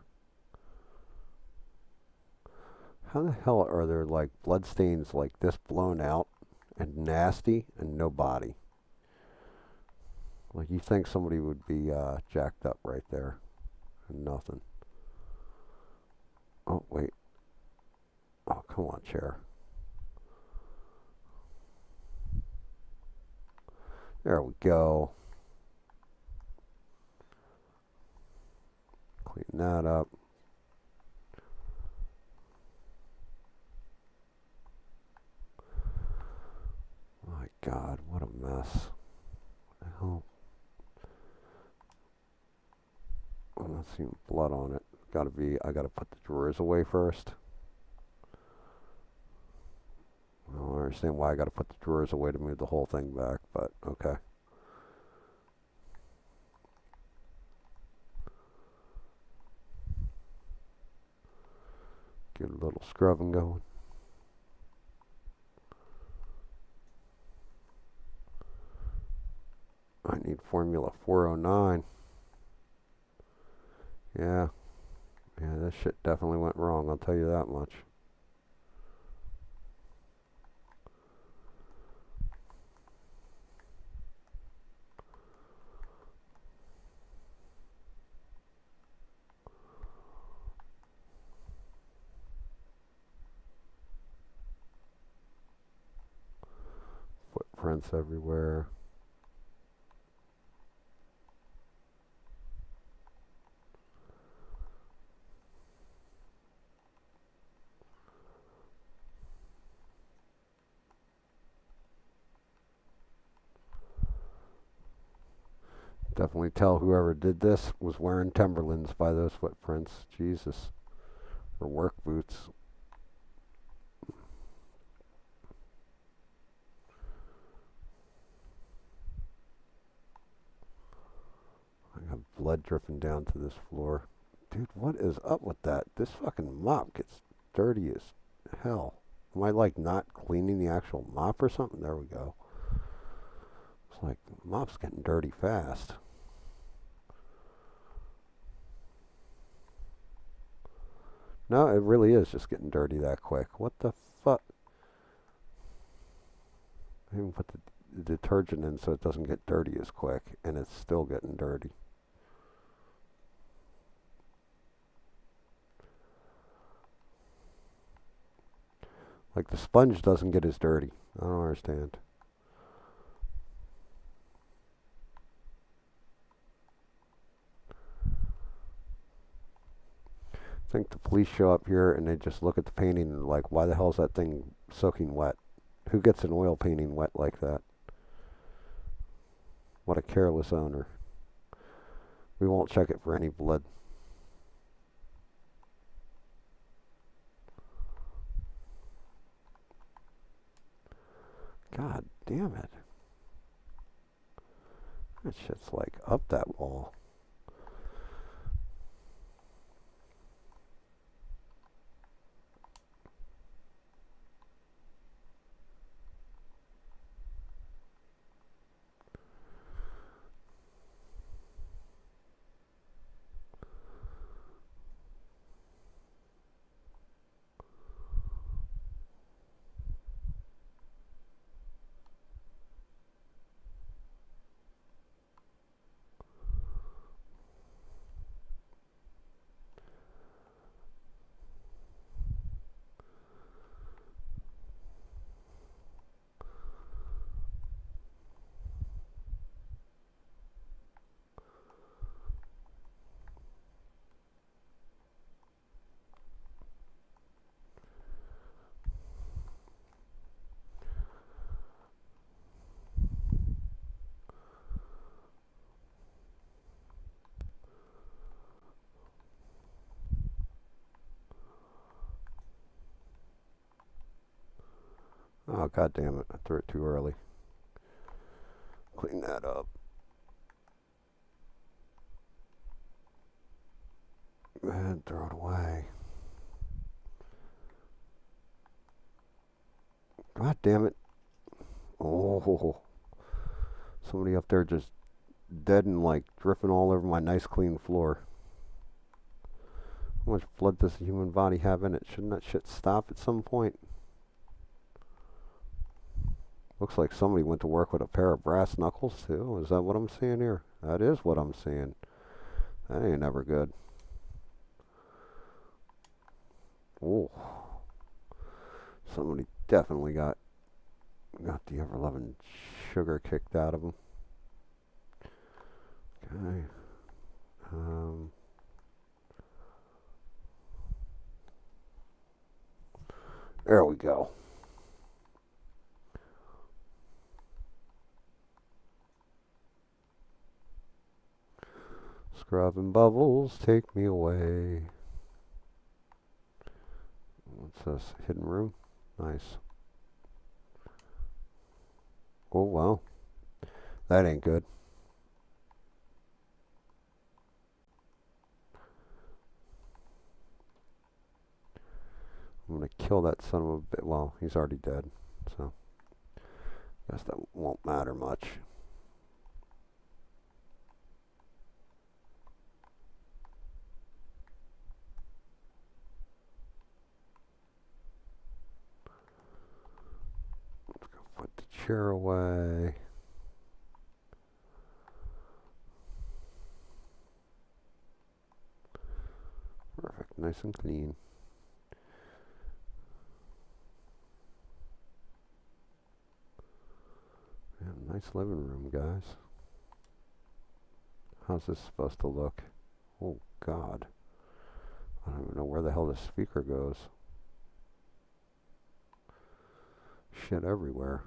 How the hell are there like blood stains like this blown out and nasty and no body? Like you think somebody would be jacked up right there and nothing. Oh wait. Oh come on, chair. There we go. Clean that up. My God, what a mess. What the hell? I'm not seeing blood on it. I gotta put the drawers away first. I don't understand why I gotta put the drawers away to move the whole thing back, but okay. Get a little scrubbing going. I need Formula 409. Yeah. Yeah, this shit definitely went wrong, I'll tell you that much. Footprints everywhere. Definitely tell whoever did this was wearing Timberlands by those footprints. Jesus. Or work boots. I got blood dripping down to this floor. Dude, what is up with that? This fucking mop gets dirty as hell. Am I like not cleaning the actual mop or something? There we go. It's like the mop's getting dirty fast. No, it really is just getting dirty that quick. What the fuck? I even put the detergent in so it doesn't get dirty as quick, and it's still getting dirty. Like the sponge doesn't get as dirty. I don't understand. I think the police show up here and they just look at the painting and like, why the hell is that thing soaking wet? Who gets an oil painting wet like that? What a careless owner. We won't check it for any blood. God damn it. That shit's like up that wall. Oh, god damn it. I threw it too early. Clean that up. And throw it away. God damn it. Oh. Somebody up there just dead and like dripping all over my nice clean floor. How much blood does the human body have in it? Shouldn't that shit stop at some point? Looks like somebody went to work with a pair of brass knuckles too. Is that what I'm seeing here? That is what I'm seeing. That ain't ever good. Oh. Somebody definitely got the ever-loving sugar kicked out of them. Okay. There we go. Scrubbing bubbles, take me away. What's this? Hidden room? Nice. Oh, well. That ain't good. I'm going to kill that son of a bit. Well, he's already dead, so I guess that won't matter much. Let's go put the chair away. Perfect, nice and clean. Yeah, nice living room, guys. How's this supposed to look? Oh, God. I don't even know where the hell this speaker goes. Shit everywhere.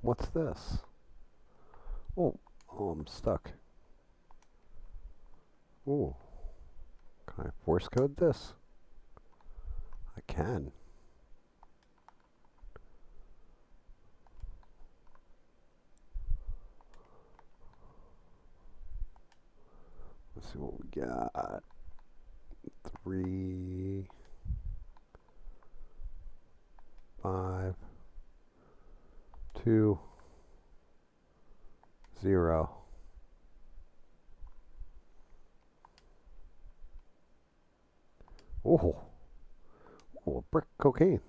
What's this? Oh, I'm stuck. Oh, can I force code this? I can. Let's see what we got. 3, 5, 2, 0. Oh, oh, a brick of cocaine.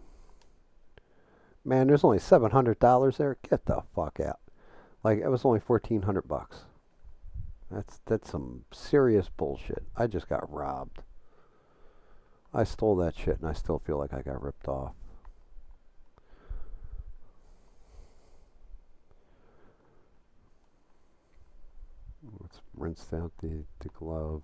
Man, there's only $700 there. Get the fuck out. Like it was only $1,400. That's some serious bullshit. I just got robbed. I stole that shit and I still feel like I got ripped off. Let's rinse out the glove.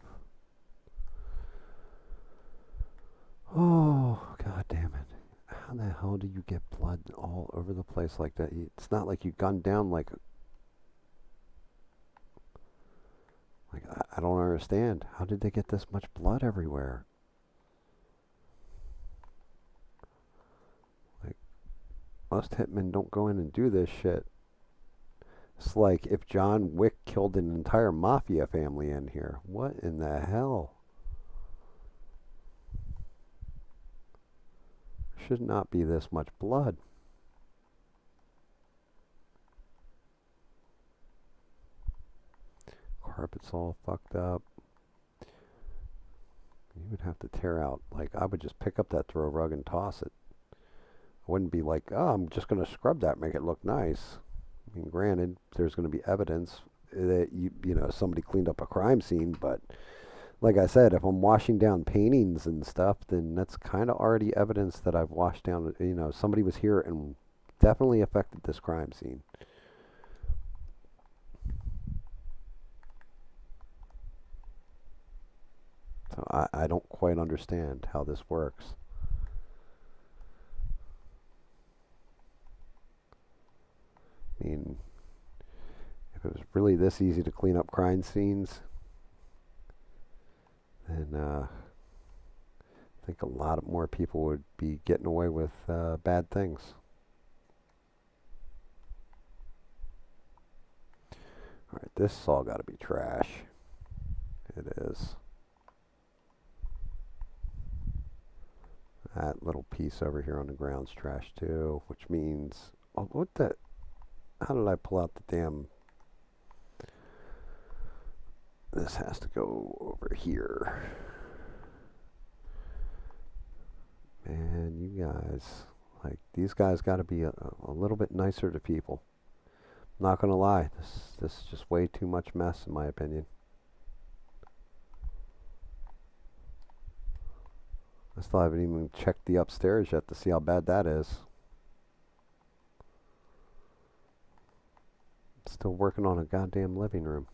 Oh, god damn it. How the hell do you get blood all over the place like that? It's not like you gunned down like I don't understand. How did they get this much blood everywhere? Like most hitmen don't go in and do this shit. It's like if John Wick killed an entire mafia family in here. What in the hell? Should not be this much blood. Carpet's all fucked up. You would have to tear out. Like, I would just pick up that throw rug and toss it. I wouldn't be like, oh, I'm just going to scrub that, make it look nice. I mean, granted, there's going to be evidence that somebody cleaned up a crime scene, but like I said, if I'm washing down paintings and stuff, then that's kind of already evidence that I've washed down. Somebody was here and definitely affected this crime scene. So I don't quite understand how this works. I mean, if it was really this easy to clean up crime scenes, then I think a lot more people would be getting away with bad things. All right, this all got to be trash. It is. That little piece over here on the ground's trash too, which means, oh, what the? How did I pull out the damn? This has to go over here. Man, you guys, like these guys got to be a little bit nicer to people. Not gonna lie, this is just way too much mess in my opinion. I still haven't even checked the upstairs yet to see how bad that is. Still working on a goddamn living room.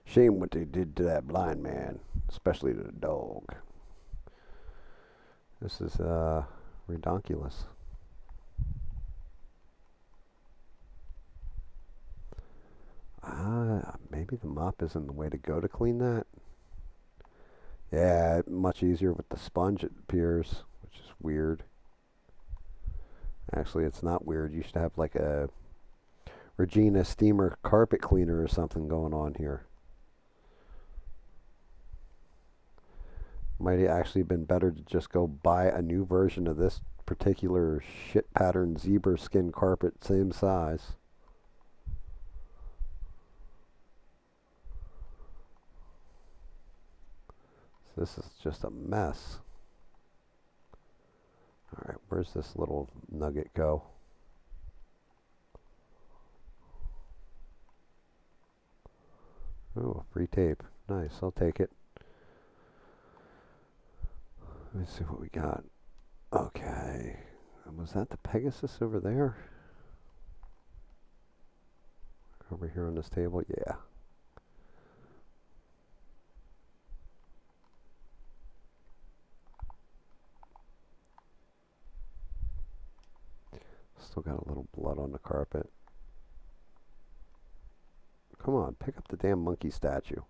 Shame what they did to that blind man, especially to the dog. This is redonkulous. Maybe the mop isn't the way to go to clean that. Yeah, much easier with the sponge it appears, which is weird. Actually, it's not weird. You should have like a Regina steamer carpet cleaner or something going on here. Might have actually been better to just go buy a new version of this particular shit pattern zebra skin carpet, same size. So this is just a mess. Alright, where's this little nugget go? Oh, free tape. Nice, I'll take it. Let me see what we got. Okay. Was that the Pegasus over there? Over here on this table? Yeah. Still got a little blood on the carpet. Come on, pick up the damn monkey statue.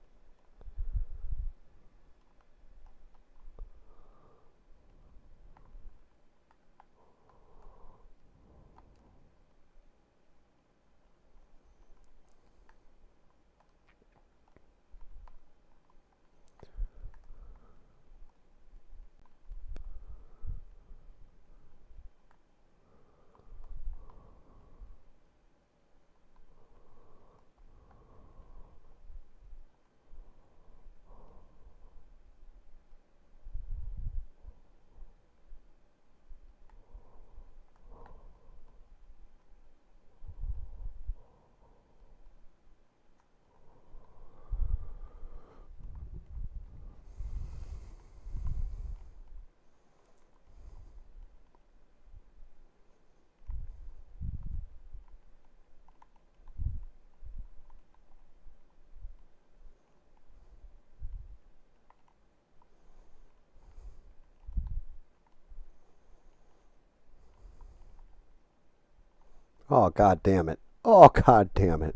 Oh, god damn it. Oh, god damn it.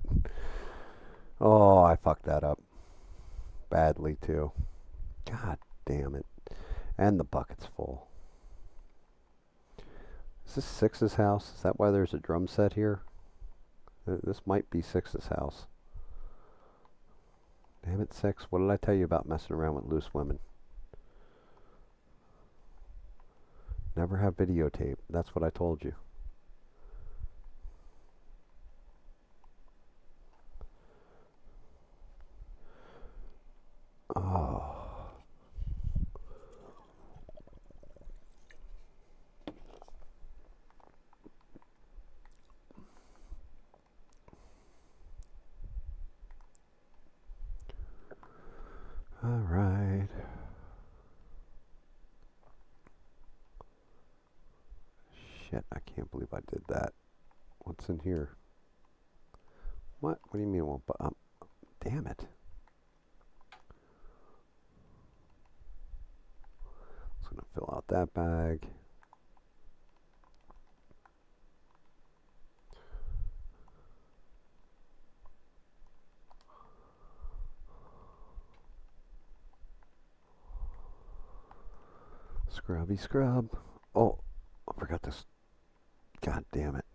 Oh, I fucked that up. Badly, too. God damn it. And the bucket's full. Is this Six's house? Is that why there's a drum set here? This might be Six's house. Damn it, Six. What did I tell you about messing around with loose women? Never have videotape. That's what I told you. Oh. All right. Shit, I can't believe I did that. What's in here? What? What do you mean it won't? Damn it. Just gonna fill out that bag. Scrubby scrub. Oh, I forgot this. God damn it.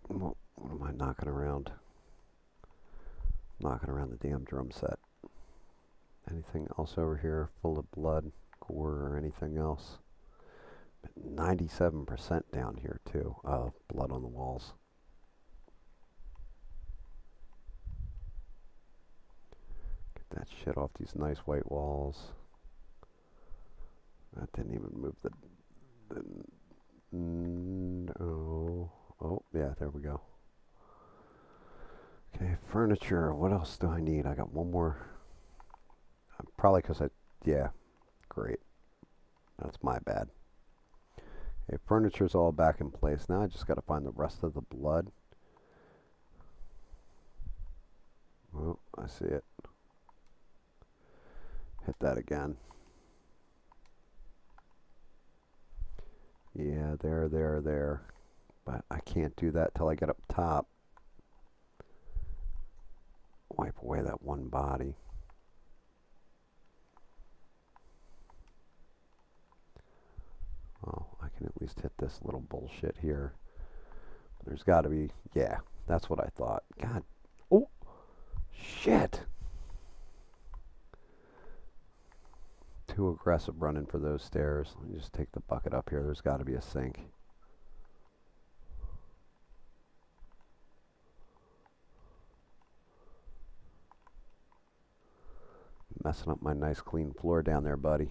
What am I knocking around? Knocking around the damn drum set. Anything else over here full of blood, gore, or anything else? 97% down here, too, of blood on the walls. Get that shit off these nice white walls. That didn't even move the no. Oh, yeah, there we go. Okay, furniture. What else do I need? I got one more. Probably because yeah, great. That's my bad. Okay, furniture's all back in place. Now I just got to find the rest of the blood. Oh, I see it. Hit that again. Yeah, there. But I can't do that till I get up top. Wipe away that one body. Oh, I can at least hit this little bullshit here. There's got to be, yeah, that's what I thought. God, oh, shit. Too aggressive running for those stairs. Let me just take the bucket up here. There's got to be a sink. Messing up my nice clean floor down there, buddy.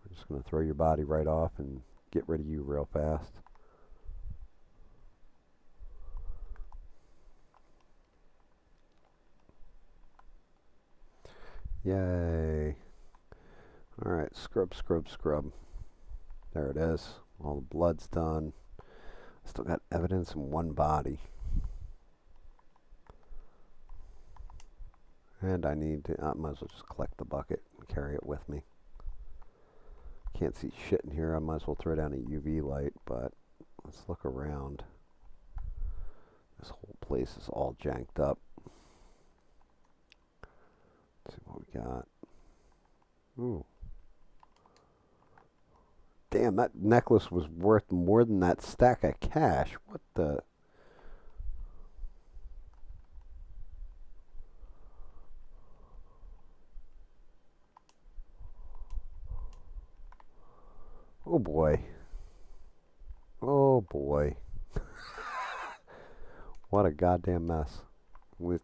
I'm just going to throw your body right off and get rid of you real fast. Yay. Alright, scrub. There it is. All the blood's done. Still got evidence in one body. And I need to, I might as well just collect the bucket and carry it with me. Can't see shit in here. I might as well throw down a UV light, but let's look around. This whole place is all janked up. Let's see what we got. Ooh. Damn, that necklace was worth more than that stack of cash. What the? Oh boy. Oh boy. What a goddamn mess. With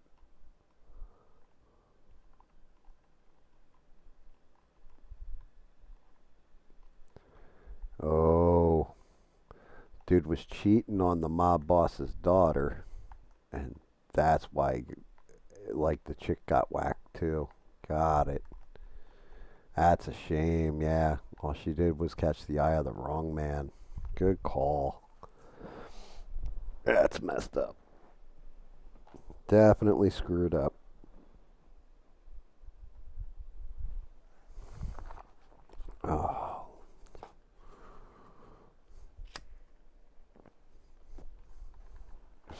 oh, dude was cheating on the mob boss's daughter, and that's why, like, the chick got whacked too. Got it. That's a shame. Yeah, all she did was catch the eye of the wrong man. Good call. That's messed up. Definitely screwed up. Oh.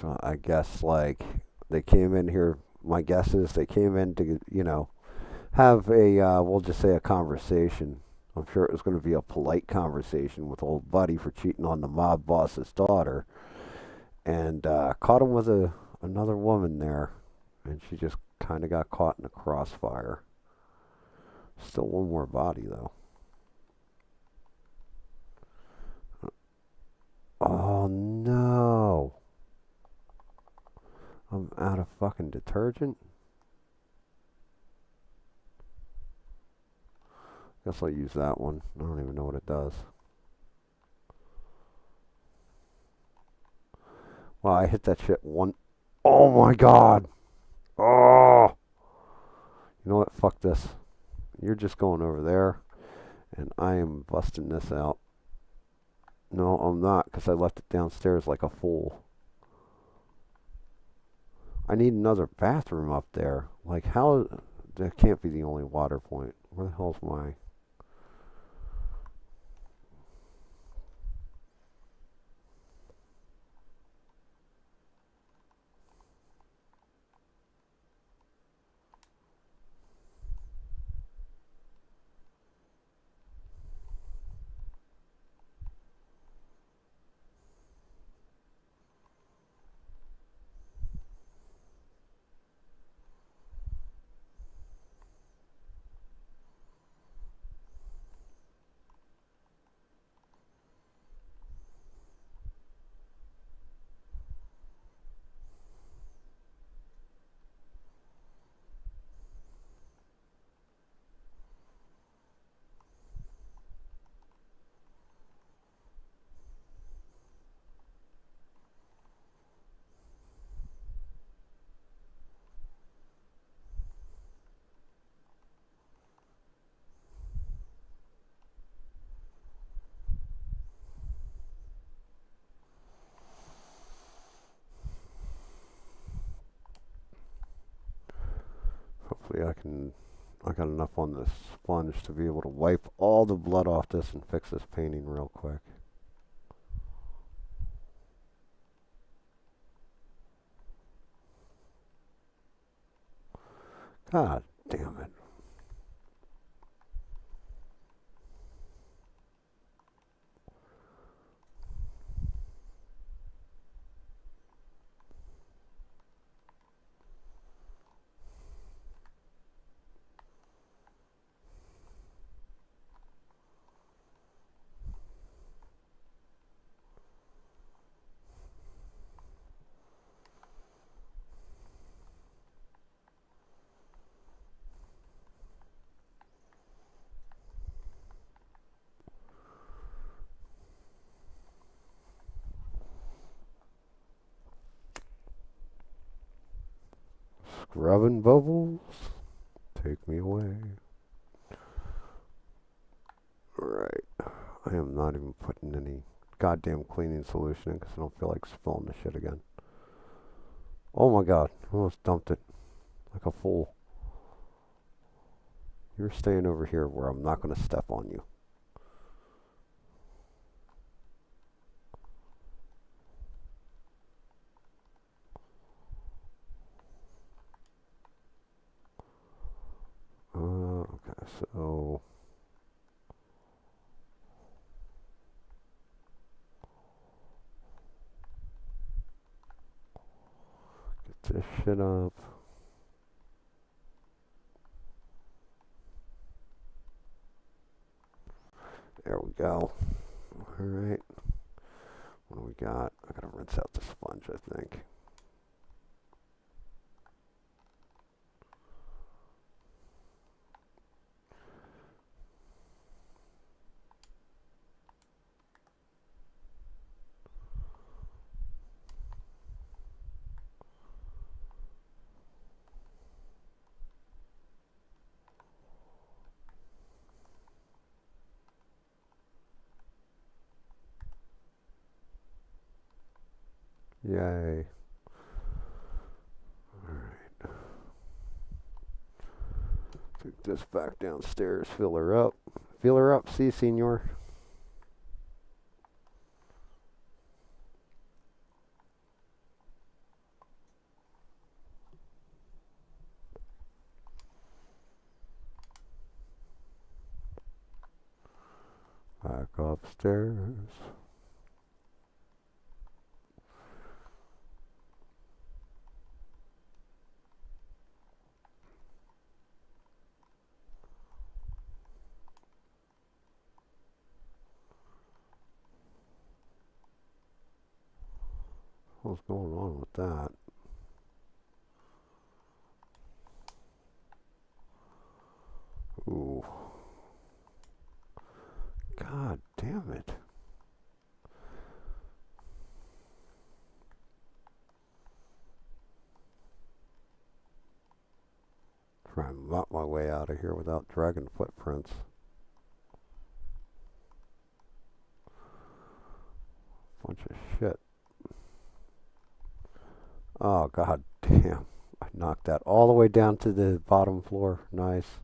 So I guess, like, they came in here. My guess is they came in to, have a, we'll just say, a conversation. I'm sure it was going to be a polite conversation with old buddy for cheating on the mob boss's daughter, and caught him with another woman there, and she just kind of got caught in the crossfire. Still one more body though. Oh no! I'm out of fucking detergent. Guess I'll use that one. I don't even know what it does. Wow, I hit that shit one. Oh my god. Oh. You know what? Fuck this. You're just going over there, and I am busting this out. No, I'm not, because I left it downstairs like a fool. I need another bathroom up there. Like, how? That can't be the only water point. Where the hell's my... Hopefully I got enough on this sponge to be able to wipe all the blood off this and fix this painting real quick. God damn it. Scrubbing bubbles, take me away. Alright, I am not even putting any goddamn cleaning solution in because I don't feel like spilling the shit again. Oh my god, I almost dumped it like a fool. You're staying over here where I'm not going to step on you. Okay, so get this shit up. There we go. Alright, what do we got? I gotta rinse out the sponge, I think. Yay. Alright. Take this back downstairs, fill her up. Fill her up, see, senor. Back upstairs. What's going on with that? Try and mop my way out of here without dragging footprints. Bunch of shit. Oh, god damn. I knocked that all the way down to the bottom floor. Nice.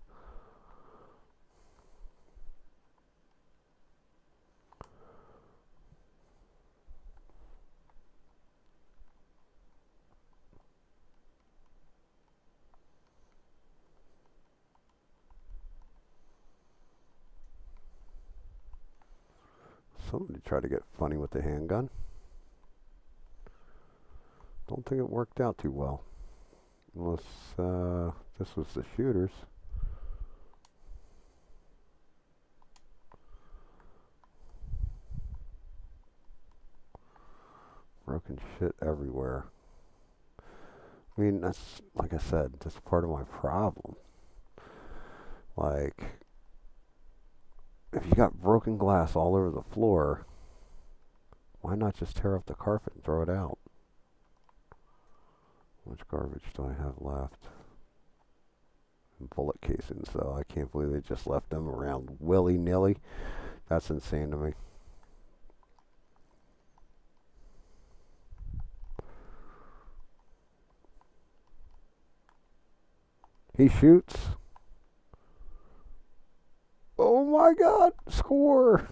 Somebody tried to get funny with the handgun. Don't think it worked out too well. Unless this was the shooters. Broken shit everywhere. I mean, that's, like I said, that's part of my problem. Like, if you got broken glass all over the floor, why not just tear up the carpet and throw it out? How much garbage do I have left? Bullet casings, though. I can't believe they just left them around willy-nilly. That's insane to me. He shoots. Oh my god! Score!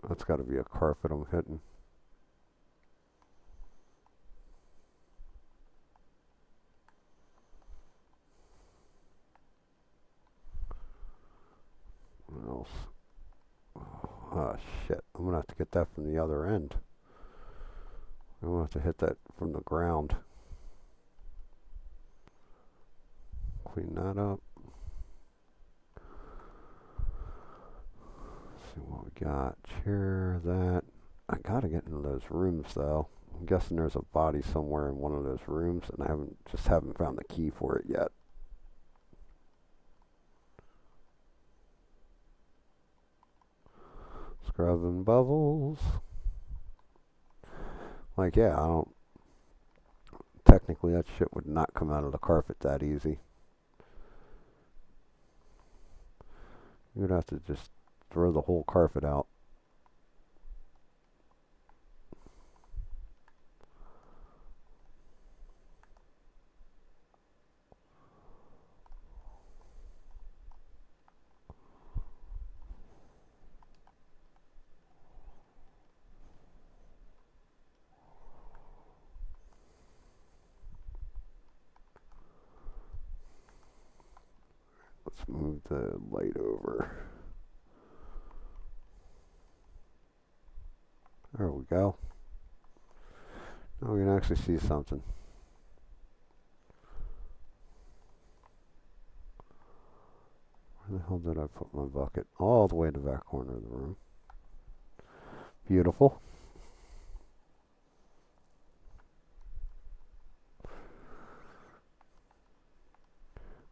That's got to be a carpet I'm hitting. What else? Oh shit! I'm gonna have to get that from the other end. I'm gonna have to hit that from the ground. Clean that up. Let's see what we got. Chair, that. I gotta get into those rooms though. I'm guessing there's a body somewhere in one of those rooms, and I haven't found the key for it yet. Scrubbing bubbles. Like, yeah, I don't. Technically, that shit would not come out of the carpet that easy. You would have to just throw the whole carpet out. Let's move the light over. There we go. Now we can actually see something. Where the hell did I put my bucket? All the way in the back corner of the room. Beautiful.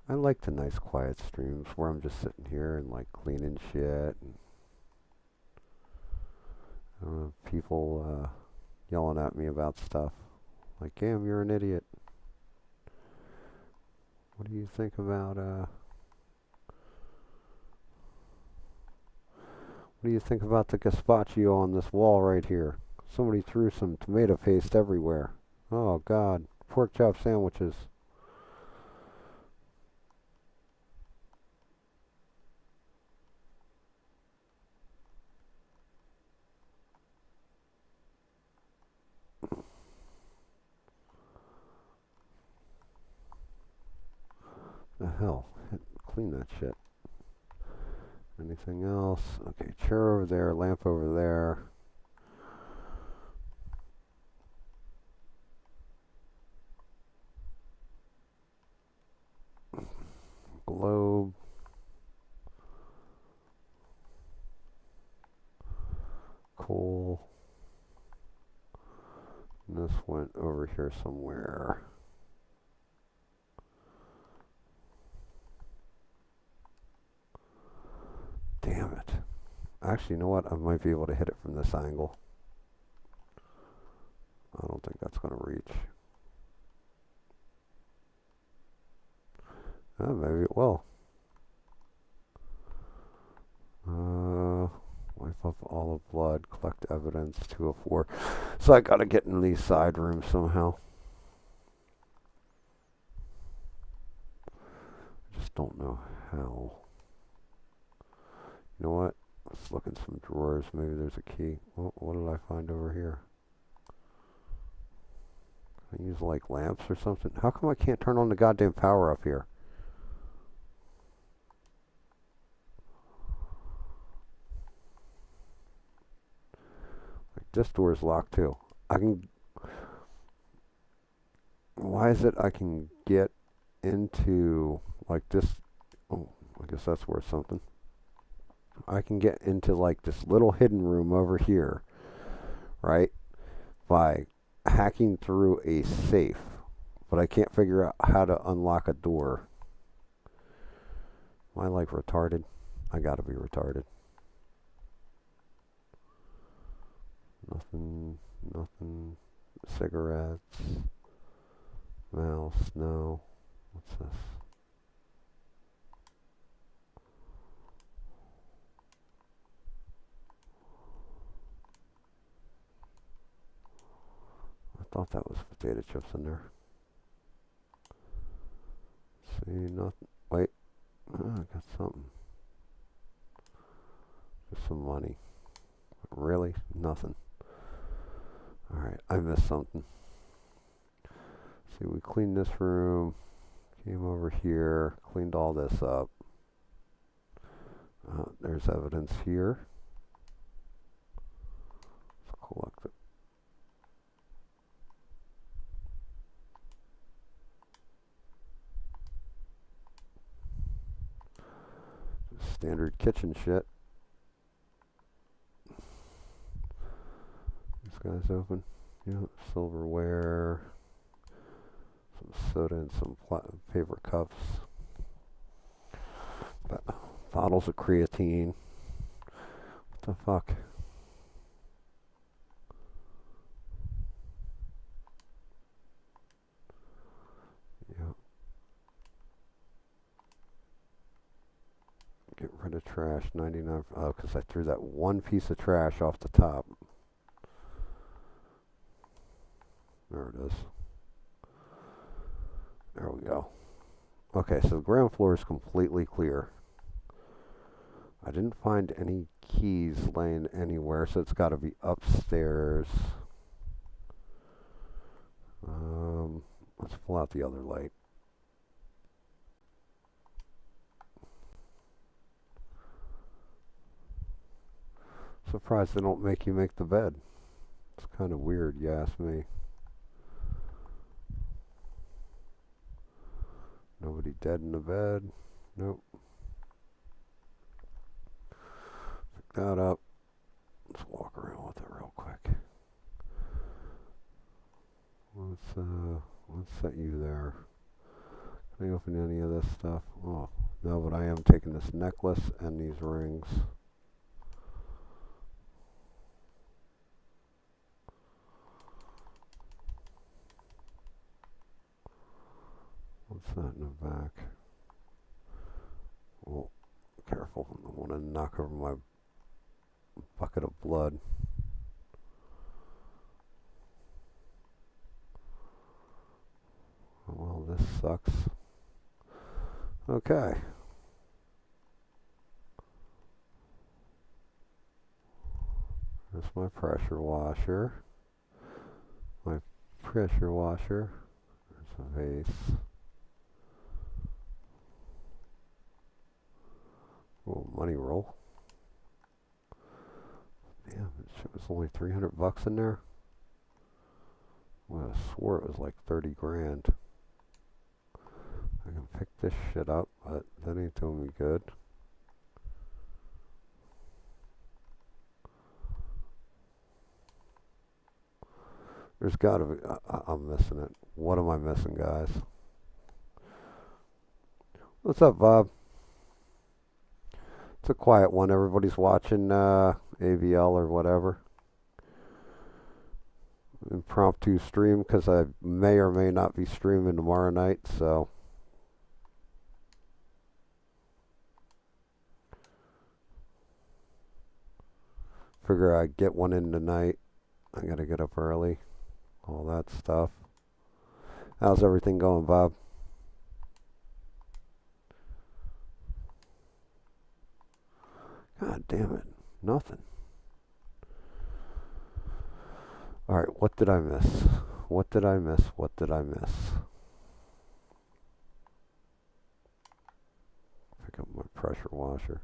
I like the nice quiet streams where I'm just sitting here and like cleaning shit and people yelling at me about stuff. Like, Gam, you're an idiot. What do you think about what do you think about the gazpacho on this wall right here? Somebody threw some tomato paste everywhere. Oh god. Pork chop sandwiches. The hell? Clean that shit. Anything else? Okay, chair over there, lamp over there. Globe. Coal. And this went over here somewhere. Damn it. Actually, you know what? I might be able to hit it from this angle. I don't think that's going to reach. Maybe it will. Wipe up all the blood, collect evidence, 204. So I gotta get in these side rooms somehow. I just don't know how. You know what? Let's look in some drawers. Maybe there's a key. Oh, what did I find over here? Can I use like lamps or something? How come I can't turn on the goddamn power up here? Like this door is locked too. I can. Why is it I can get into like this? Oh, I guess that's worth something. I can get into like this little hidden room over here, right? By hacking through a safe, but I can't figure out how to unlock a door. Am I like retarded? I gotta be retarded. Nothing, nothing. Cigarettes. Mouse, no. What's this? I thought that was potato chips in there. See, nothing. Wait. Oh, I got something. Just some money. Really? Nothing. Alright, I missed something. See, we cleaned this room. Came over here. Cleaned all this up. There's evidence here. Let's collect it. Standard kitchen shit. This guy's open. Yeah, silverware. Some soda and some paper cups. Bottles of creatine. What the fuck? Yeah. Get rid of trash. 99. Oh, because I threw that one piece of trash off the top. There it is. There we go. Okay, so the ground floor is completely clear. I didn't find any keys laying anywhere, so it's got to be upstairs. Let's pull out the other light. Surprised they don't make you make the bed. It's kind of weird, you ask me. Nobody dead in the bed. Nope. Pick that up. Let's walk around with it real quick. Let's set you there. Can I open any of this stuff? Oh, no, but I am taking this necklace and these rings. What's that in the back? Oh, careful. I don't want to knock over my bucket of blood. Well, this sucks. Okay. There's my pressure washer. My pressure washer. There's a vase. Oh, money roll. Damn, it was only 300 bucks in there. Well, I swore it was like 30 grand. I can pick this shit up, but that ain't doing me good. There's got to be. I'm missing it. What am I missing, guys? What's up, Bob? It's a quiet one. Everybody's watching AVL or whatever. Impromptu stream because I may or may not be streaming tomorrow night. So figure I'd get one in tonight. I gotta get up early. All that stuff. How's everything going, Bob? God damn it. Nothing. Alright, what did I miss? What did I miss? What did I miss? Pick up my pressure washer.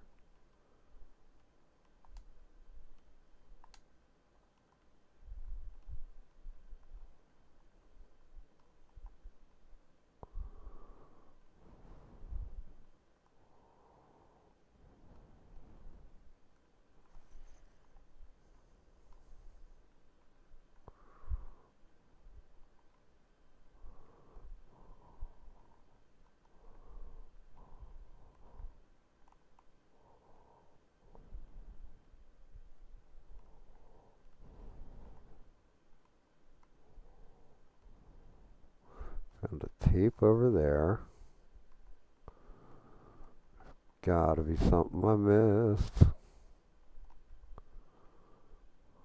Found a tape over there. Gotta be something I missed.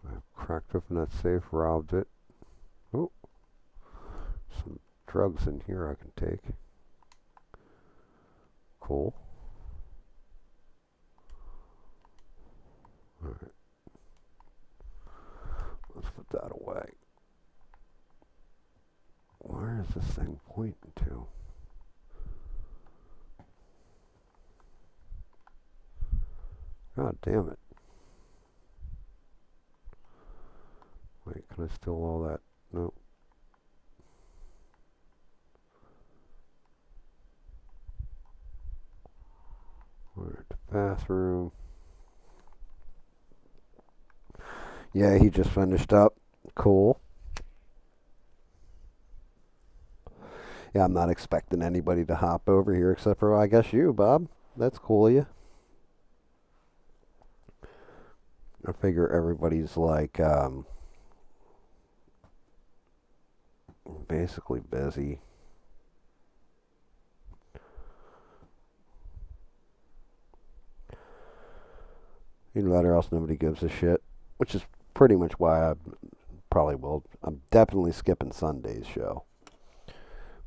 I cracked open that safe, robbed it. Oh, some drugs in here I can take. Cool. Alright. Let's put that away. Where is this thing pointing to? God damn it. Wait, can I steal all that? No. We're at the bathroom. Yeah, he just finished up. Cool. Yeah, I'm not expecting anybody to hop over here except for, I guess, you, Bob. That's cool of you. I figure everybody's like, basically busy. Either that or else nobody gives a shit. Which is pretty much why I probably will. I'm definitely skipping Sunday's show.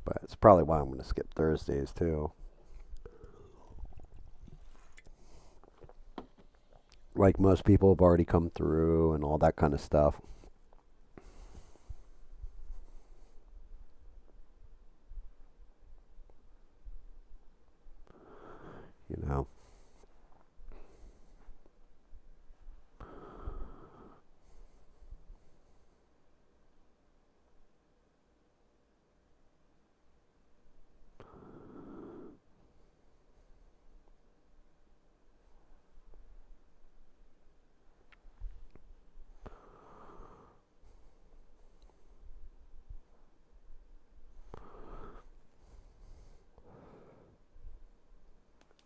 But it's probably why I'm going to skip Thursdays too. Like most people have already come through and all that kind of stuff. You know.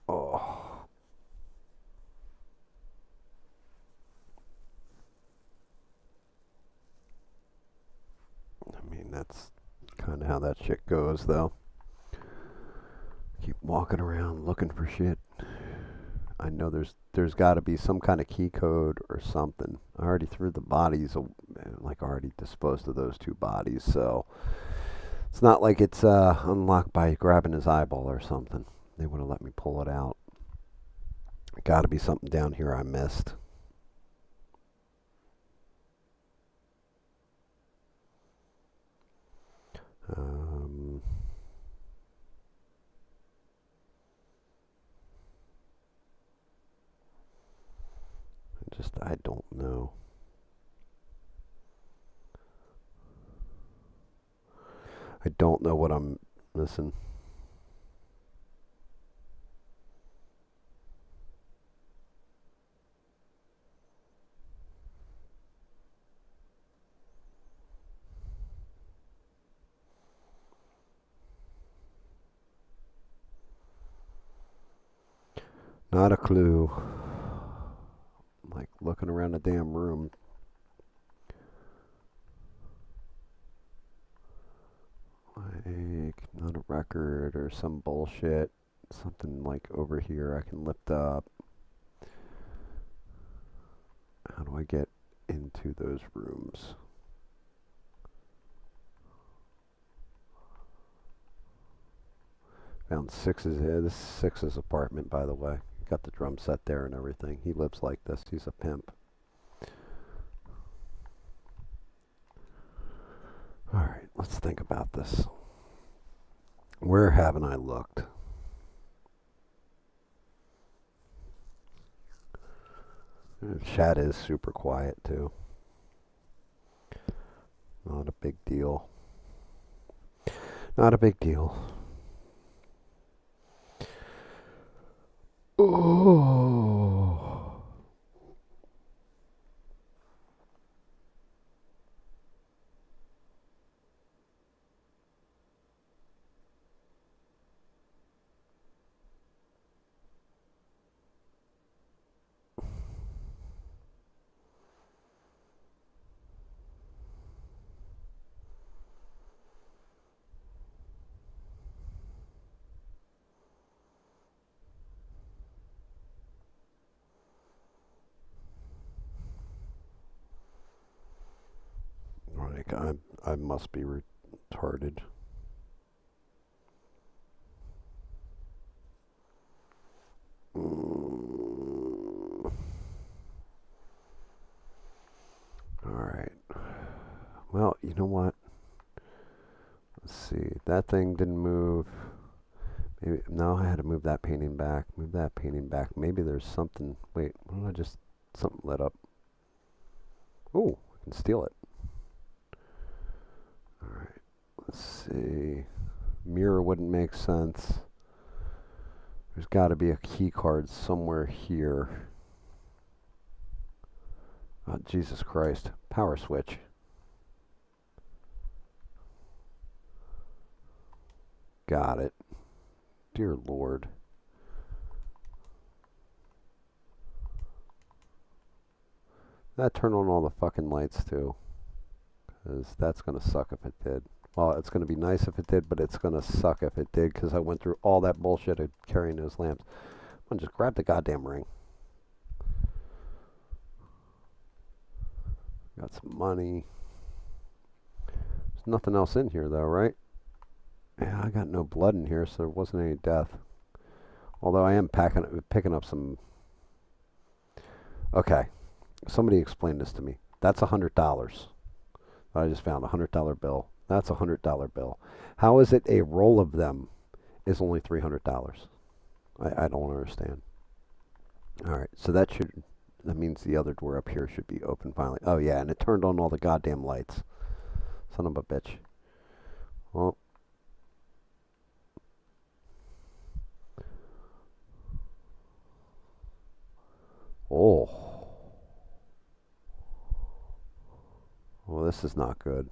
Oh. I mean, that's kind of how that shit goes, though. Keep walking around looking for shit. I know there's got to be some kind of key code or something. I already threw the bodies, like already disposed of those two bodies, so it's not like it's unlocked by grabbing his eyeball or something. They would have let me pull it out. Got to be something down here I missed. Um, I don't know. I don't know what I'm missing. Not a clue. Like looking around the damn room. Like not a record or some bullshit. Something like over here I can lift up. How do I get into those rooms? Found Six's. This is Six's apartment, by the way. Got the drum set there and everything. He lives like this. He's a pimp. All right, let's think about this. Where haven't I looked? Chat is super quiet too. Not a big deal. Not a big deal. Oh. Like I must be retarded. All right. Well, you know what? Let's see. That thing didn't move. Maybe now I had to move that painting back. Move that painting back. Maybe there's something. Wait, why don't I just something lit up? Oh, I can steal it. All right. Let's see. Mirror wouldn't make sense. There's got to be a key card somewhere here. Oh, Jesus Christ. Power switch. Got it. Dear Lord. That turned on all the fucking lights too. Because that's going to suck if it did. Well, it's going to be nice if it did, but it's going to suck if it did because I went through all that bullshit of carrying those lamps. I'm going to just grab the goddamn ring. Got some money. There's nothing else in here though, right? Yeah, I got no blood in here, so there wasn't any death. Although I am picking up some. Okay, somebody explain this to me. That's $100. I just found $100 bill. That's $100 bill. How is it a roll of them is only $300? I don't understand. All right, so that means the other door up here should be open finally. Oh yeah, and it turned on all the goddamn lights. Son of a bitch. Well. Oh. Well, this is not good.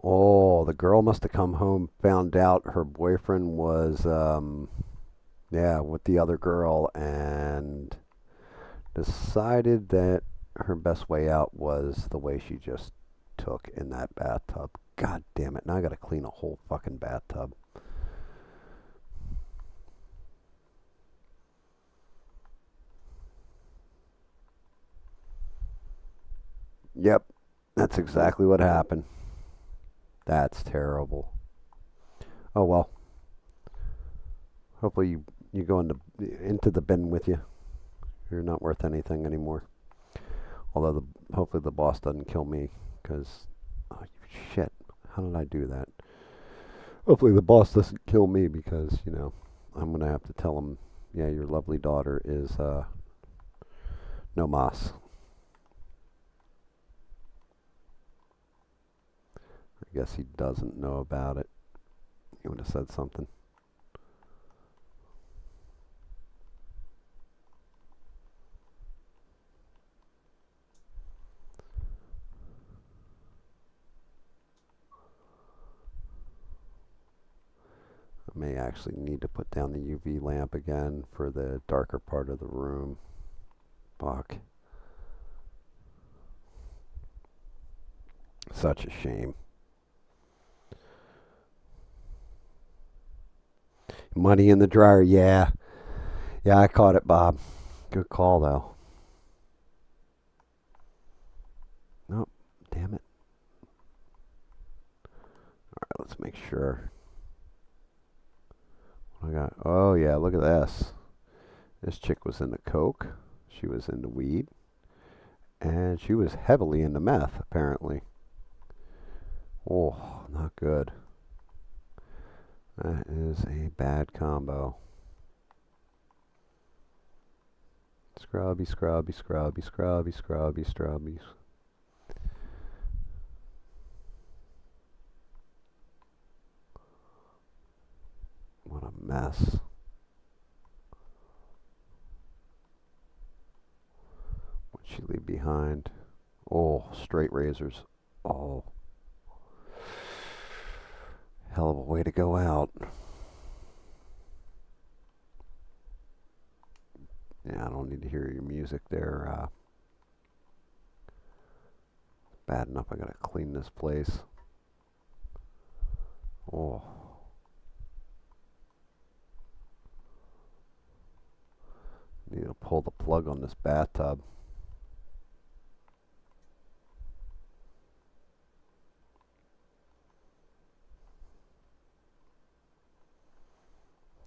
Oh, the girl must have come home, found out her boyfriend was, yeah, with the other girl, and decided that her best way out was the way she just took in that bathtub. God damn it. Now I gotta clean a whole fucking bathtub. Yep, that's exactly what happened. That's terrible. Oh well. Hopefully you go into the bin with you. You're not worth anything anymore. Although hopefully the boss doesn't kill me, because oh, shit, how did I do that? Hopefully the boss doesn't kill me because I'm gonna have to tell him, yeah, your lovely daughter is no mas. I guess he doesn't know about it. He would have said something. May actually need to put down the UV lamp again for the darker part of the room. Fuck. Such a shame. Money in the dryer, yeah. Yeah, I caught it, Bob. Good call, though. Nope, damn it. Alright, let's make sure. What I got? Oh, yeah, look at this. This chick was into coke. She was into weed. And she was heavily into meth, apparently. Oh, not good. That is a bad combo. Scrubby, scrubby, scrubby, scrubby, scrubby, scrubbies. What a mess. What'd she leave behind? Oh, straight razors. Oh. Hell of a way to go out. Yeah, I don't need to hear your music there. Bad enough I gotta clean this place. Oh. Need to pull the plug on this bathtub.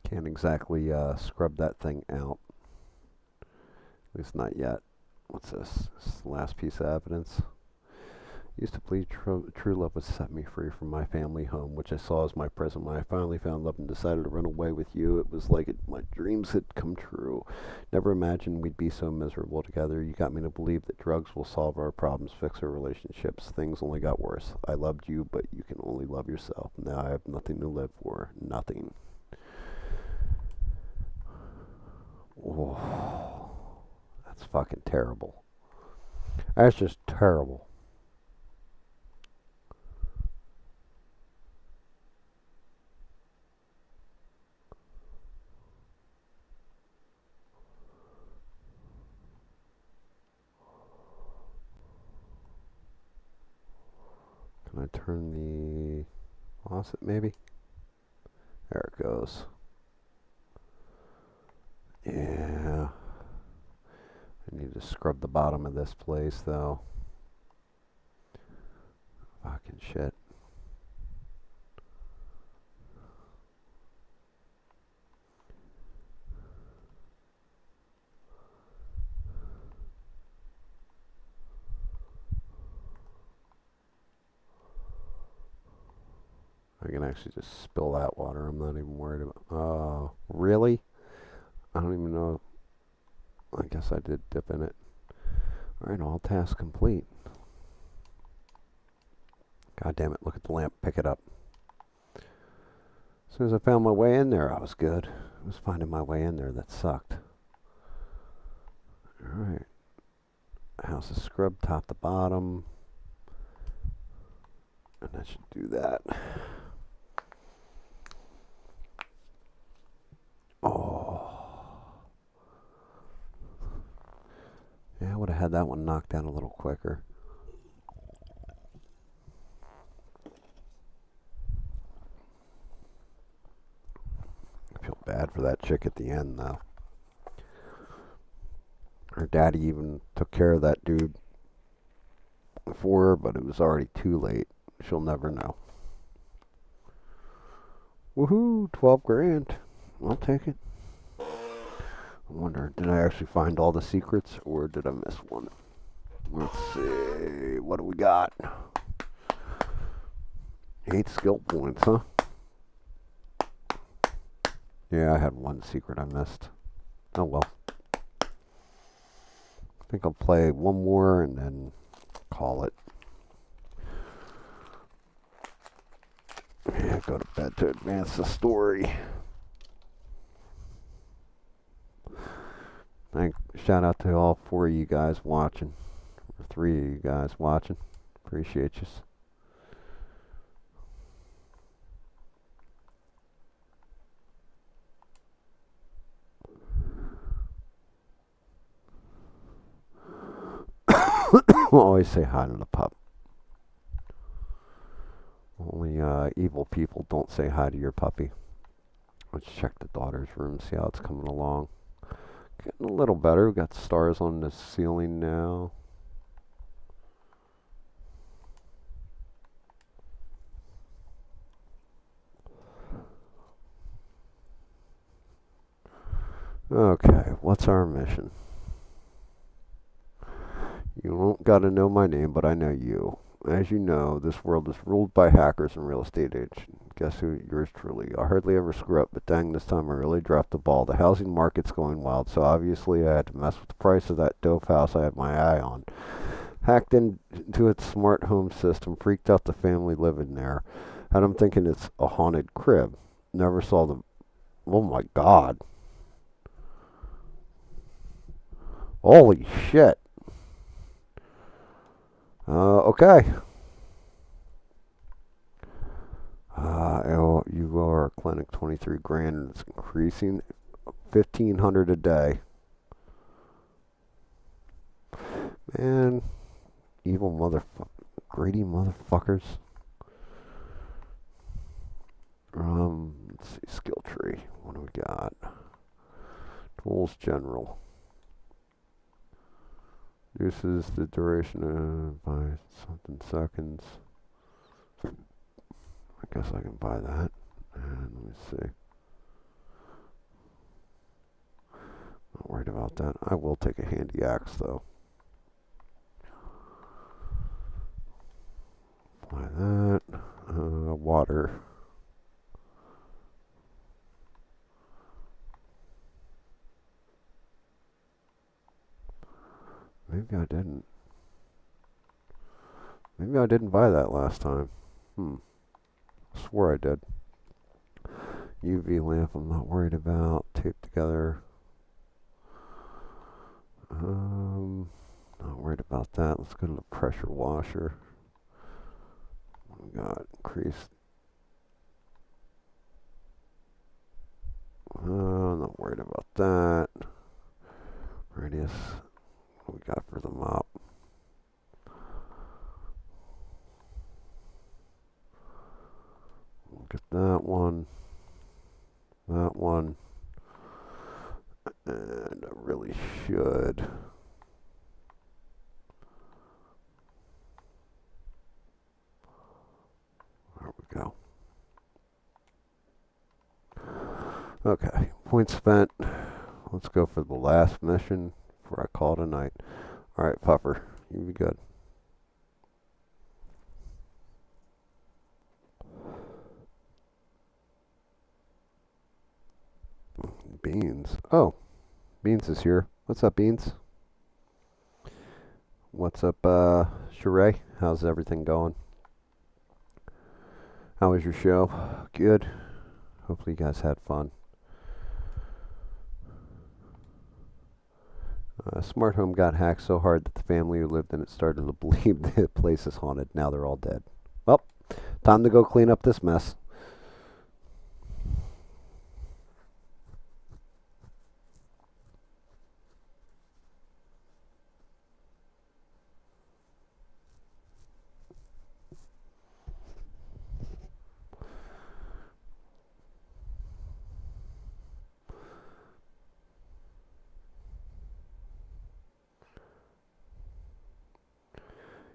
Can't exactly scrub that thing out. At least not yet. What's this? This is the last piece of evidence. Used to believe true love would set me free from my family home, which I saw as my prison. When I finally found love and decided to run away with you, it was like my dreams had come true. Never imagined we'd be so miserable together. You got me to believe that drugs will solve our problems, fix our relationships. Things only got worse. I loved you, but you can only love yourself. Now I have nothing to live for. Nothing. Oh, that's fucking terrible. That's just terrible. Can I turn the faucet maybe? There it goes. Yeah. I need to scrub the bottom of this place though. Fucking shit. I can actually just spill that water. I'm not even worried about. Oh, really? I don't even know. I guess I did dip in it. Alright, all tasks complete. God damn it, look at the lamp. Pick it up. As soon as I found my way in there, I was good. It was finding my way in there that sucked. Alright. House is scrubbed top to bottom. And I should do that. Oh. Yeah, I would have had that one knocked down a little quicker. I feel bad for that chick at the end, though. Her daddy even took care of that dude for her, but it was already too late. She'll never know. Woohoo, 12 grand. I'll take it. I wonder, did I actually find all the secrets, or did I miss one? Let's see, what do we got? 8 skill points, huh? Yeah, I had one secret I missed. Oh well. I think I'll play one more and then call it. Yeah, go to bed to advance the story. Shout out to all 4 of you guys watching. Or 3 of you guys watching. Appreciate you. Always say hi to the pup. Only evil people don't say hi to your puppy. Let's check the daughter's room, see how it's coming along. Getting a little better. We got stars on the ceiling now. Okay, what's our mission? You don't gotta know my name, but I know you. As you know, this world is ruled by hackers and real estate agents. Guess who? Yours truly. I hardly ever screw up, but dang, this time I really dropped the ball. The housing market's going wild, so obviously I had to mess with the price of that dope house I had my eye on. Hacked into its smart home system, freaked out the family living there. Had them thinking it's a haunted crib. Never saw the. Oh my god. Holy shit. Okay. You are clinic 23 grand and it's increasing 1,500 a day. Man, evil greedy motherfuckers. Let's see, skill tree. What do we got? Tools general. This is the duration by something seconds. I guess I can buy that. And let me see. Not worried about that. I will take a handy axe though. Buy that. Water. Maybe I didn't. Maybe I didn't buy that last time. I swore I did. UV lamp I'm not worried about. Tape together. Not worried about that. Let's go to the pressure washer. We got increased. Not worried about that. Radius. What we got for the mop? We'll get that one. That one. And I really should. There we go. Okay, points spent. Let's go for the last mission before I call it a night. Alright, Puffer, you be good. Beans. Oh, Beans is here. What's up, Beans? What's up, Sheree? How's everything going? How was your show? Good. Hopefully you guys had fun. Smart home got hacked so hard that the family who lived in it started to believe the place is haunted. Now they're all dead. Well, time to go clean up this mess.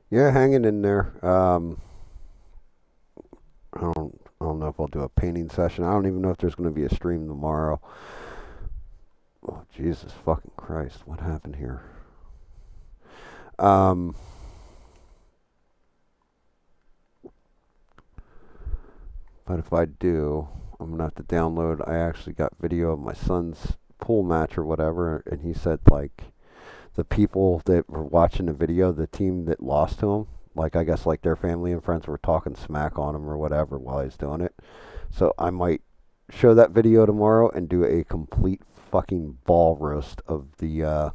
Yeah, hanging in there. I don't know if I'll do a painting session. I don't even know if there's going to be a stream tomorrow. Oh, Jesus fucking Christ. What happened here? But if I do, I'm going to have to download. I actually got video of my son's pool match or whatever, and he said, like, the people that were watching the video, the team that lost to him, like, I guess, like, their family and friends were talking smack on him or whatever while he's doing it. So I might show that video tomorrow and do a complete fucking ball roast of the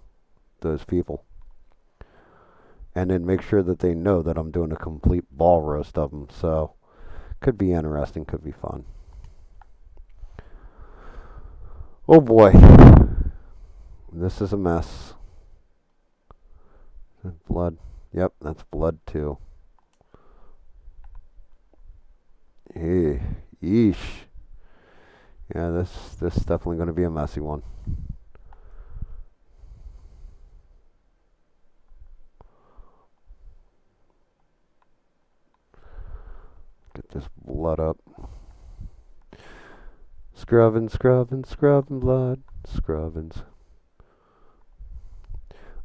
those people, and then make sure that they know that I'm doing a complete ball roast of them. So could be interesting, could be fun. Oh boy, this is a mess. Blood. Yep, that's blood too. Eh, yeesh. Yeah, this is definitely going to be a messy one. Get this blood up. Scrubbing, scrubbing, scrubbing blood. Scrubbing.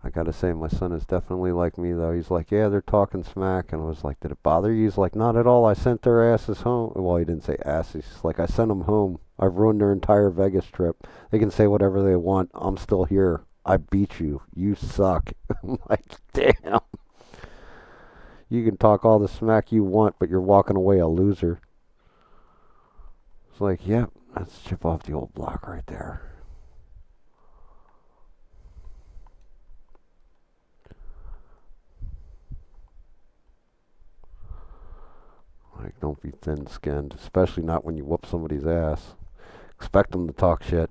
I gotta say, my son is definitely like me, though. He's like, yeah, they're talking smack. And I was like, did it bother you? He's like, not at all. I sent their asses home. Well, he didn't say asses. He's like, I sent them home. I've ruined their entire Vegas trip. They can say whatever they want. I'm still here. I beat you. You suck. I'm like, damn. You can talk all the smack you want, but you're walking away a loser. It's like, yep, that's chip off the old block right there. Like, don't be thin-skinned, especially not when you whoop somebody's ass. Expect them to talk shit.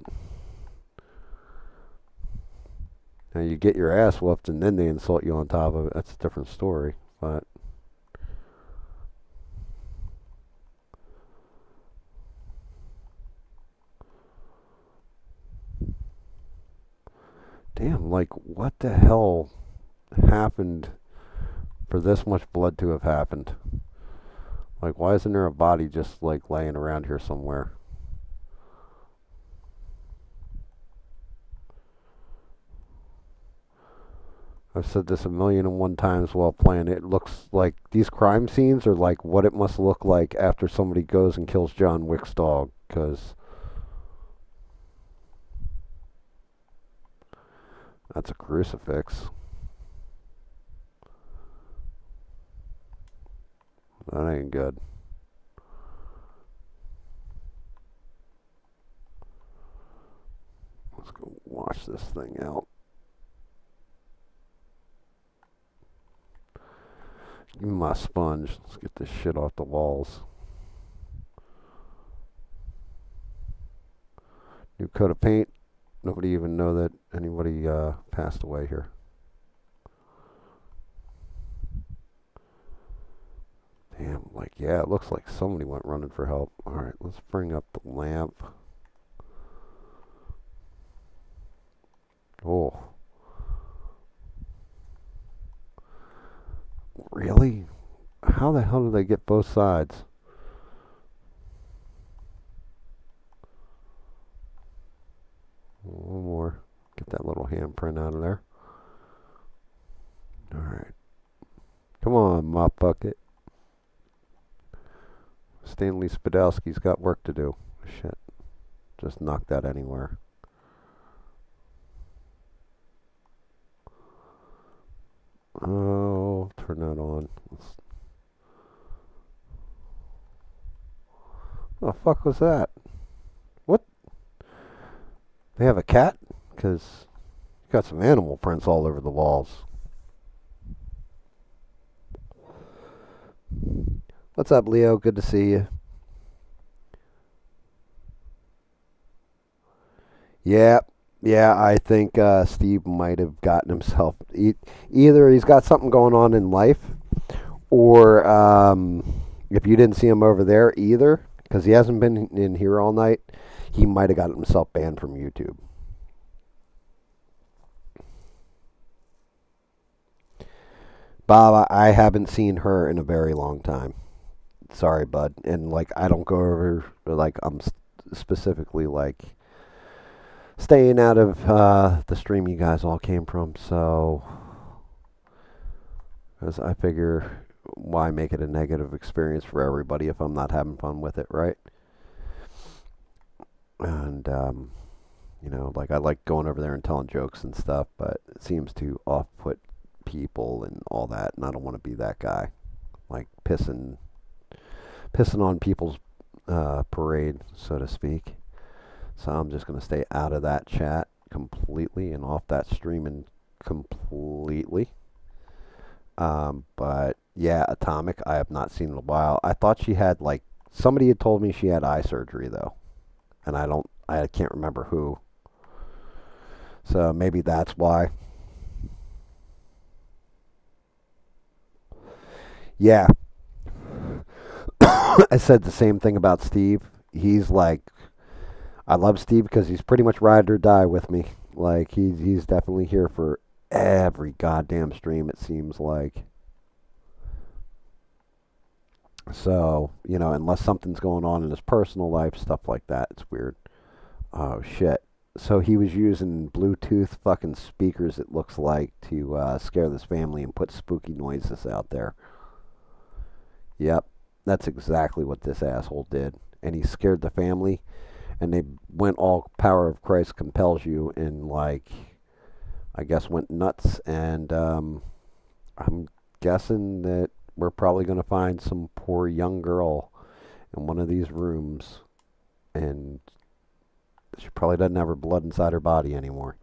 Now you get your ass whooped and then they insult you on top of it. That's a different story. But damn, like what the hell happened for this much blood to have happened? Like why isn't there a body just like laying around here somewhere? I've said this a million and one times while playing. It looks like these crime scenes are like what it must look like after somebody goes and kills John Wick's dog. Because that's a crucifix. That ain't good. Let's go wash this thing out. Give me my sponge. Let's get this shit off the walls. New coat of paint. Nobody even know that anybody passed away here. Damn, like, yeah, it looks like somebody went running for help. Alright, let's bring up the lamp. Oh, really? How the hell did they get both sides? One more. Get that little handprint out of there. Alright. Come on, mop bucket. Stanley Spadowski's got work to do. Shit. Just knock that anywhere. Oh, turn that on. What the fuck was that? What? They have a cat? Because you got some animal prints all over the walls. What's up, Leo? Good to see you. Yeah, yeah, I think Steve might have gotten himself. Either he's got something going on in life, or if you didn't see him over there either, because he hasn't been in here all night, he might have gotten himself banned from YouTube. Bob, I haven't seen her in a very long time. Sorry, bud. And like, I don't go over like I'm specifically like staying out of the stream you guys all came from. So, because I figure why make it a negative experience for everybody if I'm not having fun with it, right? And like I like going over there and telling jokes and stuff, but it seems to off-put people and all that, and I don't want to be that guy, like pissing on people's parade, so to speak. So I'm just gonna stay out of that chat completely and off that streaming completely. But yeah, Atomic, I have not seen in a while. I thought she had like somebody had told me she had eye surgery though, and I can't remember who. So maybe that's why. Yeah, I said the same thing about Steve. He's like, I love Steve because he's pretty much ride or die with me. Like he's definitely here for every goddamn stream. It seems like. So unless something's going on in his personal life, stuff like that, it's weird. Oh shit. So he was using Bluetooth fucking speakers. It looks like to scare this family and put spooky noises out there. Yep, that's exactly what this asshole did. And he scared the family, and they went all power of Christ compels you, and like I guess went nuts. And I'm guessing that we're probably going to find some poor young girl in one of these rooms, and she probably doesn't have her blood inside her body anymore.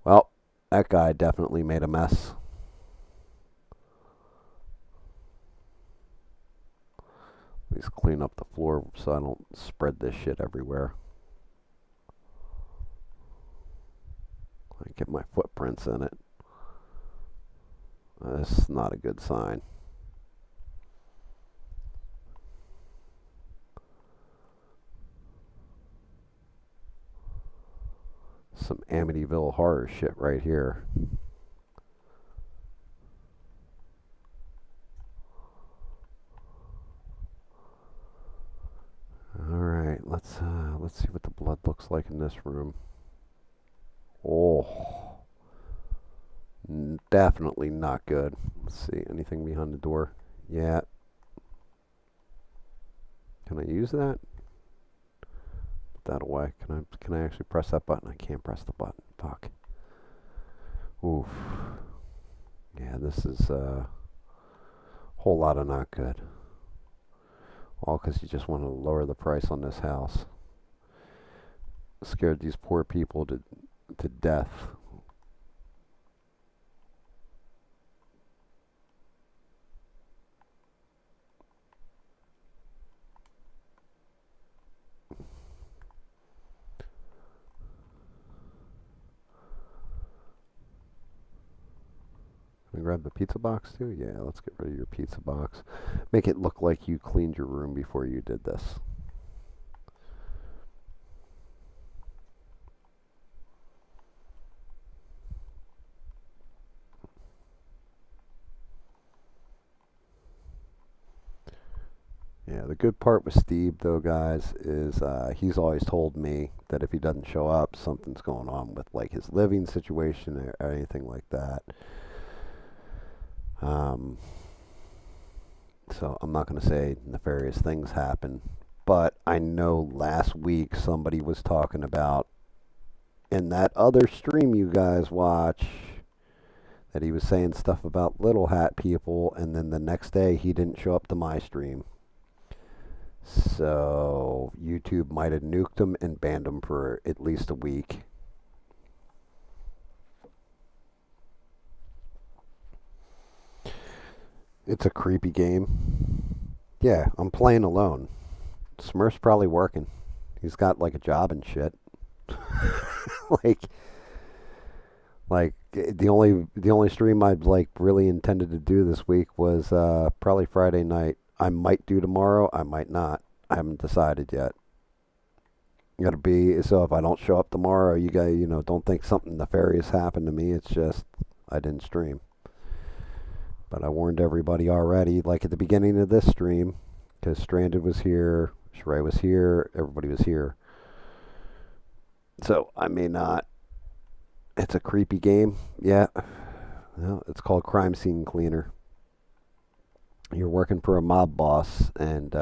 Well, that guy definitely made a mess. Please clean up the floor so I don't spread this shit everywhere. I get my footprints in it. That's not a good sign. Some Amityville horror shit right here. All right, let's see what the blood looks like in this room. Oh, definitely not good. Let's see, anything behind the door? Yeah. Can I use that? Put that away. Can I actually press that button? I can't press the button. Fuck. Oof. Yeah, this is a whole lot of not good. All because you just want to lower the price on this house. Scared these poor people to death. Can I grab the pizza box too? Yeah, let's get rid of your pizza box. Make it look like you cleaned your room before you did this. Yeah, the good part with Steve, though, guys, is he's always told me that if he doesn't show up, something's going on with like his living situation or anything like that. Um, so I'm not going to say nefarious things happen, but I know last week somebody was talking about in that other stream you guys watch that he was saying stuff about little hat people, and then the next day he didn't show up to my stream. So YouTube might have nuked him and banned him for at least a week. It's a creepy game. Yeah, I'm playing alone. Smurf's probably working. He's got like a job and shit. like the only stream I'd like really intended to do this week was probably Friday night. I might do tomorrow. I might not. I haven't decided yet. Gotta be so if I don't show up tomorrow, you guys, don't think something nefarious happened to me. It's just I didn't stream. But I warned everybody already, like at the beginning of this stream, because Stranded was here, Shrey was here, everybody was here. So I may not. It's a creepy game. Yeah. Well, it's called Crime Scene Cleaner. You're working for a mob boss and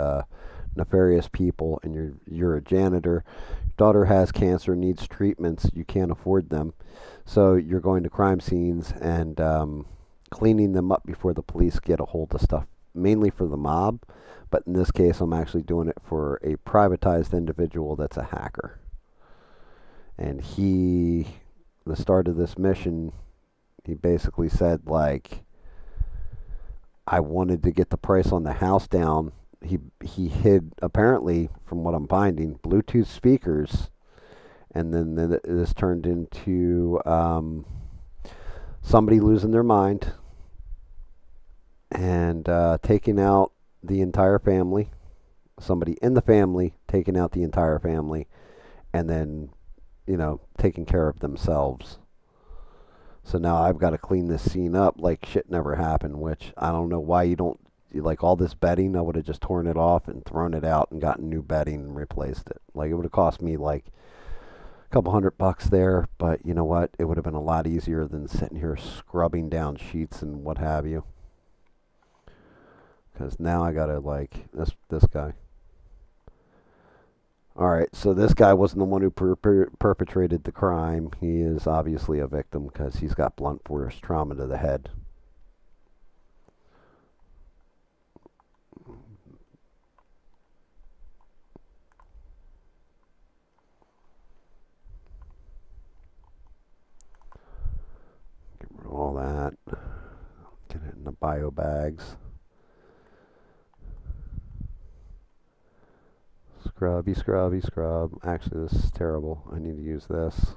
nefarious people, and you're a janitor. Your daughter has cancer, needs treatments. You can't afford them, so you're going to crime scenes and cleaning them up before the police get a hold of stuff. Mainly for the mob, but in this case, I'm actually doing it for a privatized individual that's a hacker. And the start of this mission, he basically said like, I wanted to get the price on the house down. He hid, apparently, from what I'm finding, Bluetooth speakers, and then this turned into somebody losing their mind and taking out the entire family, somebody in the family taking out the entire family, and then, taking care of themselves. So now I've got to clean this scene up like shit never happened, which I don't know why you don't. Like all this bedding, I would have just torn it off and thrown it out and gotten new bedding and replaced it. Like it would have cost me like a couple $100 there, but you know what? It would have been a lot easier than sitting here scrubbing down sheets and what have you. Because now I gotta like this guy. All right, so this guy wasn't the one who perpetrated the crime. He is obviously a victim because he's got blunt force trauma to the head. Get rid of all that. Get it in the bio bags. Scrubby, scrubby, scrub. Actually, this is terrible. I need to use this.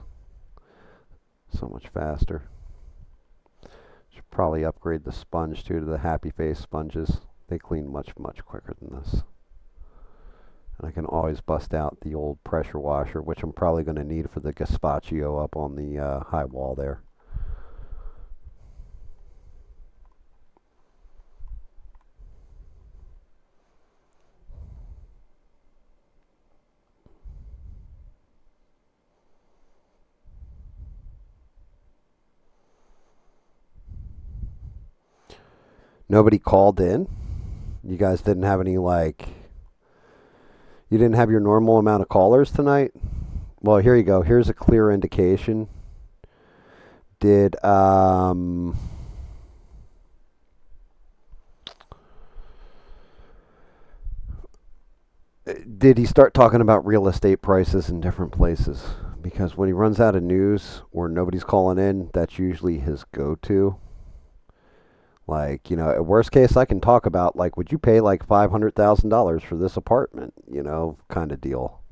So much faster. Should probably upgrade the sponge too to the Happy Face sponges. They clean much, much quicker than this. And I can always bust out the old pressure washer, which I'm probably going to need for the gazpacho up on the high wall there. Nobody called in. You guys didn't have any like. You didn't have your normal amount of callers tonight. Well, here you go. Here's a clear indication. Did did he start talking about real estate prices in different places? Because when he runs out of news or nobody's calling in, that's usually his go-to. Like, at worst case, I can talk about, like, would you pay like $500,000 for this apartment? Kind of deal.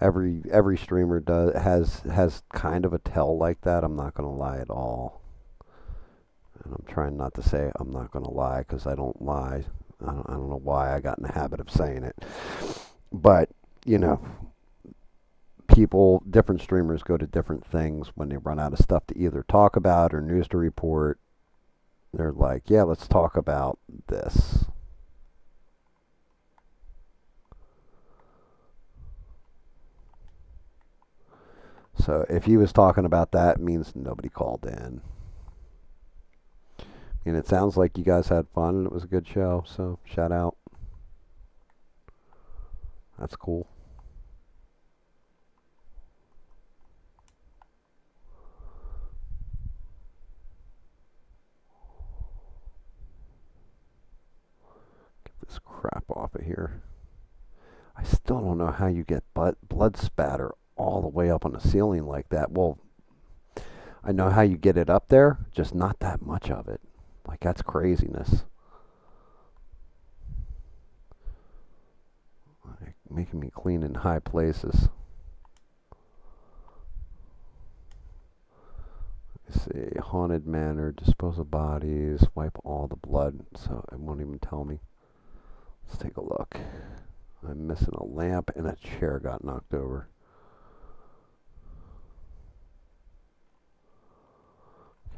Every streamer has kind of a tell like that. I'm not gonna lie at all, and I'm trying not to say I'm not gonna lie because I don't lie. I don't know why I got in the habit of saying it, but you know, different streamers go to different things when they run out of stuff to either talk about or news to report. They're like, yeah, let's talk about this. So if he was talking about that, it means nobody called in. And it sounds like you guys had fun and it was a good show. So shout out. That's cool. Get this crap off of here. I still don't know how you get blood spatter all the way up on the ceiling like that. Well, I know how you get it up there, just not that much of it. Like, that's craziness. Like, making me clean in high places. Let's see, haunted manor, dispose of bodies, wipe all the blood, so it won't even tell me. Let's take a look. I'm missing a lamp and a chair got knocked over.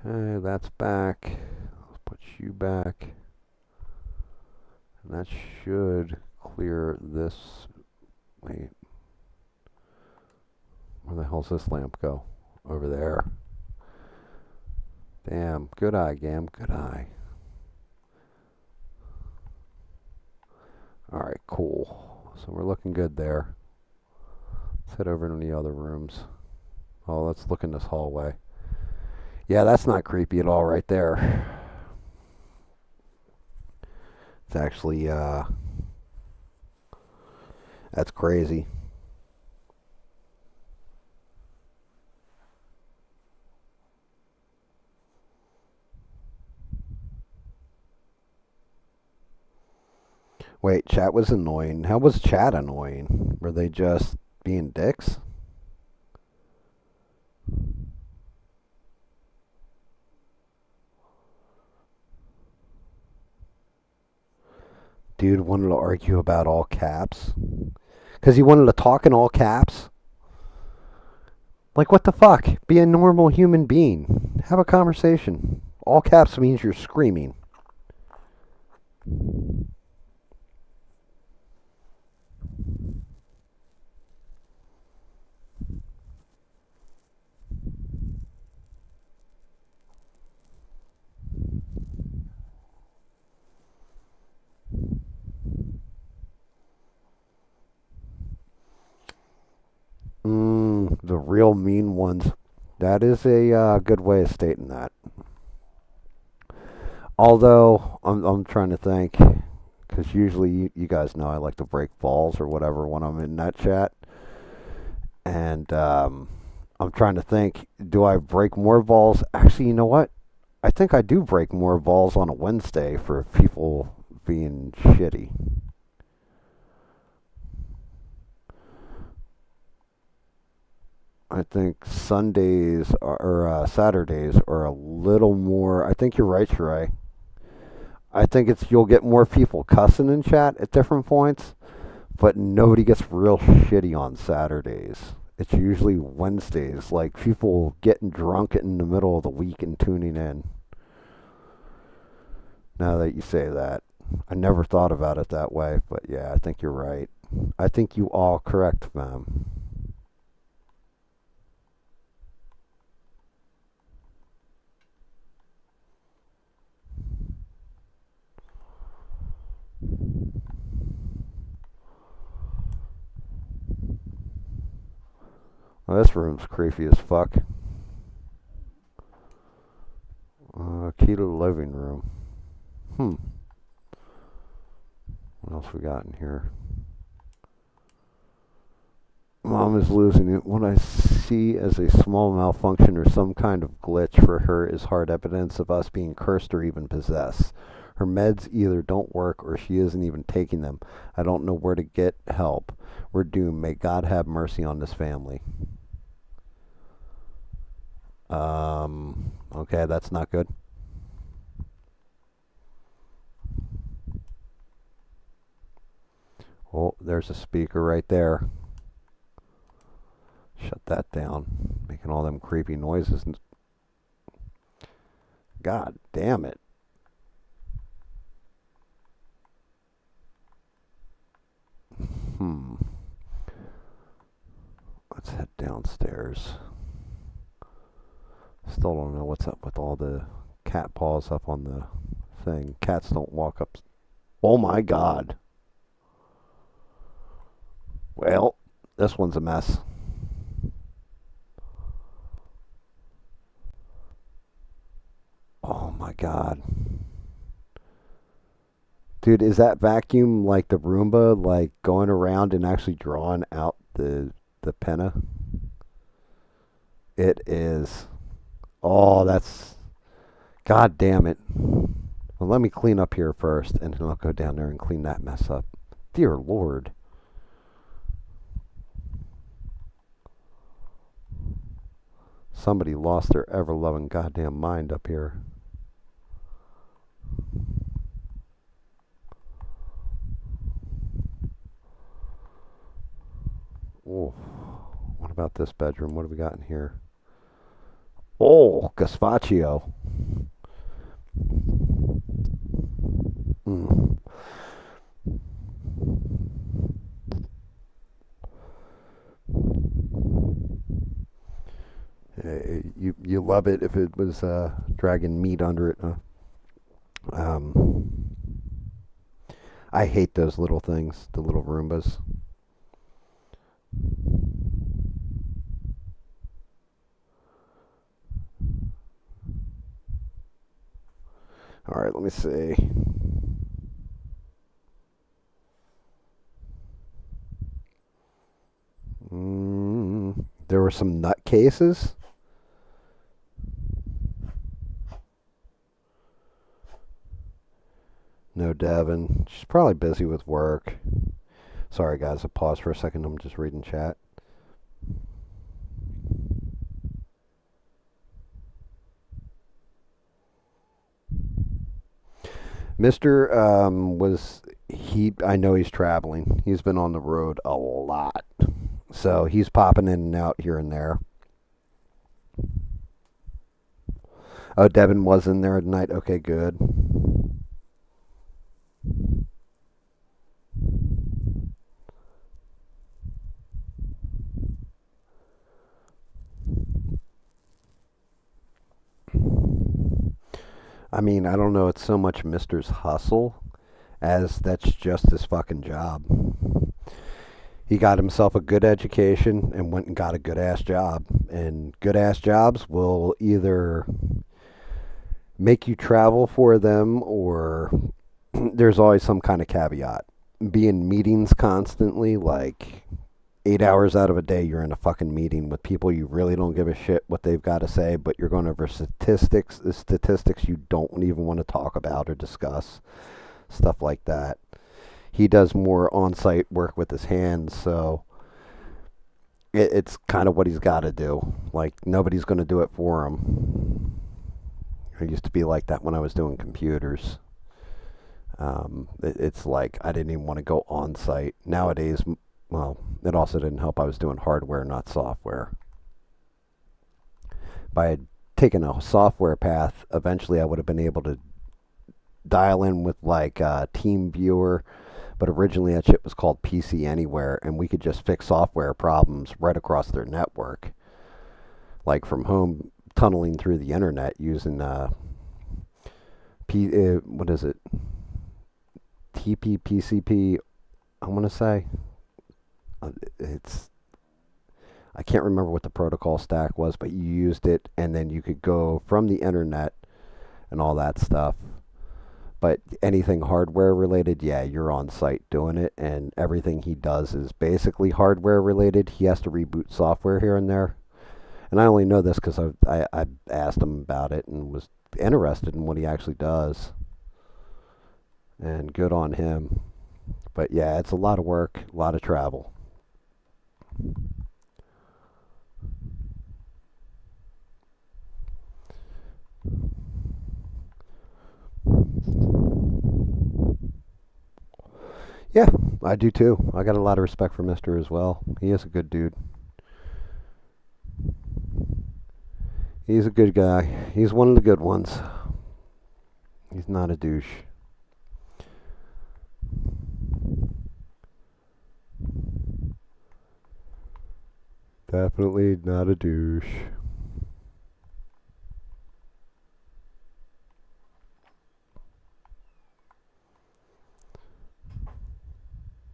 Okay, that's back. Let's put you back. And that should clear this. Wait. Where the hell's this lamp go? Over there. Damn. Good eye, GAM. Good eye. Alright, cool. So we're looking good there. Let's head over to the other rooms. Oh, let's look in this hallway. Yeah, that's not creepy at all right there. It's actually, that's crazy. Wait, chat was annoying. How was chat annoying? Were they just being dicks? Dude wanted to argue about all caps. Because he wanted to talk in all caps. Like, what the fuck? Be a normal human being. Have a conversation. All caps means you're screaming. The real mean ones. That is a good way of stating that. Although, I'm trying to think. Because usually you guys know I like to break balls or whatever when I'm in that chat. And I'm trying to think, do I break more balls? Actually, you know what? I think I do break more balls on a Wednesday for people being shitty. I think Sundays or Saturdays are a little more. I think you're right, Sheree. I think it's you'll get more people cussing in chat at different points, but nobody gets real shitty on Saturdays. It's usually Wednesdays, like people getting drunk in the middle of the week and tuning in. Now that you say that, I never thought about it that way, but yeah, I think you're right. I think you are correct, ma'am. Well, this room's creepy as fuck. Key to the living room. Hmm. What else we got in here? Mom is losing it. What I see as a small malfunction or some kind of glitch for her is hard evidence of us being cursed or even possessed. Her meds either don't work or she isn't even taking them. I don't know where to get help. We're doomed. May God have mercy on this family. Okay, that's not good. Oh, there's a speaker right there. Shut that down. Making all them creepy noises. God damn it. Hmm. Let's head downstairs. Still don't know what's up with all the cat paws up on the thing. Cats don't walk up. Oh my god. Well, this one's a mess. Oh my god. Dude, is that vacuum like the Roomba, like going around and actually drawing out the penna? It is. Oh, that's. God damn it. Well, let me clean up here first, and then I'll go down there and clean that mess up. Dear Lord. Somebody lost their ever loving goddamn mind up here. Oh, what about this bedroom? What do we got in here? Oh, gazpacho. Mm. You love it if it was dragging meat under it. Huh? Um, I hate those little things, the little Roombas. All right, let me see. There were some nutcases. No, Devin. She's probably busy with work. Sorry, guys. I paused for a second. I'm just reading chat. Mr. Was I know he's traveling. He's been on the road a lot. So he's popping in and out here and there. Oh, Devin was in there tonight. Okay, good. I mean, I don't know. It's so much Mister's hustle as that's just his fucking job. He got himself a good education and went and got a good ass job. And good ass jobs will either make you travel for them or there's always some kind of caveat. Be in meetings constantly, like 8 hours out of a day, you're in a fucking meeting with people you really don't give a shit what they've got to say, but you're going over statistics you don't even want to talk about or discuss, stuff like that. He does more on-site work with his hands, so it's kind of what he's got to do. Like nobody's going to do it for him. I used to be like that when I was doing computers. It's like I didn't even want to go on site. Nowadays, well, it also didn't help. I was doing hardware, not software. If I had taken a software path, eventually I would have been able to dial in with like Team Viewer. But originally that shit was called PC Anywhere, and we could just fix software problems right across their network, like from home, tunneling through the internet using what is it? TPPCP. I want to say it's I can't remember what the protocol stack was, but you used it, and then you could go from the internet and all that stuff. But anything hardware related, yeah, you're on site doing it, and everything he does is basically hardware related. He has to reboot software here and there, and I only know this because I asked him about it and was interested in what he actually does, and good on him. But yeah, it's a lot of work, a lot of travel. Yeah, I do too. I got a lot of respect for Mister as well. He is a good dude. He's a good guy. He's one of the good ones. He's not a douche. Definitely not a douche.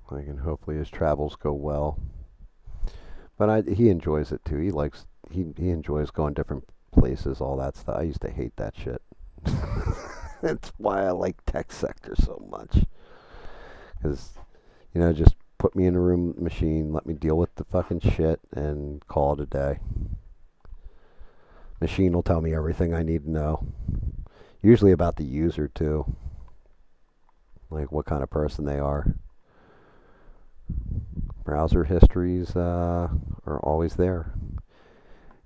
Like, and hopefully his travels go well. But he enjoys it too. He enjoys going different places, all that stuff. I used to hate that shit. That's why I like tech sector so much. Because just put me in a room with the machine, let me deal with the fucking shit, and call it a day. Machine will tell me everything I need to know. Usually about the user too, like what kind of person they are. Browser histories are always there.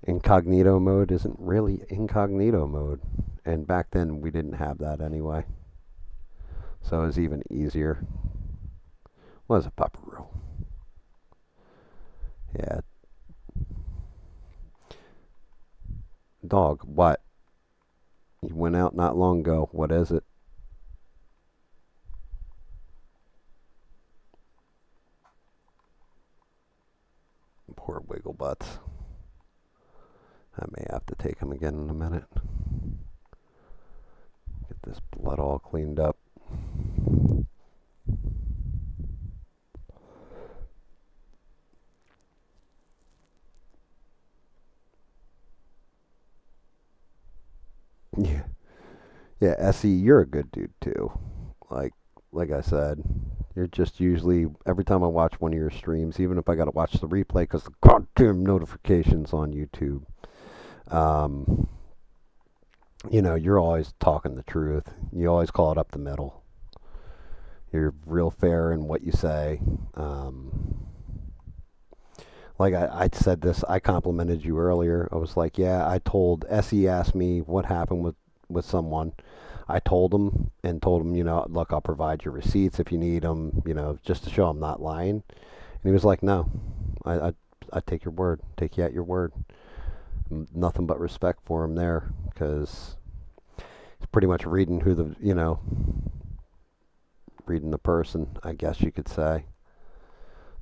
Incognito mode isn't really incognito mode, and back then we didn't have that anyway, so it was even easier. Was a pupperoo. Yeah, dog. What? You went out not long ago. What is it? Poor wiggle butts. I may have to take him again in a minute. Get this blood all cleaned up. Yeah, yeah. Se, you're a good dude too. Like, like I said, you're just usually every time I watch one of your streams, even if I got to watch the replay because the goddamn notifications on YouTube. Um, you're always talking the truth. You always call it up the middle. You're real fair in what you say. Like I said this, I complimented you earlier. I was like, yeah, I told SE asked me what happened with someone. I told him and told him, look, I'll provide your receipts if you need them, just to show I'm not lying. And he was like, no, I, I, I take your word, take you at your word. Nothing but respect for him there, because he's pretty much reading reading the person, I guess you could say.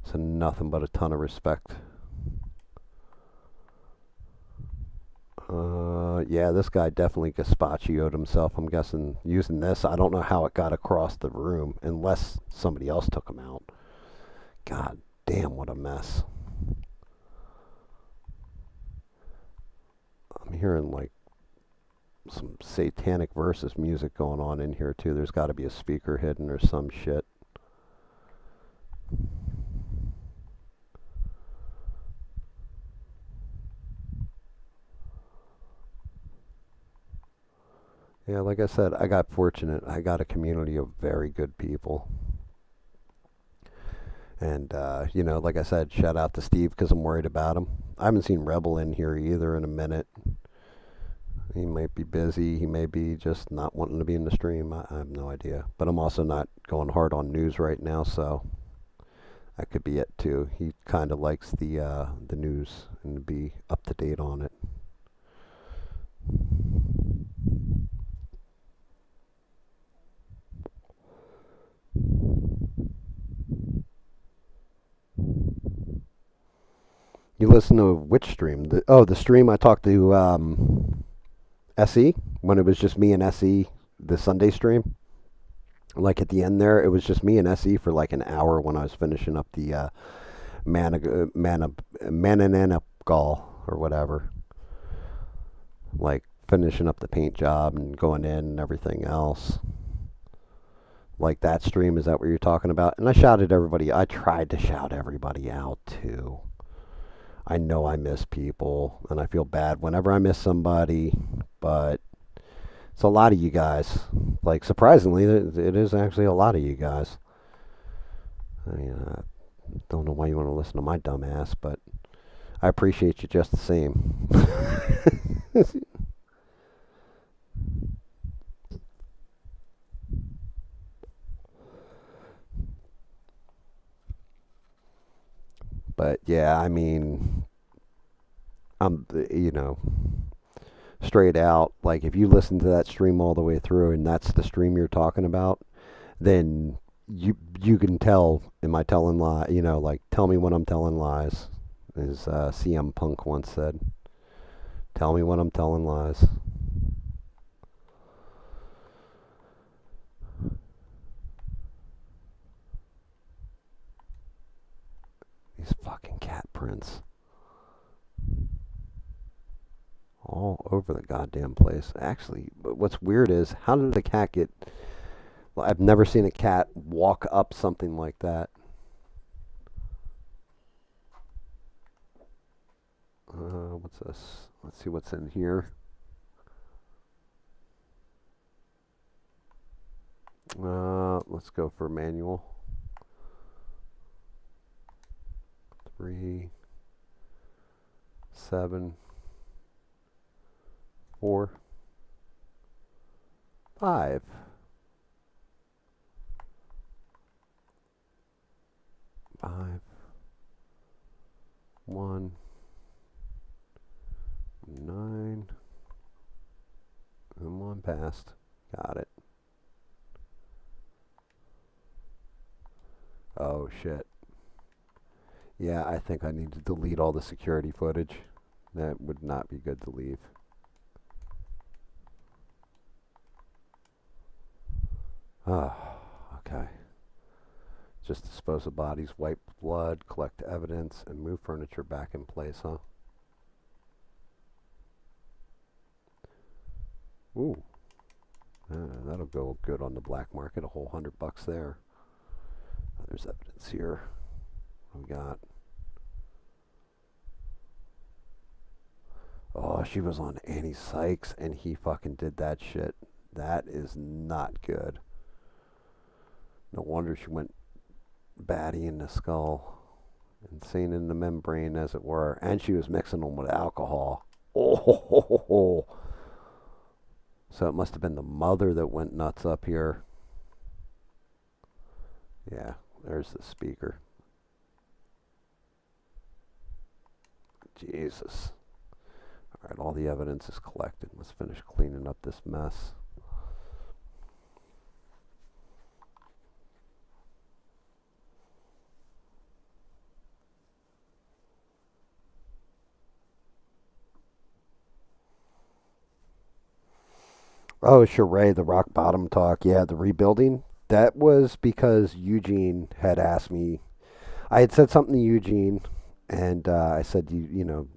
So nothing but a ton of respect. Yeah, this guy definitely gazpachioed himself. I'm guessing using this. I don't know how it got across the room unless somebody else took him out. God damn, what a mess. I'm hearing like some satanic versus music going on in here too. There's got to be a speaker hidden or some shit. Yeah, like I said, I got fortunate. I got a community of very good people. And, like I said, shout out to Steve because I'm worried about him. I haven't seen Rebel in here either in a minute. He might be busy. He may be just not wanting to be in the stream. I have no idea. But I'm also not going hard on news right now, so that could be it too. He kind of likes the news and to be up to date on it. You listen to which stream? The stream I talked to SE when it was just me and SE, the Sunday stream. Like at the end there, it was just me and SE for like an hour when I was finishing up the Mananagal or whatever. Like finishing up the paint job and going in and everything else. Like that stream, is that what you're talking about? And I shouted everybody. I tried to shout everybody out too. I know I miss people, and I feel bad whenever I miss somebody, but it's a lot of you guys. Like, surprisingly, it is actually a lot of you guys. I mean, I don't know why you want to listen to my dumb ass, but I appreciate you just the same. But yeah, I mean, I'm, straight out, like, if you listen to that stream all the way through and that's the stream you're talking about, then you can tell, am I telling lies? Like, tell me when I'm telling lies, as CM Punk once said. Tell me when I'm telling lies. These fucking cat prints all over the goddamn place. Actually, but what's weird is, how did the cat get? Well, I've never seen a cat walk up something like that. What's this? Let's see what's in here. Let's go for manual. 3, 7, 4, 5. 5, 1, 9, and 1 passed. Got it. Oh shit. Yeah, I think I need to delete all the security footage. That would not be good to leave. Ah, okay. Just dispose of bodies, wipe blood, collect evidence, and move furniture back in place, huh? Ooh, that'll go good on the black market. A whole $100 there. There's evidence here. What we got? Oh, she was on Annie Sykes, and he fucking did that shit. That is not good. No wonder she went batty in the skull. Insane in the membrane, as it were. And she was mixing them with alcohol. Oh, ho, ho, ho, ho. So it must have been the mother that went nuts up here. Yeah, there's the speaker. Jesus. All right, all the evidence is collected. Let's finish cleaning up this mess. Oh, Sheree, the rock bottom talk. Yeah, the rebuilding. That was because Eugene had asked me. I had said something to Eugene, and I said, you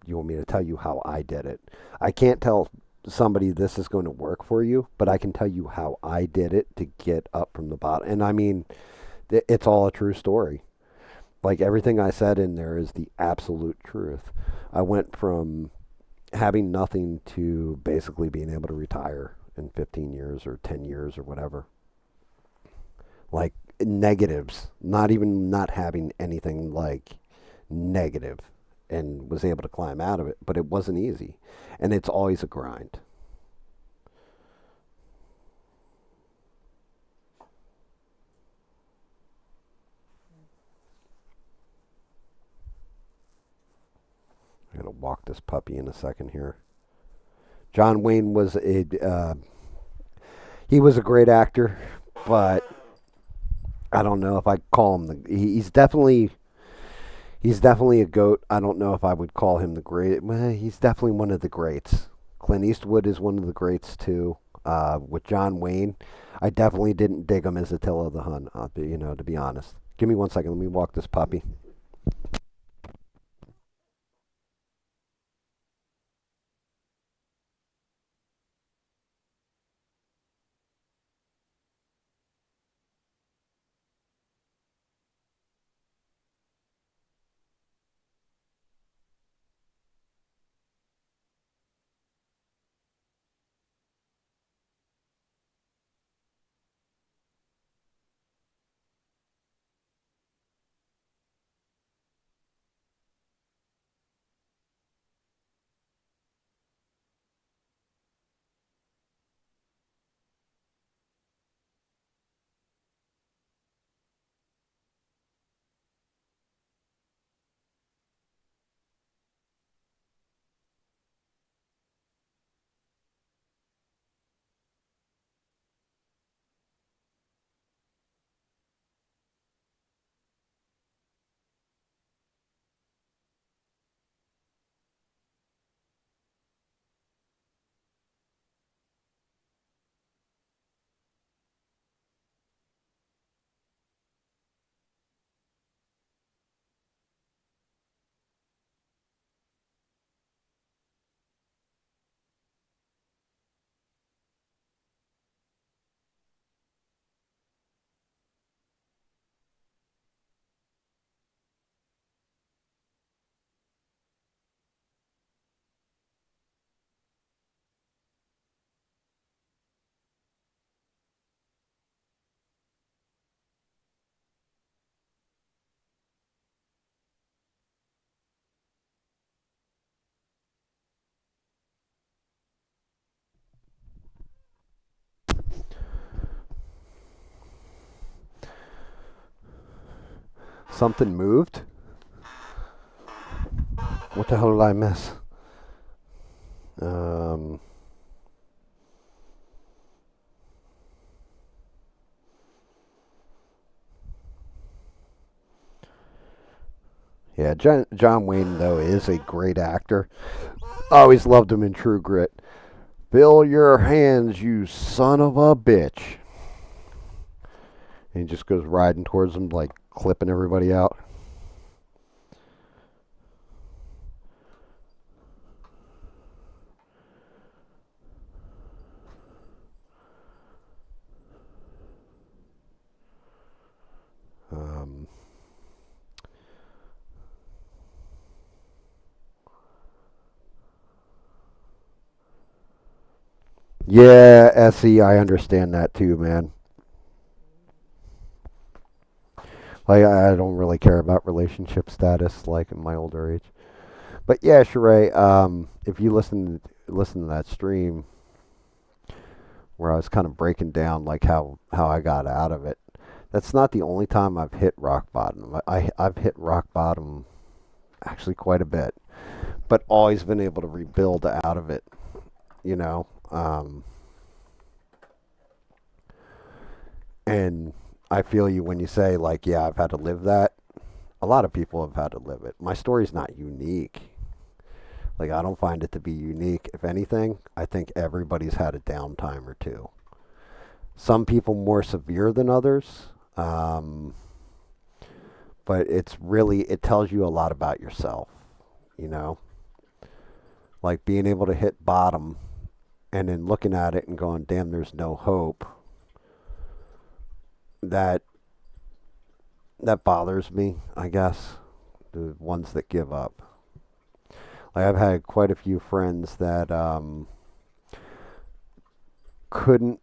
want me to tell you how I did it? I can't tell somebody this is going to work for you, but I can tell you how I did it to get up from the bottom. And I mean, it's all a true story. Like everything I said in there is the absolute truth. I went from having nothing to basically being able to retire in 15 years or 10 years or whatever. Like negatives, not even not having anything like negative, and was able to climb out of it, but it wasn't easy. And it's always a grind. I'm going to walk this puppy in a second here. John Wayne was he was a great actor, but I don't know if I call him he's definitely a goat. I don't know if I would call him the great. Well, he's definitely one of the greats. Clint Eastwood is one of the greats too. With John Wayne, I definitely didn't dig him as Attila the Hun. To be honest. Give me 1 second. Let me walk this puppy. Something moved. What the hell did I miss? Um, yeah, John Wayne though is a great actor. I always loved him in True Grit. Fill your hands, you son of a bitch. And he just goes riding towards them, like clipping everybody out. Um, yeah, SE, I understand that too, man. Like, I don't really care about relationship status, like in my older age. But yeah, Sheree, if you listen to that stream, where I was kind of breaking down like how I got out of it. That's not the only time I've hit rock bottom. I've hit rock bottom actually quite a bit, but always been able to rebuild out of it. You know, and I feel you when you say like, yeah, I've had to live that. A lot of people have had to live it. My story's not unique. Like I don't find it to be unique. If anything, I think everybody's had a downtime or two. Some people more severe than others. Um, but it's really it tells you a lot about yourself, you know, like being able to hit bottom and then looking at it and going, damn, there's no hope. That that bothers me, I guess. The ones that give up. Like I've had quite a few friends that couldn't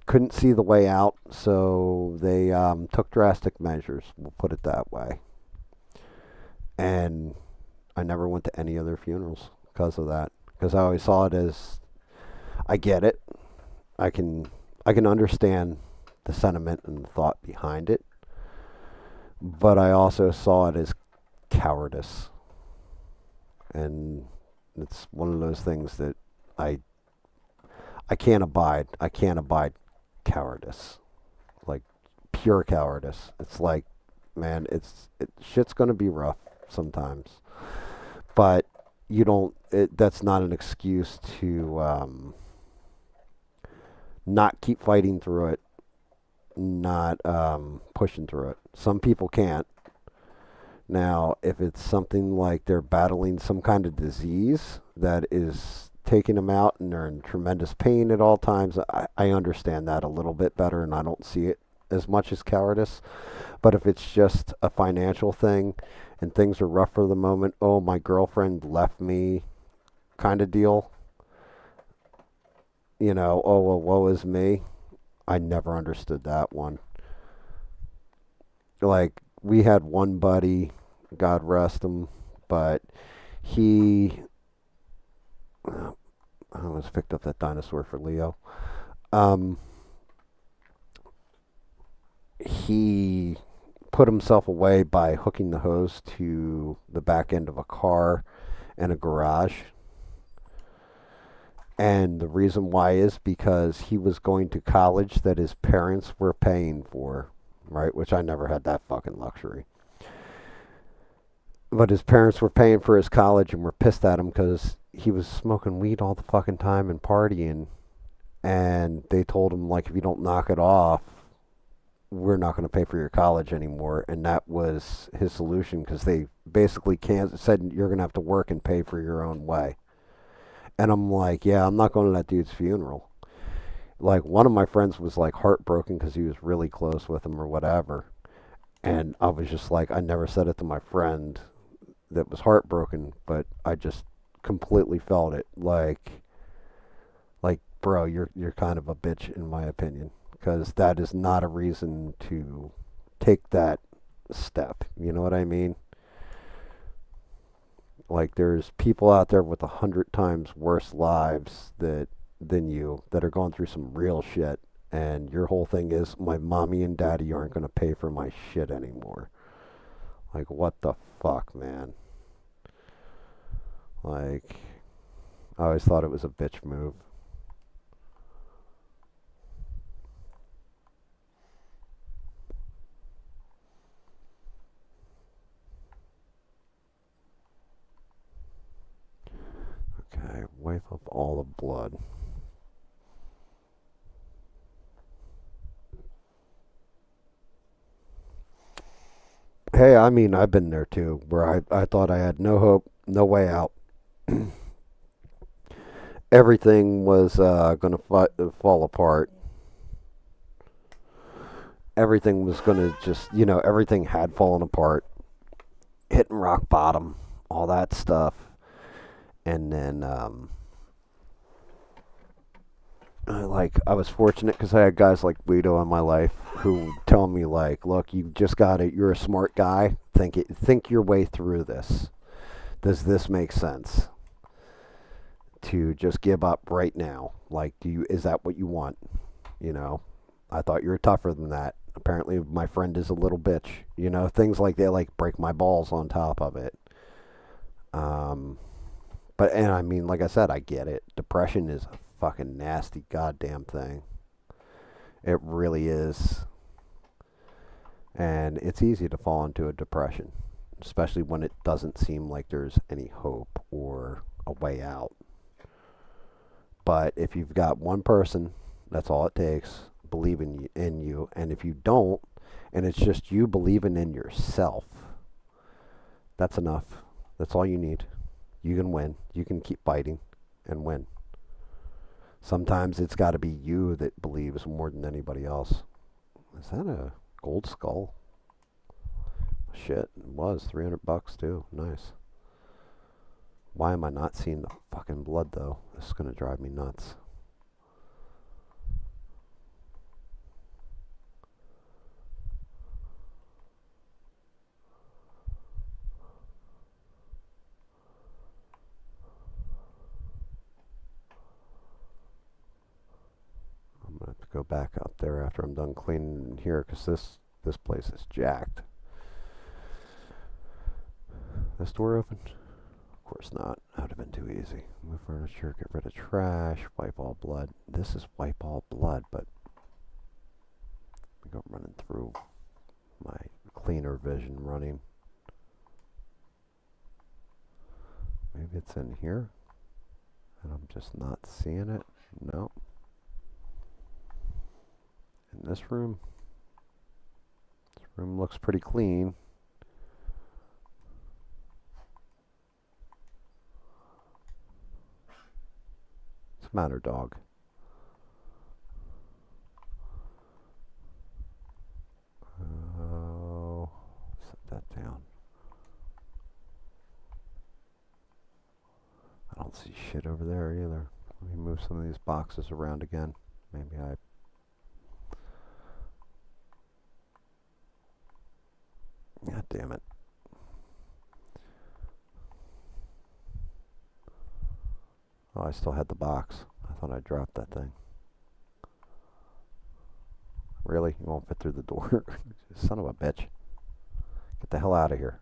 couldn't see the way out, so they took drastic measures. We'll put it that way. And I never went to any of their funerals because of that. Because I always saw it as I get it. I can I can understand the sentiment and the thought behind it, but I also saw it as cowardice, and it's one of those things that I I can't abide. I can't abide cowardice, like pure cowardice. It's like, man, shit's gonna be rough sometimes, but you don't. That's not an excuse to not keep fighting through it, not pushing through it. Some people can't. Now, if it's something like they're battling some kind of disease that is taking them out and they're in tremendous pain at all times, I understand that a little bit better and I don't see it as much as cowardice. But if it's just a financial thing and things are rough for the moment, oh, my girlfriend left me kind of deal, oh, well, woe is me. I never understood that one. Like, we had one buddy, God rest him, but he I almost picked up that dinosaur for Leo. Um, he put himself away by hooking the hose to the back end of a car in a garage. And the reason why is because he was going to college that his parents were paying for, right? Which I never had that fucking luxury. But his parents were paying for his college and were pissed at him because he was smoking weed all the fucking time and partying. And they told him, like, if you don't knock it off, we're not going to pay for your college anymore. And that was his solution because they basically said you're going to have to work and pay for your own way. And I'm like, yeah, I'm not going to that dude's funeral. Like, one of my friends was like heartbroken because he was really close with him or whatever. And I was just like, I never said it to my friend that was heartbroken, but I just completely felt it. Like, bro, you're kind of a bitch in my opinion, because that is not a reason to take that step. You know what I mean? Like, there's people out there with 100 times worse lives than you that are going through some real shit, and your whole thing is my mommy and daddy aren't going to pay for my shit anymore. Like, what the fuck, man? Like, I always thought it was a bitch move. Okay, wipe up all the blood. Hey, I mean, I've been there too, where I thought I had no hope, no way out. Everything was going to fall apart. Everything was going to just, everything had fallen apart, hitting rock bottom, all that stuff. And then, I was fortunate because I had guys like Guido in my life who would tell me, like, look, you just got it. You're a smart guy. Think your way through this. Does this make sense? To just give up right now. Like, is that what you want? You know, I thought you were tougher than that. Apparently, my friend is a little bitch. You know, things like that, like break my balls on top of it. Um, and I mean, like I said, I get it. Depression is a fucking nasty goddamn thing. It really is. And it's easy to fall into a depression, especially when it doesn't seem like there's any hope or a way out. But if you've got one person, that's all it takes, believing in you. And if you don't, and it's just you believing in yourself, that's enough. That's all you need. You can win. You can keep fighting and win. Sometimes it's got to be you that believes more than anybody else. Is that a gold skull? Shit, it was $300 too. Nice. Why am I not seeing the fucking blood though? This is gonna drive me nuts. I'm gonna have to go back up there after I'm done cleaning in here because this place is jacked. This door open? Of course not. That would have been too easy. Move furniture, get rid of trash, wipe all blood. This is wipe all blood, but I go running through my cleaner vision running. Maybe it's in here and I'm just not seeing it. No. In this room looks pretty clean. What's the matter, dog? Oh, set that down. I don't see shit over there either. Let me move some of these boxes around again. Maybe I... God damn it. Oh, I still had the box. I thought I dropped that thing. Really? You won't fit through the door? Son of a bitch. Get the hell out of here.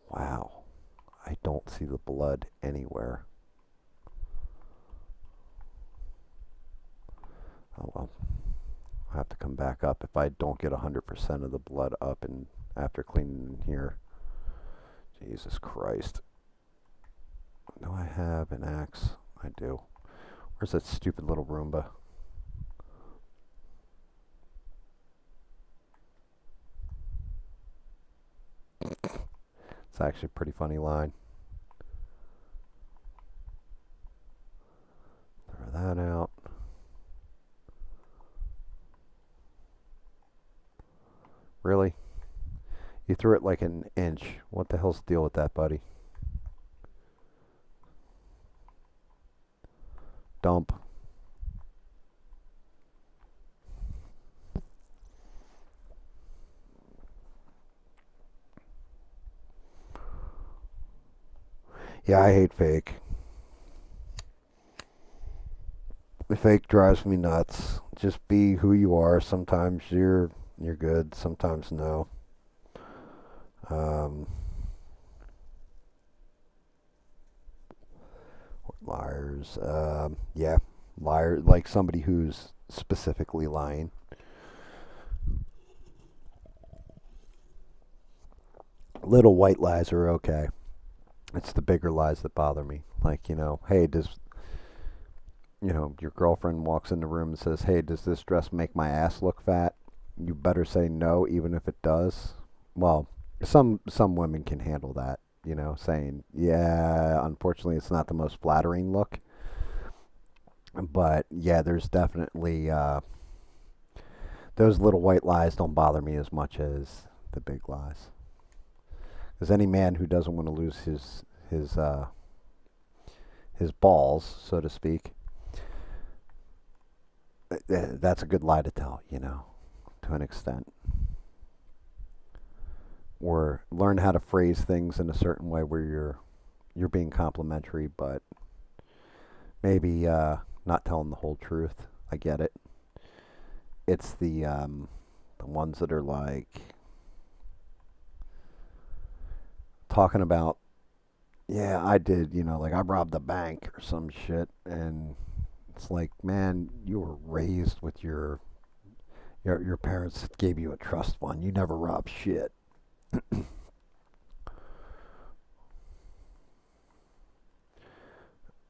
Wow. I don't see the blood anywhere. Oh well. I'll have to come back up if I don't get 100% of the blood up and after cleaning in here. Jesus Christ. Do I have an axe? I do. Where's that stupid little Roomba? It's actually a pretty funny line. Throw that out. Really? You threw it like an inch. What the hell's the deal with that, buddy? Dump. Yeah, I hate fake. The fake drives me nuts. Just be who you are. Sometimes you're good. Sometimes no. Um, liars. Yeah, liar. Like somebody who's specifically lying. Little white lies are okay. It's the bigger lies that bother me. Like, hey, your girlfriend walks in the room and says, hey, does this dress make my ass look fat? You better say no, even if it does. Well, some women can handle that, saying, yeah, unfortunately, it's not the most flattering look. But yeah, there's definitely those little white lies don't bother me as much as the big lies. Because any man who doesn't want to lose his balls, so to speak, that's a good lie to tell, to an extent. Or learn how to phrase things in a certain way where you're being complimentary, but maybe not telling the whole truth. I get it. It's the ones that are like talking about, yeah, I did, like I robbed the bank or some shit, and it's like, man, you were raised with your parents gave you a trust fund. You never robbed shit.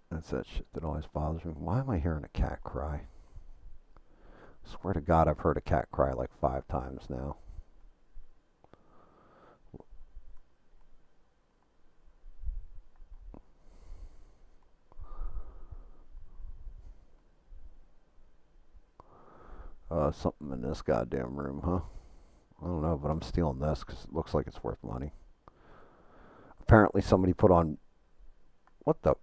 That's that shit that always bothers me. Why am I hearing a cat cry? Swear to God, I've heard a cat cry like 5 times now. Something in this goddamn room, huh? I don't know, but I'm stealing this because it looks like it's worth money. Apparently, somebody put on. What the?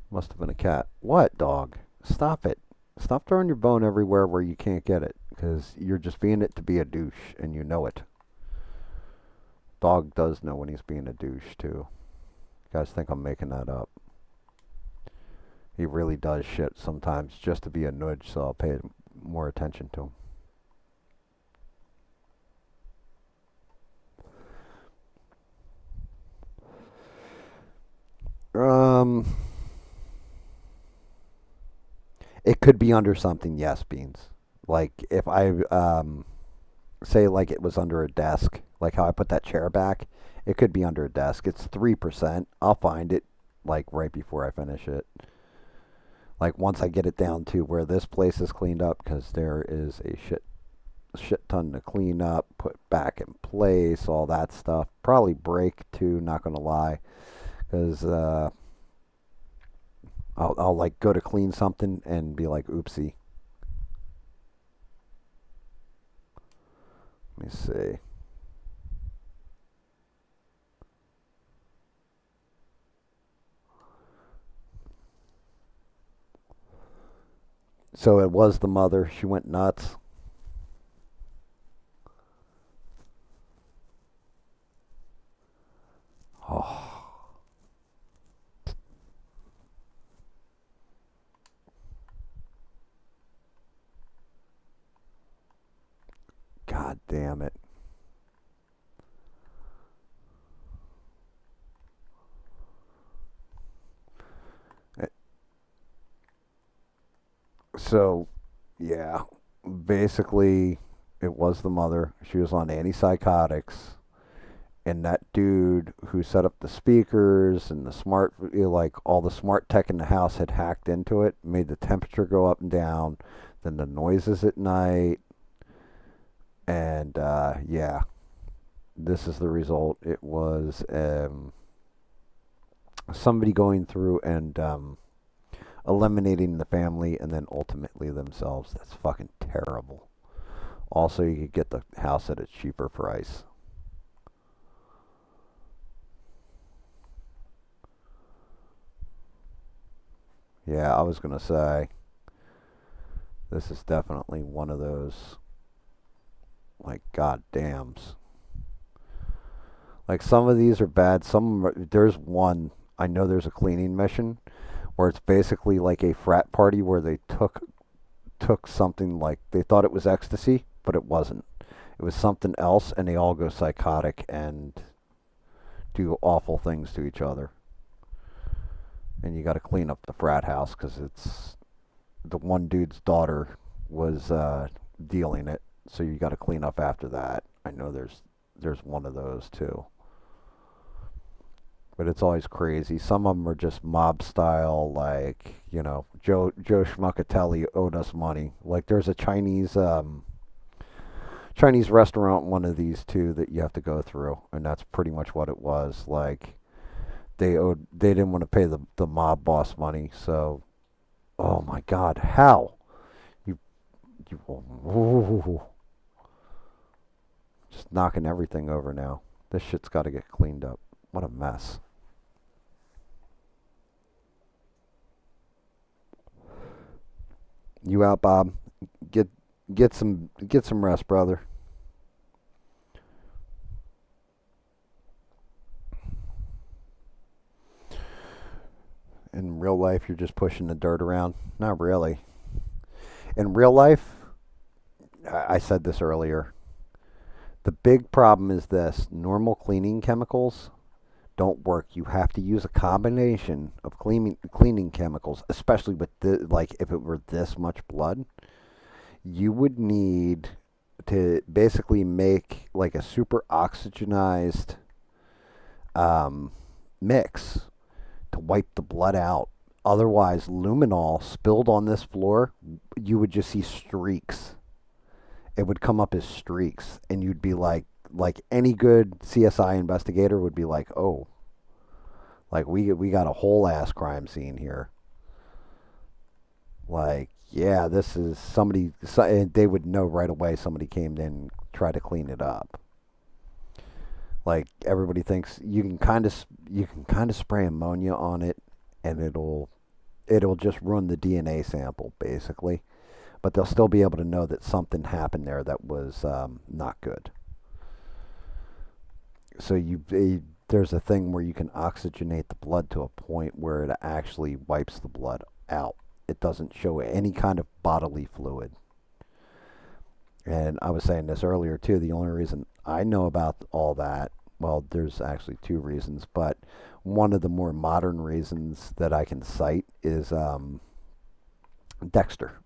Must have been a cat. What, dog? Stop it. Stop throwing your bone everywhere where you can't get it because you're just being it to be a douche and you know it. Dog does know when he's being a douche, too. You guys think I'm making that up. He really does shit sometimes just to be a nudge, so I'll pay more attention to him. It could be under something, yes, Beans. Like if I say like it was under a desk, like how I put that chair back, it could be under a desk. It's 3%. I'll find it like right before I finish it. Like once I get it down to where this place is cleaned up, because there is a shit ton to clean up, put back in place, all that stuff. Probably break too. Not gonna lie, because I'll like go to clean something and be like, oopsie. Let me see. So it was the mother. She went nuts. Oh, God damn it. So, yeah, basically, it was the mother. She was on antipsychotics, and that dude who set up the speakers and the smart, like all the smart tech in the house had hacked into it, made the temperature go up and down, then the noises at night, and yeah, this is the result. It was somebody going through and eliminating the family and then ultimately themselves. That's fucking terrible. Also, you could get the house at a cheaper price. Yeah, I was gonna say this is definitely one of those like goddams. Like some of these are bad. There's one I know. There's a cleaning mission where it's basically like a frat party where they took something like they thought it was ecstasy, but it wasn't. It was something else, and they all go psychotic and do awful things to each other. And you got to clean up the frat house because it's the one dude's daughter was dealing it, so you got to clean up after that. I know there's one of those too, but it's always crazy. Some of them are just mob style, like Joe Schmuckatelli owed us money. Like there's a Chinese restaurant, one of these two that you have to go through, and that's pretty much what it was. Like they didn't want to pay the mob boss money, so oh my God, how you you just knocking everything over now. This shit's got to get cleaned up. What a mess. You out, Bob? Get get some rest, brother. real life you're just pushing the dirt around. Not really. In real life, I said this earlier. The big problem is this: normal cleaning chemicals don't work. You have to use a combination of cleaning chemicals, especially with like if it were this much blood, you would need to basically make like a super oxygenized um, mix to wipe the blood out. Otherwise, luminol spilled on this floor, you would just see streaks. It would come up as streaks, and you'd be like any good CSI investigator would be like, oh, like we got a whole ass crime scene here. Like, yeah, this is somebody. They would know right away somebody came in and tried to clean it up. Like everybody thinks you can kind of spray ammonia on it, and it'll just ruin the DNA sample basically. But they'll still be able to know that something happened there that was not good. So there's a thing where you can oxygenate the blood to a point where it actually wipes the blood out. It doesn't show any kind of bodily fluid. And I was saying this earlier too. The only reason I know about all that, well, there's actually two reasons, but one of the more modern reasons that I can cite is Dexter.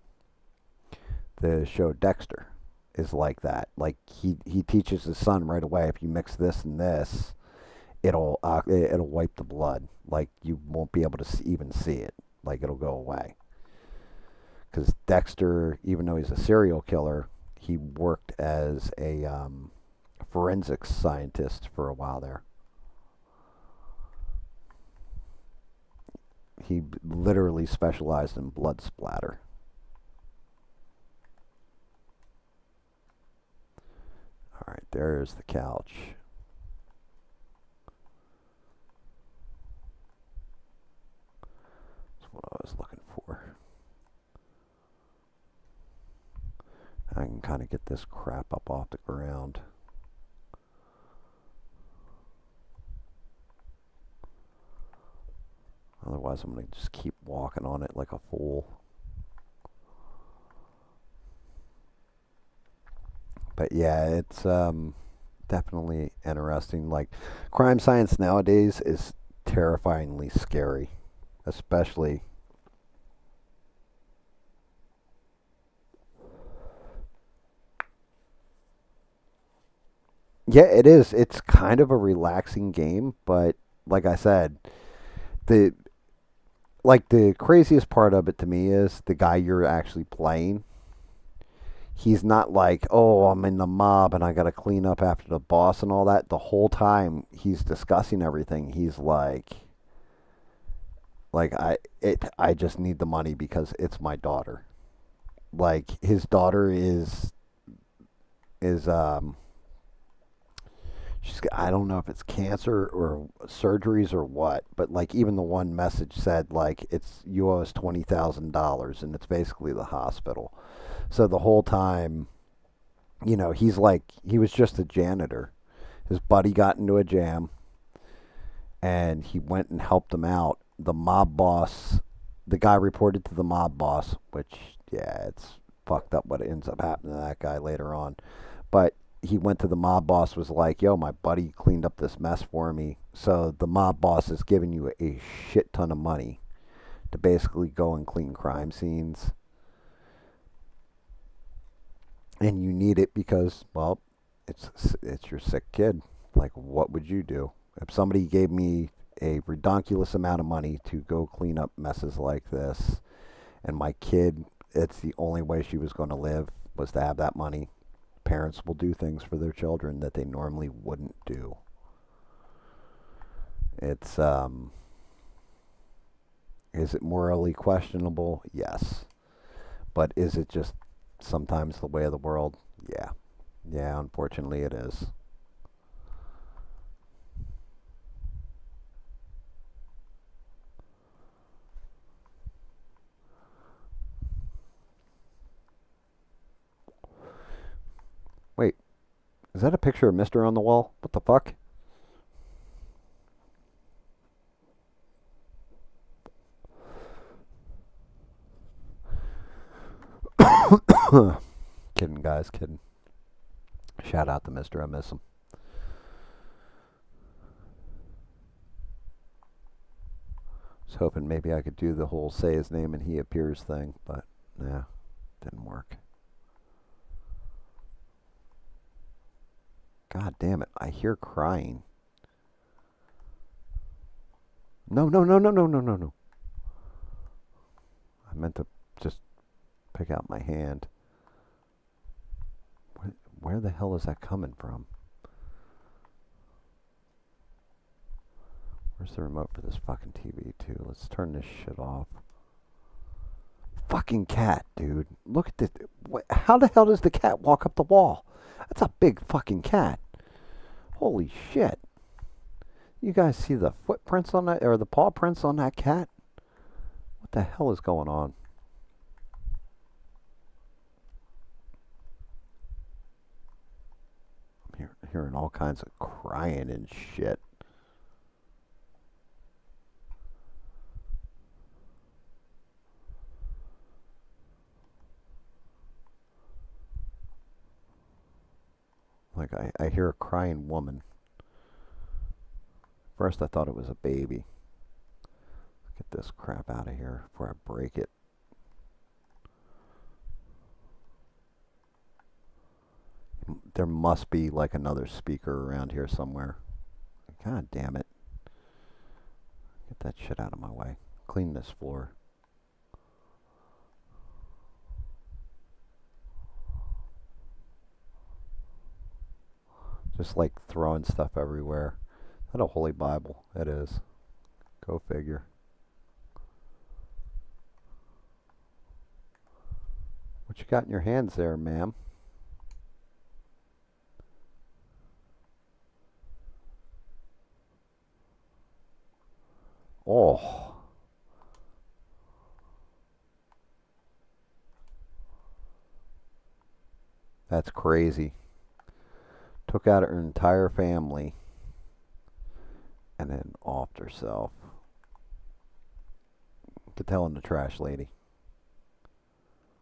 The show Dexter is like that. Like he teaches his son right away. If you mix this and this, it'll wipe the blood. Like you won't be able to even see it. Like it'll go away. Because Dexter, even though he's a serial killer, he worked as a forensics scientist for a while there. He literally specialized in blood splatter. All right, there's the couch. That's what I was looking for. I can kind of get this crap up off the ground. Otherwise, I'm going to just keep walking on it like a fool. But yeah, it's definitely interesting. Like, crime science nowadays is terrifyingly scary, especially. Yeah, it is. It's kind of a relaxing game, but like I said, the the craziest part of it to me is the guy you're actually playing. He's not like, oh, I'm in the mob and I got to clean up after the boss and all that. The whole time he's discussing everything, he's like I just need the money because it's my daughter. Like his daughter is I don't know if it's cancer or surgeries or what, but like even the one message said like it's you owe us $20,000 and it's basically the hospital. So the whole time, he's like he was just a janitor. His buddy got into a jam and he went and helped him out. The mob boss, the guy reported to the mob boss, which yeah, it's fucked up what ends up happening to that guy later on. But he went to the mob boss, was like, yo, my buddy cleaned up this mess for me. So the mob boss is giving you a shit ton of money to basically go and clean crime scenes. And you need it because, well, it's your sick kid. Like, what would you do? If somebody gave me a redonkulous amount of money to go clean up messes like this, and my kid, it's the only way she was going to live was to have that money. Parents will do things for their children that they normally wouldn't do. It's is it morally questionable? Yes. But is it just sometimes the way of the world? Yeah. Yeah, unfortunately it is. Wait, is that a picture of Mister on the wall? What the fuck? Kidding, guys, kidding. Shout out to Mister. I miss him. Was hoping maybe I could do the whole say his name and he appears thing, but nah, didn't work. God damn it! I hear crying. No, no, no, no, no, no, no, no. I meant to just pick out my hand. Where the hell is that coming from? Where's the remote for this fucking TV too? Let's turn this shit off. Fucking cat, dude. Look at this. How the hell does the cat walk up the wall? That's a big fucking cat. Holy shit. You guys see the footprints on that, or the paw prints on that cat? What the hell is going on? I'm hearing all kinds of crying and shit. Like, I hear a crying woman. First, I thought it was a baby. Get this crap out of here before I break it. There must be like another speaker around here somewhere. God damn it. Get that shit out of my way. Clean this floor. Just like throwing stuff everywhere. Is that a holy Bible? It is. Go figure. What you got in your hands there, ma'am? Oh, that's crazy. Took out her entire family and then offed herself. Get the hell in the trash, lady.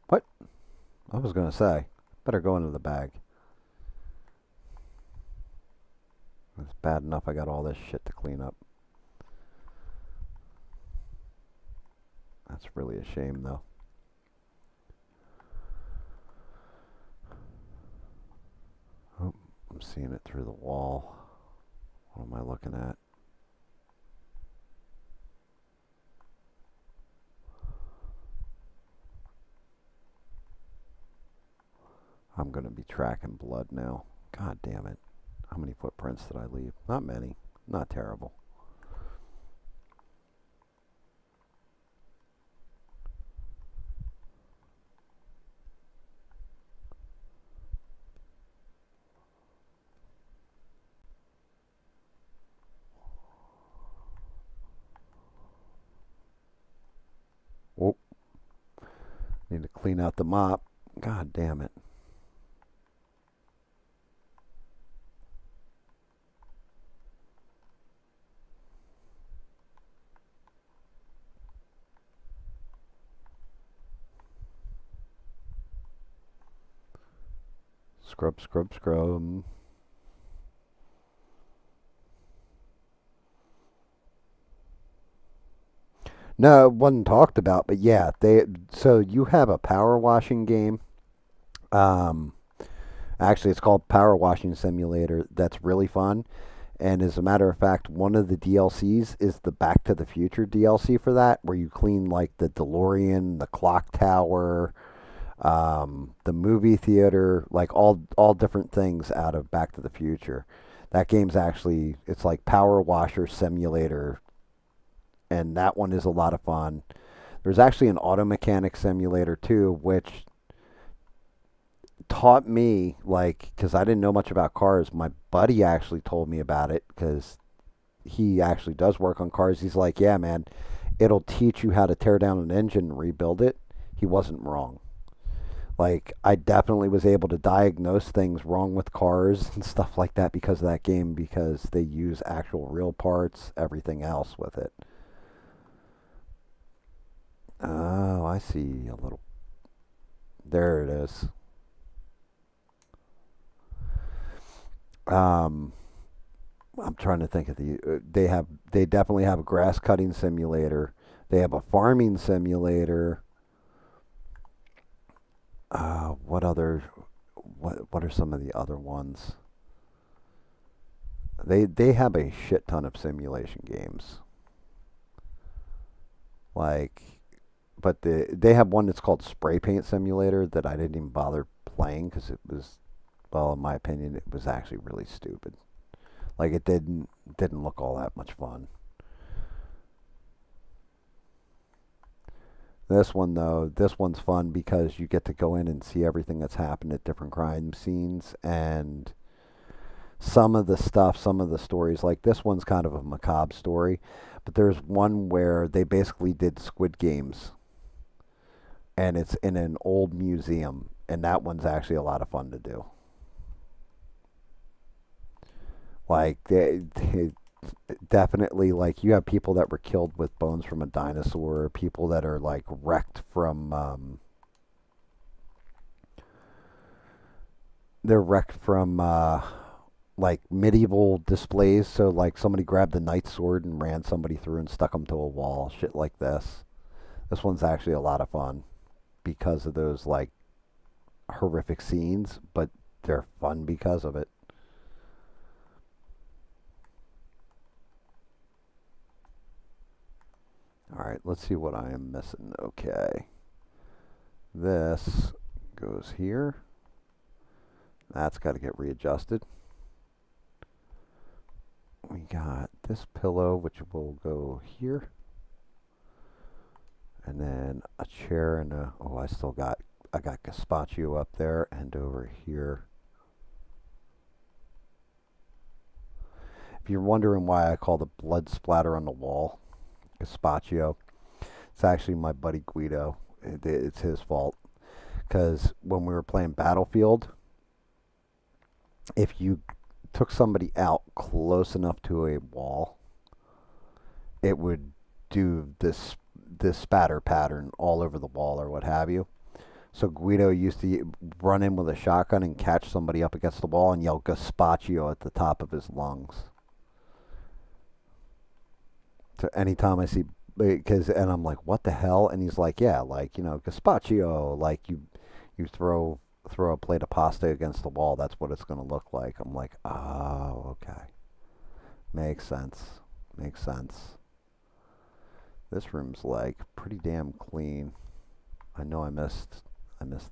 What? I was going to say, better go into the bag. It's bad enough I got all this shit to clean up. That's really a shame, though. Oh, I'm seeing it through the wall. What am I looking at? I'm going to be tracking blood now. God damn it. How many footprints did I leave? Not many. Not terrible. Oh, need to clean out the mop. God damn it. Scrub, scrub, scrub. No, it wasn't talked about, but yeah, they. So you have a power washing game. Um, Actually, it's called Power Washing Simulator. That's really fun. And as a matter of fact, one of the DLCs is the Back to the Future DLC for that, where you clean like the DeLorean, the clock tower, the movie theater, like all different things out of Back to the Future. That game's actually it's like Power Washer Simulator, and that one is a lot of fun. There's actually an auto mechanic simulator too, which taught me like because I didn't know much about cars. My buddy actually told me about it because he actually does work on cars. He's like, yeah, man, it'll teach you how to tear down an engine and rebuild it. He wasn't wrong. Like I definitely was able to diagnose things wrong with cars and stuff like that because of that game because they use actual real parts, everything else with it. Oh, I see a little There it is. Um, I'm trying to think of they definitely have a grass cutting simulator. They have a farming simulator. What other what are some of the other ones? They have a shit ton of simulation games. Like, but they have one that's called Spray Paint Simulator that I didn't even bother playing because it was, well, in my opinion, it was actually really stupid. Like it didn't look all that much fun. This one though, this one's fun because you get to go in and see everything that's happened at different crime scenes and some of the stories, like this one's kind of a macabre story, but there's one where they basically did Squid Games and it's in an old museum, and that one's actually a lot of fun to do. Like they definitely, like, you have people that were killed with bones from a dinosaur, people that are like wrecked from they're wrecked from like medieval displays. So like somebody grabbed a knight sword and ran somebody through and stuck them to a wall. Shit like this. This one's actually a lot of fun because of those like horrific scenes, but they're fun because of it. All right, let's see what I am missing. Okay, this goes here. That's got to get readjusted. We got this pillow, which will go here. And then a chair and a, oh, I got gazpacho up there and over here. If you're wondering why I call the blood splatter on the wall gazpacho, it's actually my buddy Guido. It's his fault. Because when we were playing Battlefield, if you took somebody out close enough to a wall, it would do this spatter pattern all over the wall or what have you. So Guido used to run in with a shotgun and catch somebody up against the wall and yell gazpacho at the top of his lungs. So anytime I see, because, and I'm like, what the hell? And he's like, yeah, like, gazpacho, like you throw a plate of pasta against the wall. That's what it's gonna look like. I'm like, oh, okay, makes sense, makes sense. This room's like pretty damn clean. I know I missed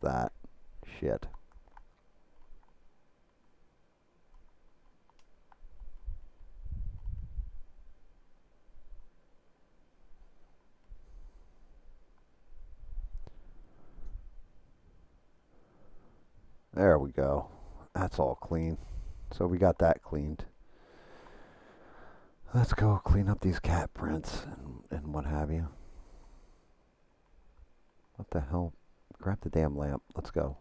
that. Shit. There we go. That's all clean. So we got that cleaned. Let's go clean up these cat prints and what have you. What the hell? Grab the damn lamp. Let's go.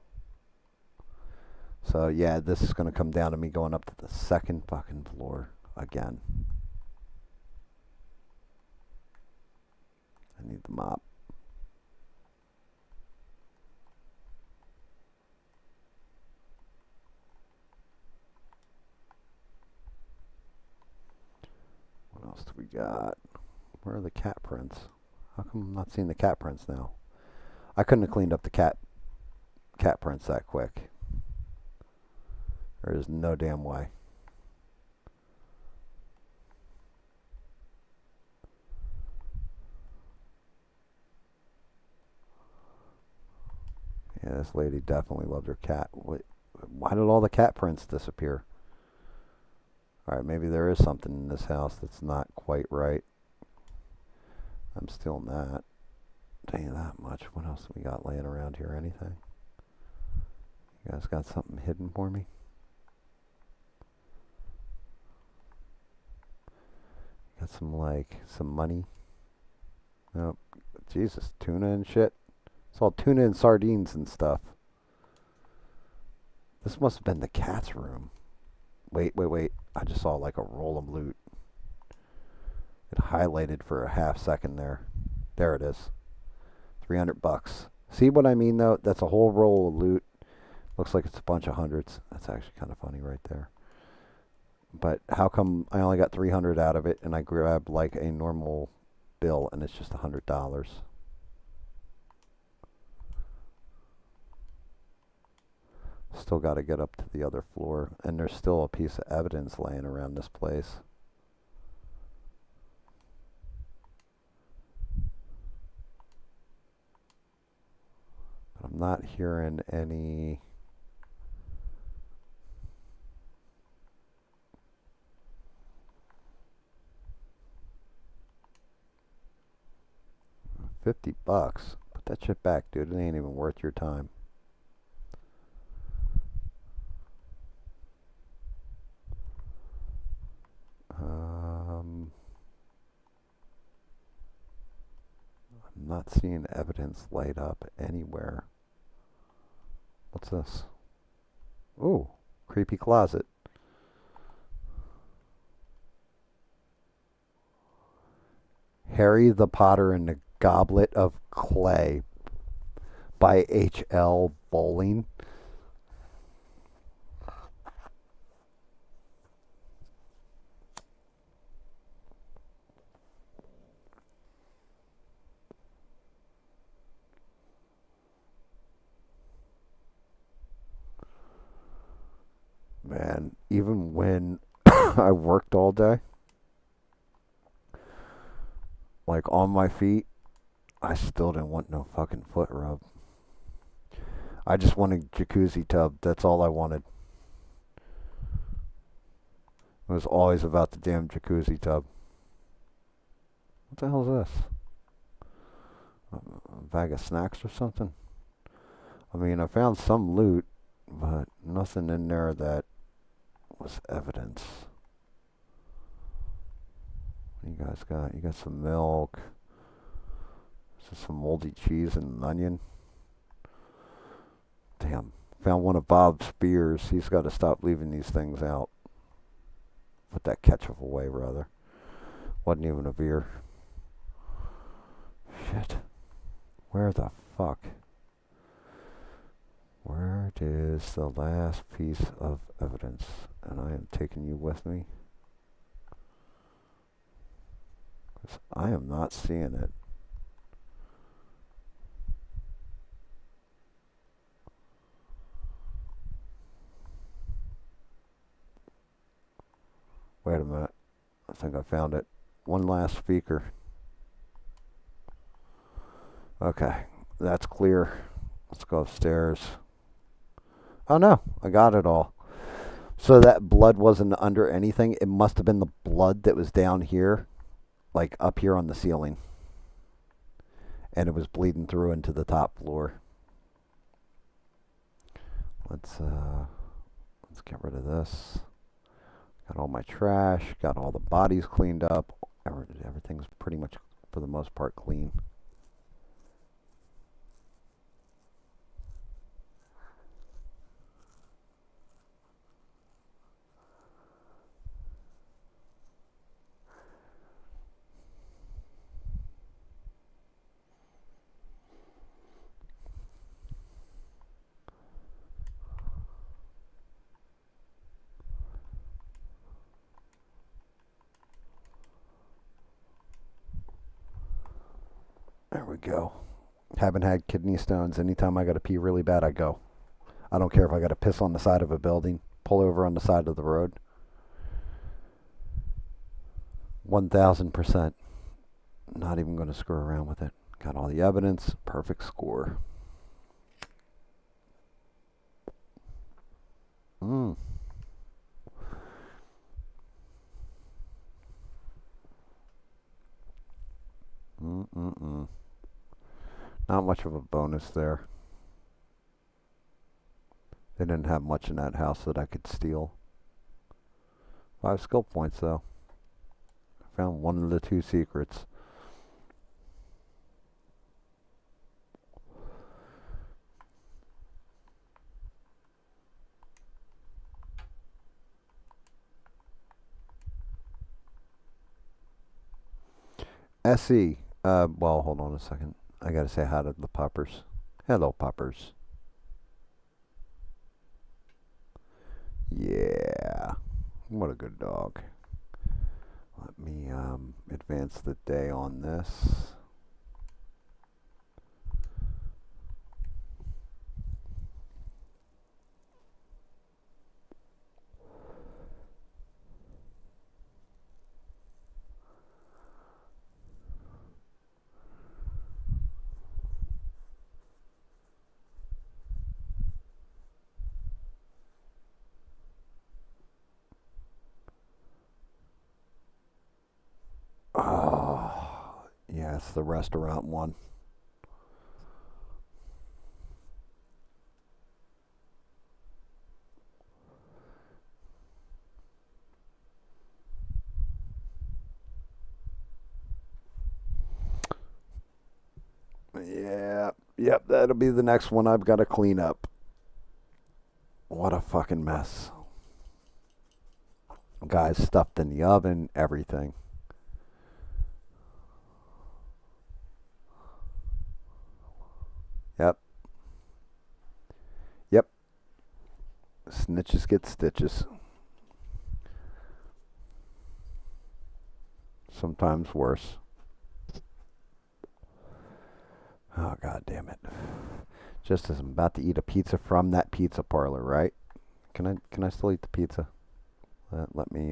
So yeah, this is going to come down to me going up to the second fucking floor again. I need the mop. What else do we got? Where are the cat prints? How come I'm not seeing the cat prints now? I couldn't have cleaned up the cat prints that quick. There is no damn way. Yeah, this lady definitely loved her cat. Why did all the cat prints disappear? Alright, maybe there is something in this house that's not quite right. I'm stealing that. Tell you that much. What else we got laying around here? Anything? You guys got something hidden for me? Got some money? Nope. Jesus, tuna and shit. It's all tuna and sardines and stuff. This must have been the cat's room. Wait. I just saw like a roll of loot. It highlighted for a half second there. There it is. $300. See what I mean, though? That's a whole roll of loot. Looks like it's a bunch of hundreds. That's actually kind of funny right there. But how come I only got 300 out of it and I grabbed like a normal bill and it's just $100? Still got to get up to the other floor. And there's still a piece of evidence laying around this place. But I'm not hearing any... $50. Put that shit back, dude. It ain't even worth your time. I'm not seeing evidence light up anywhere. What's this? Ooh, creepy closet. Harry the Potter and the Goblet of Clay by H.L. Bowling. Man, even when I worked all day, like on my feet, I still didn't want no fucking foot rub. I just wanted a jacuzzi tub. That's all I wanted. It was always about the damn jacuzzi tub. What the hell is this? A bag of snacks or something? I mean, I found some loot, but nothing in there that was evidence. What you guys got? You got some milk. Some moldy cheese and an onion. Damn. Found one of Bob's beers. He's got to stop leaving these things out. Put that ketchup away, rather. Wasn't even a beer. Shit. Where the fuck? Where is the last piece of evidence? And I am taking you with me. 'Cause I am not seeing it. Wait a minute. I think I found it. One last speaker. Okay. That's clear. Let's go upstairs. Oh no. I got it all. So that blood wasn't under anything. It must have been the blood that was down here, like up here on the ceiling. And it was bleeding through into the top floor. Let's get rid of this. Got all my trash. Got all the bodies cleaned up. Everything's pretty much, for the most part, clean. There we go. Haven't had kidney stones. Anytime I got to pee really bad, I go. I don't care if I got to piss on the side of a building, pull over on the side of the road. 1000%. Not even going to screw around with it. Got all the evidence. Perfect score. Mm. Mm-mm-mm. Not much of a bonus there. They didn't have much in that house that I could steal. 5 skill points, though. I found one of the 2 secrets. SE. Well, hold on a second. I gotta say hi to the puppers. Hello, puppers. Yeah. What a good dog. Let me advance the day on this. Oh, yeah, it's the restaurant one. Yeah, yep, that'll be the next one I've got to clean up. What a fucking mess. Guys stuffed in the oven, everything. Yep, yep. Snitches get stitches. Sometimes worse. Oh, god damn it. Just as I'm about to eat a pizza from that pizza parlor, right? Can I still eat the pizza? Let me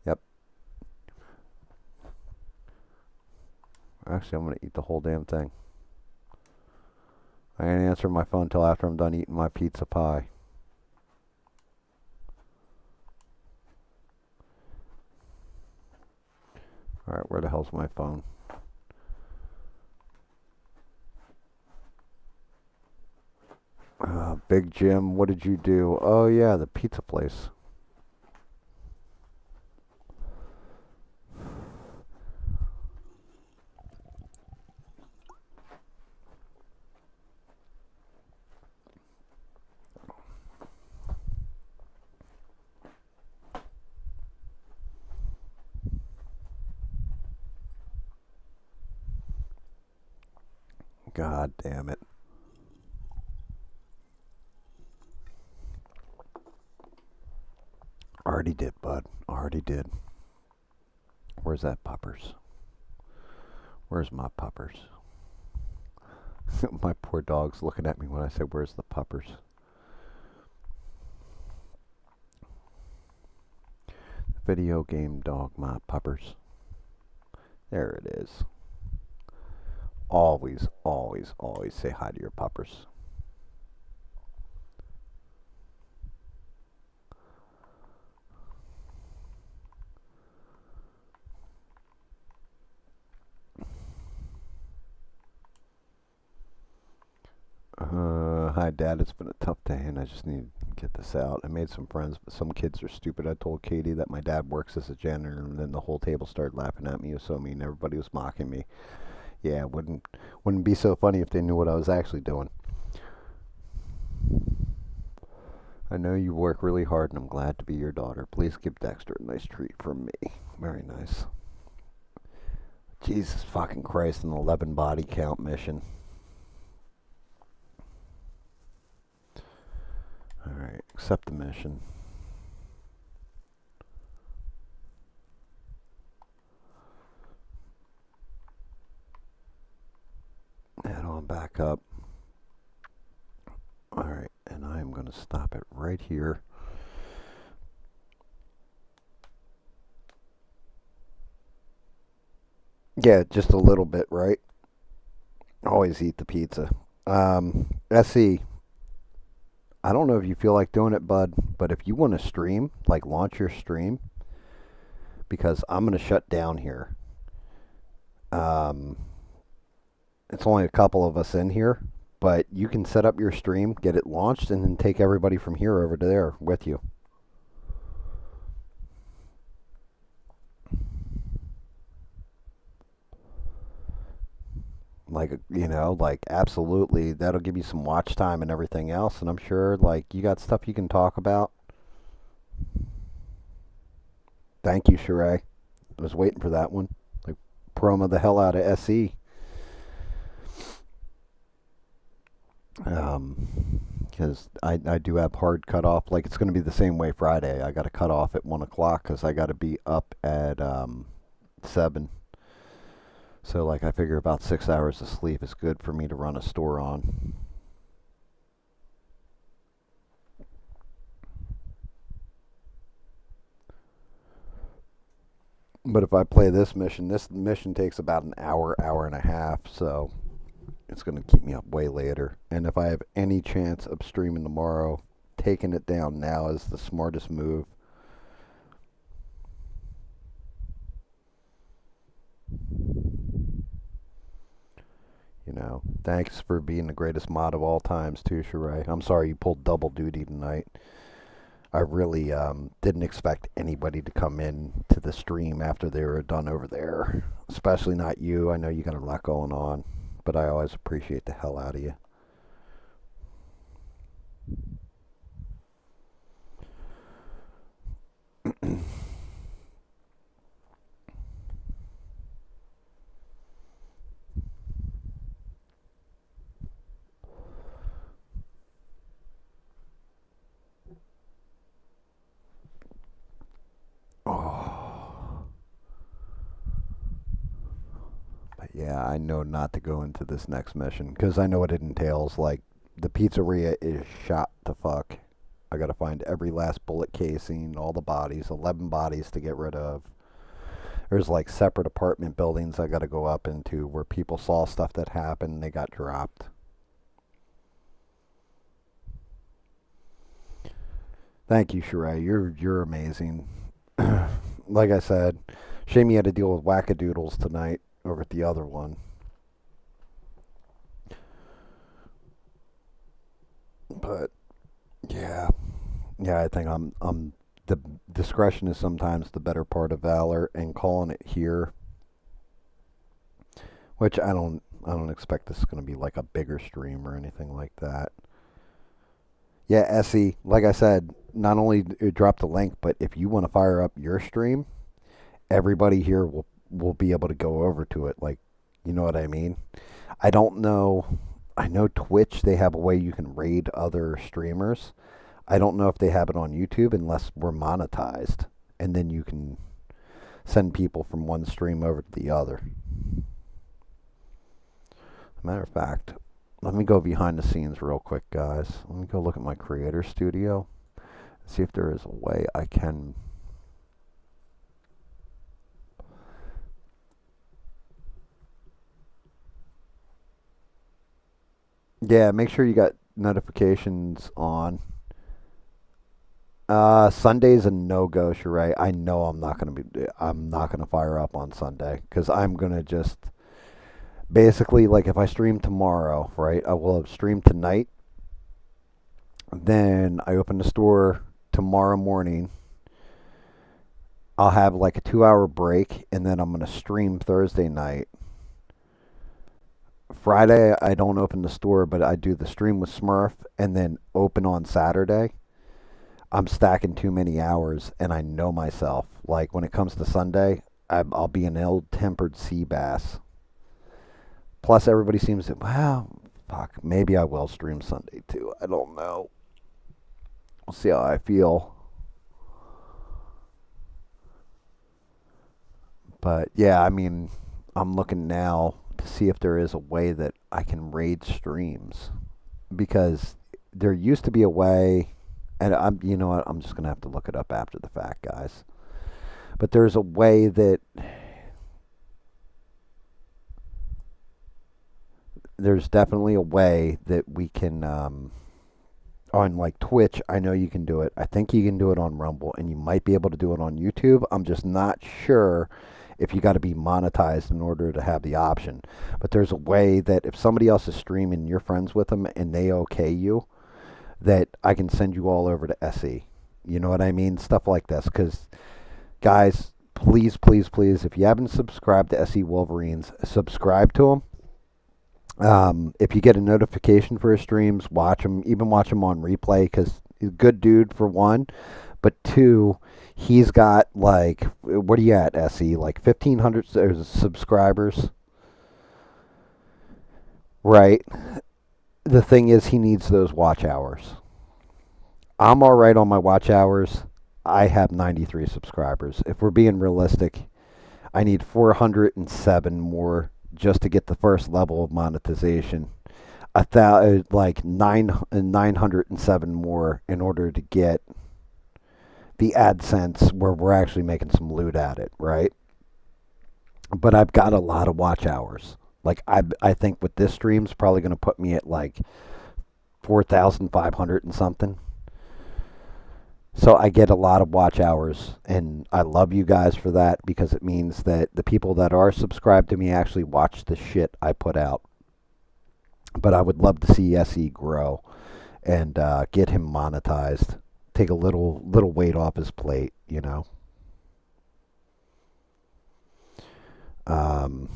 yep. Actually, I'm going to eat the whole damn thing. I ain't answering my phone until after I'm done eating my pizza pie. Alright, where the hell's my phone? Big Jim, what did you do? Oh, yeah, the pizza place. God damn it. Already did, bud. Already did. Where's that puppers? Where's my puppers? My poor dog's looking at me when I say, where's the puppers? Video game dog, my puppers. There it is. Always, always, always say hi to your puppers. Hi, Dad. It's been a tough day, and I just need to get this out. I made some friends, but some kids are stupid. I told Katie that my dad works as a janitor, and then the whole table started laughing at me. It was so mean. Everybody was mocking me. Yeah, it wouldn't be so funny if they knew what I was actually doing. I know you work really hard, and I'm glad to be your daughter. Please give Dexter a nice treat from me. Very nice. Jesus fucking Christ, an 11 body count mission. Alright, accept the mission. Head on back up. Alright, and I'm going to stop it right here. Yeah, just a little bit, right? Always eat the pizza. SE, I don't know if you feel like doing it, bud, but if you want to stream, like launch your stream, because I'm going to shut down here. Um, it's only a couple of us in here, but you can set up your stream, get it launched, and then take everybody from here over to there with you. Like, like absolutely, that'll give you some watch time and everything else. And I'm sure, like, you got stuff you can talk about. Thank you, Sheree. I was waiting for that one. Like, promo the hell out of SE. Because I do have hard cutoff. Like it's going to be the same way Friday. I got to cut off at 1 o'clock because I got to be up at 7. So like I figure about 6 hours of sleep is good for me to run a store on. But if I play this mission takes about an hour, hour and a half. So it's going to keep me up way later. And if I have any chance of streaming tomorrow, taking it down now is the smartest move. Thanks for being the greatest mod of all times, too, Sheree. I'm sorry you pulled double duty tonight. I really didn't expect anybody to come in to the stream after they were done over there, especially not you. I know you got a lot going on, but I always appreciate the hell out of you. Oh. But yeah, I know not to go into this next mission because I know what it entails. Like, the pizzeria is shot to fuck. I gotta find every last bullet casing, all the bodies, 11 bodies to get rid of. There's like separate apartment buildings I gotta go up into where people saw stuff that happened and they got dropped. Thank you, Sheree. You're amazing. Like I said, shame you had to deal with wackadoodles tonight over at the other one. But yeah, yeah, I think I'm the discretion is sometimes the better part of valor, and calling it here, which I don't expect this is going to be like a bigger stream or anything like that. Yeah, Essie, like I said, not only drop the link, but if you want to fire up your stream, everybody here will be able to go over to it. Like, you know what I mean? I don't know. I know Twitch they have a way you can raid other streamers. I don't know if they have it on YouTube unless we're monetized, and then you can send people from one stream over to the other. Matter of fact, let me go behind the scenes real quick, guys. Let me go look at my creator studio. See if there is a way I can. Yeah, make sure you got notifications on. Sunday's a no go, Sheree. I know I'm not gonna fire up on Sunday because I'm gonna just basically like if I stream tomorrow, right? I will have streamed tonight. Then I open the store tomorrow morning. I'll have like a 2 hour break, and then I'm gonna stream Thursday night. Friday I don't open the store, but I do the stream with Smurf, and then open on Saturday. I'm stacking too many hours, and I know myself. Like when it comes to Sunday, I'll be an ill-tempered sea bass. Plus, everybody seems to, well, fuck, maybe I will stream Sunday too. I don't know. We'll see how I feel. But yeah, I mean, I'm looking now to see if there is a way that I can raid streams because there used to be a way, and you know what, I'm just gonna have to look it up after the fact, guys. But there's a way that there's definitely a way that we can on like Twitch. I know you can do it. I think you can do it on Rumble, and you might be able to do it on YouTube. I'm just not sure if you got to be monetized in order to have the option. But there's a way that if somebody else is streaming, you're friends with them, and they okay you, that I can send you all over to SE. You know what I mean? Stuff like this. Because, guys, please, please, please, if you haven't subscribed to SE Wolverines, subscribe to them. If you get a notification for his streams, watch him. Even watch him on replay because he's a good dude for one. But two, he's got like, what are you at, SE? Like 1,500 subscribers, right? The thing is, he needs those watch hours. I'm all right on my watch hours. I have 93 subscribers. If we're being realistic, I need 407 more just to get the first level of monetization. Like 907 more in order to get the AdSense where we're actually making some loot at it, right? But I've got a lot of watch hours. Like I think with this stream's probably going to put me at like 4,500 and something. So I get a lot of watch hours, and I love you guys for that because it means that the people that are subscribed to me actually watch the shit I put out. But I would love to see SE grow and get him monetized. Take a little weight off his plate, you know. Um,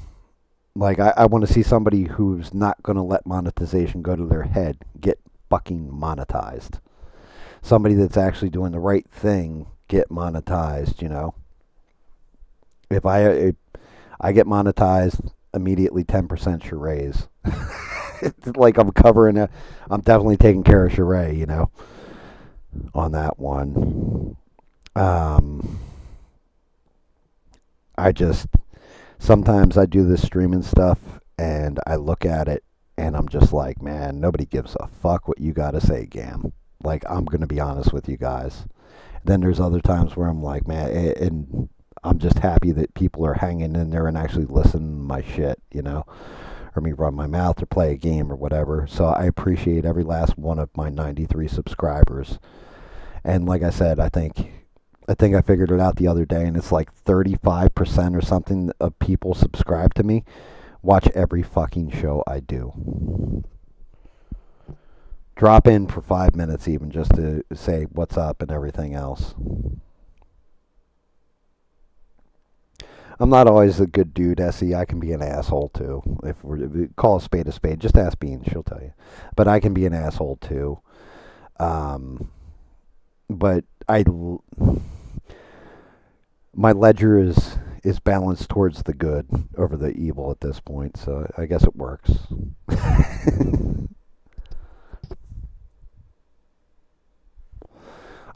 like I want to see somebody who's not going to let monetization go to their head get fucking monetized. Somebody that's actually doing the right thing get monetized, you know. If I get monetized immediately, 10% Sheree's. It's like I'm definitely taking care of Sheree, you know, on that one. Um, I just sometimes I do this streaming stuff and I look at it and I'm just like, man, nobody gives a fuck what you got to say, Gam. Like, I'm going to be honest with you guys. Then there's other times where I'm like, man, and I'm just happy that people are hanging in there and actually listening to my shit, you know, or me run my mouth or play a game or whatever. So I appreciate every last one of my 93 subscribers. And like I said, I think I figured it out the other day, and it's like 35% or something of people subscribe to me watch every fucking show I do. Drop in for 5 minutes even just to say what's up and everything else. I'm not always a good dude, Essie. I can be an asshole too. If we call a spade, just ask Bean, she'll tell you. But I can be an asshole too. Um, but my ledger is balanced towards the good over the evil at this point, so I guess it works.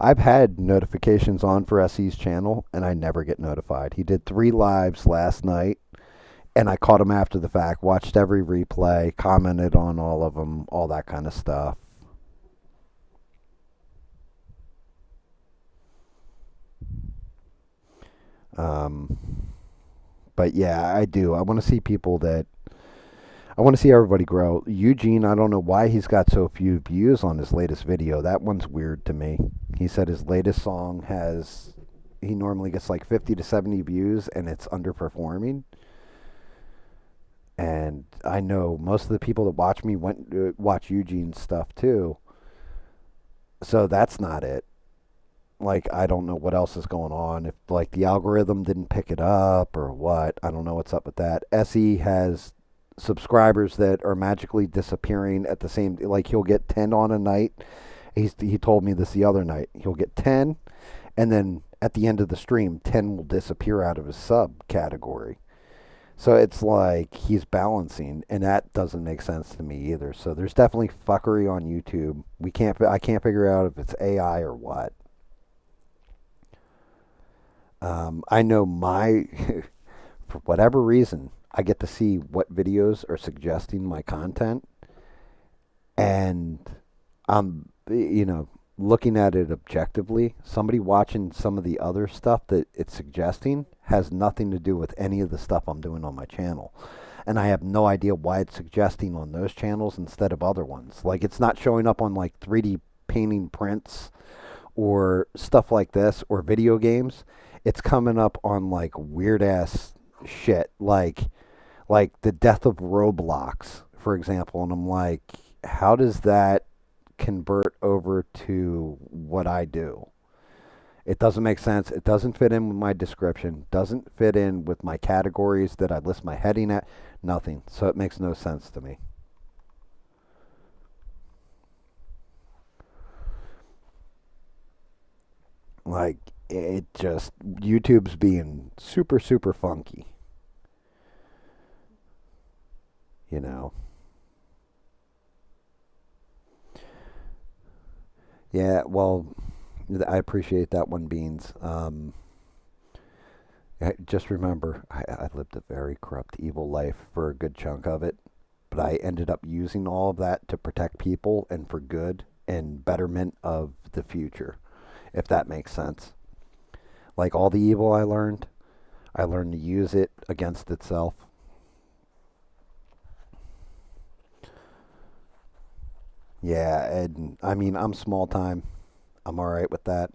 I've had notifications on for SE's channel, and I never get notified. He did 3 lives last night, and I caught him after the fact, watched every replay, commented on all of them, all that kind of stuff. Um, but yeah, I do. I want to see everybody grow. Eugene, I don't know why he's got so few views on his latest video. That one's weird to me. He said his latest song he normally gets like 50 to 70 views and it's underperforming. And I know most of the people that watch me went to watch Eugene's stuff too. So that's not it. Like, I don't know what else is going on. If like the algorithm didn't pick it up or what, I don't know what's up with that. SE has subscribers that are magically disappearing at the same. Like, he'll get 10 on a night. He told me this the other night. He'll get 10, and then at the end of the stream, 10 will disappear out of his sub category. So it's like he's balancing, and that doesn't make sense to me either. So there's definitely fuckery on YouTube. I can't figure out if it's AI or what. I know for whatever reason, I get to see what videos are suggesting my content, and I'm, looking at it objectively. Somebody watching some of the other stuff that it's suggesting has nothing to do with any of the stuff I'm doing on my channel. And I have no idea why it's suggesting on those channels instead of other ones. Like, it's not showing up on like 3D painting prints or stuff like this or video games. It's coming up on like weird ass shit like the death of Roblox, for example, and I'm like, how does that convert over to what I do? It doesn't make sense. It doesn't fit in with my description. Doesn't fit in with my categories that I list my heading at. Nothing. So it makes no sense to me. Like, it just YouTube's being super super funky, you know. Yeah, well, I appreciate that one, Beans. Just remember, I lived a very corrupt, evil life for a good chunk of it, but I ended up using all of that to protect people and for good and betterment of the future, if that makes sense. Like all the evil I learned to use it against itself. Yeah, and I mean, I'm small time. I'm all right with that.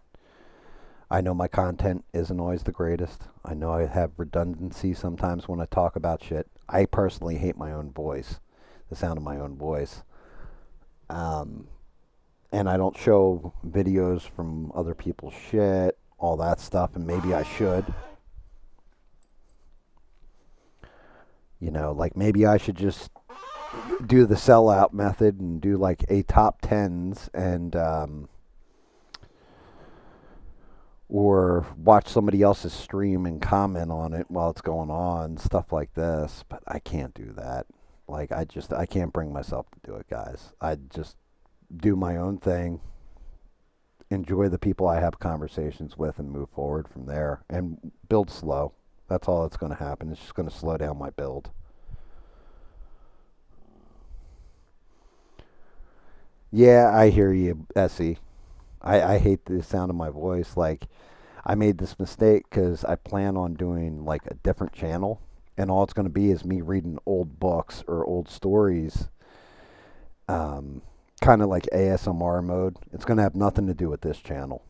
I know my content isn't always the greatest. I know I have redundancy sometimes when I talk about shit. I personally hate my own voice, the sound of my own voice. Um, and I don't show videos from other people's shit, all that stuff, and maybe I should. Like maybe I should just do the sellout method and do like a top tens and or watch somebody else's stream and comment on it while it's going on, stuff like this. But I can't do that. Like I can't bring myself to do it, guys. I just do my own thing, enjoy the people I have conversations with, and move forward from there and build slow. That's all that's going to happen. It's just going to slow down my build. Yeah, I hear you, Essie. I hate the sound of my voice. Like, I made this mistake because I plan on doing like a different channel, and all it's going to be is me reading old books or old stories, um, kind of like ASMR mode. It's going to have nothing to do with this channel.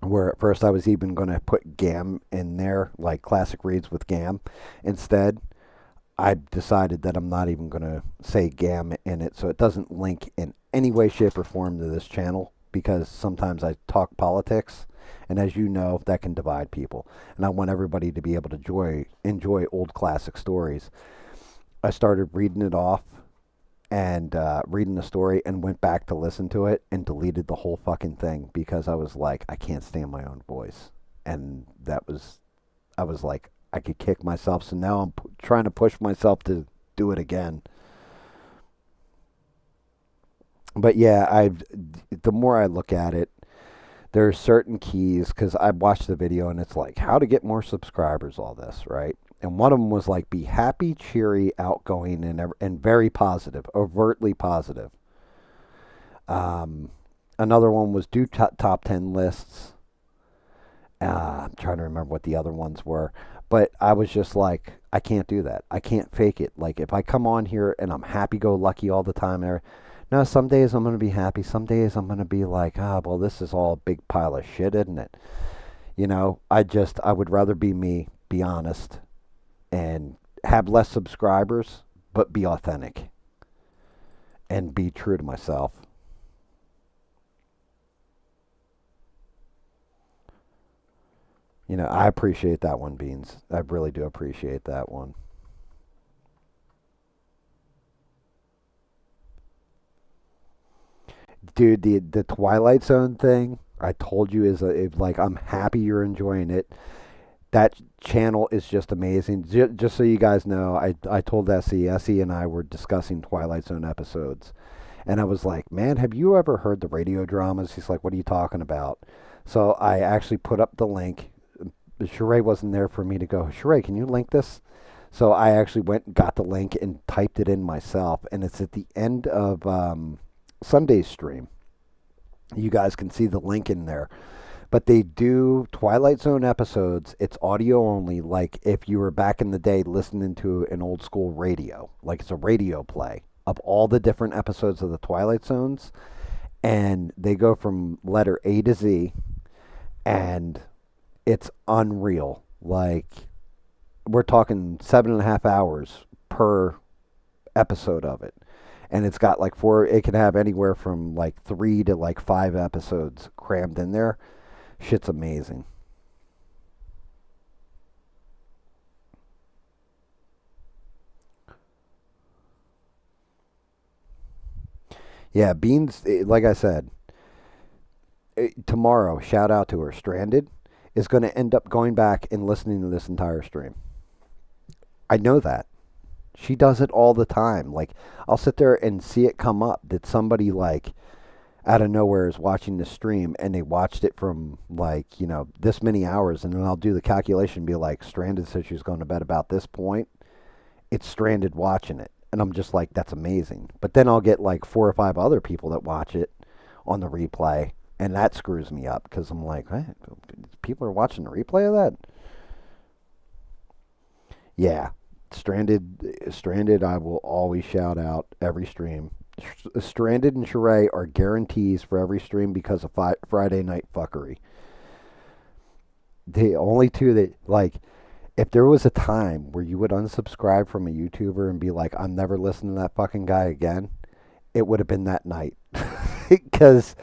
Where at first I was even going to put GAM in there, like classic reads with GAM. Instead, I decided that I'm not even going to say GAM in it, so it doesn't link in any way, shape, or form to this channel because sometimes I talk politics, and as you know, that can divide people. And I want everybody to be able to enjoy old classic stories. I started reading it off and reading the story and went back to listen to it and deleted the whole fucking thing because I was like, I can't stand my own voice. And I was like, I could kick myself. So now I'm trying to push myself to do it again. But yeah, the more I look at it, there are certain keys because I watched the video and it's like how to get more subscribers, all this, right? And one of them was like be happy, cheery, outgoing, and very positive, overtly positive. Um, Another one was do top 10 lists. I'm trying to remember what the other ones were, but I was just like, I can't do that. I can't fake it. Like if I come on here and I'm happy go lucky all the time, no, some days I'm gonna be happy. Some days I'm gonna be like, well, this is all a big pile of shit, isn't it? I would rather be me, be honest, and have less subscribers, but be authentic and be true to myself. I appreciate that one, Beans. I really do appreciate that one. Dude, the Twilight Zone thing I told you like I'm happy you're enjoying it. That channel is just amazing. Just so you guys know, I told Essie and I were discussing Twilight Zone episodes, and I was like, "Man, have you ever heard the radio dramas?" He's like, "What are you talking about?" So I actually put up the link. Sheree wasn't there for me to go, Sheree, can you link this? So I actually went and got the link and typed it in myself, and it's at the end of Sunday's stream. You guys can see the link in there. But they do Twilight Zone episodes. It's audio only, like if you were back in the day listening to an old school radio. Like it's a radio play of all the different episodes of the Twilight Zones. And they go from letter A to Z. And it's unreal. Like we're talking 7.5 hours per episode of it. And it's got like it can have anywhere from like 3 to like 5 episodes crammed in there. Shit's amazing. Yeah, Beans, like I said, tomorrow, shout out to her, Stranded, is going to end up going back and listening to this entire stream. I know that. She does it all the time. Like, I'll sit there and see it come up that somebody, like, out of nowhere is watching the stream and they watched it from like, this many hours, and then I'll do the calculation and be like, Stranded says she's going to bed about this point. It's Stranded watching it. And I'm just like, that's amazing. But then I'll get like four or five other people that watch it on the replay, and that screws me up because I'm like, hey, people are watching the replay of that? Yeah. Stranded, I will always shout out every stream. Stranded and Sheree are guarantees for every stream because of Friday night fuckery. The only two that, like, if there was a time where you would unsubscribe from a YouTuber and be like, I'm never listening to that fucking guy again, it would have been that night. Because,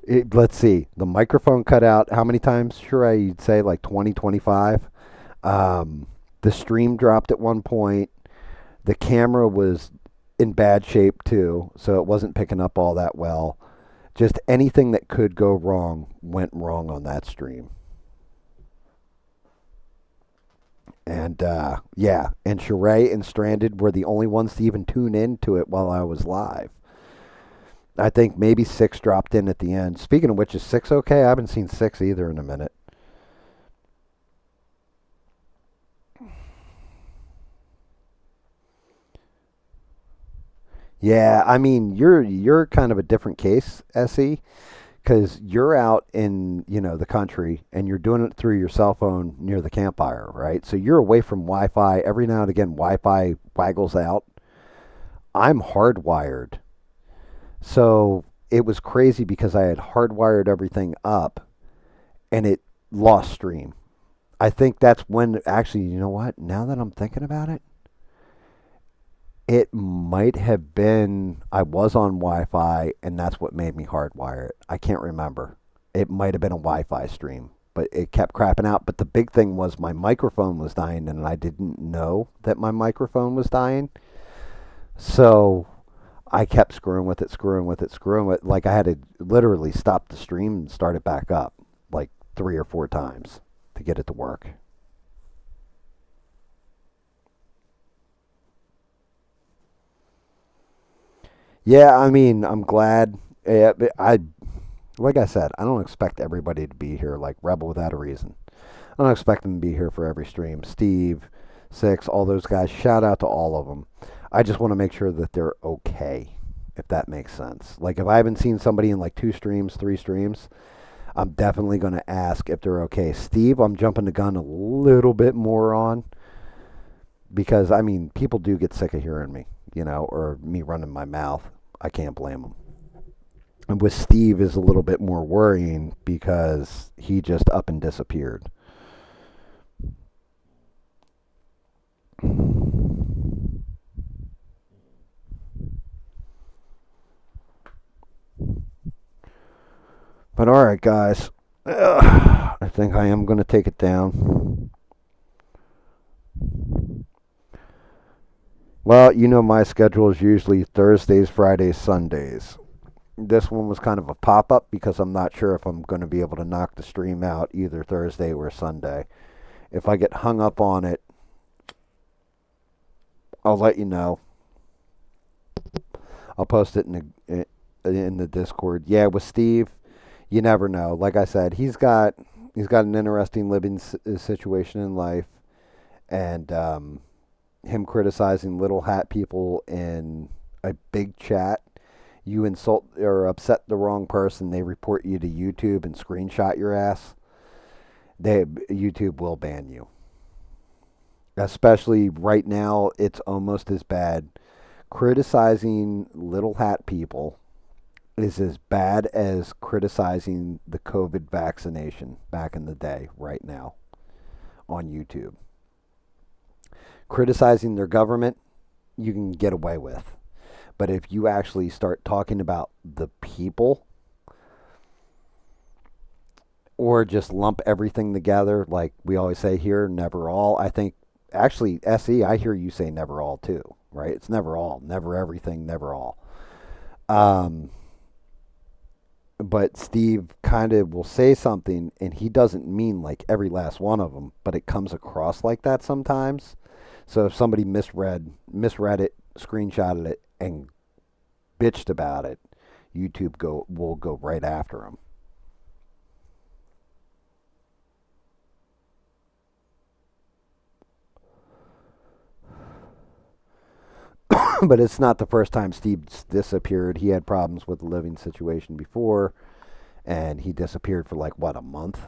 let's see, the microphone cut out how many times, Sheree? You'd say like 20, 25. The stream dropped at one point. The camera was in bad shape too, so it wasn't picking up all that well. Just anything that could go wrong went wrong on that stream. And yeah, and Sheree and Stranded were the only ones to even tune into it while I was live. I think maybe six dropped in at the end. Speaking of which, is six okay? I haven't seen six either in a minute. Yeah, I mean you're kind of a different case, Se, because you're out in the country and you're doing it through your cell phone near the campfire, right? So you're away from Wi-Fi. Every now and again, Wi-Fi waggles out. I'm hardwired, so it was crazy because I had hardwired everything up and it lost stream. I think that's when actually, you know what? Now that I'm thinking about it, it might have been I was on Wi-Fi and that's what made me hardwire it. I can't remember. It might have been a Wi-Fi stream, but it kept crapping out. But the big thing was my microphone was dying and I didn't know that my microphone was dying. So I kept screwing with it, screwing with it, screwing with it. Like I had to literally stop the stream and start it back up like three or four times to get it to work. Yeah, I mean, I'm glad. Yeah, I like I said, I don't expect everybody to be here like Rebel without a reason. I don't expect them to be here for every stream. Steve, Six, all those guys. Shout out to all of them. I just want to make sure that they're okay, if that makes sense. Like if I haven't seen somebody in like two streams, three streams, I'm definitely going to ask if they're okay. Steve, I'm jumping the gun a little bit more on because I mean, people do get sick of hearing me, or me running my mouth. I can't blame them. And with Steve is a little bit more worrying because he just up and disappeared. But all right, guys. I think I am going to take it down. Well, my schedule is usually Thursdays, Fridays, Sundays. This one was kind of a pop up because I'm not sure if I'm going to be able to knock the stream out either Thursday or Sunday. If I get hung up on it, I'll let you know. I'll post it in the Discord. Yeah, with Steve, you never know. Like I said, he's got an interesting living situation in life, and him criticizing little hat people in a big chat. You insult or upset the wrong person, they report you to YouTube and screenshot your ass. YouTube will ban you. Especially right now, it's almost as bad. Criticizing little hat people is as bad as criticizing the COVID vaccination back in the day right now on YouTube. Criticizing their government, you can get away with. But if you actually start talking about the people or just lump everything together, like we always say here, never all, I think actually, SE, I hear you say never all too, right? It's never all, never everything, never all. Um, but Steve kind of will say something and he doesn't mean like every last one of them, but it comes across like that sometimes. So if somebody misread it, screenshotted it, and bitched about it, YouTube will go right after him. But it's not the first time Steve's disappeared. He had problems with the living situation before, and he disappeared for like what, a month,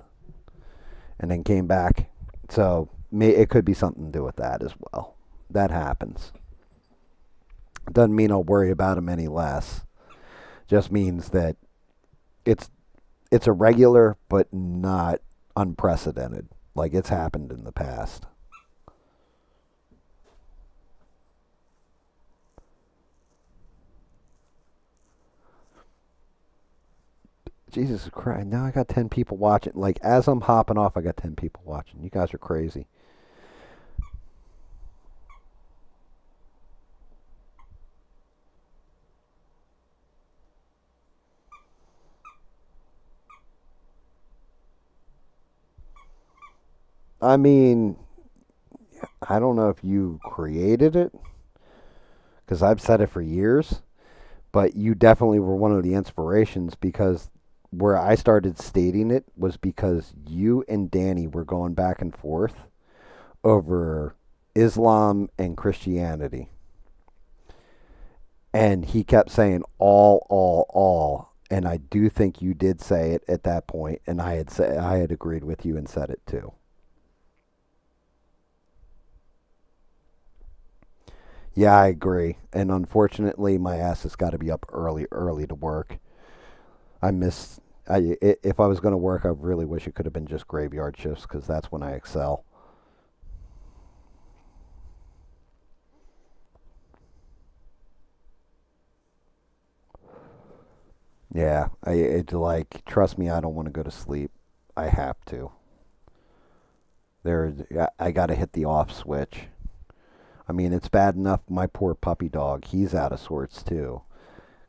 and then came back. So it could be something to do with that as well. That happens. Doesn't mean I'll worry about him any less. Just means that it's it's irregular, but not unprecedented. Like it's happened in the past. Jesus Christ! Now I got 10 people watching. Like as I'm hopping off, I got 10 people watching. You guys are crazy. I mean, I don't know if you created it because I've said it for years, but you definitely were one of the inspirations because where I started stating it was because you and Danny were going back and forth over Islam and Christianity. And he kept saying all. And I do think you did say it at that point, and I had agreed with you and said it too. Yeah, I agree. And unfortunately, my ass has got to be up early to work. I miss. If I was going to work, I really wish it could have been just graveyard shifts because that's when I excel. Yeah, it's like trust me, I don't want to go to sleep. I have to. There, I got to hit the off switch. I mean, it's bad enough. My poor puppy dog, he's out of sorts too,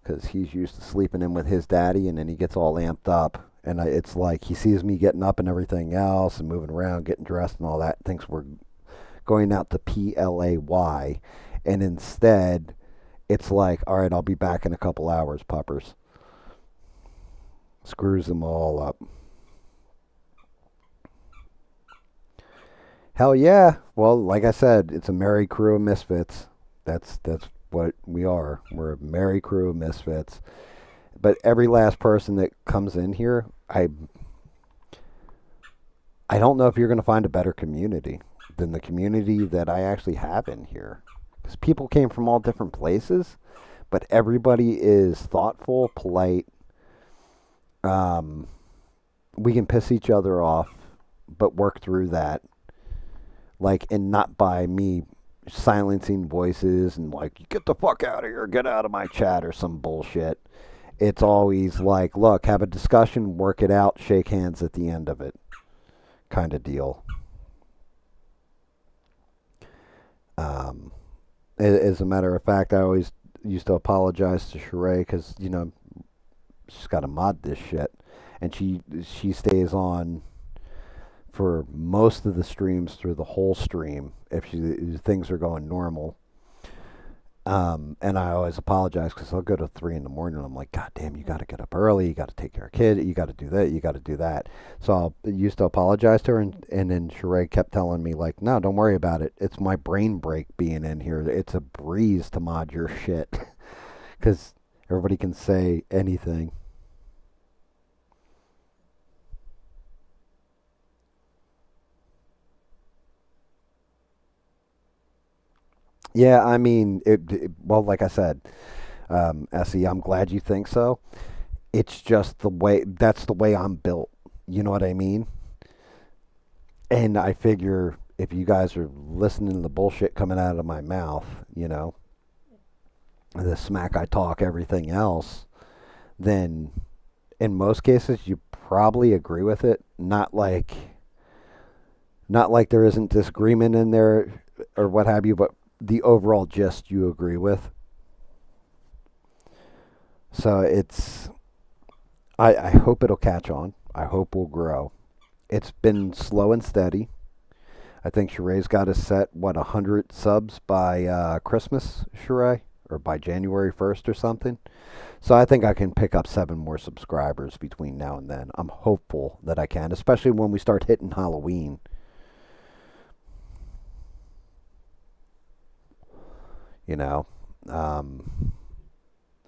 because he's used to sleeping in with his daddy, and then he gets all amped up, and it's like he sees me getting up and everything else, and moving around, getting dressed and all that, thinks we're going out to PLAY, and instead, it's like, all right, I'll be back in a couple hours, puppers. Screws them all up. Hell yeah. Well, like I said, it's a merry crew of misfits. That's what we are. We're a merry crew of misfits. But every last person that comes in here, I don't know if you're going to find a better community than the community that I actually have in here. Because people came from all different places, but everybody is thoughtful, polite. Um, we can piss each other off, but work through that. Like, and not by me silencing voices and like, get the fuck out of here, get out of my chat or some bullshit. It's always like, look, have a discussion, work it out, shake hands at the end of it, kind of deal. Um, as a matter of fact, I always used to apologize to Sheree because she's got to mod this shit, and she stays on for most of the streams through the whole stream if things are going normal. And I always apologize because I'll go to 3 in the morning and I'm like, God damn, you got to get up early. You got to take care of kid. You got to do that. You got to do that. So I used to apologize to her, and then Sheree kept telling me like, no, don't worry about it. It's my brain break being in here. It's a breeze to mod your shit because everybody can say anything. Yeah, I mean, well, like I said, Essie, I'm glad you think so. It's just the way that's the way I'm built. You know what I mean? And I figure if you guys are listening to the bullshit coming out of my mouth, the smack I talk, everything else, then in most cases you probably agree with it. Not like there isn't disagreement in there or what have you, but the overall gist you agree with. So I hope it'll catch on. I hope we'll grow. It's been slow and steady. I think Sheree's got us set, what, 100 subs by Christmas, Sheree? or by January 1st or something. So I think I can pick up 7 more subscribers between now and then. I'm hopeful that I can, especially when we start hitting Halloween. You know, um,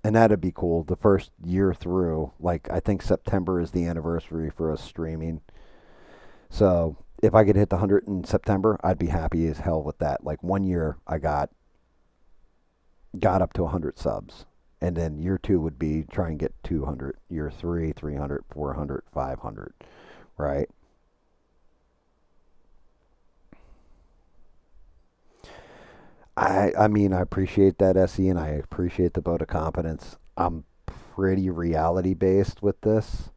and that'd be cool. The first year through, like I think September is the anniversary for us streaming. So if I could hit the 100 in September, I'd be happy as hell with that. Like 1 year, I got up to 100 subs. And then year two would be try and get 200. Year three, 300, 400, 500, right? I mean, I appreciate that, SE, and I appreciate the vote of confidence. I'm pretty reality based with this.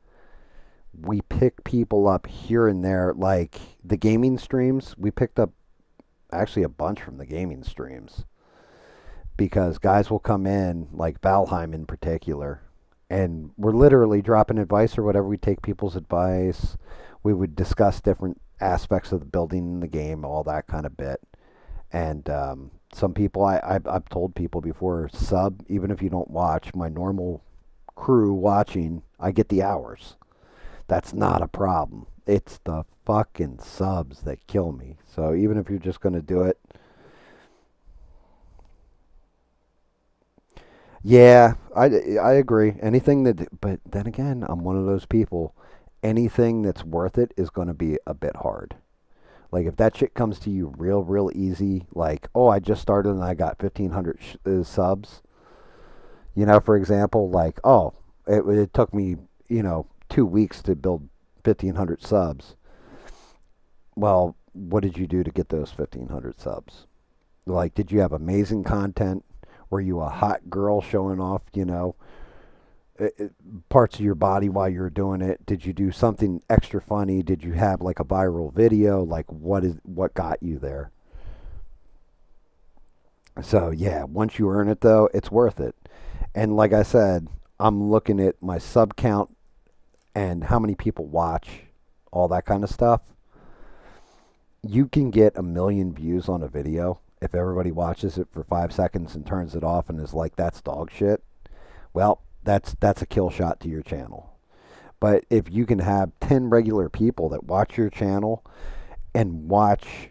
We pick people up here and there, like the gaming streams. We picked up actually a bunch from the gaming streams because guys will come in, like Valheim in particular, and we're literally dropping advice or whatever. We take people's advice. We would discuss different aspects of the building in the game, all that kind of bit. And some people, I've told people before, sub, even if you don't watch, my normal crew watching, I get the hours. That's not a problem. It's the fucking subs that kill me. So even if you're just going to do it, yeah, I agree. Anything that, but then again, I'm one of those people. Anything that's worth it is going to be a bit hard. Like if that shit comes to you real easy, like oh I just started and I got 1,500 subs. For example, like oh it took me 2 weeks to build 1,500 subs. Well, what did you do to get those 1,500 subs? Like, did you have amazing content? Were you a hot girl showing off, parts of your body while you were doing it? Did you do something extra funny? Did you have like a viral video? Like, what got you there? So yeah, once you earn it though, it's worth it. And like I said, I'm looking at my sub count and how many people watch, all that kind of stuff. You can get 1 million views on a video if everybody watches it for 5 seconds and turns it off and is like, "That's dog shit." Well, that's a kill shot to your channel. But if you can have 10 regular people that watch your channel and watch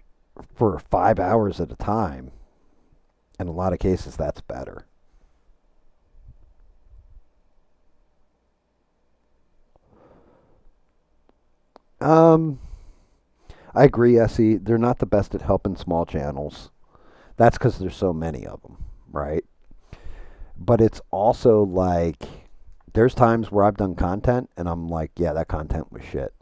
for 5 hours at a time, in a lot of cases, that's better. Um, I agree, Essie. They're not the best at helping small channels. That's because there's so many of them, right? But it's also like there's times where I've done content and I'm like, yeah, that content was shit.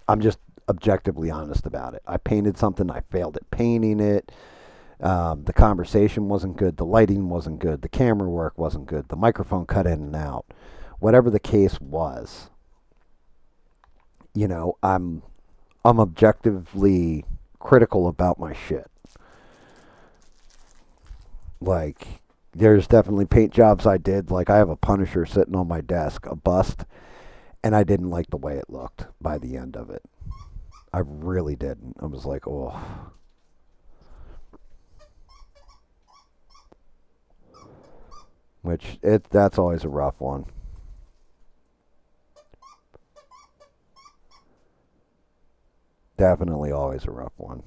I'm just objectively honest about it. I painted something, I failed at painting it. The conversation wasn't good, the lighting wasn't good, the camera work wasn't good, the microphone cut in and out. Whatever the case was, I'm objectively critical about my shit. Like, there's definitely paint jobs I did. Like, I have a Punisher sitting on my desk, a bust, and I didn't like the way it looked by the end of it. I really didn't. I was like, oh. That's always a rough one. Definitely always a rough one.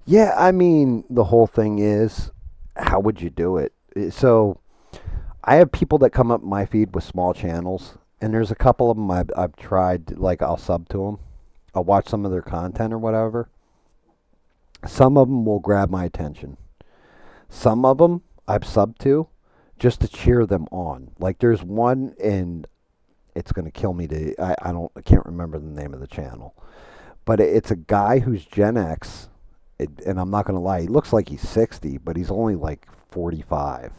Yeah, I mean, the whole thing is, how would you do it? So, I have people that come up my feed with small channels, and there's a couple of them I've tried, like, I'll sub to them. I'll watch some of their content or whatever. Some of them will grab my attention. Some of them I've subbed to just to cheer them on. Like, there's one, and it's going to kill me I can't remember the name of the channel. But it's a guy who's Gen X, and I'm not going to lie, he looks like he's 60, but he's only like 45.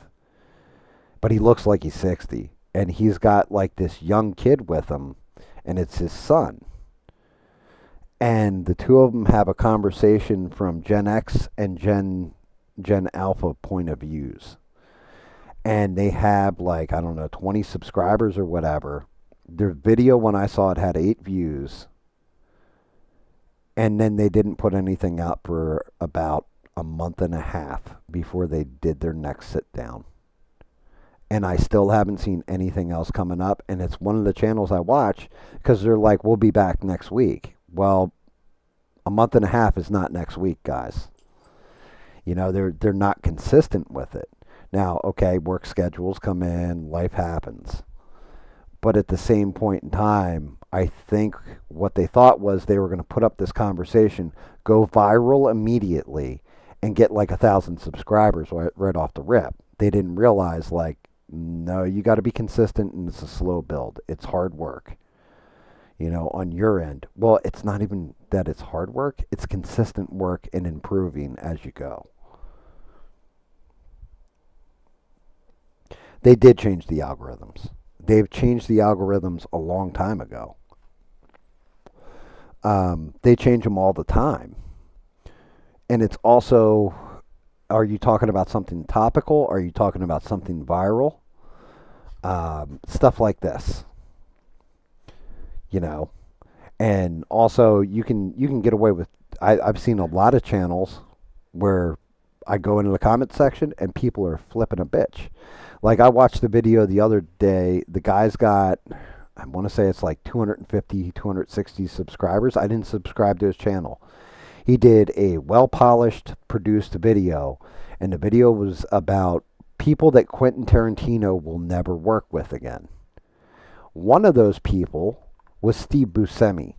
But he looks like he's 60. And he's got like this young kid with him, and it's his son. And the two of them have a conversation from Gen X and Gen Alpha point of views. and they have like, I don't know, 20 subscribers or whatever. Their video, when I saw it, had 8 views, and then they didn't put anything out for about a month and a half before they did their next sit down. And I still haven't seen anything else coming up. And it's one of the channels I watch because they're like, we'll be back next week. Well, a month and a half is not next week, guys. You know, they're not consistent with it. Now, okay, work schedules come in, life happens. But at the same point in time, I think what they thought was they were going to put up this conversation, go viral immediately, and get like 1,000 subscribers right off the rip. They didn't realize, like, no, you got to be consistent, and it's a slow build. It's hard work, on your end. Well, it's not even that it's hard work, it's consistent work and improving as you go. They did change the algorithms. They've changed the algorithms a long time ago. They change them all the time. And it's also, are you talking about something topical? Are you talking about something viral? Stuff like this, you know. And also, you can get away with. I've seen a lot of channels where I go into the comment section and people are flipping a bitch. Like I watched the video the other day. The guy's got, I want to say it's like 250, 260 subscribers. I didn't subscribe to his channel. He did a well polished, produced video, and the video was about people that Quentin Tarantino will never work with again. One of those people was Steve Buscemi.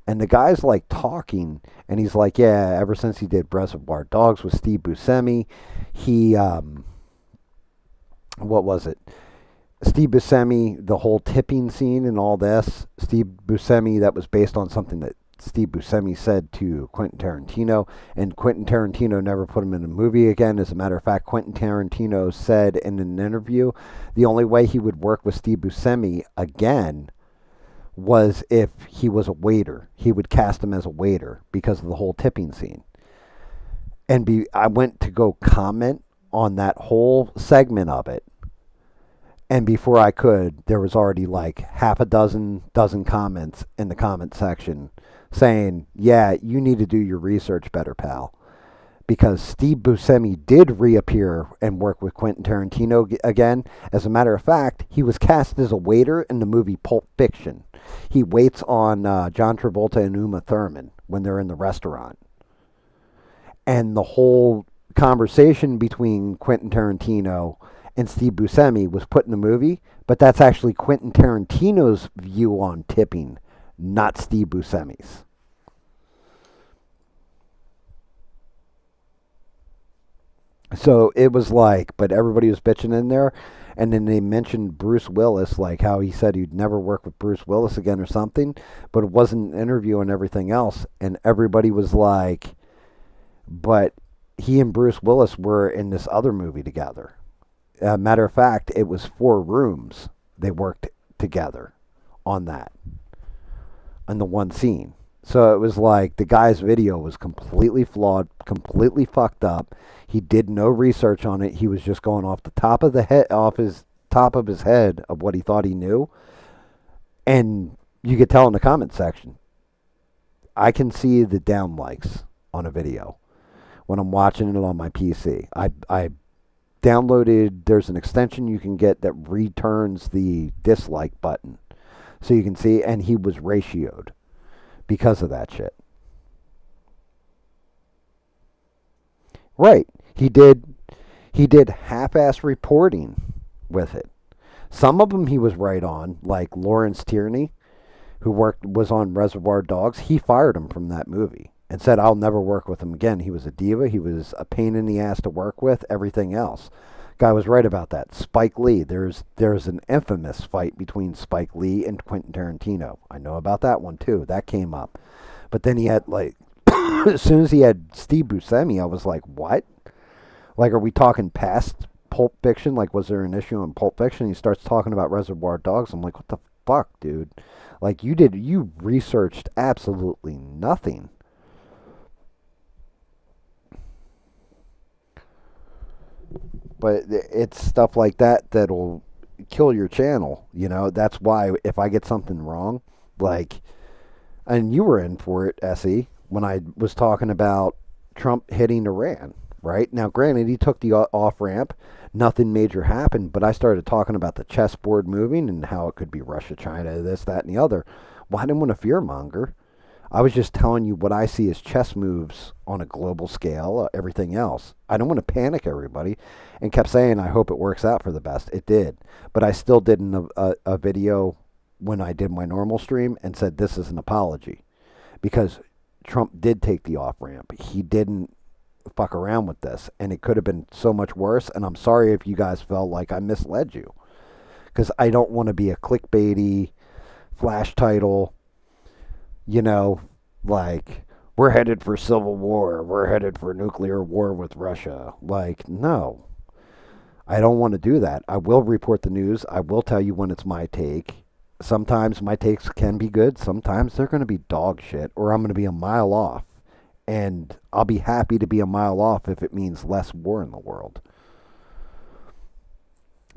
And the guy's like talking, and he's like, yeah, ever since he did Reservoir Dogs with Steve Buscemi, he, what was it? Steve Buscemi, the whole tipping scene and all this. Steve Buscemi, that was based on something that Steve Buscemi said to Quentin Tarantino, and Quentin Tarantino never put him in a movie again. As a matter of fact, Quentin Tarantino said in an interview the only way he would work with Steve Buscemi again was if he was a waiter. He would cast him as a waiter because of the whole tipping scene. And I went to go comment on that whole segment of it, and before I could, there was already like half a dozen comments in the comment section saying, yeah, you need to do your research better, pal. Because Steve Buscemi did reappear and work with Quentin Tarantino again. As a matter of fact, he was cast as a waiter in the movie Pulp Fiction. He waits on John Travolta and Uma Thurman when they're in the restaurant. And the whole conversation between Quentin Tarantino and Steve Buscemi was put in the movie, but that's actually Quentin Tarantino's view on tipping, not Steve Buscemi's. So it was like, but everybody was bitching in there. And then they mentioned Bruce Willis, like how he said he'd never work with Bruce Willis again or something, but it wasn't an interview and everything else. And everybody was like, but he and Bruce Willis were in this other movie together. Matter of fact, it was 4 rooms. They worked together on that, on the one scene. So it was like the guy's video was completely flawed, completely fucked up. He did no research on it. He was just going off the top of the head, off his top of his head of what he thought he knew. And you could tell in the comment section. I can see the down likes on a video when I'm watching it on my PC. I downloaded, there's an extension you can get that returns the dislike button. So you can see, and he was ratioed because of that shit. Right. He did half-ass reporting with it. Some of them he was right on, like Lawrence Tierney, who was on Reservoir Dogs. He fired him from that movie and said, I'll never work with him again. He was a diva. He was a pain in the ass to work with, everything else. Guy was right about that. Spike Lee. There's an infamous fight between Spike Lee and Quentin Tarantino. I know about that one too. That came up. But then he had like as soon as he had Steve Buscemi, I was like, what? Like, are we talking past Pulp Fiction? Like, was there an issue in Pulp Fiction? He starts talking about Reservoir Dogs. I'm like, what the fuck, dude? Like, you researched absolutely nothing. But it's stuff like that that'll kill your channel. That's why if I get something wrong, like, and you were in for it, Essie, when I was talking about Trump hitting Iran, right? Now, granted, he took the off ramp. Nothing major happened, but I started talking about the chessboard moving and how it could be Russia, China, this, that, and the other. Well, I didn't want to fearmonger. I was just telling you what I see as chess moves on a global scale, everything else. I don't want to panic everybody and kept saying, I hope it works out for the best. It did. But I still did a video when I did my normal stream and said, this is an apology. Because Trump did take the off ramp. He didn't fuck around with this. And it could have been so much worse. And I'm sorry if you guys felt like I misled you. Because I don't want to be a clickbaity flash title, you know, like, we're headed for civil war, we're headed for nuclear war with Russia. Like, no, I don't want to do that. I will report the news. I will tell you when it's my take. Sometimes my takes can be good. Sometimes they're going to be dog shit, or I'm going to be a mile off. And I'll be happy to be a mile off if it means less war in the world.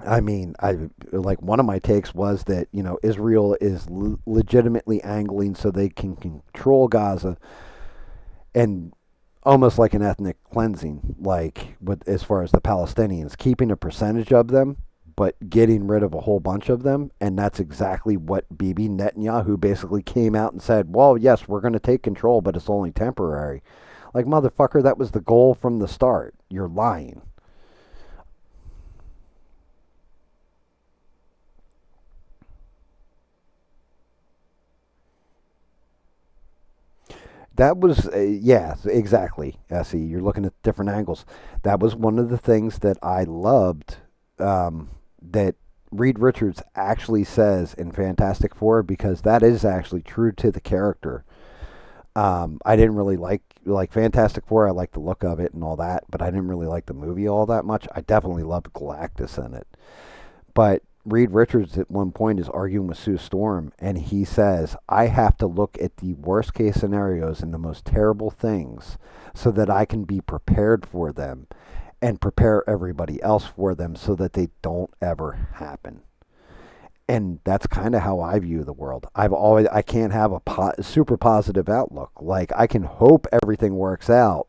I mean, I like one of my takes was that Israel is legitimately angling so they can control Gaza and almost like an ethnic cleansing, like with as far as the Palestinians, keeping a percentage of them but getting rid of a whole bunch of them, and that's exactly what Bibi Netanyahu basically came out and said. Well, yes, we're going to take control, but it's only temporary. Like, motherfucker, that was the goal from the start. You're lying. That was, yeah, exactly, Essie. You're looking at different angles. That was one of the things that I loved that Reed Richards actually says in Fantastic Four, because that is actually true to the character. I didn't really like Fantastic Four. I like the look of it and all that, but I didn't really like the movie all that much. I definitely loved Galactus in it. But Reed Richards at one point is arguing with Sue Storm, and he says, I have to look at the worst case scenarios and the most terrible things so that I can be prepared for them and prepare everybody else for them so that they don't ever happen. And that's kind of how I view the world. I can't have a super positive outlook. Like, I can hope everything works out,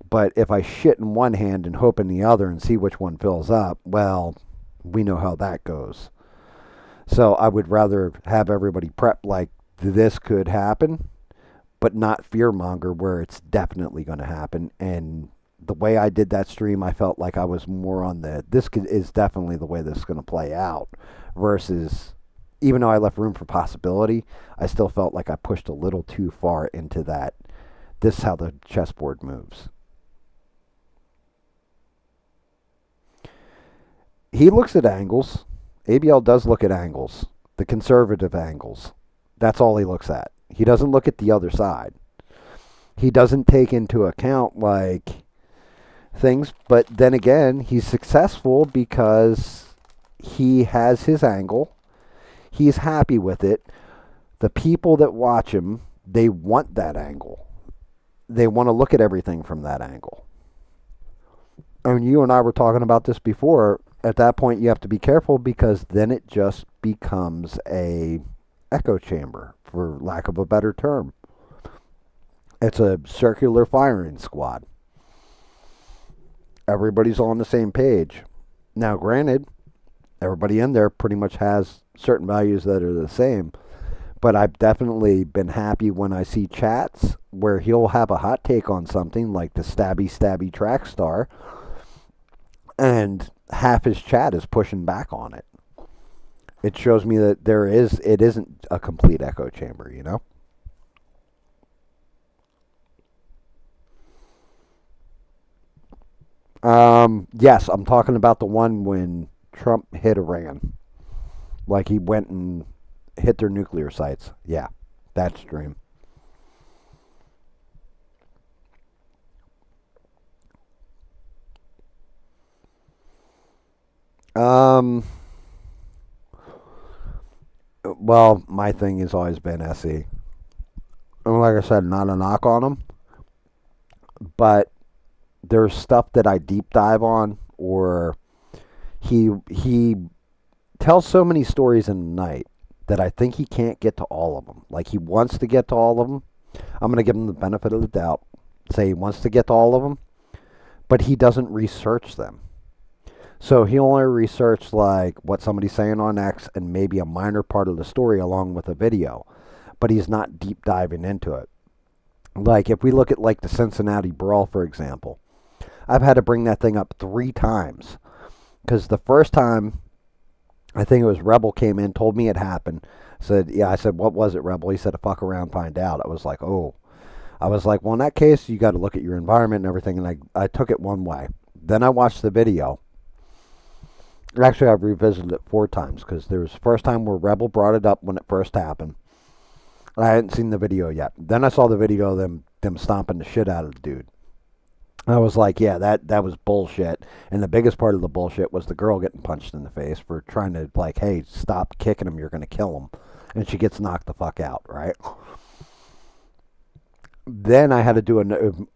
but if I shit in one hand and hope in the other and see which one fills up, well, we know how that goes. So I would rather have everybody prep like this could happen, but not fearmonger where it's definitely going to happen. And the way I did that stream, I felt like I was more on is definitely the way this is going to play out, versus, even though I left room for possibility, I still felt like I pushed a little too far into that. This is how the chessboard moves. He looks at angles. ABL does look at angles, the conservative angles. That's all he looks at. He doesn't look at the other side. He doesn't take into account like things, but then again, he's successful because he has his angle. He's happy with it. The people that watch him, they want that angle. They want to look at everything from that angle. And you and I were talking about this before. At that point, you have to be careful, because then it just becomes a echo chamber, for lack of a better term. It's a circular firing squad. Everybody's on the same page. Now, granted, everybody in there pretty much has certain values that are the same, but I've definitely been happy when I see chats where he'll have a hot take on something like the stabby stabby track star, and half his chat is pushing back on it. It shows me that it isn't a complete echo chamber, Yes, I'm talking about the one when Trump hit Iran. Like, he went and hit their nuclear sites. Yeah, that stream. Um, well, my thing has always been SE. And like I said, not a knock on them, but there's stuff that I deep dive on or he tells so many stories in a night that I think he can't get to all of them. Like he wants to get to all of them. I'm going to give him the benefit of the doubt. Say he wants to get to all of them, but he doesn't research them. So he only researched like what somebody's saying on X and maybe a minor part of the story along with a video, but he's not deep diving into it. Like if we look at like the Cincinnati Brawl, for example, I've had to bring that thing up 3 times because the first time I think it was Rebel came in, told me it happened. Said, yeah, I said, what was it, Rebel? He said, fuck around, find out. I was like, oh. I was like, well, in that case, you got to look at your environment and everything. And I took it one way. Then I watched the video. Actually, I've revisited it 4 times because there was the first time where Rebel brought it up when it first happened. And I hadn't seen the video yet. Then I saw the video of them stomping the shit out of the dude. I was like, yeah, that was bullshit. And the biggest part of the bullshit was the girl getting punched in the face for trying to, like, hey, stop kicking him, you're going to kill him. And she gets knocked the fuck out, right? Then I had to do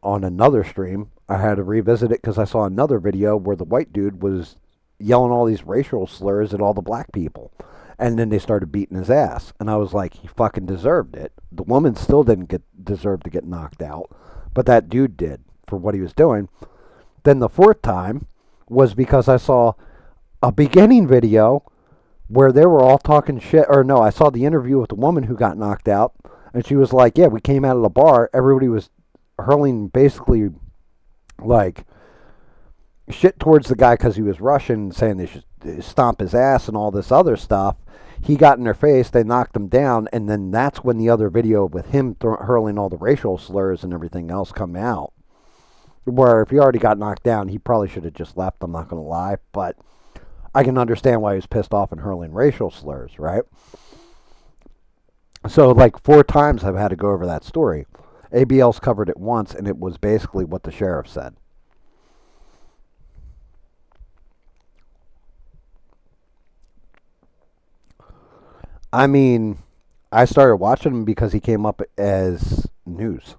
on another stream, I had to revisit it because I saw another video where the white dude was yelling all these racial slurs at all the black people. And then they started beating his ass. And I was like, he fucking deserved it. The woman still didn't deserve to get knocked out, but that dude did for what he was doing. Then the 4th time was because I saw a beginning video where they were all talking shit. Or no, I saw the interview with the woman who got knocked out, and she was like, yeah, we came out of the bar. Everybody was hurling basically like shit towards the guy because he was Russian, saying they should stomp his ass and all this other stuff. He got in their face, they knocked him down, and then that's when the other video with him hurling all the racial slurs and everything else come out. Where if he already got knocked down, he probably should have just left, I'm not going to lie. But I can understand why he was pissed off and hurling racial slurs, right? So, like 4 times I've had to go over that story. ABL's covered it once, and it was basically what the sheriff said. I mean, I started watching him because he came up as news.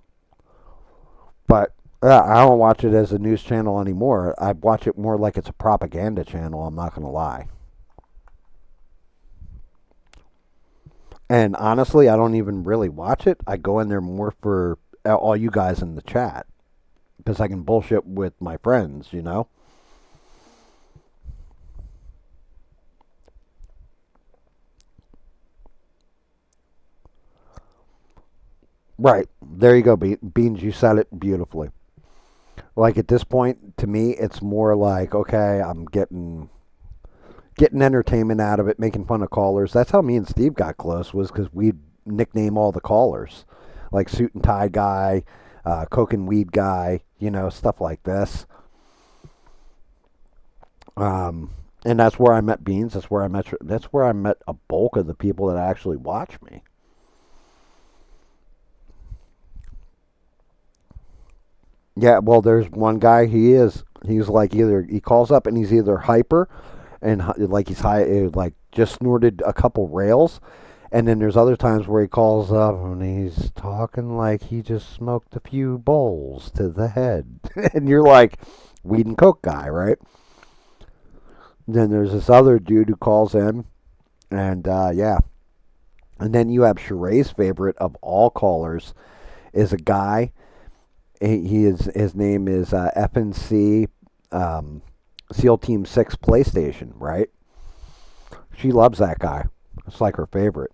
But I don't watch it as a news channel anymore. I watch it more like it's a propaganda channel, I'm not going to lie. And honestly, I don't even really watch it. I go in there more for all you guys in the chat because I can bullshit with my friends, you know? Right. There you go, Beans. You said it beautifully. Like at this point, to me, it's more like, okay, I'm getting entertainment out of it, making fun of callers. That's how me and Steve got close, was because we'd nickname all the callers, like suit and tie guy, coke and weed guy, you know, stuff like this. And that's where I met Beans. That's where I met a bulk of the people that actually watch me. Yeah, well, there's one guy. He's like either he calls up and he's either hyper and like he's high, like just snorted a couple rails, and then there's other times where he calls up and he's talking like he just smoked a few bowls to the head, and you're like, weed and coke guy, right? Then there's this other dude who calls in, and yeah, and then you have Sheree's favorite of all callers is a guy. He is his name is FNC um, SEAL Team 6 PlayStation, right? She loves that guy. It's like her favorite.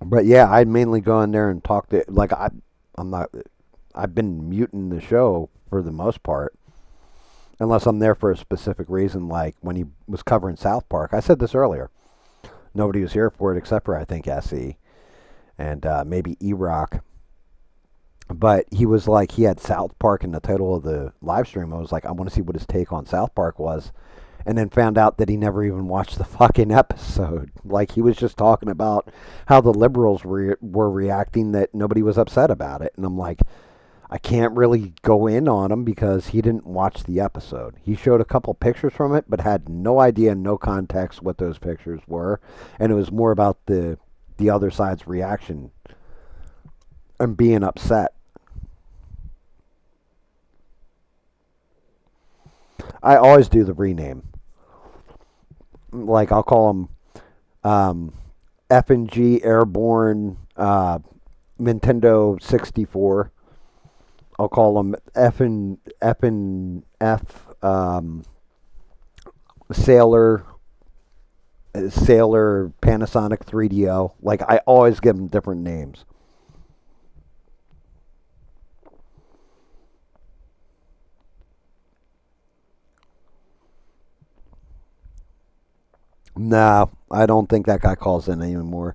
But yeah, I'd mainly go in there and talk to like I'm not I've been muting the show for the most part unless I'm there for a specific reason, like when he was covering South Park. I said this earlier. Nobody was here for it except for I think SE and maybe E Rock. But he was like, he had South Park in the title of the live stream. I was like, I want to see what his take on South Park was. And then found out that he never even watched the fucking episode. Like, he was just talking about how the liberals were reacting, that nobody was upset about it. And I'm like, I can't really go in on him because he didn't watch the episode. He showed a couple pictures from it, but had no idea, no context what those pictures were. And it was more about the other side's reaction and being upset. I always do the rename. Like I'll call them F and G Airborne Nintendo 64. I'll call them F and F Sailor Sailor Panasonic 3DO. Like I always give them different names. No, I don't think that guy calls in anymore.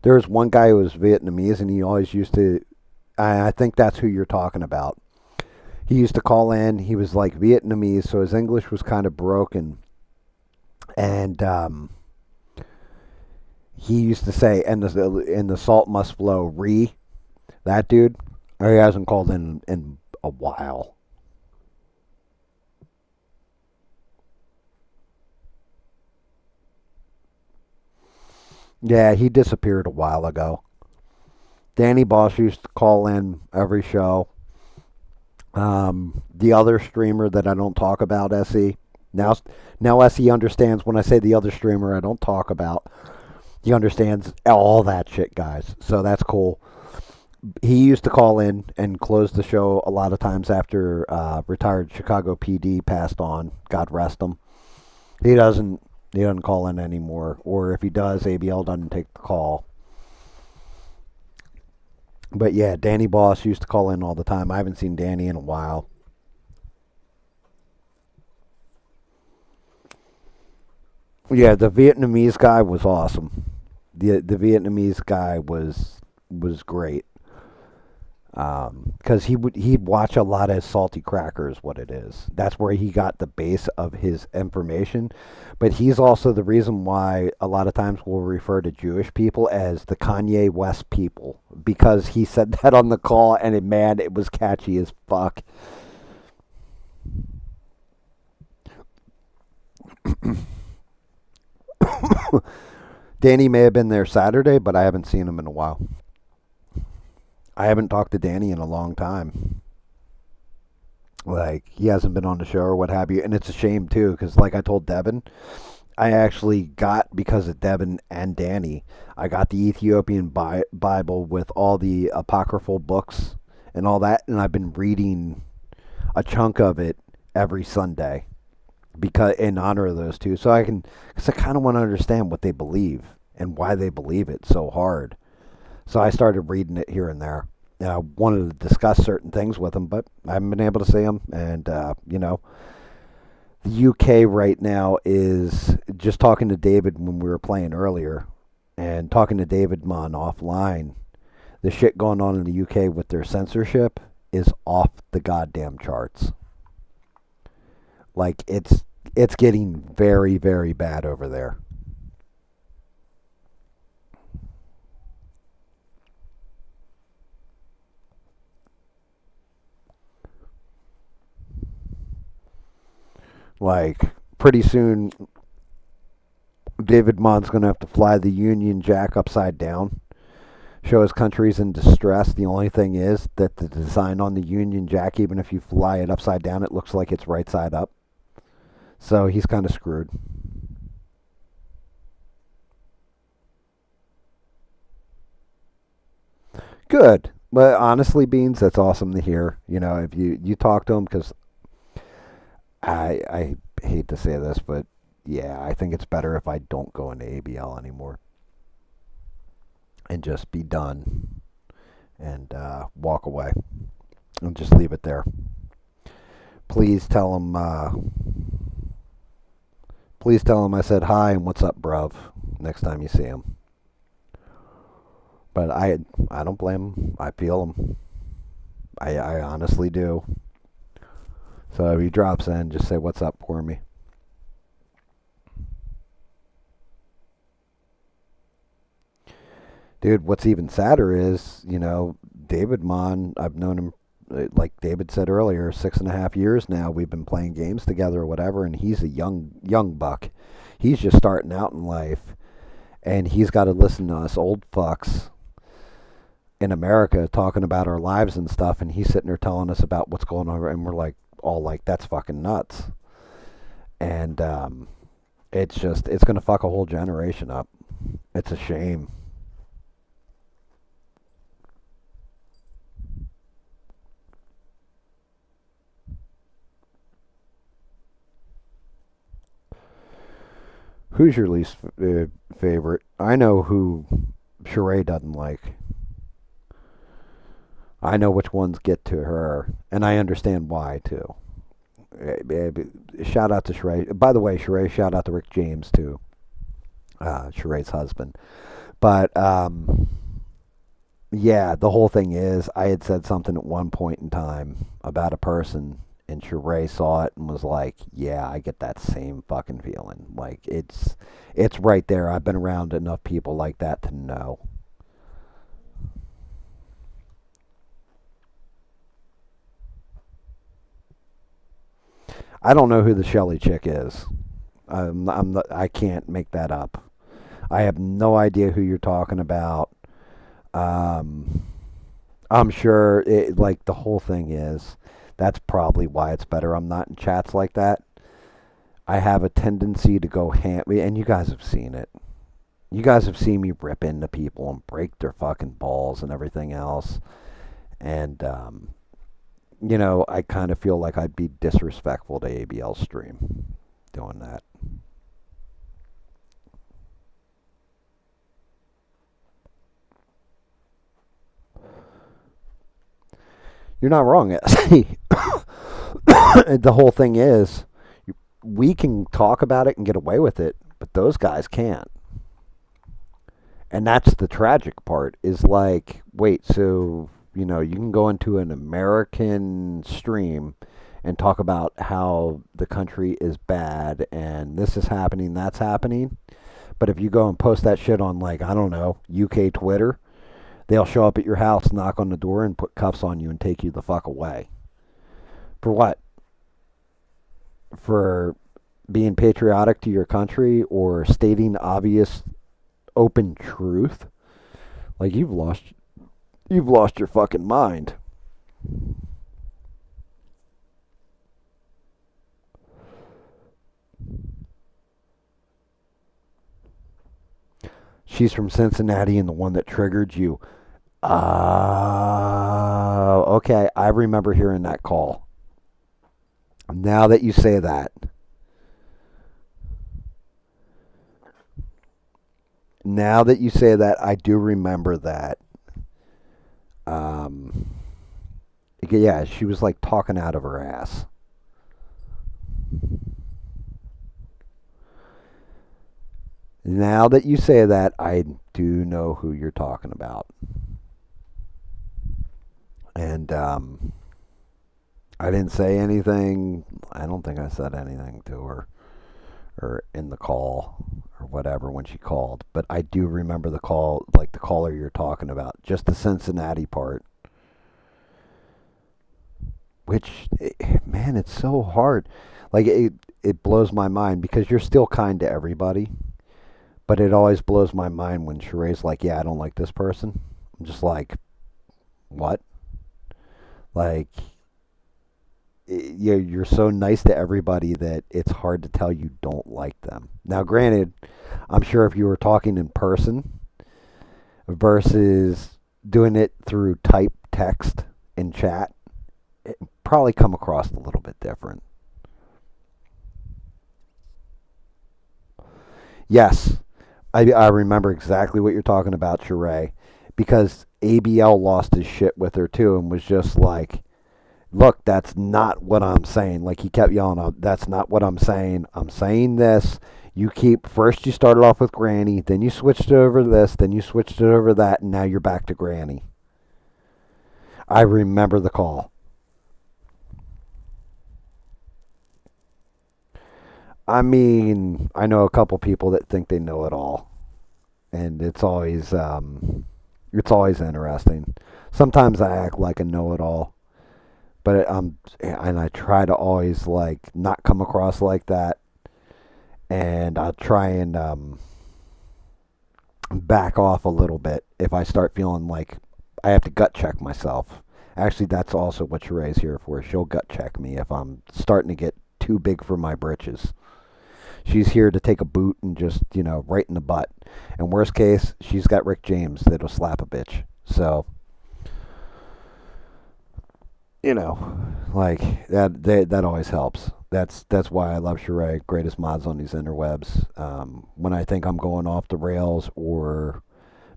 There was one guy who was Vietnamese, and he always used to. I think that's who you're talking about. He used to call in. He was like Vietnamese, so his English was kind of broken, and he used to say, and the salt must flow." That dude, he hasn't called in a while. Yeah, he disappeared a while ago. Danny Boss used to call in every show. The other streamer that I don't talk about, SE. Now, now SE understands when I say the other streamer I don't talk about. He understands all that shit, guys. So that's cool. He used to call in and close the show a lot of times after retired Chicago PD passed on. God rest him. He doesn't. He doesn't call in anymore, or if he does, ABL doesn't take the call. But yeah, Danny Boss used to call in all the time. I haven't seen Danny in a while. Yeah, the Vietnamese guy was awesome. The Vietnamese guy was great. Because he'd watch a lot of Salty Crackers. What it is, that's where he got the base of his information. But he's also the reason why a lot of times we'll refer to Jewish people as the Kanye West people, because he said that on the call, and man, it was catchy as fuck. Danny may have been there Saturday, but I haven't seen him in a while. I haven't talked to Danny in a long time. Like he hasn't been on the show or what have you, and it's a shame too, because like I told Devin, I actually got, because of Devin and Danny, I got the Ethiopian Bible with all the apocryphal books and all that, and I've been reading a chunk of it every Sunday because in honor of those two, so I can, because I kind of want to understand what they believe and why they believe it so hard. So I started reading it here and there. I wanted to discuss certain things with them, but I haven't been able to see them. And the UK right now is just talking to David when we were playing earlier, and talking to David Mon offline. The shit going on in the UK with their censorship is off the goddamn charts. Like it's getting very very bad over there. Like pretty soon, David Mon's going to have to fly the Union Jack upside down. Show his country's in distress. The only thing is that the design on the Union Jack, even if you fly it upside down, it looks like it's right side up. So he's kind of screwed. Good. But honestly, Beans, that's awesome to hear. You know, if you talk to him, because I hate to say this, but yeah, I think it's better if I don't go into ABL anymore and just be done and walk away and just leave it there. Please tell him. Please tell him I said hi and what's up, bruv. Next time you see him. But I don't blame him. I feel him. I honestly do. So if he drops in, just say what's up for me. Dude, what's even sadder is, David Mon, I've known him, like David said earlier, 6.5 years now. We've been playing games together or whatever, and he's a young buck. He's just starting out in life, and he's got to listen to us old fucks in America talking about our lives and stuff, and he's sitting there telling us about what's going on, and we're like, all like, that's fucking nuts. and it's gonna fuck a whole generation up. It's a shame. Who's your least favorite? I know who Sheree doesn't like. I know which ones get to her, and I understand why too. Shout out to Sheree. By the way, Sheree, shout out to Rick James too, Sheree's husband. But yeah, the whole thing is, I had said something at one point in time about a person, and Sheree saw it and was like, "Yeah, I get that same fucking feeling. Like it's right there. I've been around enough people like that to know." I don't know who the Shelly chick is. I can't make that up. I have no idea who you're talking about. Um, I'm sure like the whole thing is that's probably why it's better. I'm not in chats like that. I have a tendency to go ham, and you guys have seen it. You guys have seen me rip into people and break their fucking balls and everything else. And I kind of feel like I'd be disrespectful to ABL stream doing that. You're not wrong. See, the whole thing is, we can talk about it and get away with it, but those guys can't. And that's the tragic part. Is like, wait, so you can go into an American stream and talk about how the country is bad and this is happening, that's happening. But if you go and post that shit on, like, I don't know, UK Twitter, they'll show up at your house, knock on the door, and put cuffs on you and take you the fuck away. For what? For being patriotic to your country or stating obvious open truth? Like, you've lost your fucking mind. She's from Cincinnati and the one that triggered you. Okay. I remember hearing that call. Now that you say that, I do remember that. Um, yeah, she was like talking out of her ass. Now that you say that, I do know who you're talking about. And I didn't say anything. I don't think I said anything to her or in the call or whatever when she called. But I do remember the call, like the caller you're talking about, just the Cincinnati part. Which, man, it's so hard. Like it blows my mind because you're still kind to everybody. But it always blows my mind when Sheree's like, "Yeah, I don't like this person." I'm just like, "What?" Like, you're so nice to everybody that it's hard to tell you don't like them. Now, granted, I'm sure if you were talking in person versus doing it through type text in chat, it probably come across a little bit different. Yes, I remember exactly what you're talking about, Sheree, because ABL lost his shit with her too and was just like, "Look, that's not what I'm saying." Like he kept yelling out, "That's not what I'm saying. I'm saying this. You keep first you started off with Granny, then you switched it over to this, then you switched it over to that, and now you're back to Granny." I remember the call. I mean, I know a couple people that think they know it all, and it's always interesting. Sometimes I act like a know-it-all, but and I try to always like not come across like that, and I'll try and back off a little bit if I start feeling like I have to gut check myself. Actually, that's also what Sheree's here for. She'll gut check me if I'm starting to get too big for my britches. She's here to take a boot and just, right in the butt. And worst case, she's got Rick James that'll slap a bitch. So, like that always helps. That's why I love Sheree. Greatest mods on these interwebs. When I think I'm going off the rails or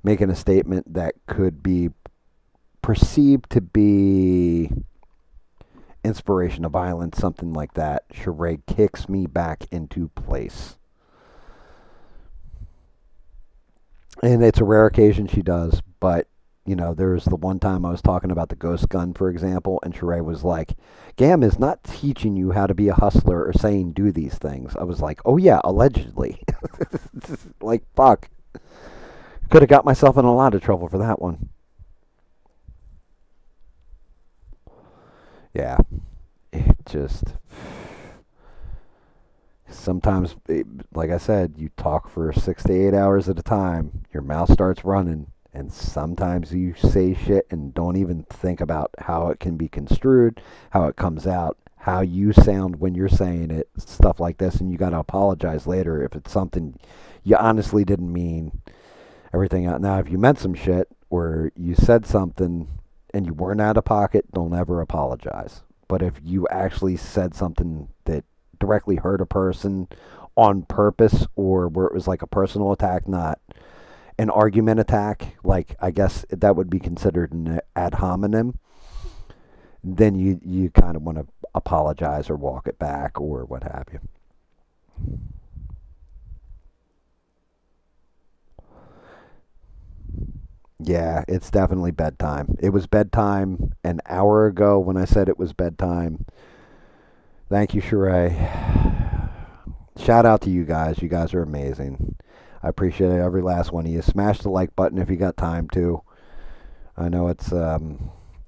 making a statement that could be perceived to be inspiration of violence, something like that, Sheree kicks me back into place. And it's a rare occasion she does, but there's the one time I was talking about the ghost gun, for example, and Sheree was like, GAM is not teaching you how to be a hustler or saying do these things. I was like, oh yeah, allegedly. Like, fuck. Could have got myself in a lot of trouble for that one. Yeah. It just. Sometimes, like I said, you talk for 6 to 8 hours at a time. Your mouth starts running. And sometimes you say shit and don't even think about how it can be construed, how it comes out, how you sound when you're saying it, stuff like this. And you got to apologize later if it's something you honestly didn't mean. Everything out. Now, if you meant some shit or you said something and you weren't out of pocket, don't ever apologize. But if you actually said something that directly hurt a person on purpose or where it was like a personal attack, not an argument attack, like I guess that would be considered an ad hominem, then you kind of want to apologize or walk it back or what have you. Yeah, it's definitely bedtime. It was bedtime an hour ago when I said it was bedtime. Thank you, Sheree. Shout out to you guys. You guys are amazing. I appreciate every last one of you. Smash the like button if you got time to. I know it's, I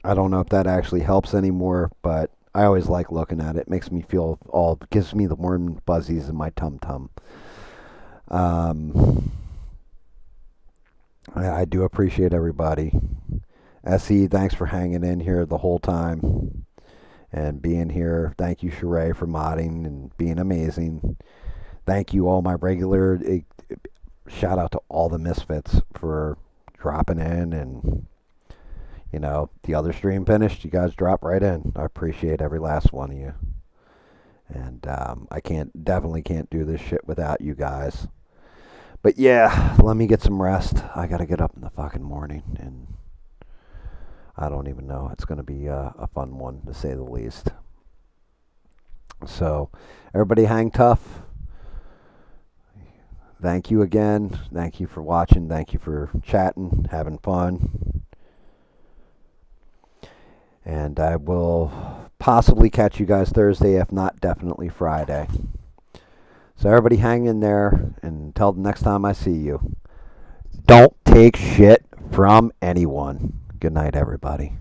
don't know if that actually helps anymore, but I always like looking at it. Makes me feel gives me the warm buzzies in my tum tum. Um, I do appreciate everybody. SE, thanks for hanging in here the whole time and being here. Thank you, Sheree, for modding and being amazing. Thank you, all my regular. Shout out to all the misfits for dropping in, and the other stream finished, you guys drop right in. I appreciate every last one of you, and I definitely can't do this shit without you guys. But yeah, let me get some rest. I gotta get up in the fucking morning, and I don't even know. It's gonna be a fun one to say the least. So everybody hang tough. Thank you again. Thank you for watching. Thank you for chatting, having fun. And I will possibly catch you guys Thursday, if not definitely Friday. So everybody hang in there, and until the next time I see you, don't take shit from anyone. Good night, everybody.